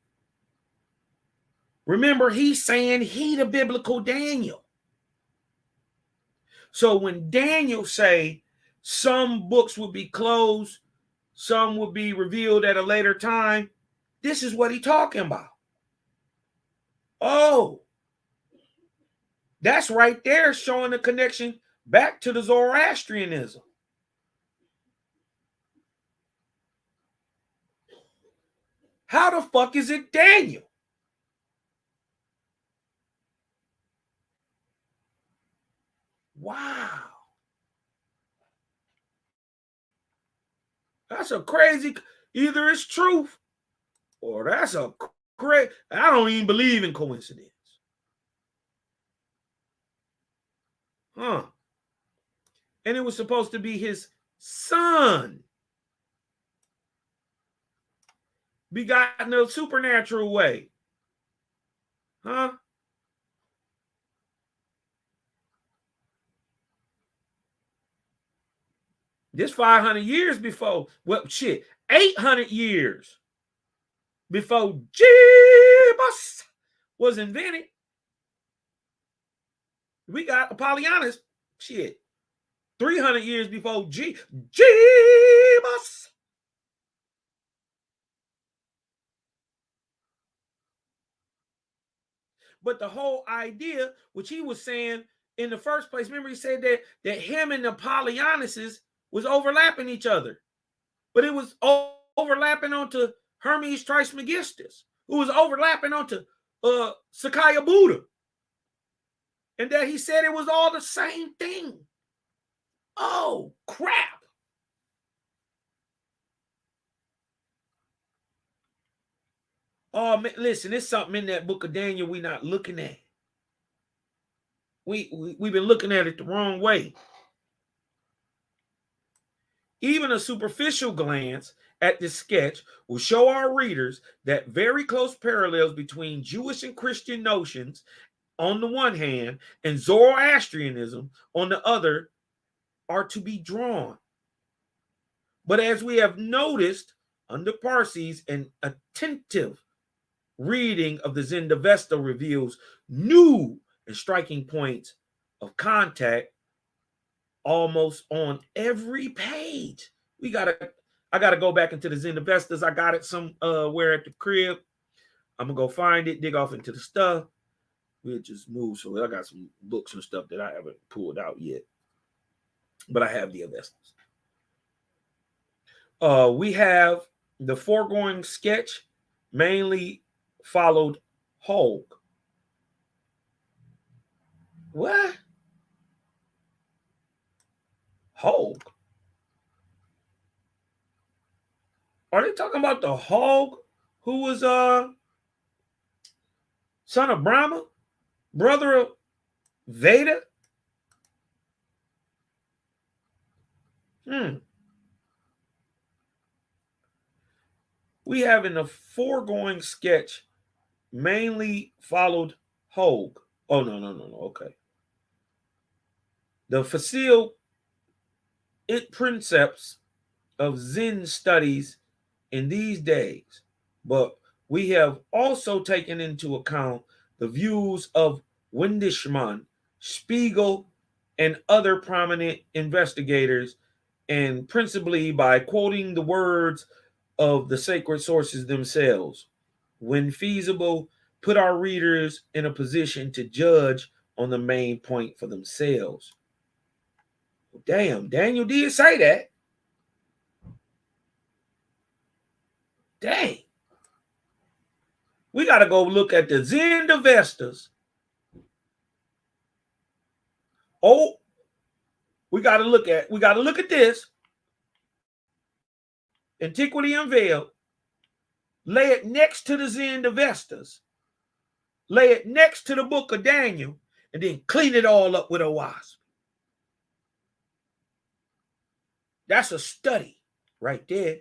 Remember, he's saying he the biblical Daniel. So when Daniel say some books would be closed, some would be revealed at a later time, this is what he's talking about. Oh, that's right there showing the connection back to the Zoroastrianism. How the fuck is it Daniel? Wow. That's a crazy, either it's truth or that's a crazy, I don't even believe in coincidence. Huh. And it was supposed to be his son, begotten in a supernatural way. Huh? This 500 years before, well, shit, 800 years before Jesus was invented. We got Apollonius, shit, 300 years before Jesus. But the whole idea, which he was saying in the first place, remember he said that him and the Apolloniuses was overlapping each other. But it was overlapping onto Hermes Trismegistus, who was overlapping onto Sakaya Buddha. And that he said it was all the same thing. Oh, crap. Oh, man, listen, there's something in that book of Daniel we're not looking at. We've been looking at it the wrong way. Even a superficial glance at this sketch will show our readers that very close parallels between Jewish and Christian notions on the one hand and Zoroastrianism on the other are to be drawn. But as we have noticed under Parsi's, an attentive reading of the Zendavesta reveals new and striking points of contact almost on every page. I gotta go back into the Zendavestas. I got it somewhere at the crib. I'm gonna go find it, dig off into the stuff. We'll just move. So I got some books and stuff that I haven't pulled out yet, but I have the Avestas. We have the foregoing sketch mainly followed Hog. What? Hog? Are they talking about the Hog who was son of Brahma, brother of Veda? We have in the foregoing sketch mainly followed Hog. Oh, no. Okay. The facile precepts of Zen studies in these days, but we have also taken into account the views of Windishman, Spiegel, and other prominent investigators, and principally by quoting the words of the sacred sources themselves. When feasible, put our readers in a position to judge on the main point for themselves. Damn, Daniel did say that. Dang. We got to go look at the Zendavestas. Oh, we got to look at this. Antiquity Unveiled. Lay it next to the Zendavestas. Lay it next to the book of Daniel, and then clean it all up with a wasp. That's a study right there.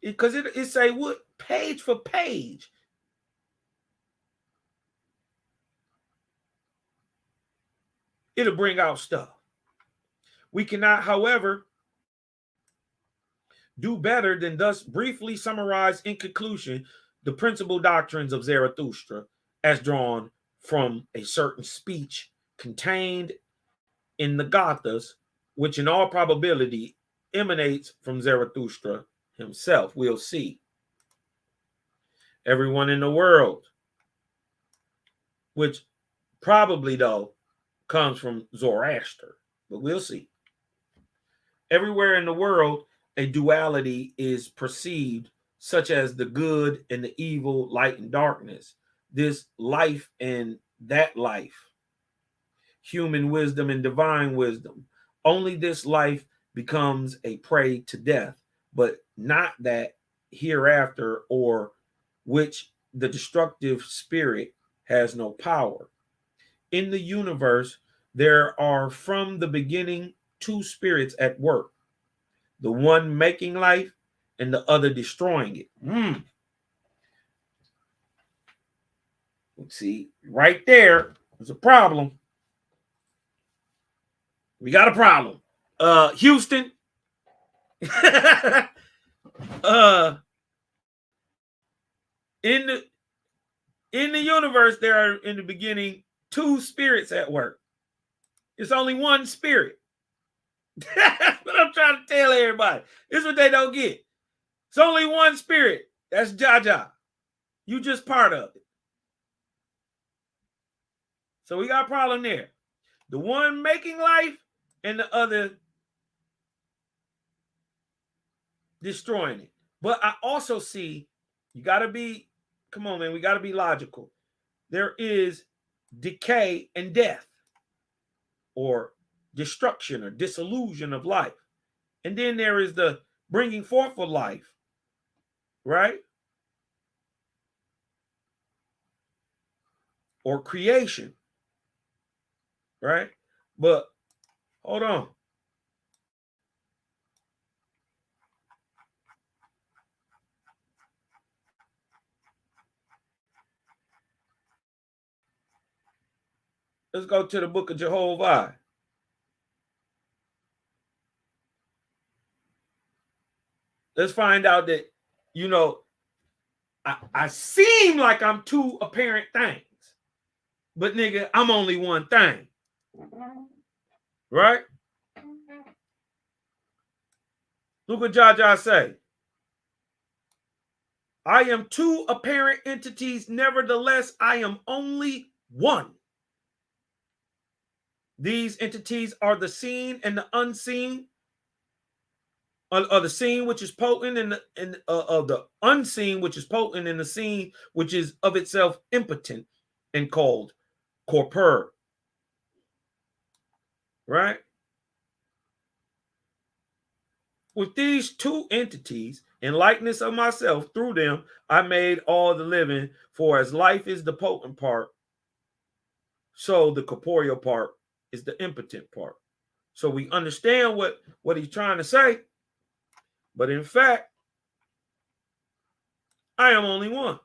Because it say what page for page. It'll bring out stuff. We cannot, however, do better than thus briefly summarize in conclusion the principal doctrines of Zarathustra as drawn from a certain speech contained in the Gathas, which in all probability emanates from Zarathustra himself. We'll see. Everyone in the world, which probably though comes from Zoroaster, but we'll see. Everywhere in the world, a duality is perceived, such as the good and the evil, light and darkness, this life and that life, human wisdom and divine wisdom. Only this life becomes a prey to death, but not that hereafter, or which the destructive spirit has no power. In the universe, there are from the beginning two spirits at work, the one making life and the other destroying it. See, right there is a problem. We got a problem. Houston. In the universe, there are in the beginning two spirits at work. It's only one spirit. That's what I'm trying to tell everybody. This is what they don't get. It's only one spirit. That's Jaja. You just part of it. So we got a problem there. The one making life and the other destroying it. But I also see, you got to be, come on, man, we got to be logical. There is decay and death, or destruction or dissolution of life. And then there is the bringing forth of life, right? Or creation, right? But hold on. Let's go to the book of Jehovih. Let's find out that, you know, I seem like I'm two apparent things, but nigga, I'm only one thing. Right? Look what Jaja say. I am two apparent entities, nevertheless, I am only one. These entities are the seen and the unseen, or the seen which is potent, and the unseen which is potent, and the seen which is of itself impotent and called corpor. Right? With these two entities, in likeness of myself, through them, I made all the living, for as life is the potent part, so the corporeal part is the impotent part. So we understand what he's trying to say, but in fact, I am only one.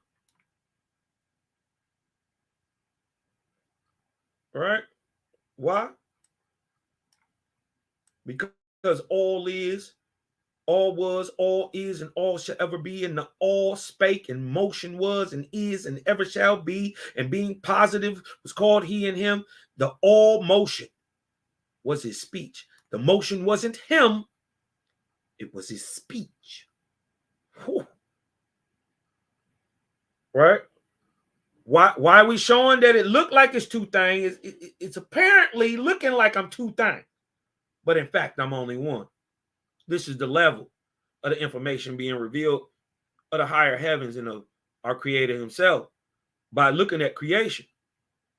Right? Why? Because all is, all was, all is, and all shall ever be, and the all spake, and motion was, and is, and ever shall be, and being positive was called he and him. The all motion was his speech. The motion wasn't him, it was his speech. Whew. Right? Why are we showing that it looked like it's two things? It's apparently looking like I'm two things, but in fact, I'm only one. This is the level of the information being revealed of the higher heavens and of our creator himself by looking at creation.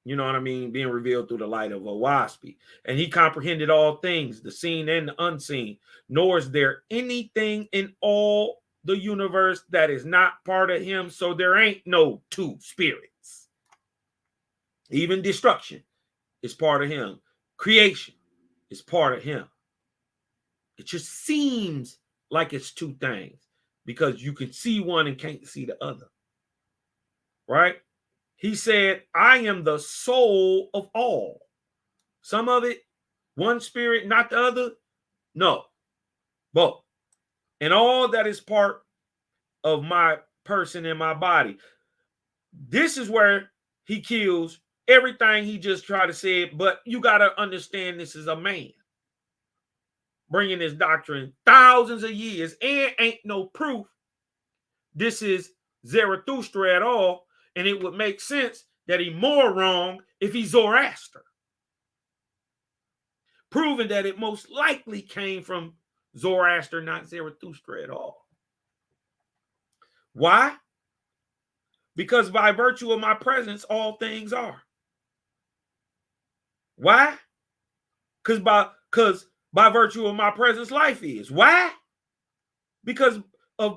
You know what I mean? Being revealed through the light of a Waspi. And he comprehended all things, the seen and the unseen. Nor is there anything in all the universe that is not part of him. So there ain't no two spirits. Even destruction is part of him. Creation is part of him. It just seems like it's two things because you can see one and can't see the other. Right? He said, I am the soul of all. Some of it, one spirit, not the other. No, both. And all that is part of my person and my body. This is where he kills everything he just tried to say. But you got to understand this is a man bringing this doctrine thousands of years and ain't no proof this is Zarathustra at all. And it would make sense that he's more wrong if he's Zoroaster. Proving that it most likely came from Zoroaster, not Zarathustra at all. Why? Because by virtue of my presence, all things are. Why? Because by virtue of my presence, life is. Why? Because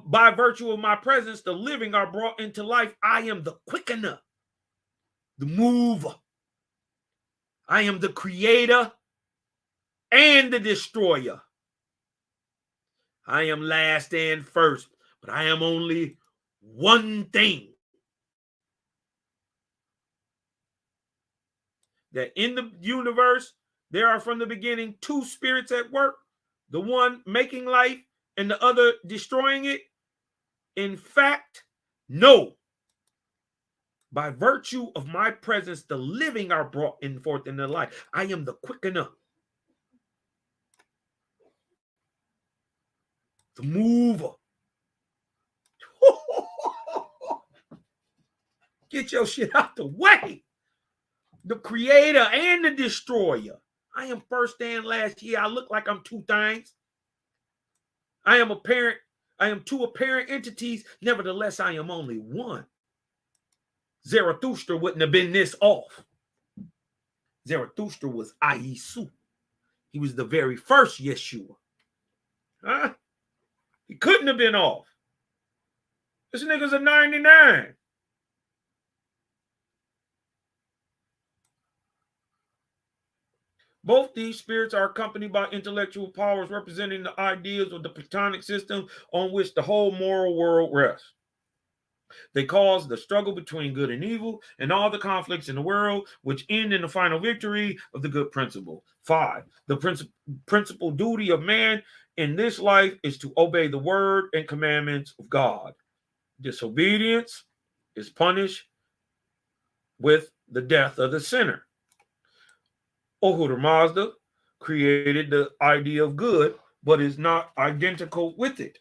by virtue of my presence, the living are brought into life. I am the quickener, the mover. I am the creator and the destroyer. I am last and first, but I am only one thing. That in the universe, there are from the beginning two spirits at work, the one making life and the other destroying it. In fact, no. By virtue of my presence, the living are brought forth into life. I am the quickener, the mover. Get your shit out the way. The creator and the destroyer. I am first and last. Yeah, I look like I'm two things. I am two apparent entities. Nevertheless, I am only one. Zarathustra wouldn't have been this off. Zarathustra was Aisu. He was the very first Yeshua. Huh? He couldn't have been off. This nigga's a 99. Both these spirits are accompanied by intellectual powers representing the ideas of the Platonic system on which the whole moral world rests. They cause the struggle between good and evil and all the conflicts in the world, which end in the final victory of the good principle. 5. The principal duty of man in this life is to obey the word and commandments of God. Disobedience is punished with the death of the sinner. Ahura Mazda created the idea of good, but is not identical with it.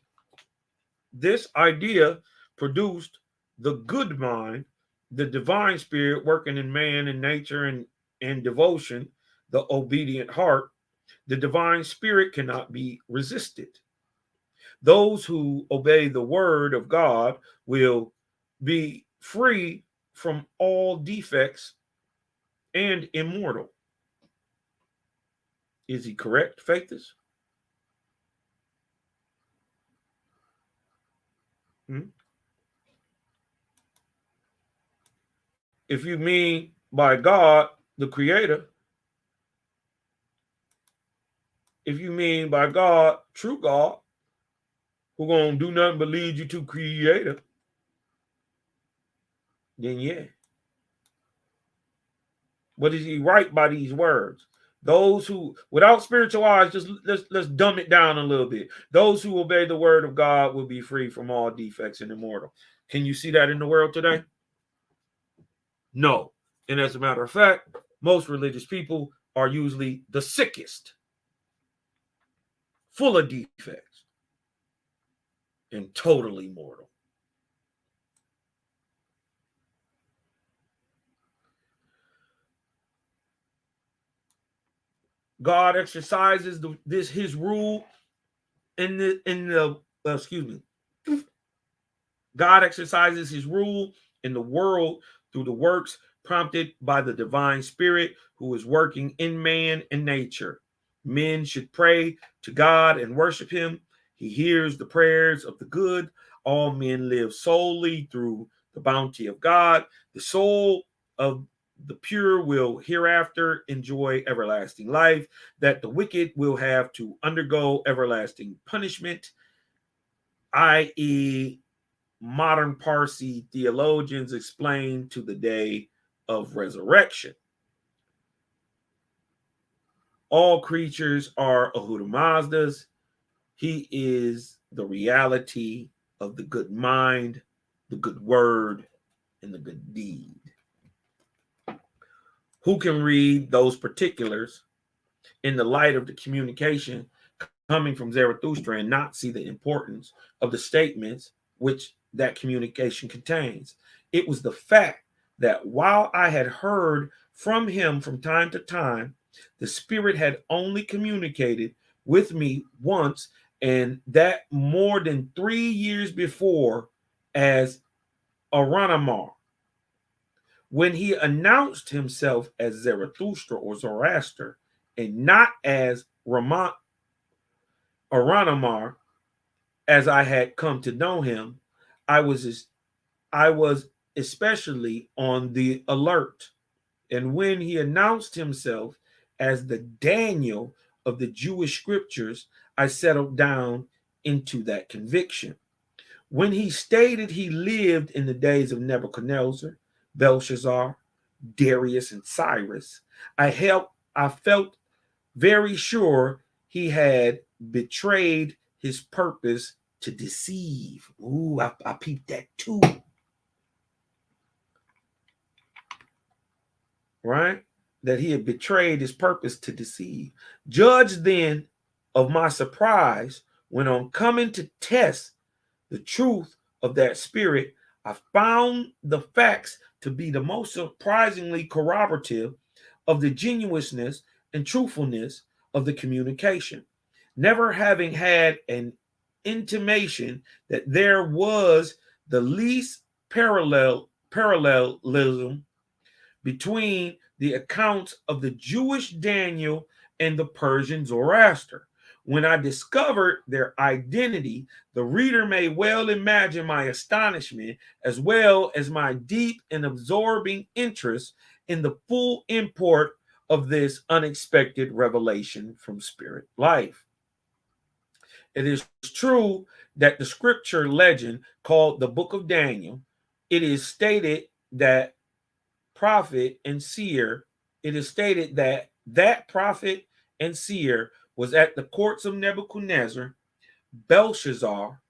This idea produced the good mind, the divine spirit working in man and nature and devotion, the obedient heart. The divine spirit cannot be resisted. Those who obey the word of God will be free from all defects and immortal. Is he correct, Faithus? If you mean by God, the creator, if you mean by God, true God, who gonna do nothing but lead you to creator, then yeah. What is he right by these words? Those who, without spiritual eyes, just let's dumb it down a little bit. Those who obey the word of God will be free from all defects and immortal. Can you see that in the world today? No. And as a matter of fact, most religious people are usually the sickest, full of defects, and totally mortal. God exercises his rule in the excuse me. God exercises his rule in the world through the works prompted by the divine spirit who is working in man and nature. Men should pray to God and worship him. He hears the prayers of the good. All men live solely through the bounty of God. The soul of the pure will hereafter enjoy everlasting life, that the wicked will have to undergo everlasting punishment, i.e., modern Parsi theologians explain to the day of resurrection. All creatures are Ahura Mazdas. He is the reality of the good mind, the good word, and the good deed. Who can read those particulars in the light of the communication coming from Zarathustra and not see the importance of the statements which that communication contains? It was the fact that while I had heard from him from time to time, the Spirit had only communicated with me once, and that more than 3 years before as Aranamar, when he announced himself as Zarathustra or Zoroaster, and not as Aranamar, as I had come to know him. I was especially on the alert. And when he announced himself as the Daniel of the Jewish scriptures, I settled down into that conviction. When he stated he lived in the days of Nebuchadnezzar, Belshazzar, Darius, and Cyrus, I felt very sure he had betrayed his purpose to deceive. Ooh, I peeped that too. Right? That he had betrayed his purpose to deceive. Judge then of my surprise when, on coming to test the truth of that spirit, I found the facts to be the most surprisingly corroborative of the genuineness and truthfulness of the communication. Never having had an intimation that there was the least parallelism between the accounts of the Jewish Daniel and the Persian Zoroaster. When I discovered their identity, the reader may well imagine my astonishment as well as my deep and absorbing interest in the full import of this unexpected revelation from spirit life. It is true that the scripture legend called the Book of Daniel, it is stated that prophet and seer, it is stated that that prophet and seer was at the courts of Nebuchadnezzar, Belshazzar,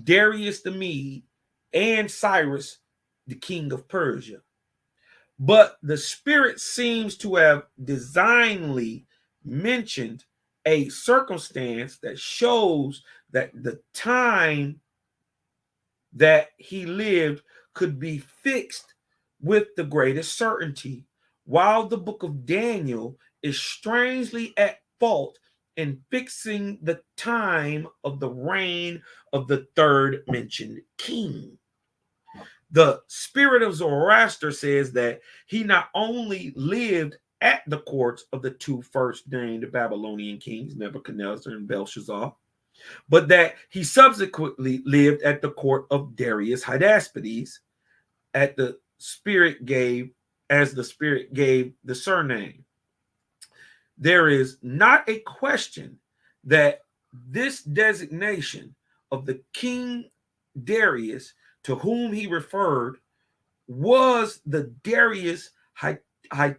Darius the Mede, and Cyrus, the king of Persia. But the Spirit seems to have designedly mentioned a circumstance that shows that the time that he lived could be fixed with the greatest certainty, while the book of Daniel is strangely at fault in fixing the time of the reign of the third mentioned king. The spirit of Zoroaster says that he not only lived at the courts of the two first named Babylonian kings, Nebuchadnezzar and Belshazzar, but that he subsequently lived at the court of Darius Hydaspes, at the spirit gave as the spirit gave the surname. There is not a question that this designation of the king Darius to whom he referred was the Darius Hydaspes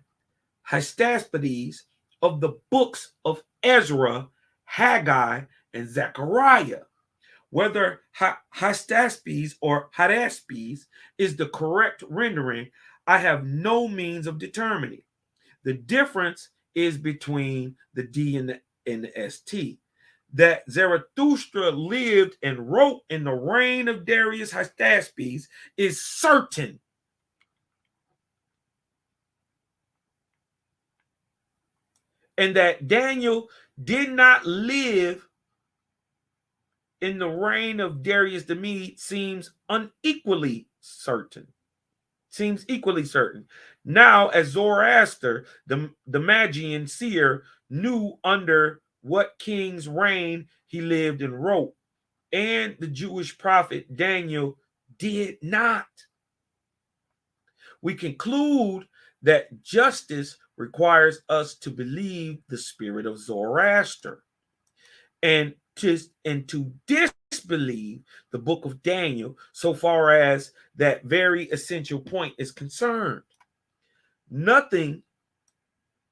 of the books of Ezra, Haggai, and Zechariah. Whether Hydaspes or Hydaspes is the correct rendering, I have no means of determining. The difference is between the D and the ST. That Zarathustra lived and wrote in the reign of Darius Hydaspes is certain. And that Daniel did not live in the reign of Darius the Mede seems equally certain. Now, as Zoroaster, the Magian seer, knew under what king's reign he lived and wrote, and the Jewish prophet Daniel did not. We conclude that justice requires us to believe the spirit of Zoroaster and to disbelieve the book of Daniel so far as that very essential point is concerned. Nothing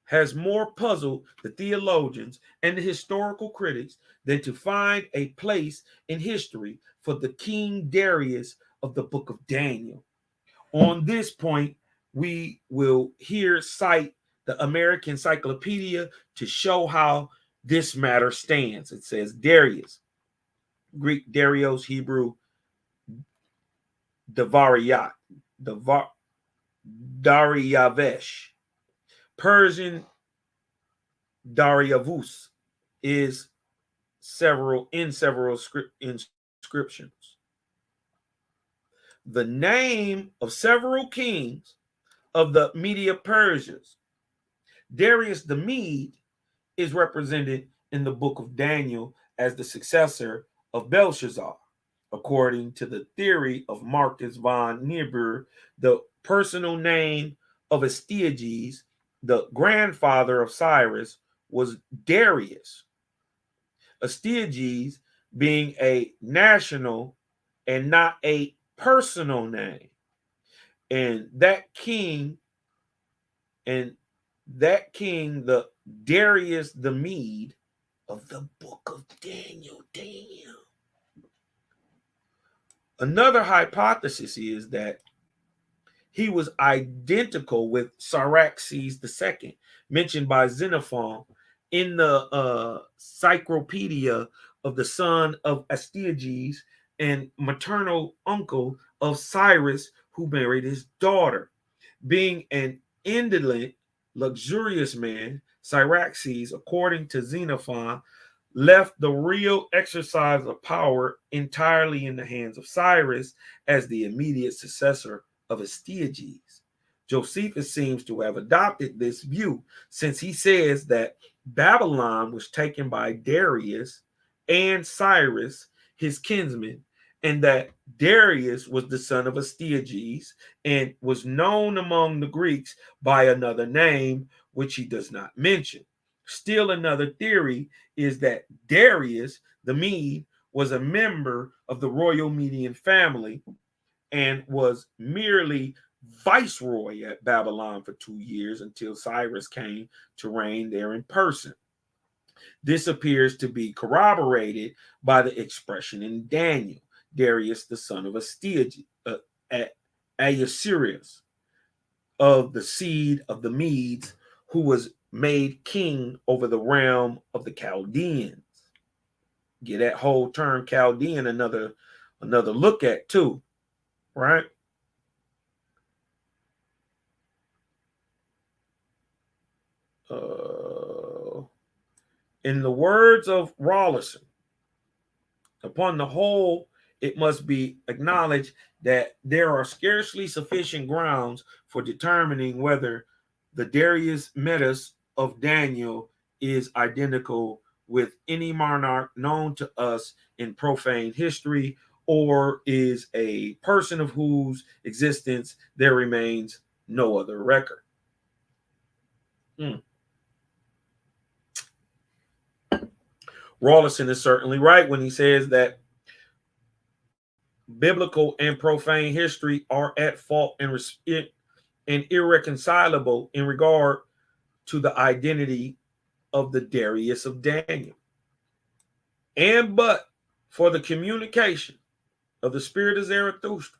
has more puzzled the theologians and the historical critics than to find a place in history for the King Darius of the book of Daniel. On this point, we will here cite the American Encyclopedia to show how this matter stands. It says Darius, Greek Darios, Hebrew Dariyavesh, Persian Dariavus is several inscriptions. The name of several kings of the Media Persians. Darius the Mede is represented in the book of Daniel as the successor of Belshazzar. According to the theory of Marcus von Niebuhr, the personal name of Astyages, the grandfather of Cyrus, was Darius. Astyages being a national and not a personal name. And that king, the Darius the Mede of the book of Daniel. Damn. Another hypothesis is that he was identical with Cyaxares II, mentioned by Xenophon in the Encyclopedia of the son of Astyages and maternal uncle of Cyrus, who married his daughter. Being an indolent, luxurious man, Cyaxares, according to Xenophon, left the real exercise of power entirely in the hands of Cyrus as the immediate successor of Astyages. Josephus seems to have adopted this view, since he says that Babylon was taken by Darius and Cyrus, his kinsmen, and that Darius was the son of Astyages and was known among the Greeks by another name, which he does not mention. Still another theory is that Darius the Mede was a member of the royal Median family and was merely viceroy at Babylon for 2 years until Cyrus came to reign there in person. This appears to be corroborated by the expression in Daniel, Darius the son of Astyages, Ahasuerus, of the seed of the Medes, who was made king over the realm of the Chaldeans. Get that whole term Chaldean another look at too, right? In the words of Rawlinson, upon the whole, it must be acknowledged that there are scarcely sufficient grounds for determining whether the Darius Medes of Daniel is identical with any monarch known to us in profane history, or is a person of whose existence there remains no other record. Rawlinson is certainly right when he says that biblical and profane history are at fault and irreconcilable in regard to the identity of the Darius of Daniel. And but for the communication of the spirit of Zarathustra,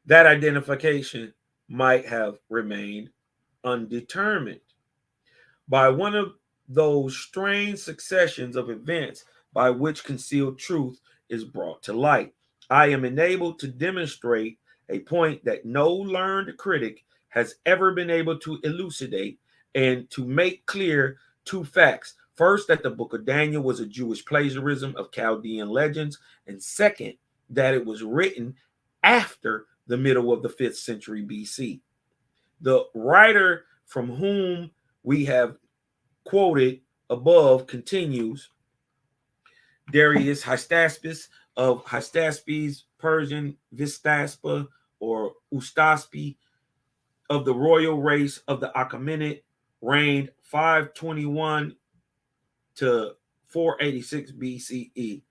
that identification might have remained undetermined. By one of those strange successions of events by which concealed truth is brought to light, I am enabled to demonstrate a point that no learned critic has ever been able to elucidate, and to make clear two facts First, that the book of Daniel was a Jewish plagiarism of Chaldean legends, and second, that it was written after the middle of the 5th century BC. The writer from whom we have quoted above continues, Darius Hystaspes of Hystaspes, Persian Vistaspa or Ustaspi, of the royal race of the Achaemenid, reigned 521 to 486 BCE.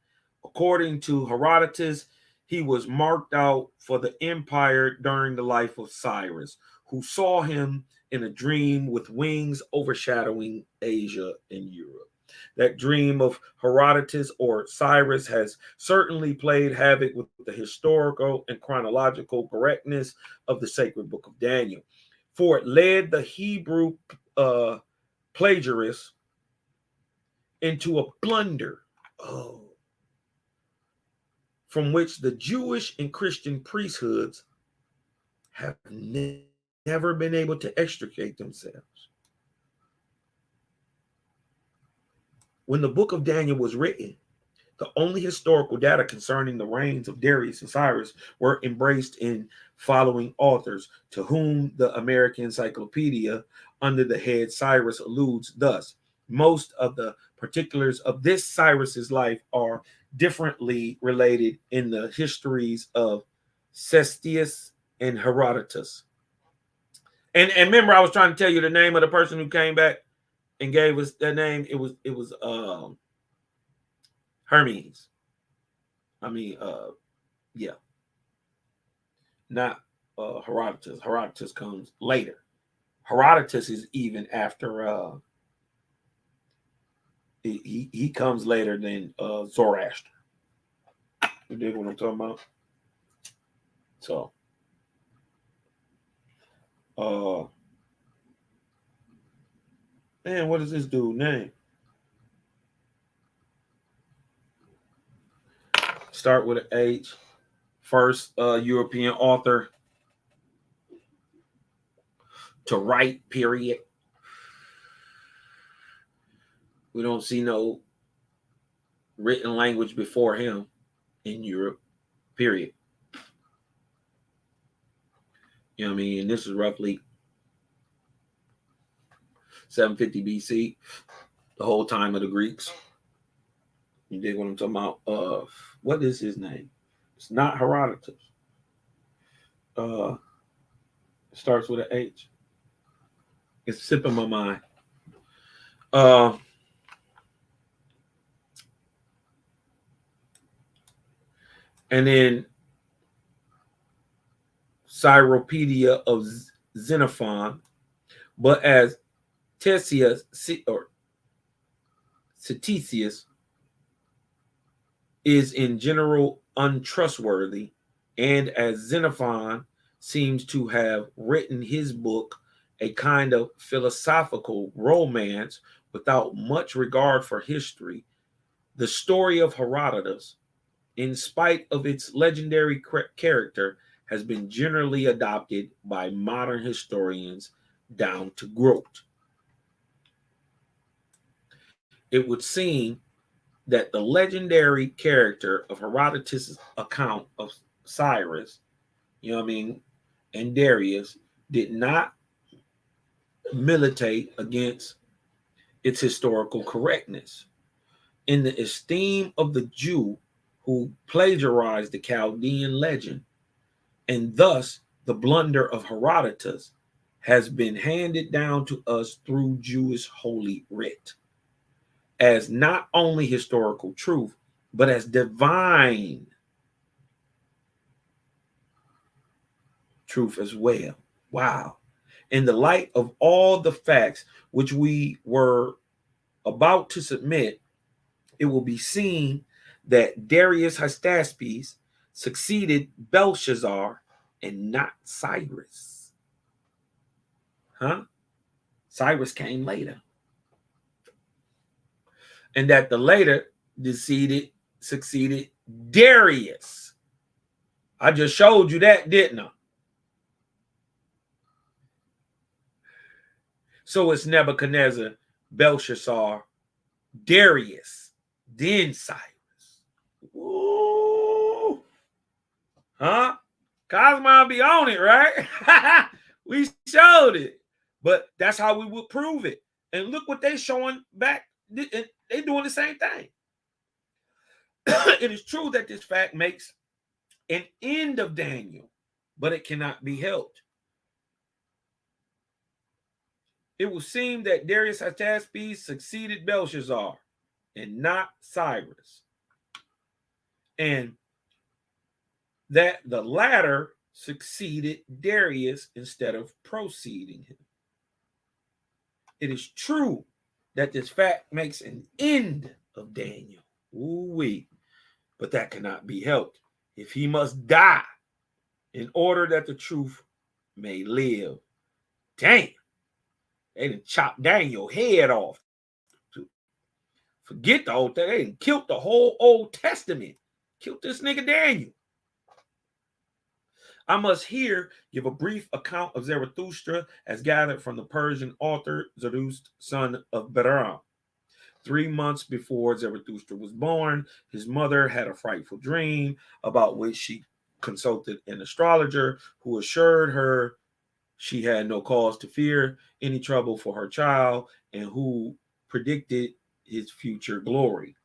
According to Herodotus, he was marked out for the empire during the life of Cyrus, who saw him in a dream with wings overshadowing Asia and Europe. That dream of Herodotus or Cyrus has certainly played havoc with the historical and chronological correctness of the sacred book of Daniel, for it led the Hebrew plagiarists into a blunder from which the Jewish and Christian priesthoods have never been able to extricate themselves. When the book of Daniel was written, the only historical data concerning the reigns of Darius and Cyrus were embraced in following authors, to whom the American Encyclopedia under the head Cyrus alludes thus. Most of the particulars of this Cyrus's life are differently related in the histories of Cestius and Herodotus. And remember, I was trying to tell you the name of the person who came back and gave us that name. It was Hermes. Yeah. Not Herodotus. Herodotus comes later. Herodotus is even after he comes later than Zoroaster. You dig what I'm talking about? So man, what is this dude's name? Start with an H. First European author to write, period. We don't see no written language before him in Europe, period. You know what I mean? And this is roughly 750 BC, the whole time of the Greeks. You dig what I'm talking about? What is his name? It's not Herodotus. It starts with an H. It's slipping my mind. And then Cyropedia of Xenophon, but as Ctesias or Ctesias is in general untrustworthy, and as Xenophon seems to have written his book a kind of philosophical romance without much regard for history, the story of Herodotus, in spite of its legendary character, has been generally adopted by modern historians down to Grote. It would seem that the legendary character of Herodotus' account of Cyrus, you know what I mean, and Darius did not militate against its historical correctness. In the esteem of the Jew who plagiarized the Chaldean legend, and thus the blunder of Herodotus has been handed down to us through Jewish holy writ as not only historical truth, but as divine truth as well. Wow. In the light of all the facts which we were about to submit, it will be seen that Darius Hystaspes succeeded Belshazzar and not Cyrus. Cyrus came later. And that the later succeeded Darius. I just showed you that, didn't I? So it's Nebuchadnezzar, Belshazzar, Darius, then Cyrus. Ooh. Huh? Cosmo be on it, right? We showed it. But that's how we would prove it. And look what they showing back. They doing the same thing. It is true that this fact makes an end of Daniel, but it cannot be helped. It will seem that Darius Hystaspes succeeded Belshazzar and not Cyrus, and that the latter succeeded Darius instead of preceding him. It is true that this fact makes an end of Daniel. Ooh-wee. But that cannot be helped. If he must die in order that the truth may live. Damn. They done chopped Daniel's head off. Forget the old thing. They done killed the whole Old Testament. Killed this nigga Daniel. I must here give a brief account of Zarathustra as gathered from the Persian author Zoroaster, son of Balaam. 3 months before Zarathustra was born, his mother had a frightful dream about which she consulted an astrologer who assured her she had no cause to fear any trouble for her child and who predicted his future glory.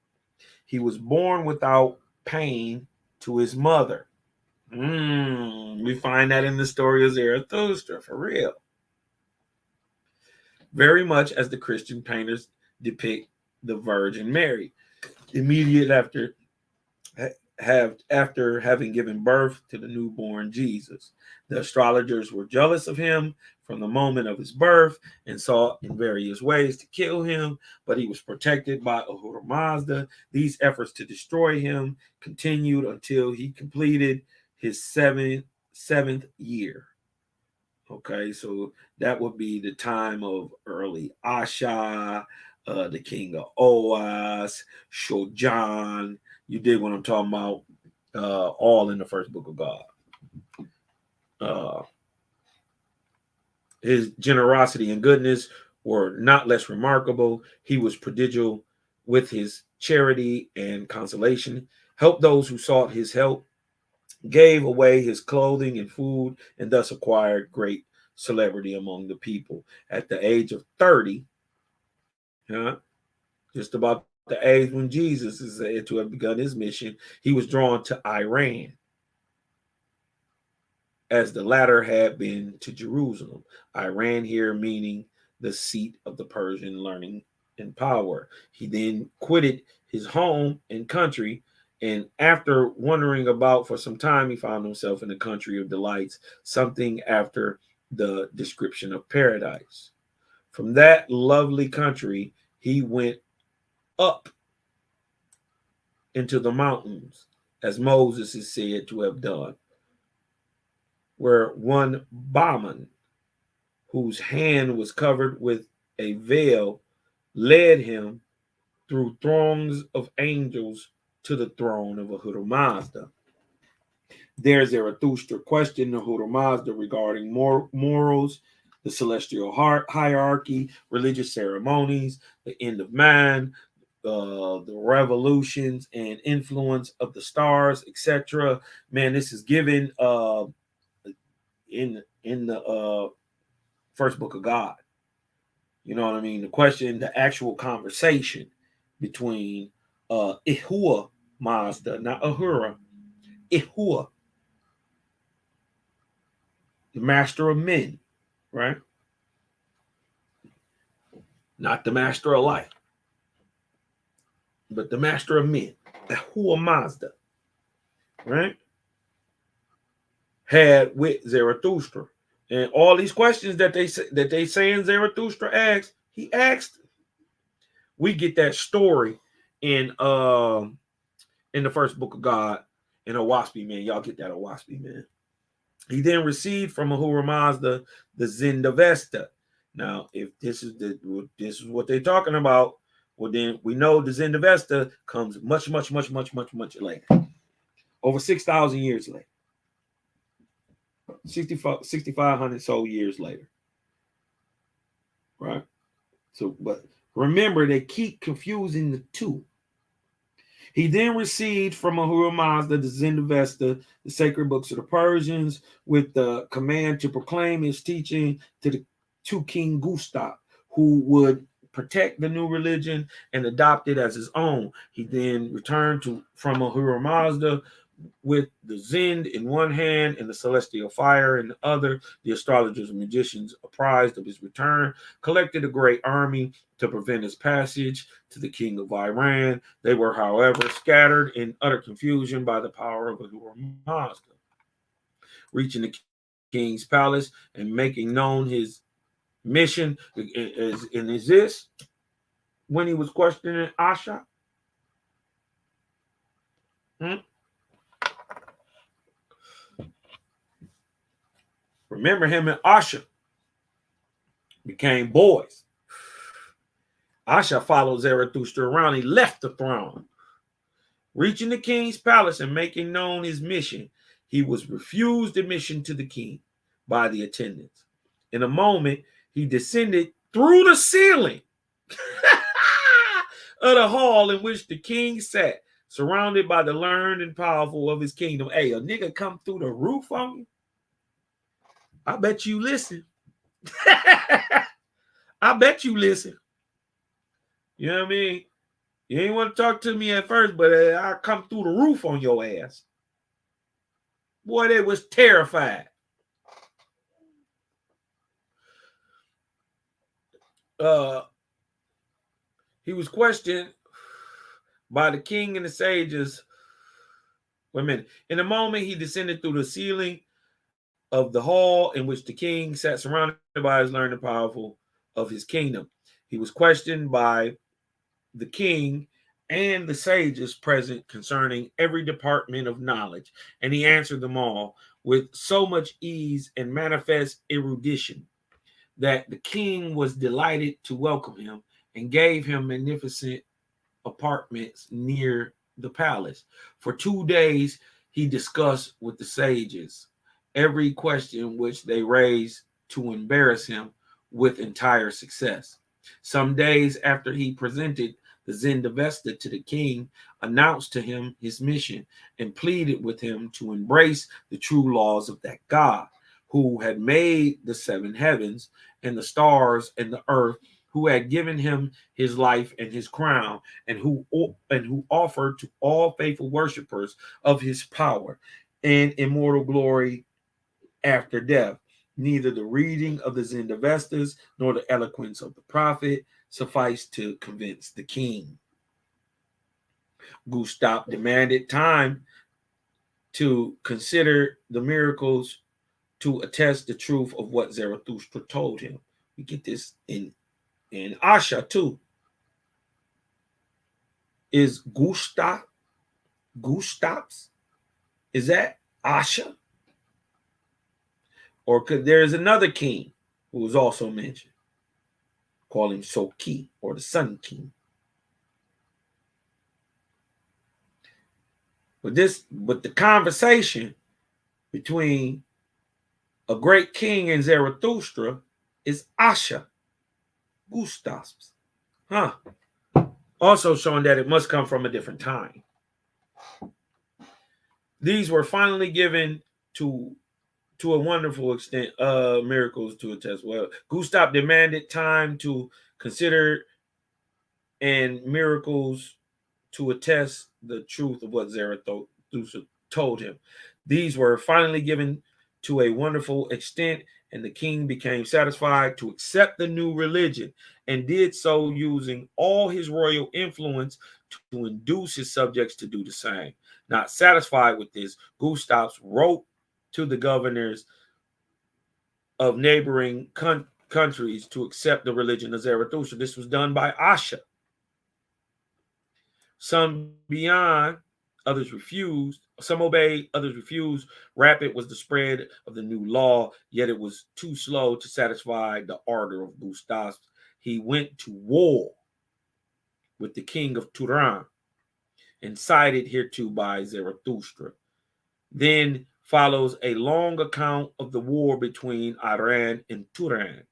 He was born without pain to his mother. We find that in the story of Zarathustra, for real. Very much as the Christian painters depict the Virgin Mary. Immediate after having given birth to the newborn Jesus. The astrologers were jealous of him from the moment of his birth and sought in various ways to kill him, but he was protected by Ahura Mazda. These efforts to destroy him continued until he completed his seventh year. Okay, so that would be the time of early Asha, the king of Oas, Shojan. You dig what I'm talking about? All in the first book of God. His generosity and goodness were not less remarkable. He was prodigal with his charity and consolation, helped those who sought his help, gave away his clothing and food, and thus acquired great celebrity among the people. At the age of 30, just about the age when Jesus is said to have begun his mission, he was drawn to Iran, as the latter had been to Jerusalem. Iran here meaning the seat of the Persian learning and power. He then quitted his home and country, and after wandering about for some time, he found himself in the country of delights, something after the description of paradise. From that lovely country, he went up into the mountains, as Moses is said to have done, where one Bahman, whose hand was covered with a veil, led him through throngs of angels to the throne of Ahura Mazda. There Zarathustra questioned Ahura Mazda regarding morals, the celestial hierarchy, religious ceremonies, the end of man, the revolutions and influence of the stars, etc. Man, this is given in the first book of God. You know what I mean? The question, the actual conversation between Ahura Mazda, not Ahura, Ahura, the master of men, right? Not the master of life, but the master of men, Ahura Mazda, right? Had with Zarathustra. And all these questions that they saying Zarathustra asked, he asked. We get that story in the first book of God in Owaspy, man. Y'all get that Owaspy, man. He then received from Ahura Mazda the Zindavesta. Now, if this is what they're talking about, well, then we know the Zindavesta comes much later. Over 6,000 years later. 6,500 so years later. Right? So, but Remember, they keep confusing the two. He then received from Ahura Mazda the Zendavesta, the sacred books of the Persians, with the command to proclaim his teaching to King Gustav, who would protect the new religion and adopt it as his own. He then returned from Ahura Mazda with the Zend in one hand and the celestial fire in the other. The astrologers and magicians, apprised of his return, collected a great army to prevent his passage to the king of Iran. They were, however, scattered in utter confusion by the power of Ahura Mazda. Reaching the king's palace and making known his mission, is this when he was questioning Asha? Remember, him and Asha became boys. Asha followed Zarathustra around. He left the throne. Reaching the king's palace and making known his mission, he was refused admission to the king by the attendants. In a moment, he descended through the ceiling of the hall in which the king sat, surrounded by the learned and powerful of his kingdom. Hey, a nigga come through the roof on you? I bet you listen. I bet you listen. You know what I mean? You ain't want to talk to me at first, but I come through the roof on your ass. Boy, they was terrified. He was questioned by the king and the sages. Wait a minute. In a moment, he descended through the ceiling of the hall in which the king sat, surrounded by his learned and powerful of his kingdom. He was questioned by the king and the sages present concerning every department of knowledge, and he answered them all with so much ease and manifest erudition that the king was delighted to welcome him and gave him magnificent apartments near the palace. For 2 days, he discussed with the sages every question which they raised to embarrass him with entire success. Some days after he presented the Zendavesta to the king, announced to him his mission, and pleaded with him to embrace the true laws of that God who had made the 7 heavens and the stars and the earth, who had given him his life and his crown, and who offered to all faithful worshipers of his power and immortal glory after death. Neither the reading of the Zendavestas nor the eloquence of the prophet sufficed to convince the king. Gustav demanded time to consider the miracles to attest the truth of what Zarathustra told him. We get this in Asha too. Is Gustav's? Is that Asha? Or could there's another king who was also mentioned? Call him Soki, or the Sun King. But the conversation between a great king and Zarathustra is Asha, Gustav's. Also showing that it must come from a different time. These were finally given to a wonderful extent, miracles to attest. Well, Gustav demanded time to consider and miracles to attest the truth of what Zarathustra told him. These were finally given to a wonderful extent, and the king became satisfied to accept the new religion, and did so using all his royal influence to induce his subjects to do the same. Not satisfied with this, Gustav wrote to the governors of neighboring countries to accept the religion of Zarathustra. This was done by Asha. Some beyond, others refused. Some obeyed, others refused. Rapid was the spread of the new law, yet it was too slow to satisfy the ardor of Gustav. He went to war with the king of Turan, incited hereto by Zarathustra. Then follows a long account of the war between Iran and Turan.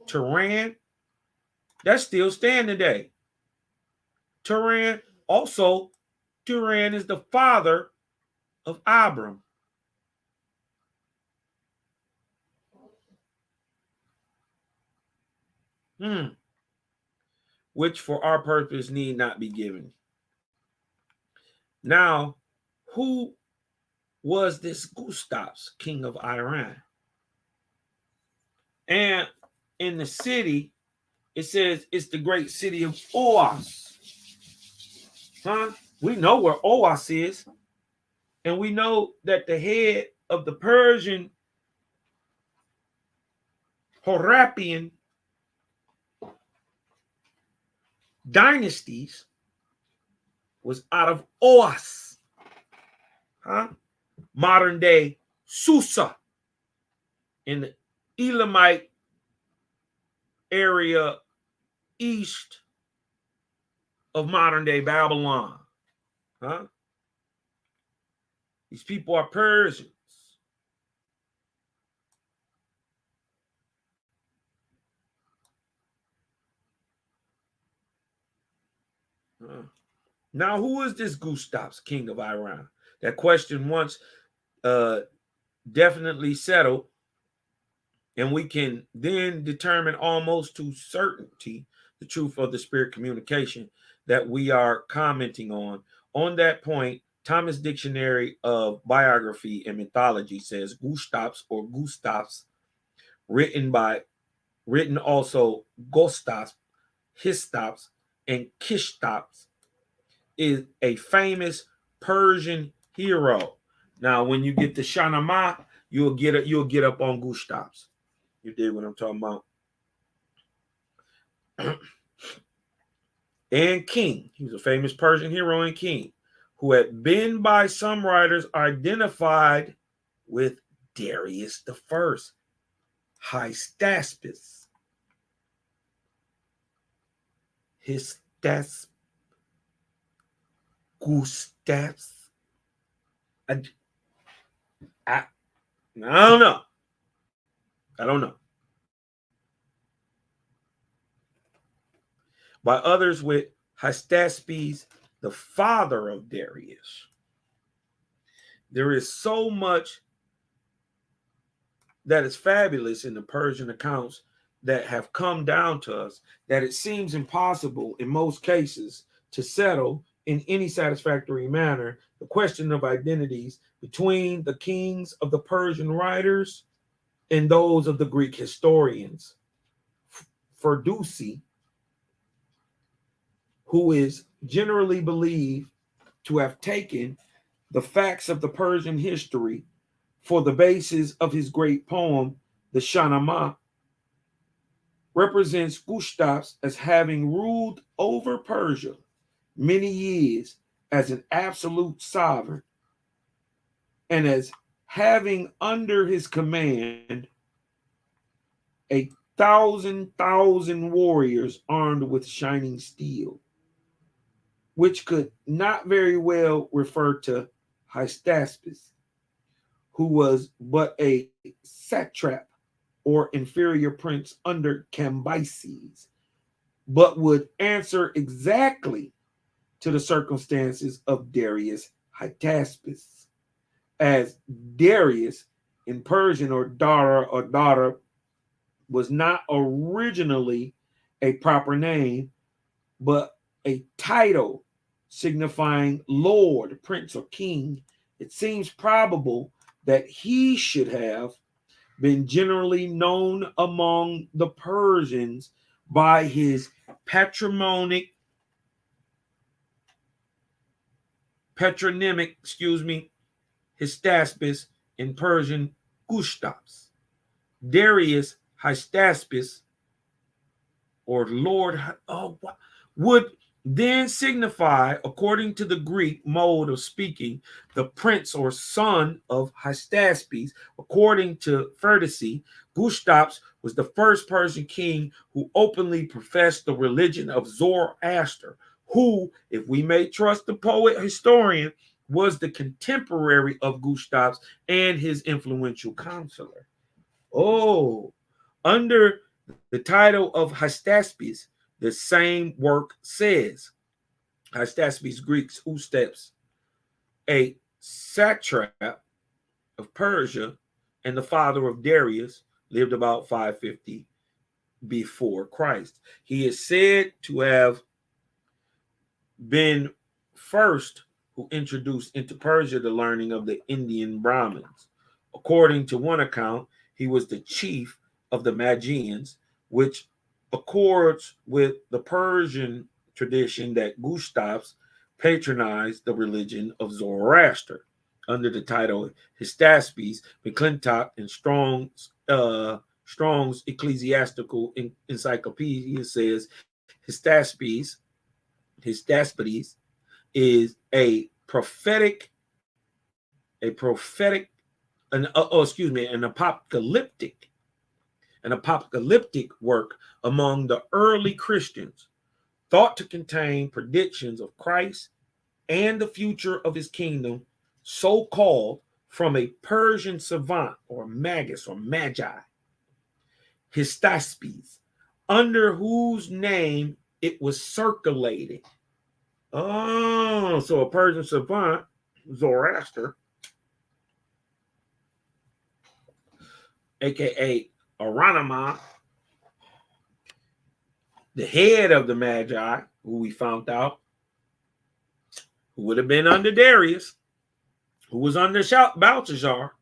Turan? That's still standing today. Turan, also, Turan is the father of Abram. Which for our purpose need not be given. Now, who was this Gustavus, king of Iran? And in the city, it says it's the great city of Oas. Huh? We know where Oas is. And we know that the head of the Persian Horapian dynasties was out of Oas. Huh? Modern day Susa in the Elamite area east of modern day Babylon. Huh? These people are Persians. Now, who is this Gustavus, king of Iran? That question once definitely settled, and we can then determine almost to certainty the truth of the spirit communication that we are commenting on. On that point, Thomas Dictionary of Biography and Mythology says Gustavus or Gustavs, written also Gostas, Histaps, and Kishtaps, is a famous Persian hero. Now, when you get to Shahnameh, you'll get up on Gustavs. You dig what I'm talking about? And king. He was a famous Persian hero and king who had been by some writers identified with Darius the First, Hystaspes. Gustavs. I don't know. I don't know. By others with Hystaspes, the father of Darius. There is so much that is fabulous in the Persian accounts that have come down to us that it seems impossible in most cases to settle in any satisfactory manner the question of identities between the kings of the Persian writers and those of the Greek historians. Ferdusi, who is generally believed to have taken the facts of the Persian history for the basis of his great poem, the Shahnameh, represents Gustavus as having ruled over Persia many years as an absolute sovereign and as having under his command 1,000 warriors armed with shining steel, which could not very well refer to Hystaspes, who was but a satrap or inferior prince under Cambyses, but would answer exactly to the circumstances of Darius Hystaspes, as Darius in Persian or Dara was not originally a proper name, but a title signifying lord, prince, or king. It seems probable that he should have been generally known among the Persians by his patronymic, Hystaspes, in Persian, Gustavus. Darius Hystaspes, or Lord, would then signify, according to the Greek mode of speaking, the prince or son of Hystaspes. According to Ferdusi, Gustavus was the first Persian king who openly professed the religion of Zoroaster, who, if we may trust the poet historian, was the contemporary of Gustavus and his influential counselor. Oh, under the title of Hystaspes, The same work says, Hystaspes Greeks, Eustace, a satrap of Persia and the father of Darius, lived about 550 before Christ. He is said to have been first who introduced into Persia the learning of the Indian Brahmins. According to one account, he was the chief of the Magians, which accords with the Persian tradition that Gustavs patronized the religion of Zoroaster. Under the title Hystaspes, McClintock and Strong's Ecclesiastical Encyclopedia says Hystaspes is an apocalyptic work among the early Christians, thought to contain predictions of Christ and the future of his kingdom, so called from a Persian savant or magus or magi, Hystaspes, under whose name it was circulated. Oh, so a Persian savant, Zoroaster, aka Aranama, the head of the Magi, who we found out, who would have been under Darius, who was under Belshazzar,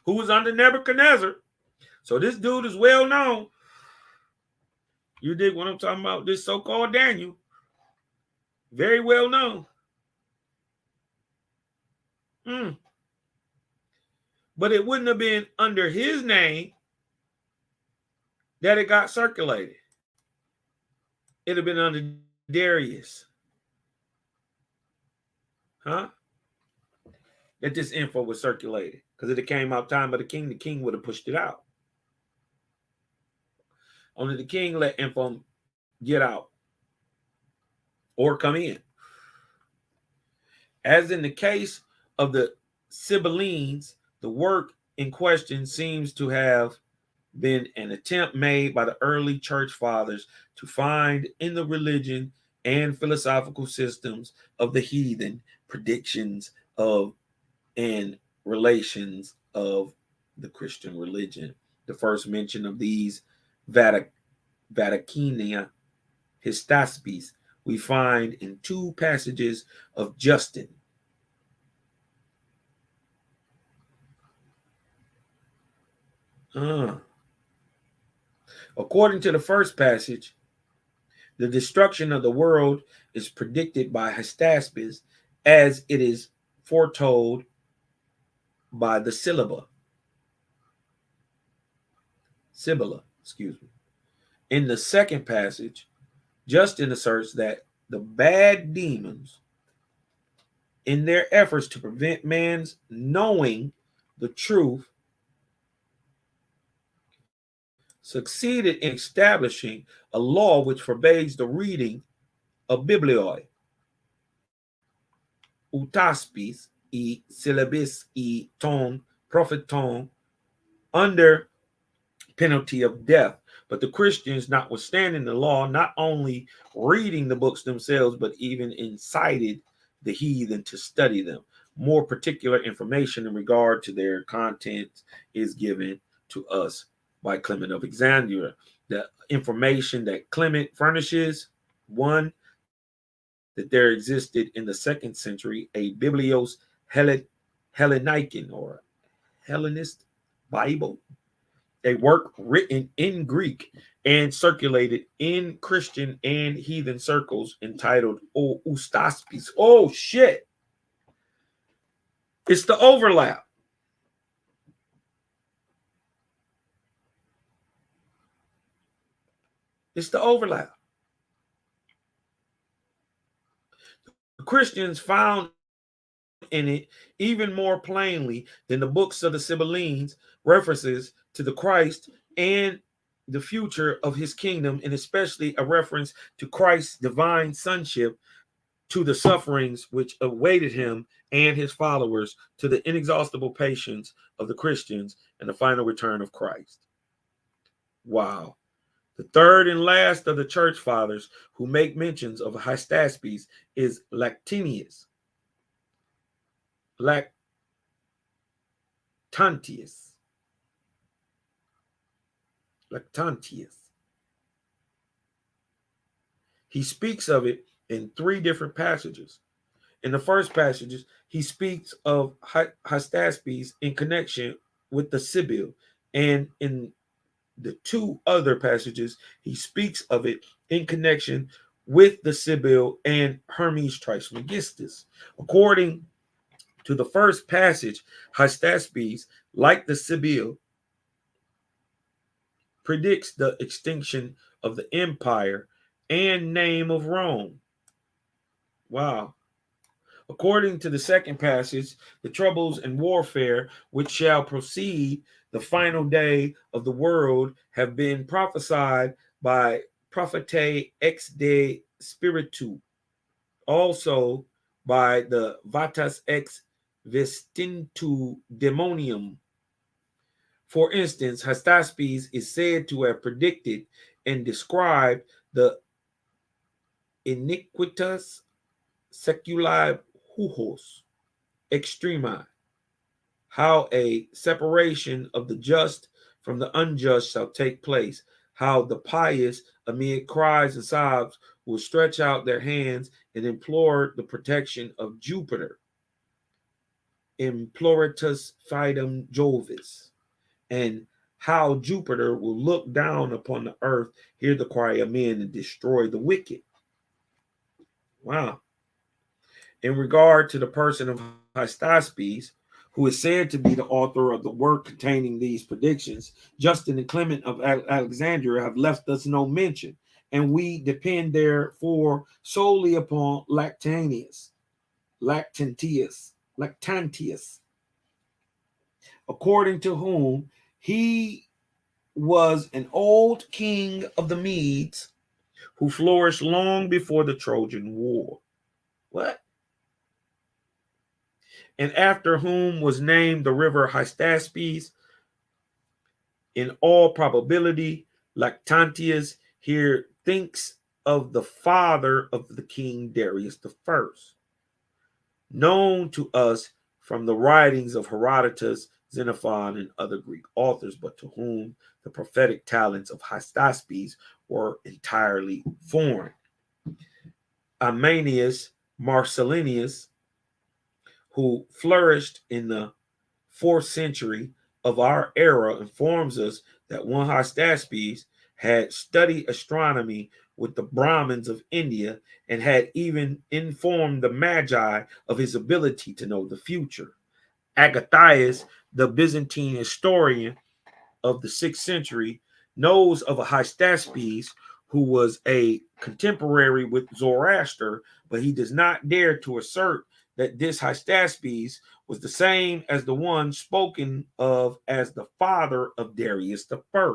who was under Nebuchadnezzar. So this dude is well known. You dig what I'm talking about? This so-called Daniel, very well known. But it wouldn't have been under his name that it got circulated. It'd have been under Darius. That this info was circulated. Because if it came out time by the king would have pushed it out. Only the king let info get out or come in. As in the case of the Sibyllines, the work in question seems to have been an attempt made by the early church fathers to find in the religion and philosophical systems of the heathen predictions of and relations of the Christian religion. The first mention of these Vaticania Hystaspes we find in two passages of Justin. According to the first passage, the destruction of the world is predicted by Hystaspes as it is foretold by the Sibylla, excuse me. In the second passage, Justin asserts that the bad demons, in their efforts to prevent man's knowing the truth, succeeded in establishing a law which forbids the reading of biblioi, utaspis, e syllabis, e ton, propheton, under penalty of death. But the Christians, notwithstanding the law, not only reading the books themselves, but even incited the heathen to study them. More particular information in regard to their contents is given to us by Clement of Alexandria. The information that Clement furnishes: one, that there existed in the 2nd century a Biblios Hellenikon or Hellenist Bible, a work written in Greek and circulated in Christian and heathen circles entitled O Eustaspes. Oh shit. It's the overlap. It's the overlap. The Christians found in it even more plainly than the books of the Sibyllines references to the Christ and the future of his kingdom, and especially a reference to Christ's divine sonship, to the sufferings which awaited him and his followers, to the inexhaustible patience of the Christians, and the final return of Christ. Wow. The third and last of the church fathers who make mentions of Hystaspes is Lactantius. Lactantius. He speaks of it in three different passages. In the first passages, he speaks of Hystaspes in connection with the Sibyl, and in the two other passages, he speaks of it in connection with the Sibyl and Hermes Trismegistus. According to the first passage, Hystaspes, like the Sibyl, predicts the extinction of the empire and name of Rome. Wow. According to the second passage, the troubles and warfare which shall proceed the final day of the world have been prophesied by Prophete ex de Spiritu, also by the Vatas ex Vestintu Demonium. For instance, Hystaspes is said to have predicted and described the iniquitas seculi hujos extremi, how a separation of the just from the unjust shall take place, how the pious, amid cries and sobs, will stretch out their hands and implore the protection of Jupiter, imploratus fidem Jovis, and how Jupiter will look down upon the earth, hear the cry of men, and destroy the wicked. Wow. In regard to the person of Hystaspes, who is said to be the author of the work containing these predictions, Justin and Clement of Alexandria have left us no mention, and we depend therefore solely upon Lactantius, according to whom he was an old king of the Medes who flourished long before the Trojan War. What? And after whom was named the river Hystaspes. In all probability, Lactantius here thinks of the father of the king Darius I, known to us from the writings of Herodotus, Xenophon, and other Greek authors, but to whom the prophetic talents of Hystaspes were entirely foreign. Ammianus Marcellinus, who flourished in the 4th century of our era, informs us that one Hystaspes had studied astronomy with the Brahmins of India and had even informed the Magi of his ability to know the future. Agathias, the Byzantine historian of the 6th century, knows of a Hystaspes who was a contemporary with Zoroaster, but he does not dare to assert that this Hystaspes was the same as the one spoken of as the father of Darius I.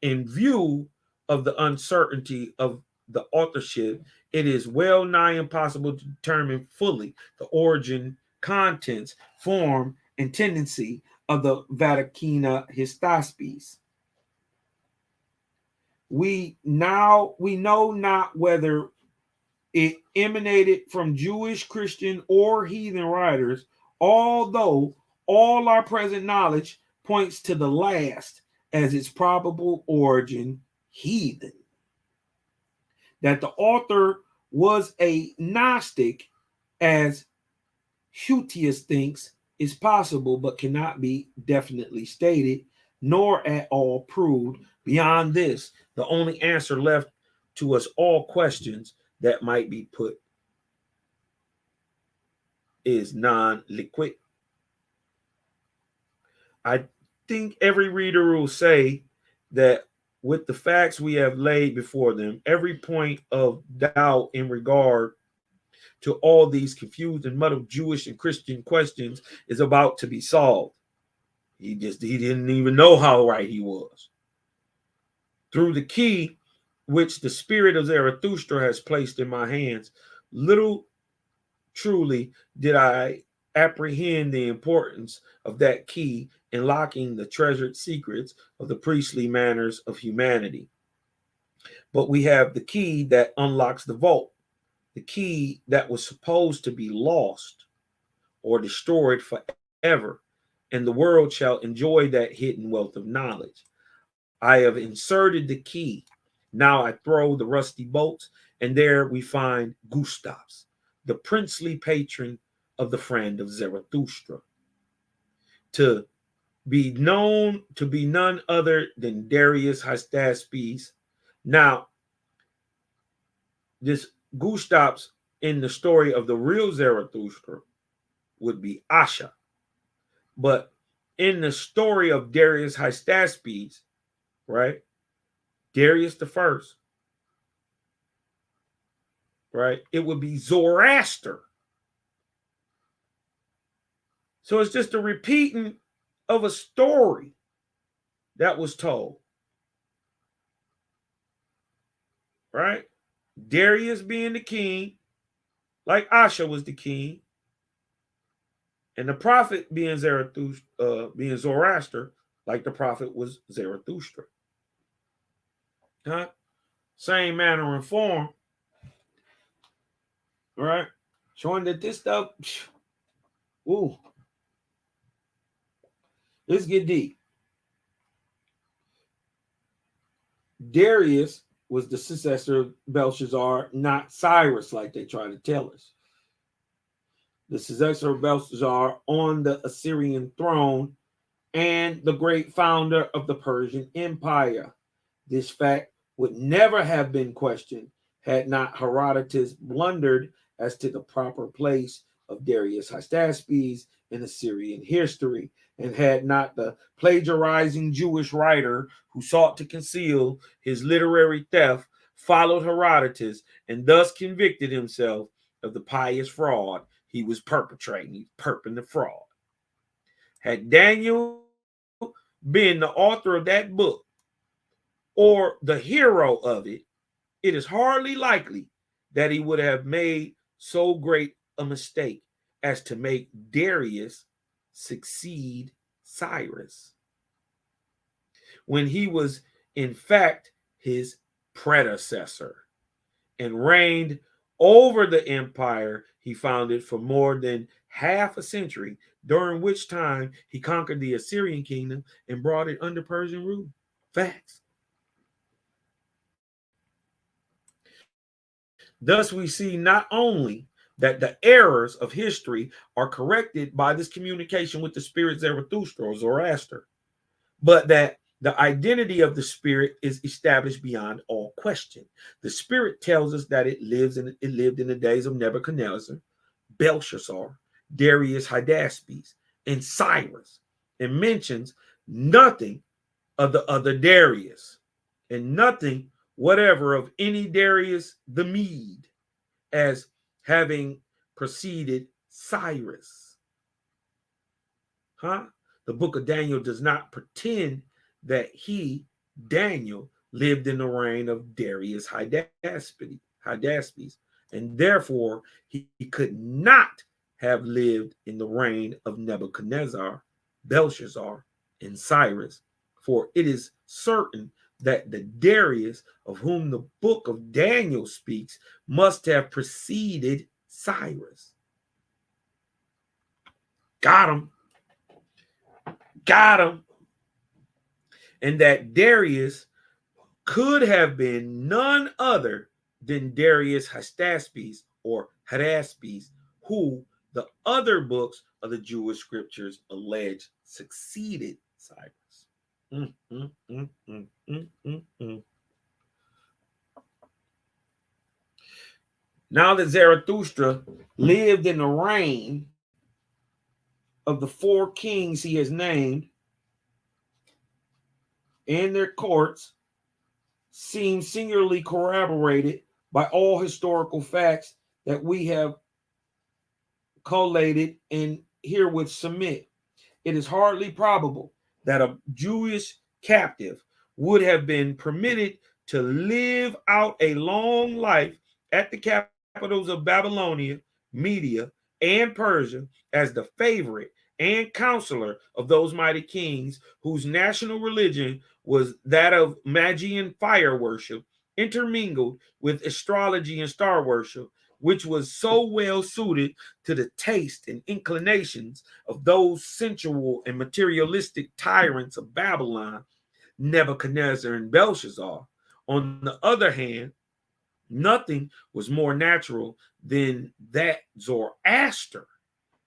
In view of the uncertainty of the authorship, it is well nigh impossible to determine fully the origin, contents, form, and tendency of the Vaticana Hystaspes. We know not whether it emanated from Jewish, Christian, or heathen writers, although all our present knowledge points to the last as its probable origin, heathen. That the author was a Gnostic, as Hutius thinks, is possible, but cannot be definitely stated, nor at all proved. Beyond this, the only answer left to us all questions that might be put is non-liquid. I think every reader will say that with the facts we have laid before them, every point of doubt in regard to all these confused and muddled Jewish and Christian questions is about to be solved. He didn't even know how right he was. Through the key which the spirit of Zarathustra has placed in my hands, little truly did I apprehend the importance of that key in locking the treasured secrets of the priestly manners of humanity. But we have the key that unlocks the vault, the key that was supposed to be lost or destroyed forever, and the world shall enjoy that hidden wealth of knowledge. I have inserted the key. Now I throw the rusty bolts, and there we find Gustavus, the princely patron of the friend of Zarathustra, to be known to be none other than Darius Hystaspes. Now, this Gustavus in the story of the real Zarathustra would be Asha. But in the story of Darius Hystaspes, right? Darius the first, right? It would be Zoroaster. So it's just a repeating of a story that was told, right? Darius being the king, like Asha was the king, and the prophet being being Zoroaster, like the prophet was Zarathustra. Huh? Same manner and form, right? Showing that this stuff, ooh, let's get deep. Darius was the successor of Belshazzar, not Cyrus, like they try to tell us. The successor of Belshazzar on the Assyrian throne and the great founder of the Persian Empire. This fact would never have been questioned had not Herodotus blundered as to the proper place of Darius Hystaspes in Assyrian history, and had not the plagiarizing Jewish writer who sought to conceal his literary theft followed Herodotus and thus convicted himself of the pious fraud he was perpetrating. He's perping the fraud. Had Daniel been the author of that book or the hero of it, it is hardly likely that he would have made so great a mistake as to make Darius succeed Cyrus, when he was in fact his predecessor and reigned over the empire he founded for more than half a century, during which time he conquered the Assyrian kingdom and brought it under Persian rule. Facts. Thus, we see not only that the errors of history are corrected by this communication with the spirit Zarathustra or Zoroaster, but that the identity of the spirit is established beyond all question. The spirit tells us that it lived in the days of Nebuchadnezzar, Belshazzar, Darius Hydaspes, and Cyrus, and mentions nothing of the other Darius, and nothing whatever of any Darius the Mede as having preceded Cyrus. Huh? The book of Daniel does not pretend that he, Daniel, lived in the reign of Darius Hydaspes, and therefore he could not have lived in the reign of Nebuchadnezzar, Belshazzar, and Cyrus, for it is certain that the Darius of whom the book of Daniel speaks must have preceded Cyrus. Got him. Got him. And that Darius could have been none other than Darius Hystaspes or Hydaspes, who the other books of the Jewish scriptures allege succeeded Cyrus. Now that Zarathustra lived in the reign of the four kings he has named, and their courts seem singularly corroborated by all historical facts that we have collated and herewith submit. It is hardly probable that a Jewish captive would have been permitted to live out a long life at the capitals of Babylonia, Media, and Persia as the favorite and counselor of those mighty kings whose national religion was that of Magian fire worship intermingled with astrology and star worship, which was so well suited to the taste and inclinations of those sensual and materialistic tyrants of Babylon, Nebuchadnezzar and Belshazzar. On the other hand, nothing was more natural than that Zoroaster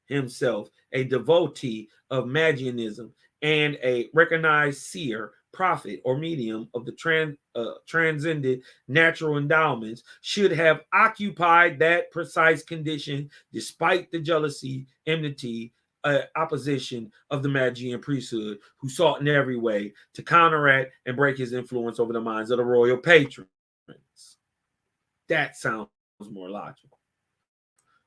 himself, a devotee of Magianism and a recognized seer, prophet, or medium of the transcended natural endowments, should have occupied that precise condition despite the jealousy, enmity, opposition of the Magian priesthood, who sought in every way to counteract and break his influence over the minds of the royal patrons. That sounds more logical.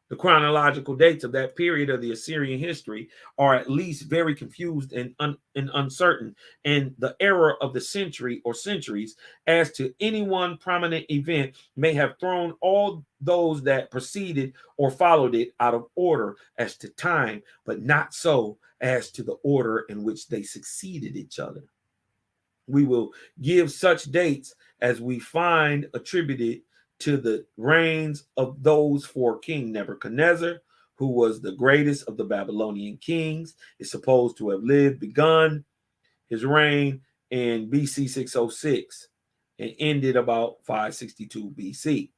The chronological dates of that period of the Assyrian history are at least very confused and uncertain, and the error of the century or centuries as to any one prominent event may have thrown all those that preceded or followed it out of order as to time, but not so as to the order in which they succeeded each other. We will give such dates as we find attributed to the reigns of those four King Nebuchadnezzar, who was the greatest of the Babylonian kings, is supposed to have begun his reign in BC 606 and ended about 562 BC.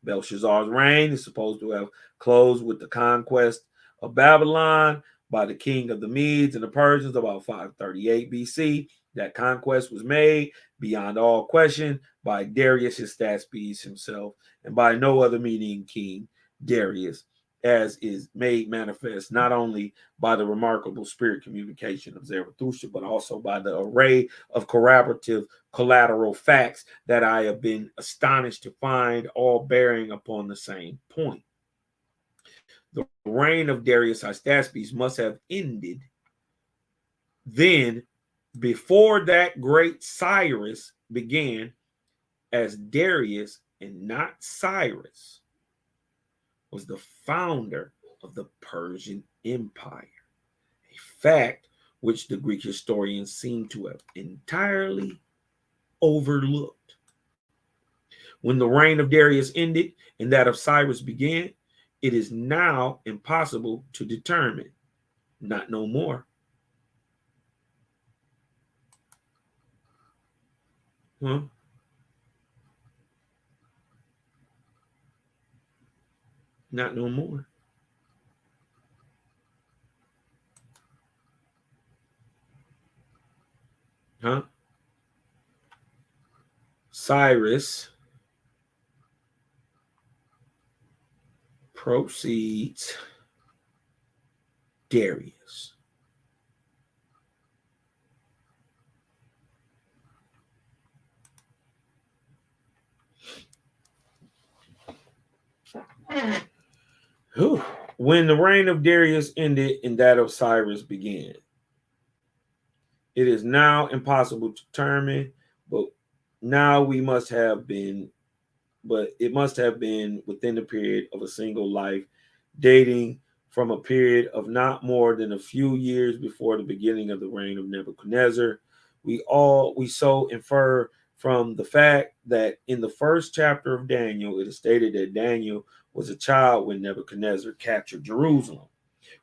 Belshazzar's reign is supposed to have closed with the conquest of Babylon by the king of the Medes and the Persians about 538 BC. That conquest was made beyond all question by Darius Hystaspes himself and by no other Median king, Darius, as is made manifest not only by the remarkable spirit communication of Zarathustra, but also by the array of corroborative collateral facts that I have been astonished to find, all bearing upon the same point. The reign of Darius Hystaspes must have ended then, before that great Cyrus began, as Darius and not Cyrus was the founder of the Persian Empire, a fact which the Greek historians seem to have entirely overlooked. When the reign of Darius ended and that of Cyrus began, it is now impossible to determine, not no more. Not no more. Cyrus proceeds Darius. When the reign of Darius ended and that of Cyrus began, it is now impossible to determine, but now we must have been, but it must have been within the period of a single life, dating from a period of not more than a few years before the beginning of the reign of Nebuchadnezzar. We so infer from the fact that in the first chapter of Daniel, it is stated that Daniel was a child when Nebuchadnezzar captured Jerusalem,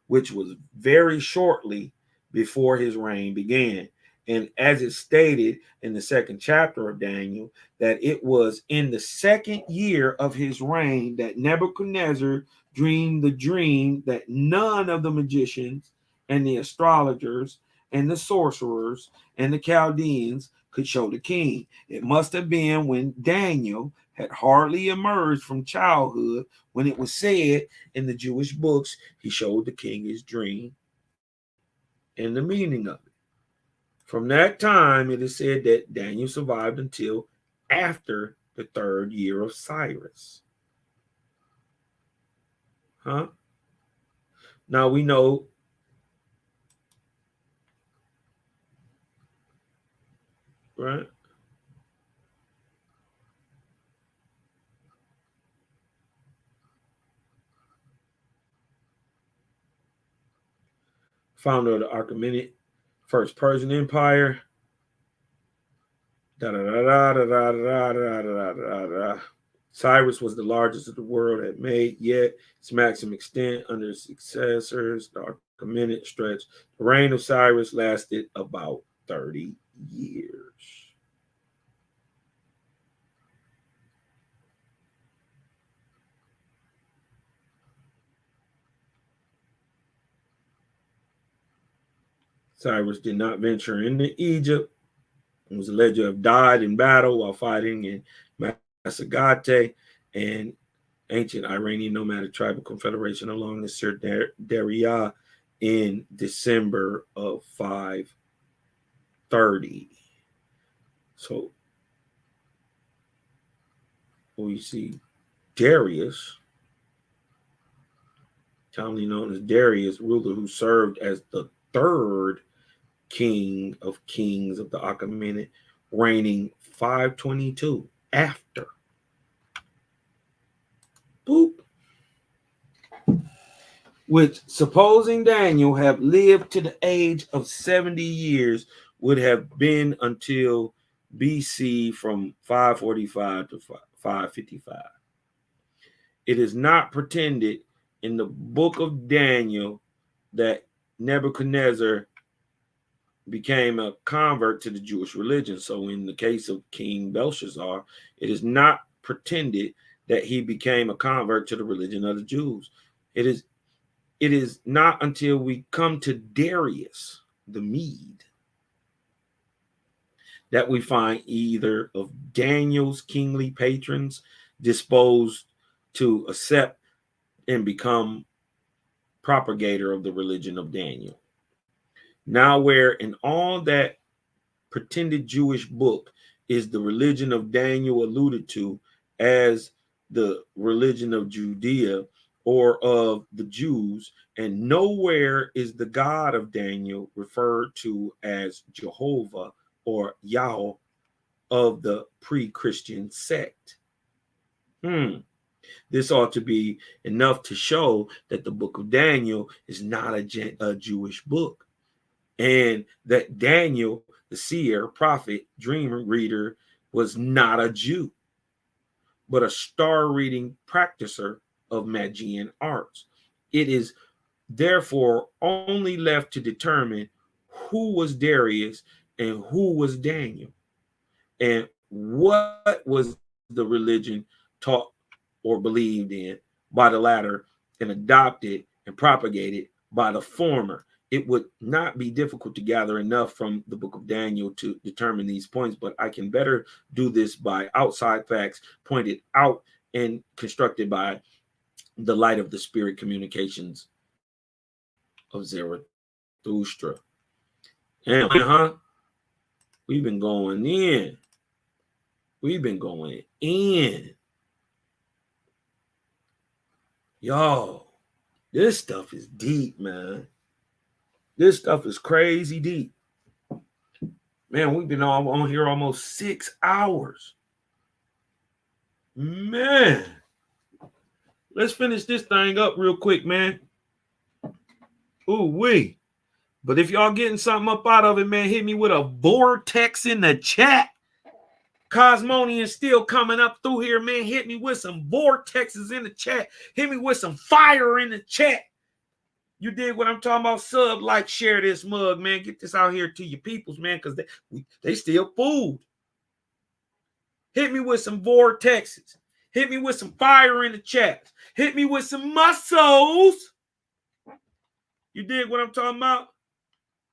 which was very shortly before his reign began. And as it's stated in the second chapter of Daniel, that it was in the second year of his reign that Nebuchadnezzar dreamed the dream that none of the magicians and the astrologers and the sorcerers and the Chaldeans could show the king. It must have been when Daniel had hardly emerged from childhood, when it was said in the Jewish books, he showed the king his dream and the meaning of it. From that time, it is said that Daniel survived until after the third year of Cyrus. Now we know right? Founder of the Achaemenid First Persian Empire. Cyrus was the largest of the world had made yet its maximum extent under his successors. The Achaemenid stretch. The reign of Cyrus lasted about 30 years. Cyrus did not venture into Egypt. He was alleged to have died in battle while fighting in Massagote and ancient Iranian nomadic tribal confederation along the Sir Daria in December of 530. So we see Darius, commonly known as Darius, ruler who served as the third king of kings of the Achaemenid, reigning 522 after. Boop. Which, supposing Daniel have lived to the age of 70 years, would have been until BC from 545 to 555. It is not pretended in the book of Daniel that Nebuchadnezzar became a convert to the Jewish religion. So in the case of King Belshazzar, it is not pretended that he became a convert to the religion of the Jews. It is not until we come to Darius the Mede that we find either of Daniel's kingly patrons disposed to accept and become propagator of the religion of Daniel. Now, where in all that pretended Jewish book is the religion of Daniel alluded to as the religion of Judea or of the Jews, and nowhere is the God of Daniel referred to as Jehovah or Yahweh of the pre-Christian sect. This ought to be enough to show that the book of Daniel is not a Jewish book, and that Daniel, the seer, prophet, dream reader, was not a Jew, but a star-reading practicer of Magian arts. It is therefore only left to determine who was Darius and who was Daniel, and what was the religion taught or believed in by the latter and adopted and propagated by the former. It would not be difficult to gather enough from the book of Daniel to determine these points, but I can better do this by outside facts pointed out and constructed by the light of the spirit communications of Zarathustra. And we've been going in. We've been going in. Yo, this stuff is deep, man. This stuff is crazy deep. Man, we've been on here almost 6 hours. Man. Let's finish this thing up real quick, man. Ooh-wee. But if y'all getting something up out of it, man, hit me with a vortex in the chat. Cosmonian still coming up through here, man. Hit me with some vortexes in the chat. Hit me with some fire in the chat. You dig what I'm talking about? Sub, like, share this mug, man. Get this out here to your peoples, man, because they still fooled. Hit me with some vortexes. Hit me with some fire in the chat. Hit me with some muscles. You dig what I'm talking about?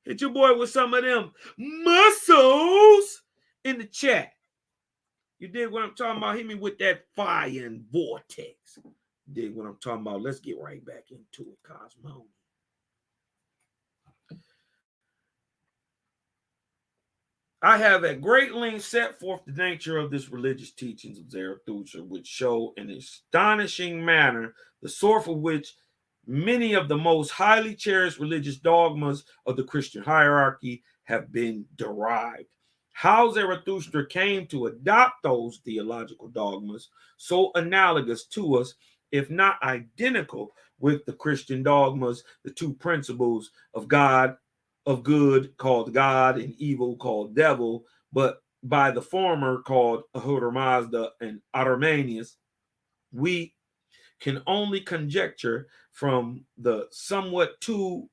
Hit your boy with some of them muscles in the chat. You dig what I'm talking about? Hit me with that fire and vortex. You dig what I'm talking about? Let's get right back into it, Cosmo. I have at great length set forth the nature of this religious teachings of Zarathustra, which show in an astonishing manner the source of which many of the most highly cherished religious dogmas of the Christian hierarchy have been derived. How Zarathustra came to adopt those theological dogmas, so analogous to us, if not identical with the Christian dogmas, the two principles of God, of good called God and evil called devil, but by the former called Ahura Mazda and Armenius, we can only conjecture from the somewhat too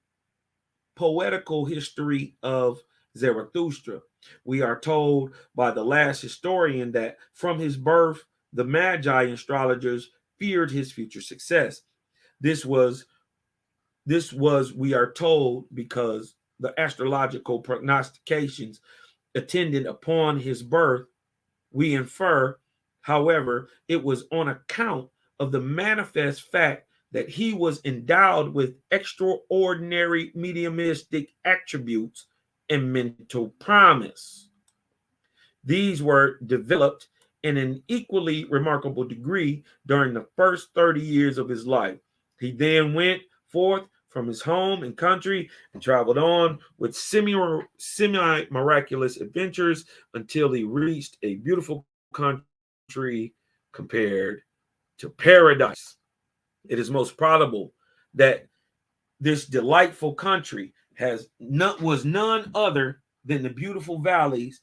poetical history of Zarathustra. We are told by the last historian that from his birth, the Magi astrologers feared his future success. This was, we are told, because the astrological prognostications attendant upon his birth. We infer, however, it was on account of the manifest fact that he was endowed with extraordinary mediumistic attributes and mental promise. These were developed in an equally remarkable degree during the first 30 years of his life. He then went forth from his home and country and traveled on with semi-miraculous adventures until he reached a beautiful country compared to paradise. It is most probable that this delightful country was none other than the beautiful valleys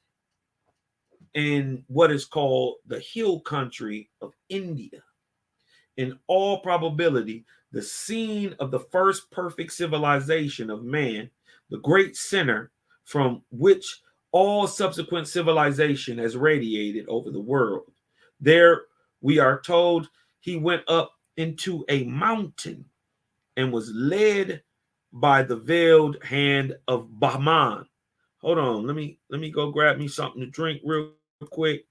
in what is called the hill country of India. In all probability, the scene of the first perfect civilization of man, the great center from which all subsequent civilization has radiated over the world. There, we are told, he went up into a mountain and was led by the veiled hand of Bahman. Hold on, let me go grab me something to drink real quick.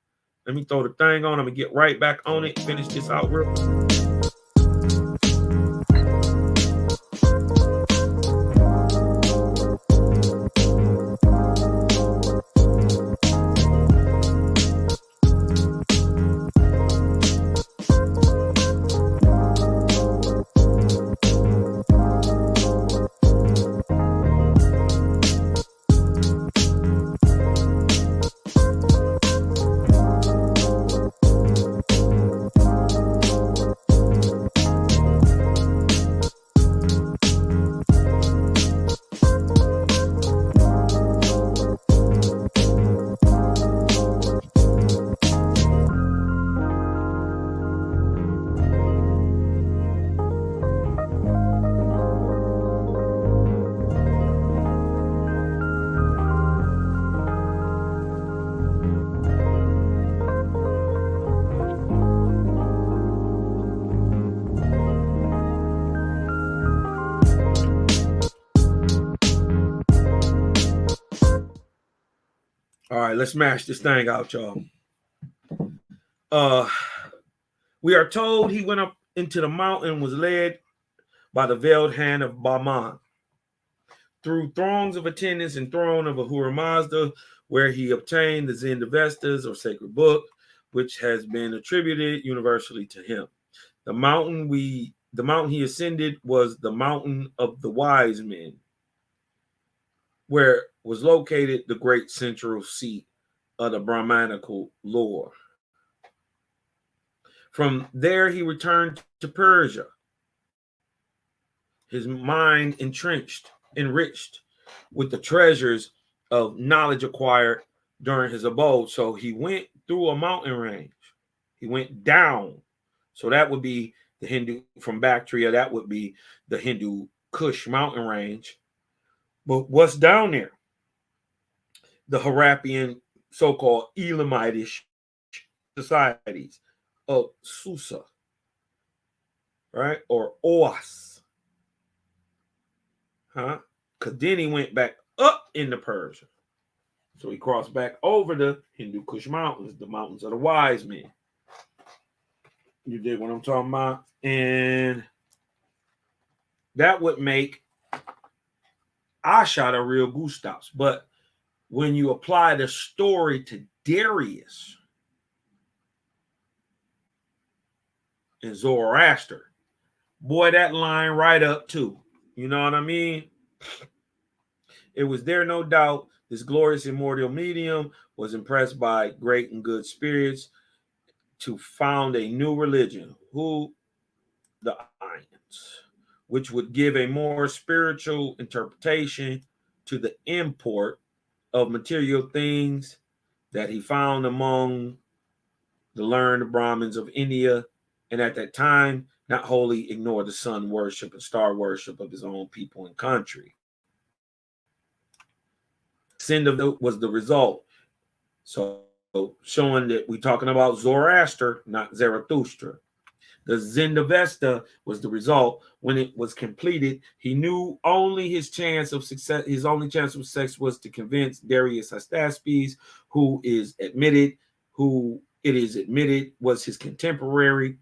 Let me throw the thing on. I'm gonna get right back on it. Finish this out real quick. All right, let's smash this thing out, y'all. We are told he went up into the mountain and was led by the veiled hand of Bahman through throngs of attendants and throne of Ahura Mazda, where he obtained the Zend-Avestas, or sacred book, which has been attributed universally to him. The mountain he ascended was the mountain of the wise men, where was located the great central seat of the Brahmanical lore. From there, he returned to Persia, his mind enriched with the treasures of knowledge acquired during his abode. So he went through a mountain range. He went down. So that would be the Hindu from Bactria. That would be the Hindu Kush mountain range. But what's down there? The Harappian, so-called Elamitish societies of Susa, right? Or Oas. Because then he went back up into Persia. So he crossed back over the Hindu Kush mountains, the mountains of the wise men. You dig what I'm talking about? And that would make Ashad a real Gustavs. But when you apply the story to Darius and Zoroaster, boy, that line right up too. You know what I mean? It was there, no doubt. This glorious immortal medium was impressed by great and good spirits to found a new religion, the Ayans, which would give a more spiritual interpretation to the import of material things that he found among the learned Brahmins of India, and at that time not wholly ignored the sun worship and star worship of his own people and country. Sin was the result. So showing that we're talking about Zoroaster, not Zarathustra. The Zendavesta was the result. When it was completed, he knew only his chance of success. His only chance of success was to convince Darius Hystaspes, who it is admitted was his contemporary,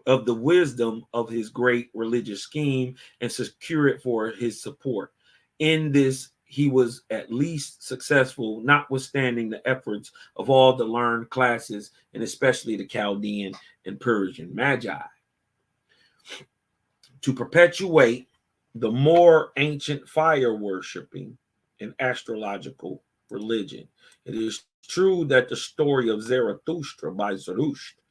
of the wisdom of his great religious scheme and secure it for his support. In this, he was at least successful, notwithstanding the efforts of all the learned classes, and especially the Chaldean and Persian magi, to perpetuate the more ancient fire worshiping and astrological religion. It is true that the story of Zarathustra by Zoroaster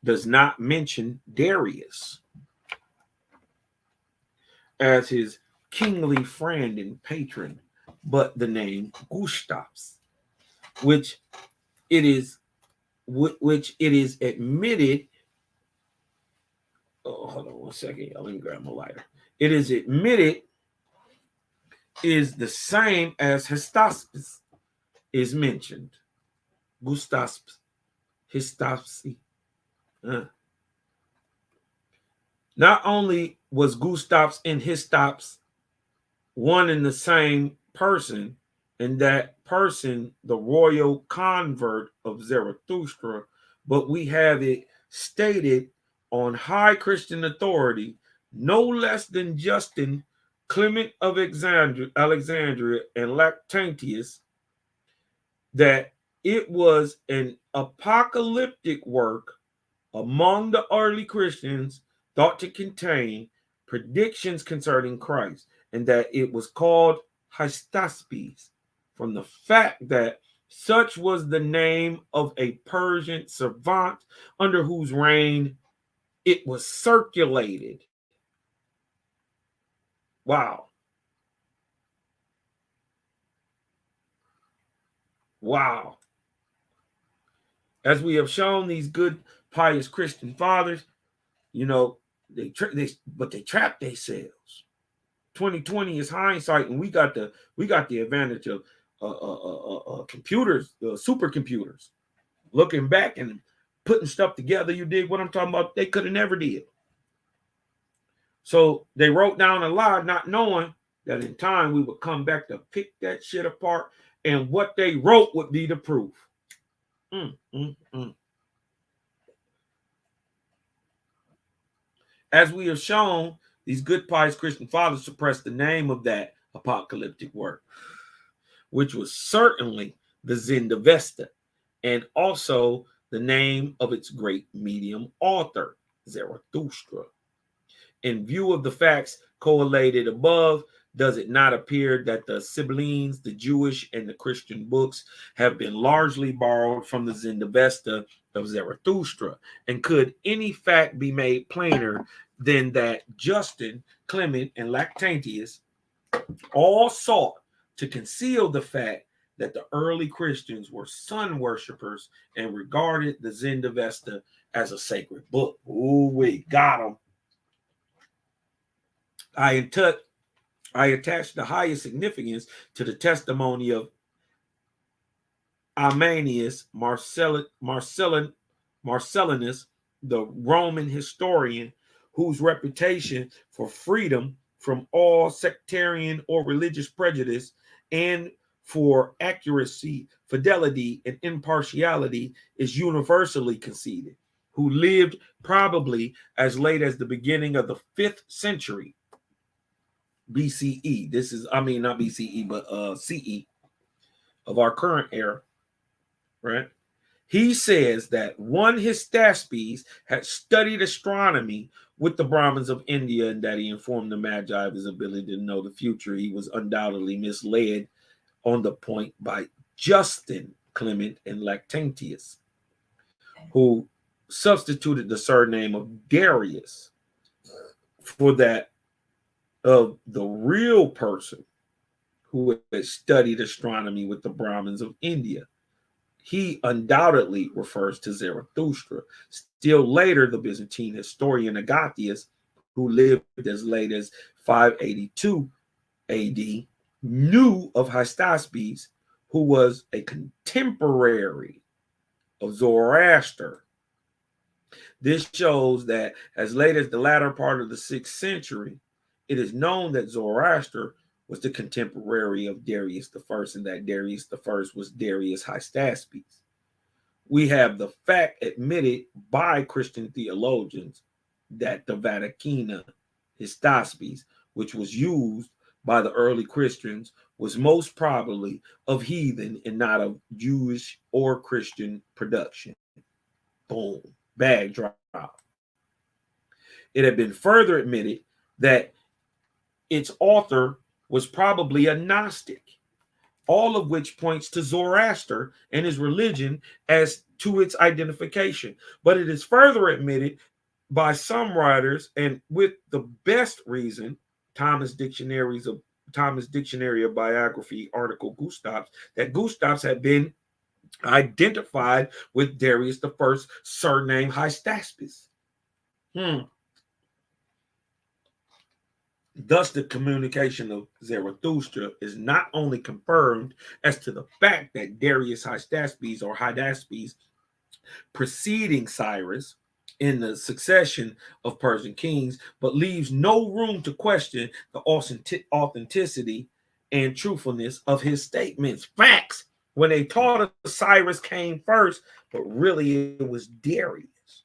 does not mention Darius as his kingly friend and patron, but the name Gustavs, which it is admitted. Oh, hold on one second. Let me grab my lighter. It is admitted is the same as Hystaspes is mentioned. Gustavs, Hystaspes. Not only was Gustavs and Hystaspes one and the same person, and that person the royal convert of Zarathustra, but we have it stated on high Christian authority, no less than Justin, Clement of Alexandria, and Lactantius, that it was an apocalyptic work among the early Christians thought to contain predictions concerning Christ, and that it was called Hystaspes from the fact that such was the name of a Persian savant under whose reign it was circulated. Wow. Wow. As we have shown, these good, pious Christian fathers, you know, they trap themselves. 2020 is hindsight, and we got the advantage of computers, supercomputers, looking back and putting stuff together. You dig what I'm talking about? They could have never did. So they wrote down a lie, not knowing that in time we would come back to pick that shit apart, and what they wrote would be the proof. As we have shown, these good pious Christian fathers suppressed the name of that apocalyptic work, which was certainly the Zendavesta, and also the name of its great medium author, Zarathustra. In view of the facts collated above, does it not appear that the Siblines, the Jewish and the Christian books, have been largely borrowed from the Zendavesta of Zarathustra? And could any fact be made plainer than that Justin, Clement, and Lactantius all sought to conceal the fact that the early Christians were sun worshippers and regarded the Zendavesta as a sacred book? Ooh, we got them. I attach the highest significance to the testimony of Amanius Marcellinus, the Roman historian, whose reputation for freedom from all sectarian or religious prejudice and for accuracy, fidelity, and impartiality is universally conceded, who lived probably as late as the beginning of the 5th century BCE. This is, I mean, not BCE, but CE of our current era, right? He says that one Hystaspes had studied astronomy with the Brahmins of India, and that he informed the Magi of his ability to know the future. He was undoubtedly misled on the point by Justin, Clement, and Lactantius, who substituted the surname of Darius for that of the real person who had studied astronomy with the Brahmins of India. he undoubtedly refers to Zarathustra. Still later, the Byzantine historian Agathias, who lived as late as 582 AD, knew of Hystaspes, who was a contemporary of Zoroaster. This shows that as late as the latter part of the 6th century, it is known that Zoroaster was the contemporary of Darius I, and that Darius I was Darius Hystaspes. We have the fact admitted by Christian theologians that the Vaticana Hystaspes, which was used by the early Christians, was most probably of heathen and not of Jewish or Christian production. Boom. Bag drop. It had been further admitted that its author was probably a Gnostic, all of which points to Zoroaster and his religion as to its identification. But it is further admitted by some writers, and with the best reason, Thomas Dictionary of Biography article Gustavs, that Gustavs had been identified with Darius I's surname Hystaspes. Thus, the communication of Zarathustra is not only confirmed as to the fact that Darius Hystaspes or Hydaspes preceding Cyrus in the succession of Persian kings, but leaves no room to question the authenticity and truthfulness of his statements. Facts. When they taught us Cyrus came first, but really it was Darius.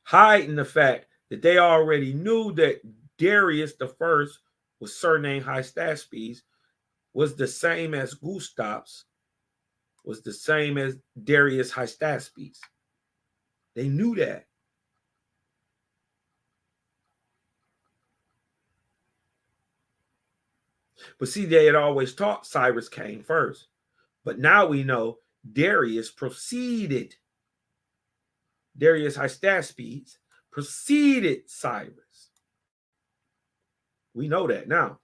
Hiding the fact that they already knew that Darius I was surnamed Hystaspes, was the same as Gustavs, was the same as Darius Hystaspes. They knew that. But see, they had always taught Cyrus came first. But now we know Darius preceded. Darius Hystaspes preceded Cyrus. We know that now.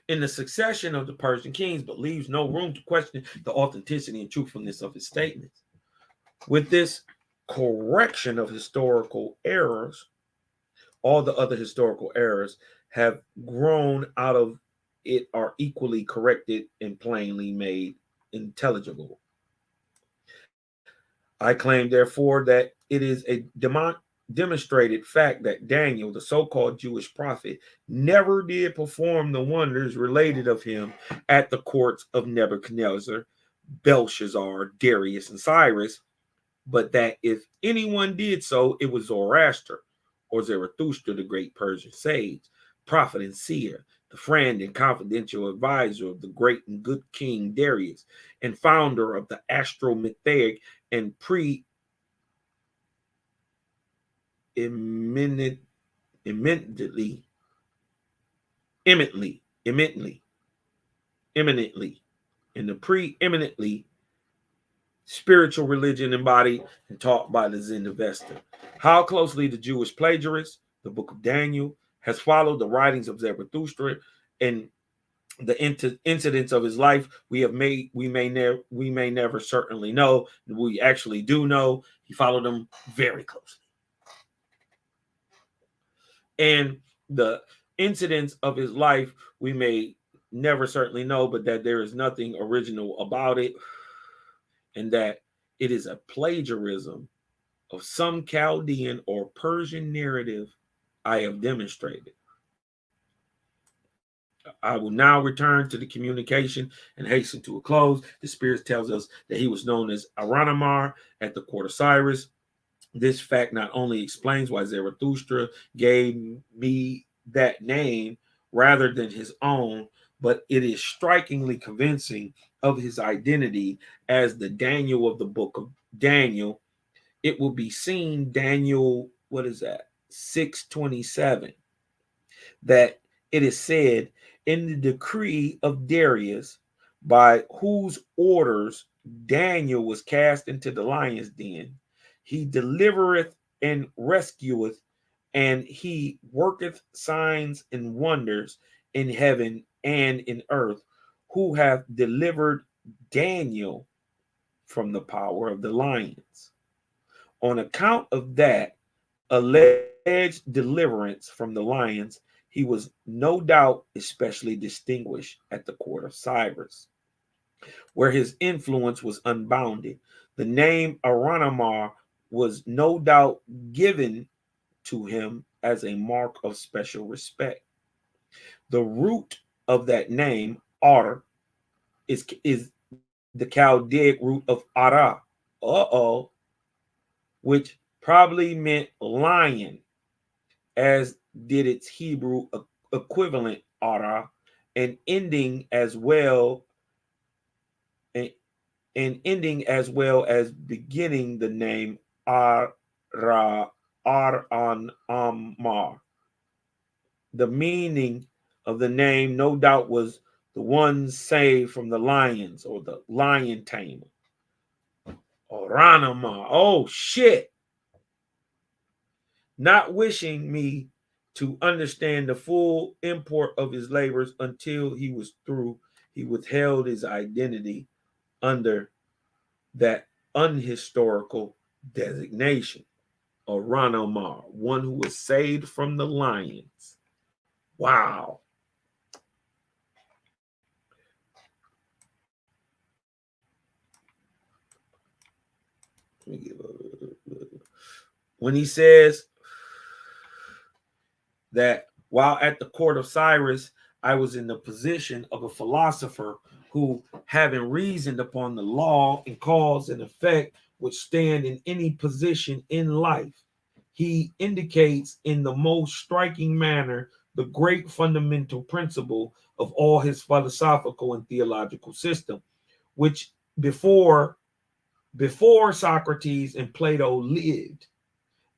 In the succession of the Persian kings, but leaves no room to question the authenticity and truthfulness of his statements. With this correction of historical errors, all the other historical errors have grown out of it, are equally corrected and plainly made intelligible. I claim, therefore, that it is a demonstrated fact that Daniel, the so-called Jewish prophet, never did perform the wonders related of him at the courts of Nebuchadnezzar, Belshazzar, Darius, and Cyrus, but that if anyone did so, it was Zoroaster, or Zarathustra, the great Persian sage, prophet and seer, the friend and confidential advisor of the great and good king Darius, and founder of the astromythic and eminently in the preeminently spiritual religion embodied and taught by the Zendavesta. How closely the Jewish plagiarist, the book of Daniel, has followed the writings of Zarathustra and the incidents of his life, we may never certainly know. We actually do know he followed them very closely. And the incidents of his life, we may never certainly know, but that there is nothing original about it, and that it is a plagiarism of some Chaldean or Persian narrative I have demonstrated. I will now return to the communication and hasten to a close. The Spirit tells us that he was known as Aranamar at the court of Cyrus. This fact not only explains why Zarathustra gave me that name rather than his own, but it is strikingly convincing of his identity as the Daniel of the book of Daniel. It will be seen, Daniel, 6:27, that it is said, in the decree of Darius, by whose orders Daniel was cast into the lion's den, he delivereth and rescueth, and he worketh signs and wonders in heaven and in earth, who have delivered Daniel from the power of the lions. On account of that alleged deliverance from the lions, he was no doubt especially distinguished at the court of Cyrus, where his influence was unbounded. The name Aranamar was no doubt given to him as a mark of special respect. The root of that name, Ar, is the Chaldaic root of Ara, which probably meant lion, as did its Hebrew equivalent Ara, and ending as well as beginning the name Ara, Ar-an Ammar. The meaning of the name, no doubt, was the one saved from the lions, or the lion tamer. Oranama. Oh shit. Not wishing me to understand the full import of his labors until he was through, he withheld his identity under that unhistorical designation. Oranamar, one who was saved from the lions. Wow. When he says that while at the court of Cyrus, I was in the position of a philosopher who, having reasoned upon the law and cause and effect, would stand in any position in life. He indicates in the most striking manner the great fundamental principle of all his philosophical and theological system, which before Socrates and Plato lived,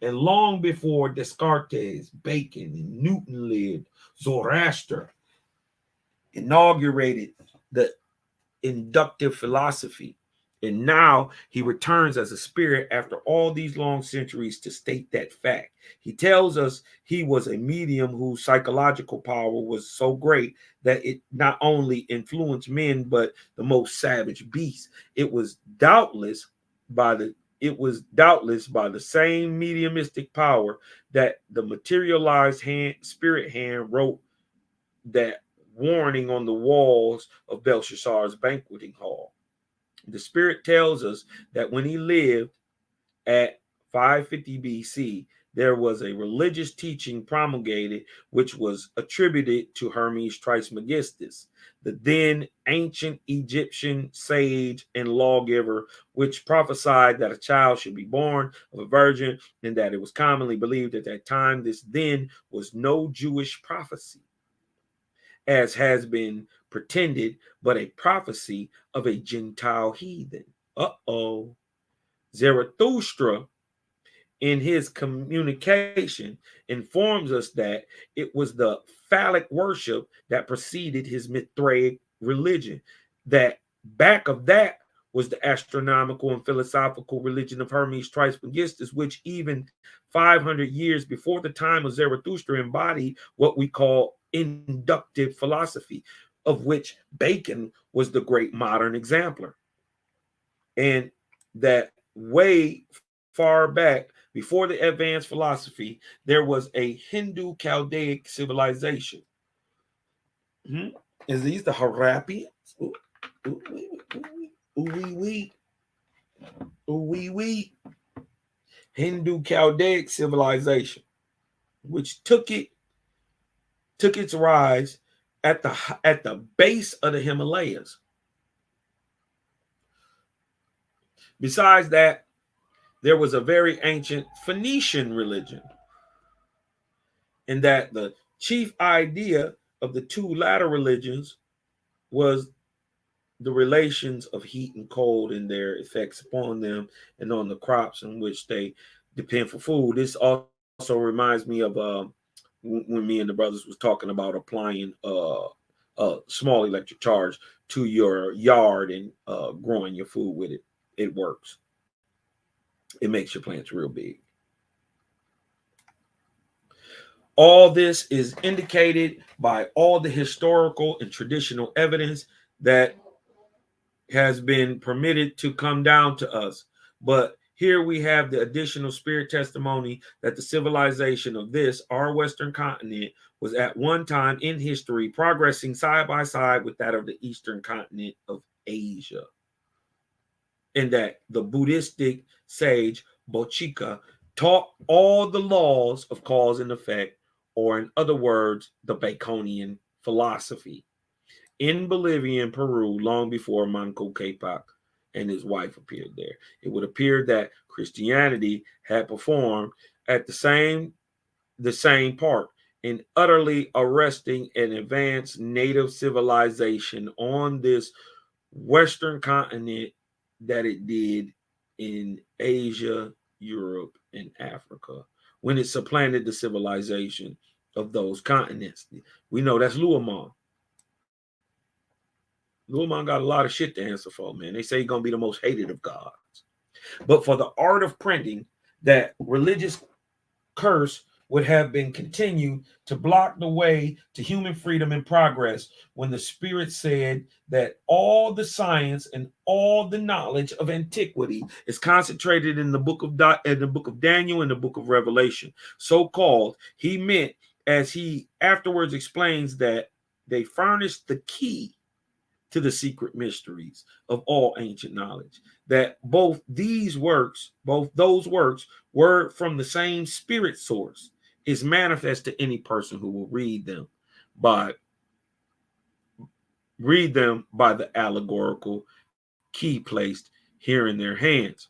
and long before Descartes, Bacon, and Newton lived, Zoroaster inaugurated the inductive philosophy. And now he returns as a spirit after all these long centuries to state that fact. He tells us he was a medium whose psychological power was so great that it not only influenced men, but the most savage beasts. It was doubtless by the same mediumistic power that the materialized spirit hand wrote that warning on the walls of Belshazzar's banqueting hall. The spirit tells us that when he lived at 550 BC, there was a religious teaching promulgated which was attributed to Hermes Trismegistus, the then ancient Egyptian sage and lawgiver, which prophesied that a child should be born of a virgin, and that it was commonly believed at that time this then was no Jewish prophecy, as has been pretended, but a prophecy of a Gentile heathen. Zarathustra, in his communication, informs us that it was the phallic worship that preceded his Mithraic religion. That back of that was the astronomical and philosophical religion of Hermes Trismegistus, which even 500 years before the time of Zarathustra embodied what we call inductive philosophy, of which Bacon was the great modern exemplar. And that way far back, before the advanced philosophy, there was a Hindu Chaldaic civilization. Is these the Harappians? Hindu Chaldaic civilization, which took its rise at the base of the Himalayas. Besides that, there was a very ancient Phoenician religion, and that the chief idea of the two latter religions was the relations of heat and cold and their effects upon them and on the crops in which they depend for food. This also reminds me of when me and the brothers was talking about applying a small electric charge to your yard and growing your food with it. It works. It makes your plants real big. All this is indicated by all the historical and traditional evidence that has been permitted to come down to us. But here we have the additional spirit testimony that the civilization of this, our Western continent, was at one time in history progressing side by side with that of the Eastern continent of Asia. And that the Buddhistic sage Bochika taught all the laws of cause and effect, or in other words, the Baconian philosophy, in Bolivia and Peru long before Manco Capac and his wife appeared there. It would appear that Christianity had performed at the same part in utterly arresting an advanced native civilization on this Western continent that it did in Asia, Europe, and Africa when it supplanted the civilization of those continents. We know that's Luamon. Luamon got a lot of shit to answer for, man. They say he's going to be the most hated of gods. But for the art of printing, that religious curse would have been continued to block the way to human freedom and progress when the Spirit said that all the science and all the knowledge of antiquity is concentrated in the book of Daniel and the book of Revelation. So called, he meant, as he afterwards explains, that they furnished the key to the secret mysteries of all ancient knowledge, that both those works were from the same spirit source, is manifest to any person who will read them by the allegorical key placed here in their hands.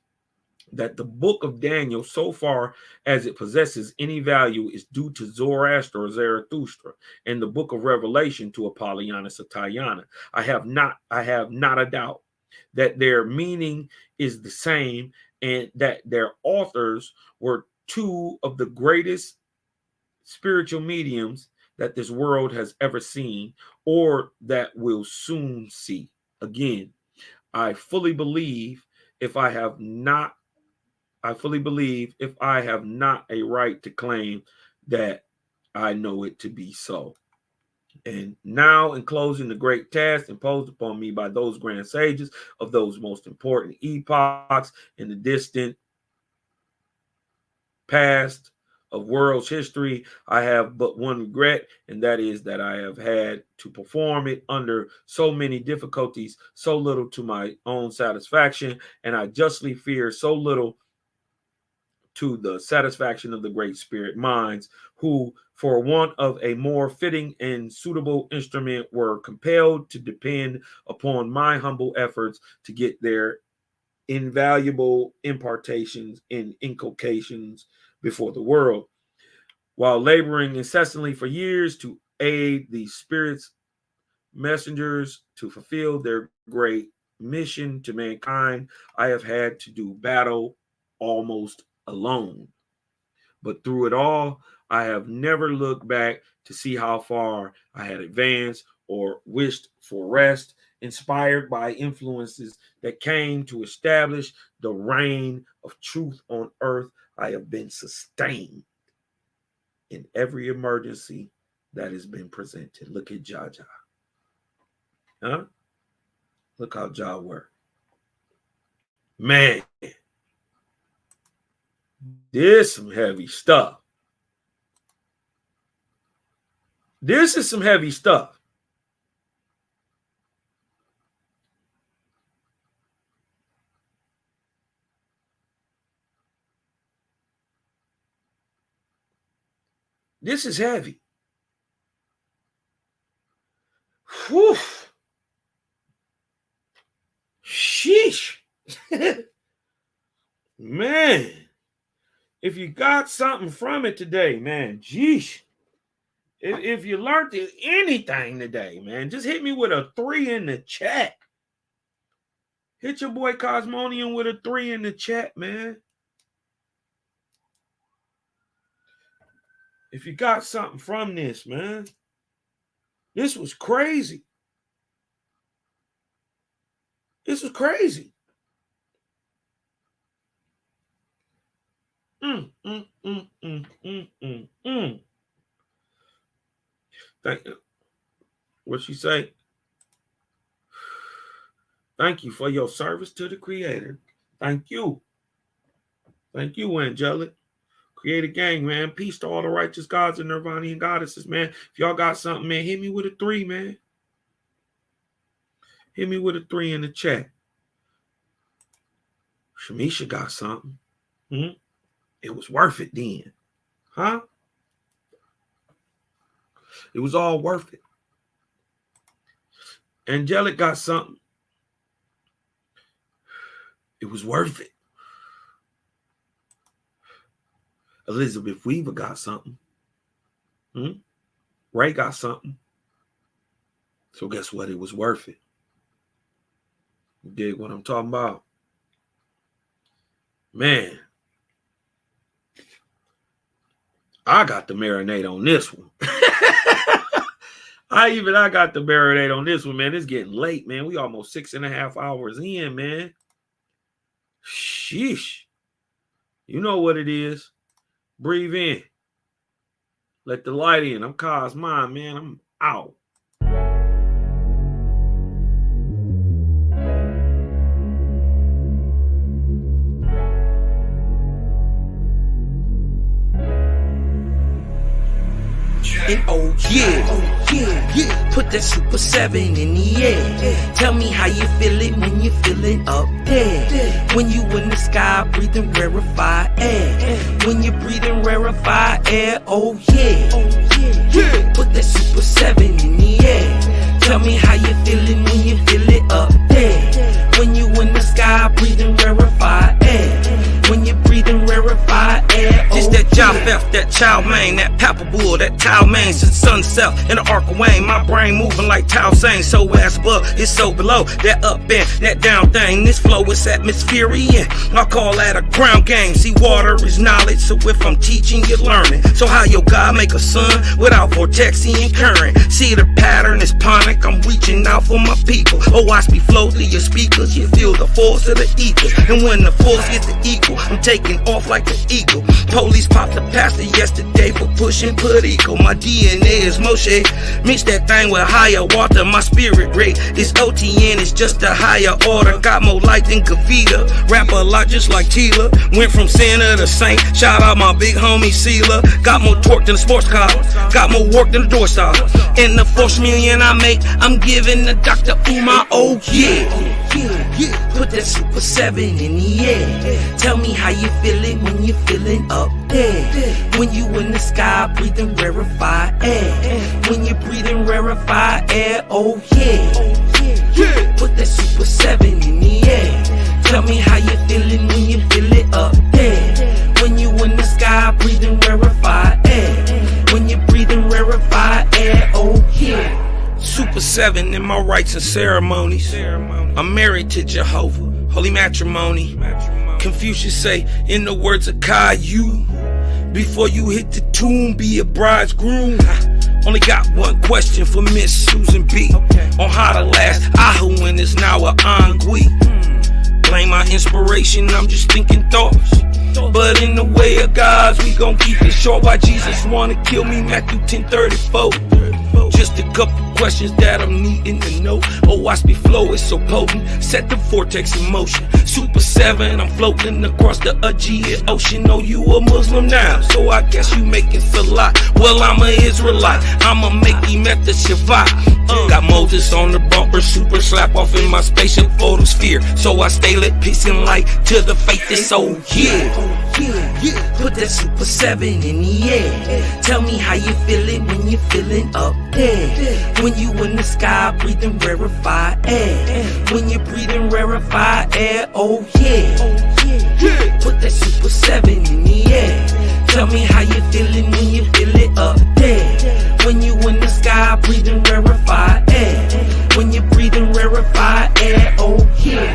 That the book of Daniel, so far as it possesses any value, is due to Zoroaster or Zarathustra, and the book of Revelation to Apollonius or Tyana. I have not a doubt that their meaning is the same, and that their authors were two of the greatest spiritual mediums that this world has ever seen, or that will soon see. Again, I fully believe if I have not a right to claim that I know it to be so. And now, in closing, the great task imposed upon me by those grand sages of those most important epochs in the distant past of world's history, I have but one regret, and that is that I have had to perform it under so many difficulties, so little to my own satisfaction, and I justly fear so little to the satisfaction of the great spirit minds, who, for want of a more fitting and suitable instrument, were compelled to depend upon my humble efforts to get their invaluable impartations and inculcations before the world, while laboring incessantly for years to aid the Spirit's messengers to fulfill their great mission to mankind. I have had to do battle almost alone. But through it all, I have never looked back to see how far I had advanced or wished for rest, inspired by influences that came to establish the reign of truth on earth. I have been sustained in every emergency that has been presented. Look at Jaja. Huh? Look how Jah worked. Man, this is some heavy stuff. This is some heavy stuff. This is heavy. Whew. Sheesh. Man, if you got something from it today, man, geesh. If you learned anything today, man, just hit me with a 3 in the chat. Hit your boy Cosmonian with a 3 in the chat, man. If you got something from this, man. This was crazy. This was crazy. Thank you. What she say? Thank you for your service to the Creator. Thank you. Thank you, angelic. Creator gang, man. Peace to all the righteous gods and Nirvanian goddesses, man. If y'all got something, man, hit me with a 3, man. Hit me with a 3 in the chat. Shamisha got something. It was worth it then. Huh? It was all worth it. Angelic got something. It was worth it. Elizabeth Weaver got something. Ray got something. So guess what? It was worth it. You dig what I'm talking about? Man. I got to marinate on this one. I got to marinate on this one, man. It's getting late, man. We almost 6.5 hours in, man. Sheesh. You know what it is. Breathe in. Let the light in. I'm Cos Mind, man. I'm out. And oh yeah, put that Super 7 in the air. Tell me how you feeling when you're feeling up there. When you in the sky breathing rarefied air. When you're breathing rarefied air, oh yeah. Put that Super 7 in the air. Tell me how you feeling when you feel it up there. When you in the sky breathing rarefied air. When you're breathing rarefied air, oh, this that Japheth, that Chow Mein, that Papa Bull, that Tao Mein, since sunset in the arc of Wayne, my brain moving like Tao Sang, so as above, it's so below, that up and that down thing, this flow is atmospheric, I call that a ground game, see water is knowledge, so if I'm teaching, you're learning, so how your God make a sun without vortexing and current, see the pattern is panic, I'm reaching out for my people, oh watch me flow through your speakers, you feel the force of the ether, and when the force gets the equal, I'm taking off like an eagle. Police popped the pastor yesterday for pushing Puerto. My DNA is Moshe. Mix that thing with higher water. My spirit rate is OTN. It's just a higher order. Got more light than Kavita. Rap a lot just like Tila. Went from sinner to saint. Shout out my big homie Sela. Got more torque than a sports car. Got more work than a door star. And the 4 million I make, I'm giving the Dr. Umar. Oh yeah. Put that Super 7 in the air. Tell me how you feeling when you're feeling up there. When you in the sky breathing rarefied air. When you're breathing rarefied air, oh yeah. Put that Super 7 in the air. Tell me how you feeling when you feel it up there. When you in the sky breathing rarefied air. When you're breathing rarefied air, oh yeah. Super 7 in my rites and ceremonies. I'm married to Jehovah, holy matrimony. Confucius say, in the words of Caillou, before you hit the tomb, be a bridegroom. Only got one question for Miss Susan B. On how to last Ahuin is now a Angui. Blame my inspiration, I'm just thinking thoughts. But in the way of God's, we gon' keep it short. Why Jesus wanna kill me, Matthew 10:34. Just a couple questions that I'm needing to know. Oh, watch me flow, it's so potent. Set the vortex in motion. Super 7, I'm floating across the Aegean Ocean. Oh, you a Muslim now, so I guess you making salat. Well, I'm a Israelite, I'ma make him at the Shabbat. Got Moses on the bumper, super slap off in my spaceship photosphere. So I stay lit, peace and light to the faith is so yeah. Put that Super 7 in the air. Tell me how you feeling when you're feeling up there. When you in the sky breathing rarefied air. When you're breathing rarefied air, oh yeah. Put that Super 7 in the air. Tell me how you feeling when you feel it up there. When you in the sky breathing rarefied air. When you're breathing rarefied air, oh yeah.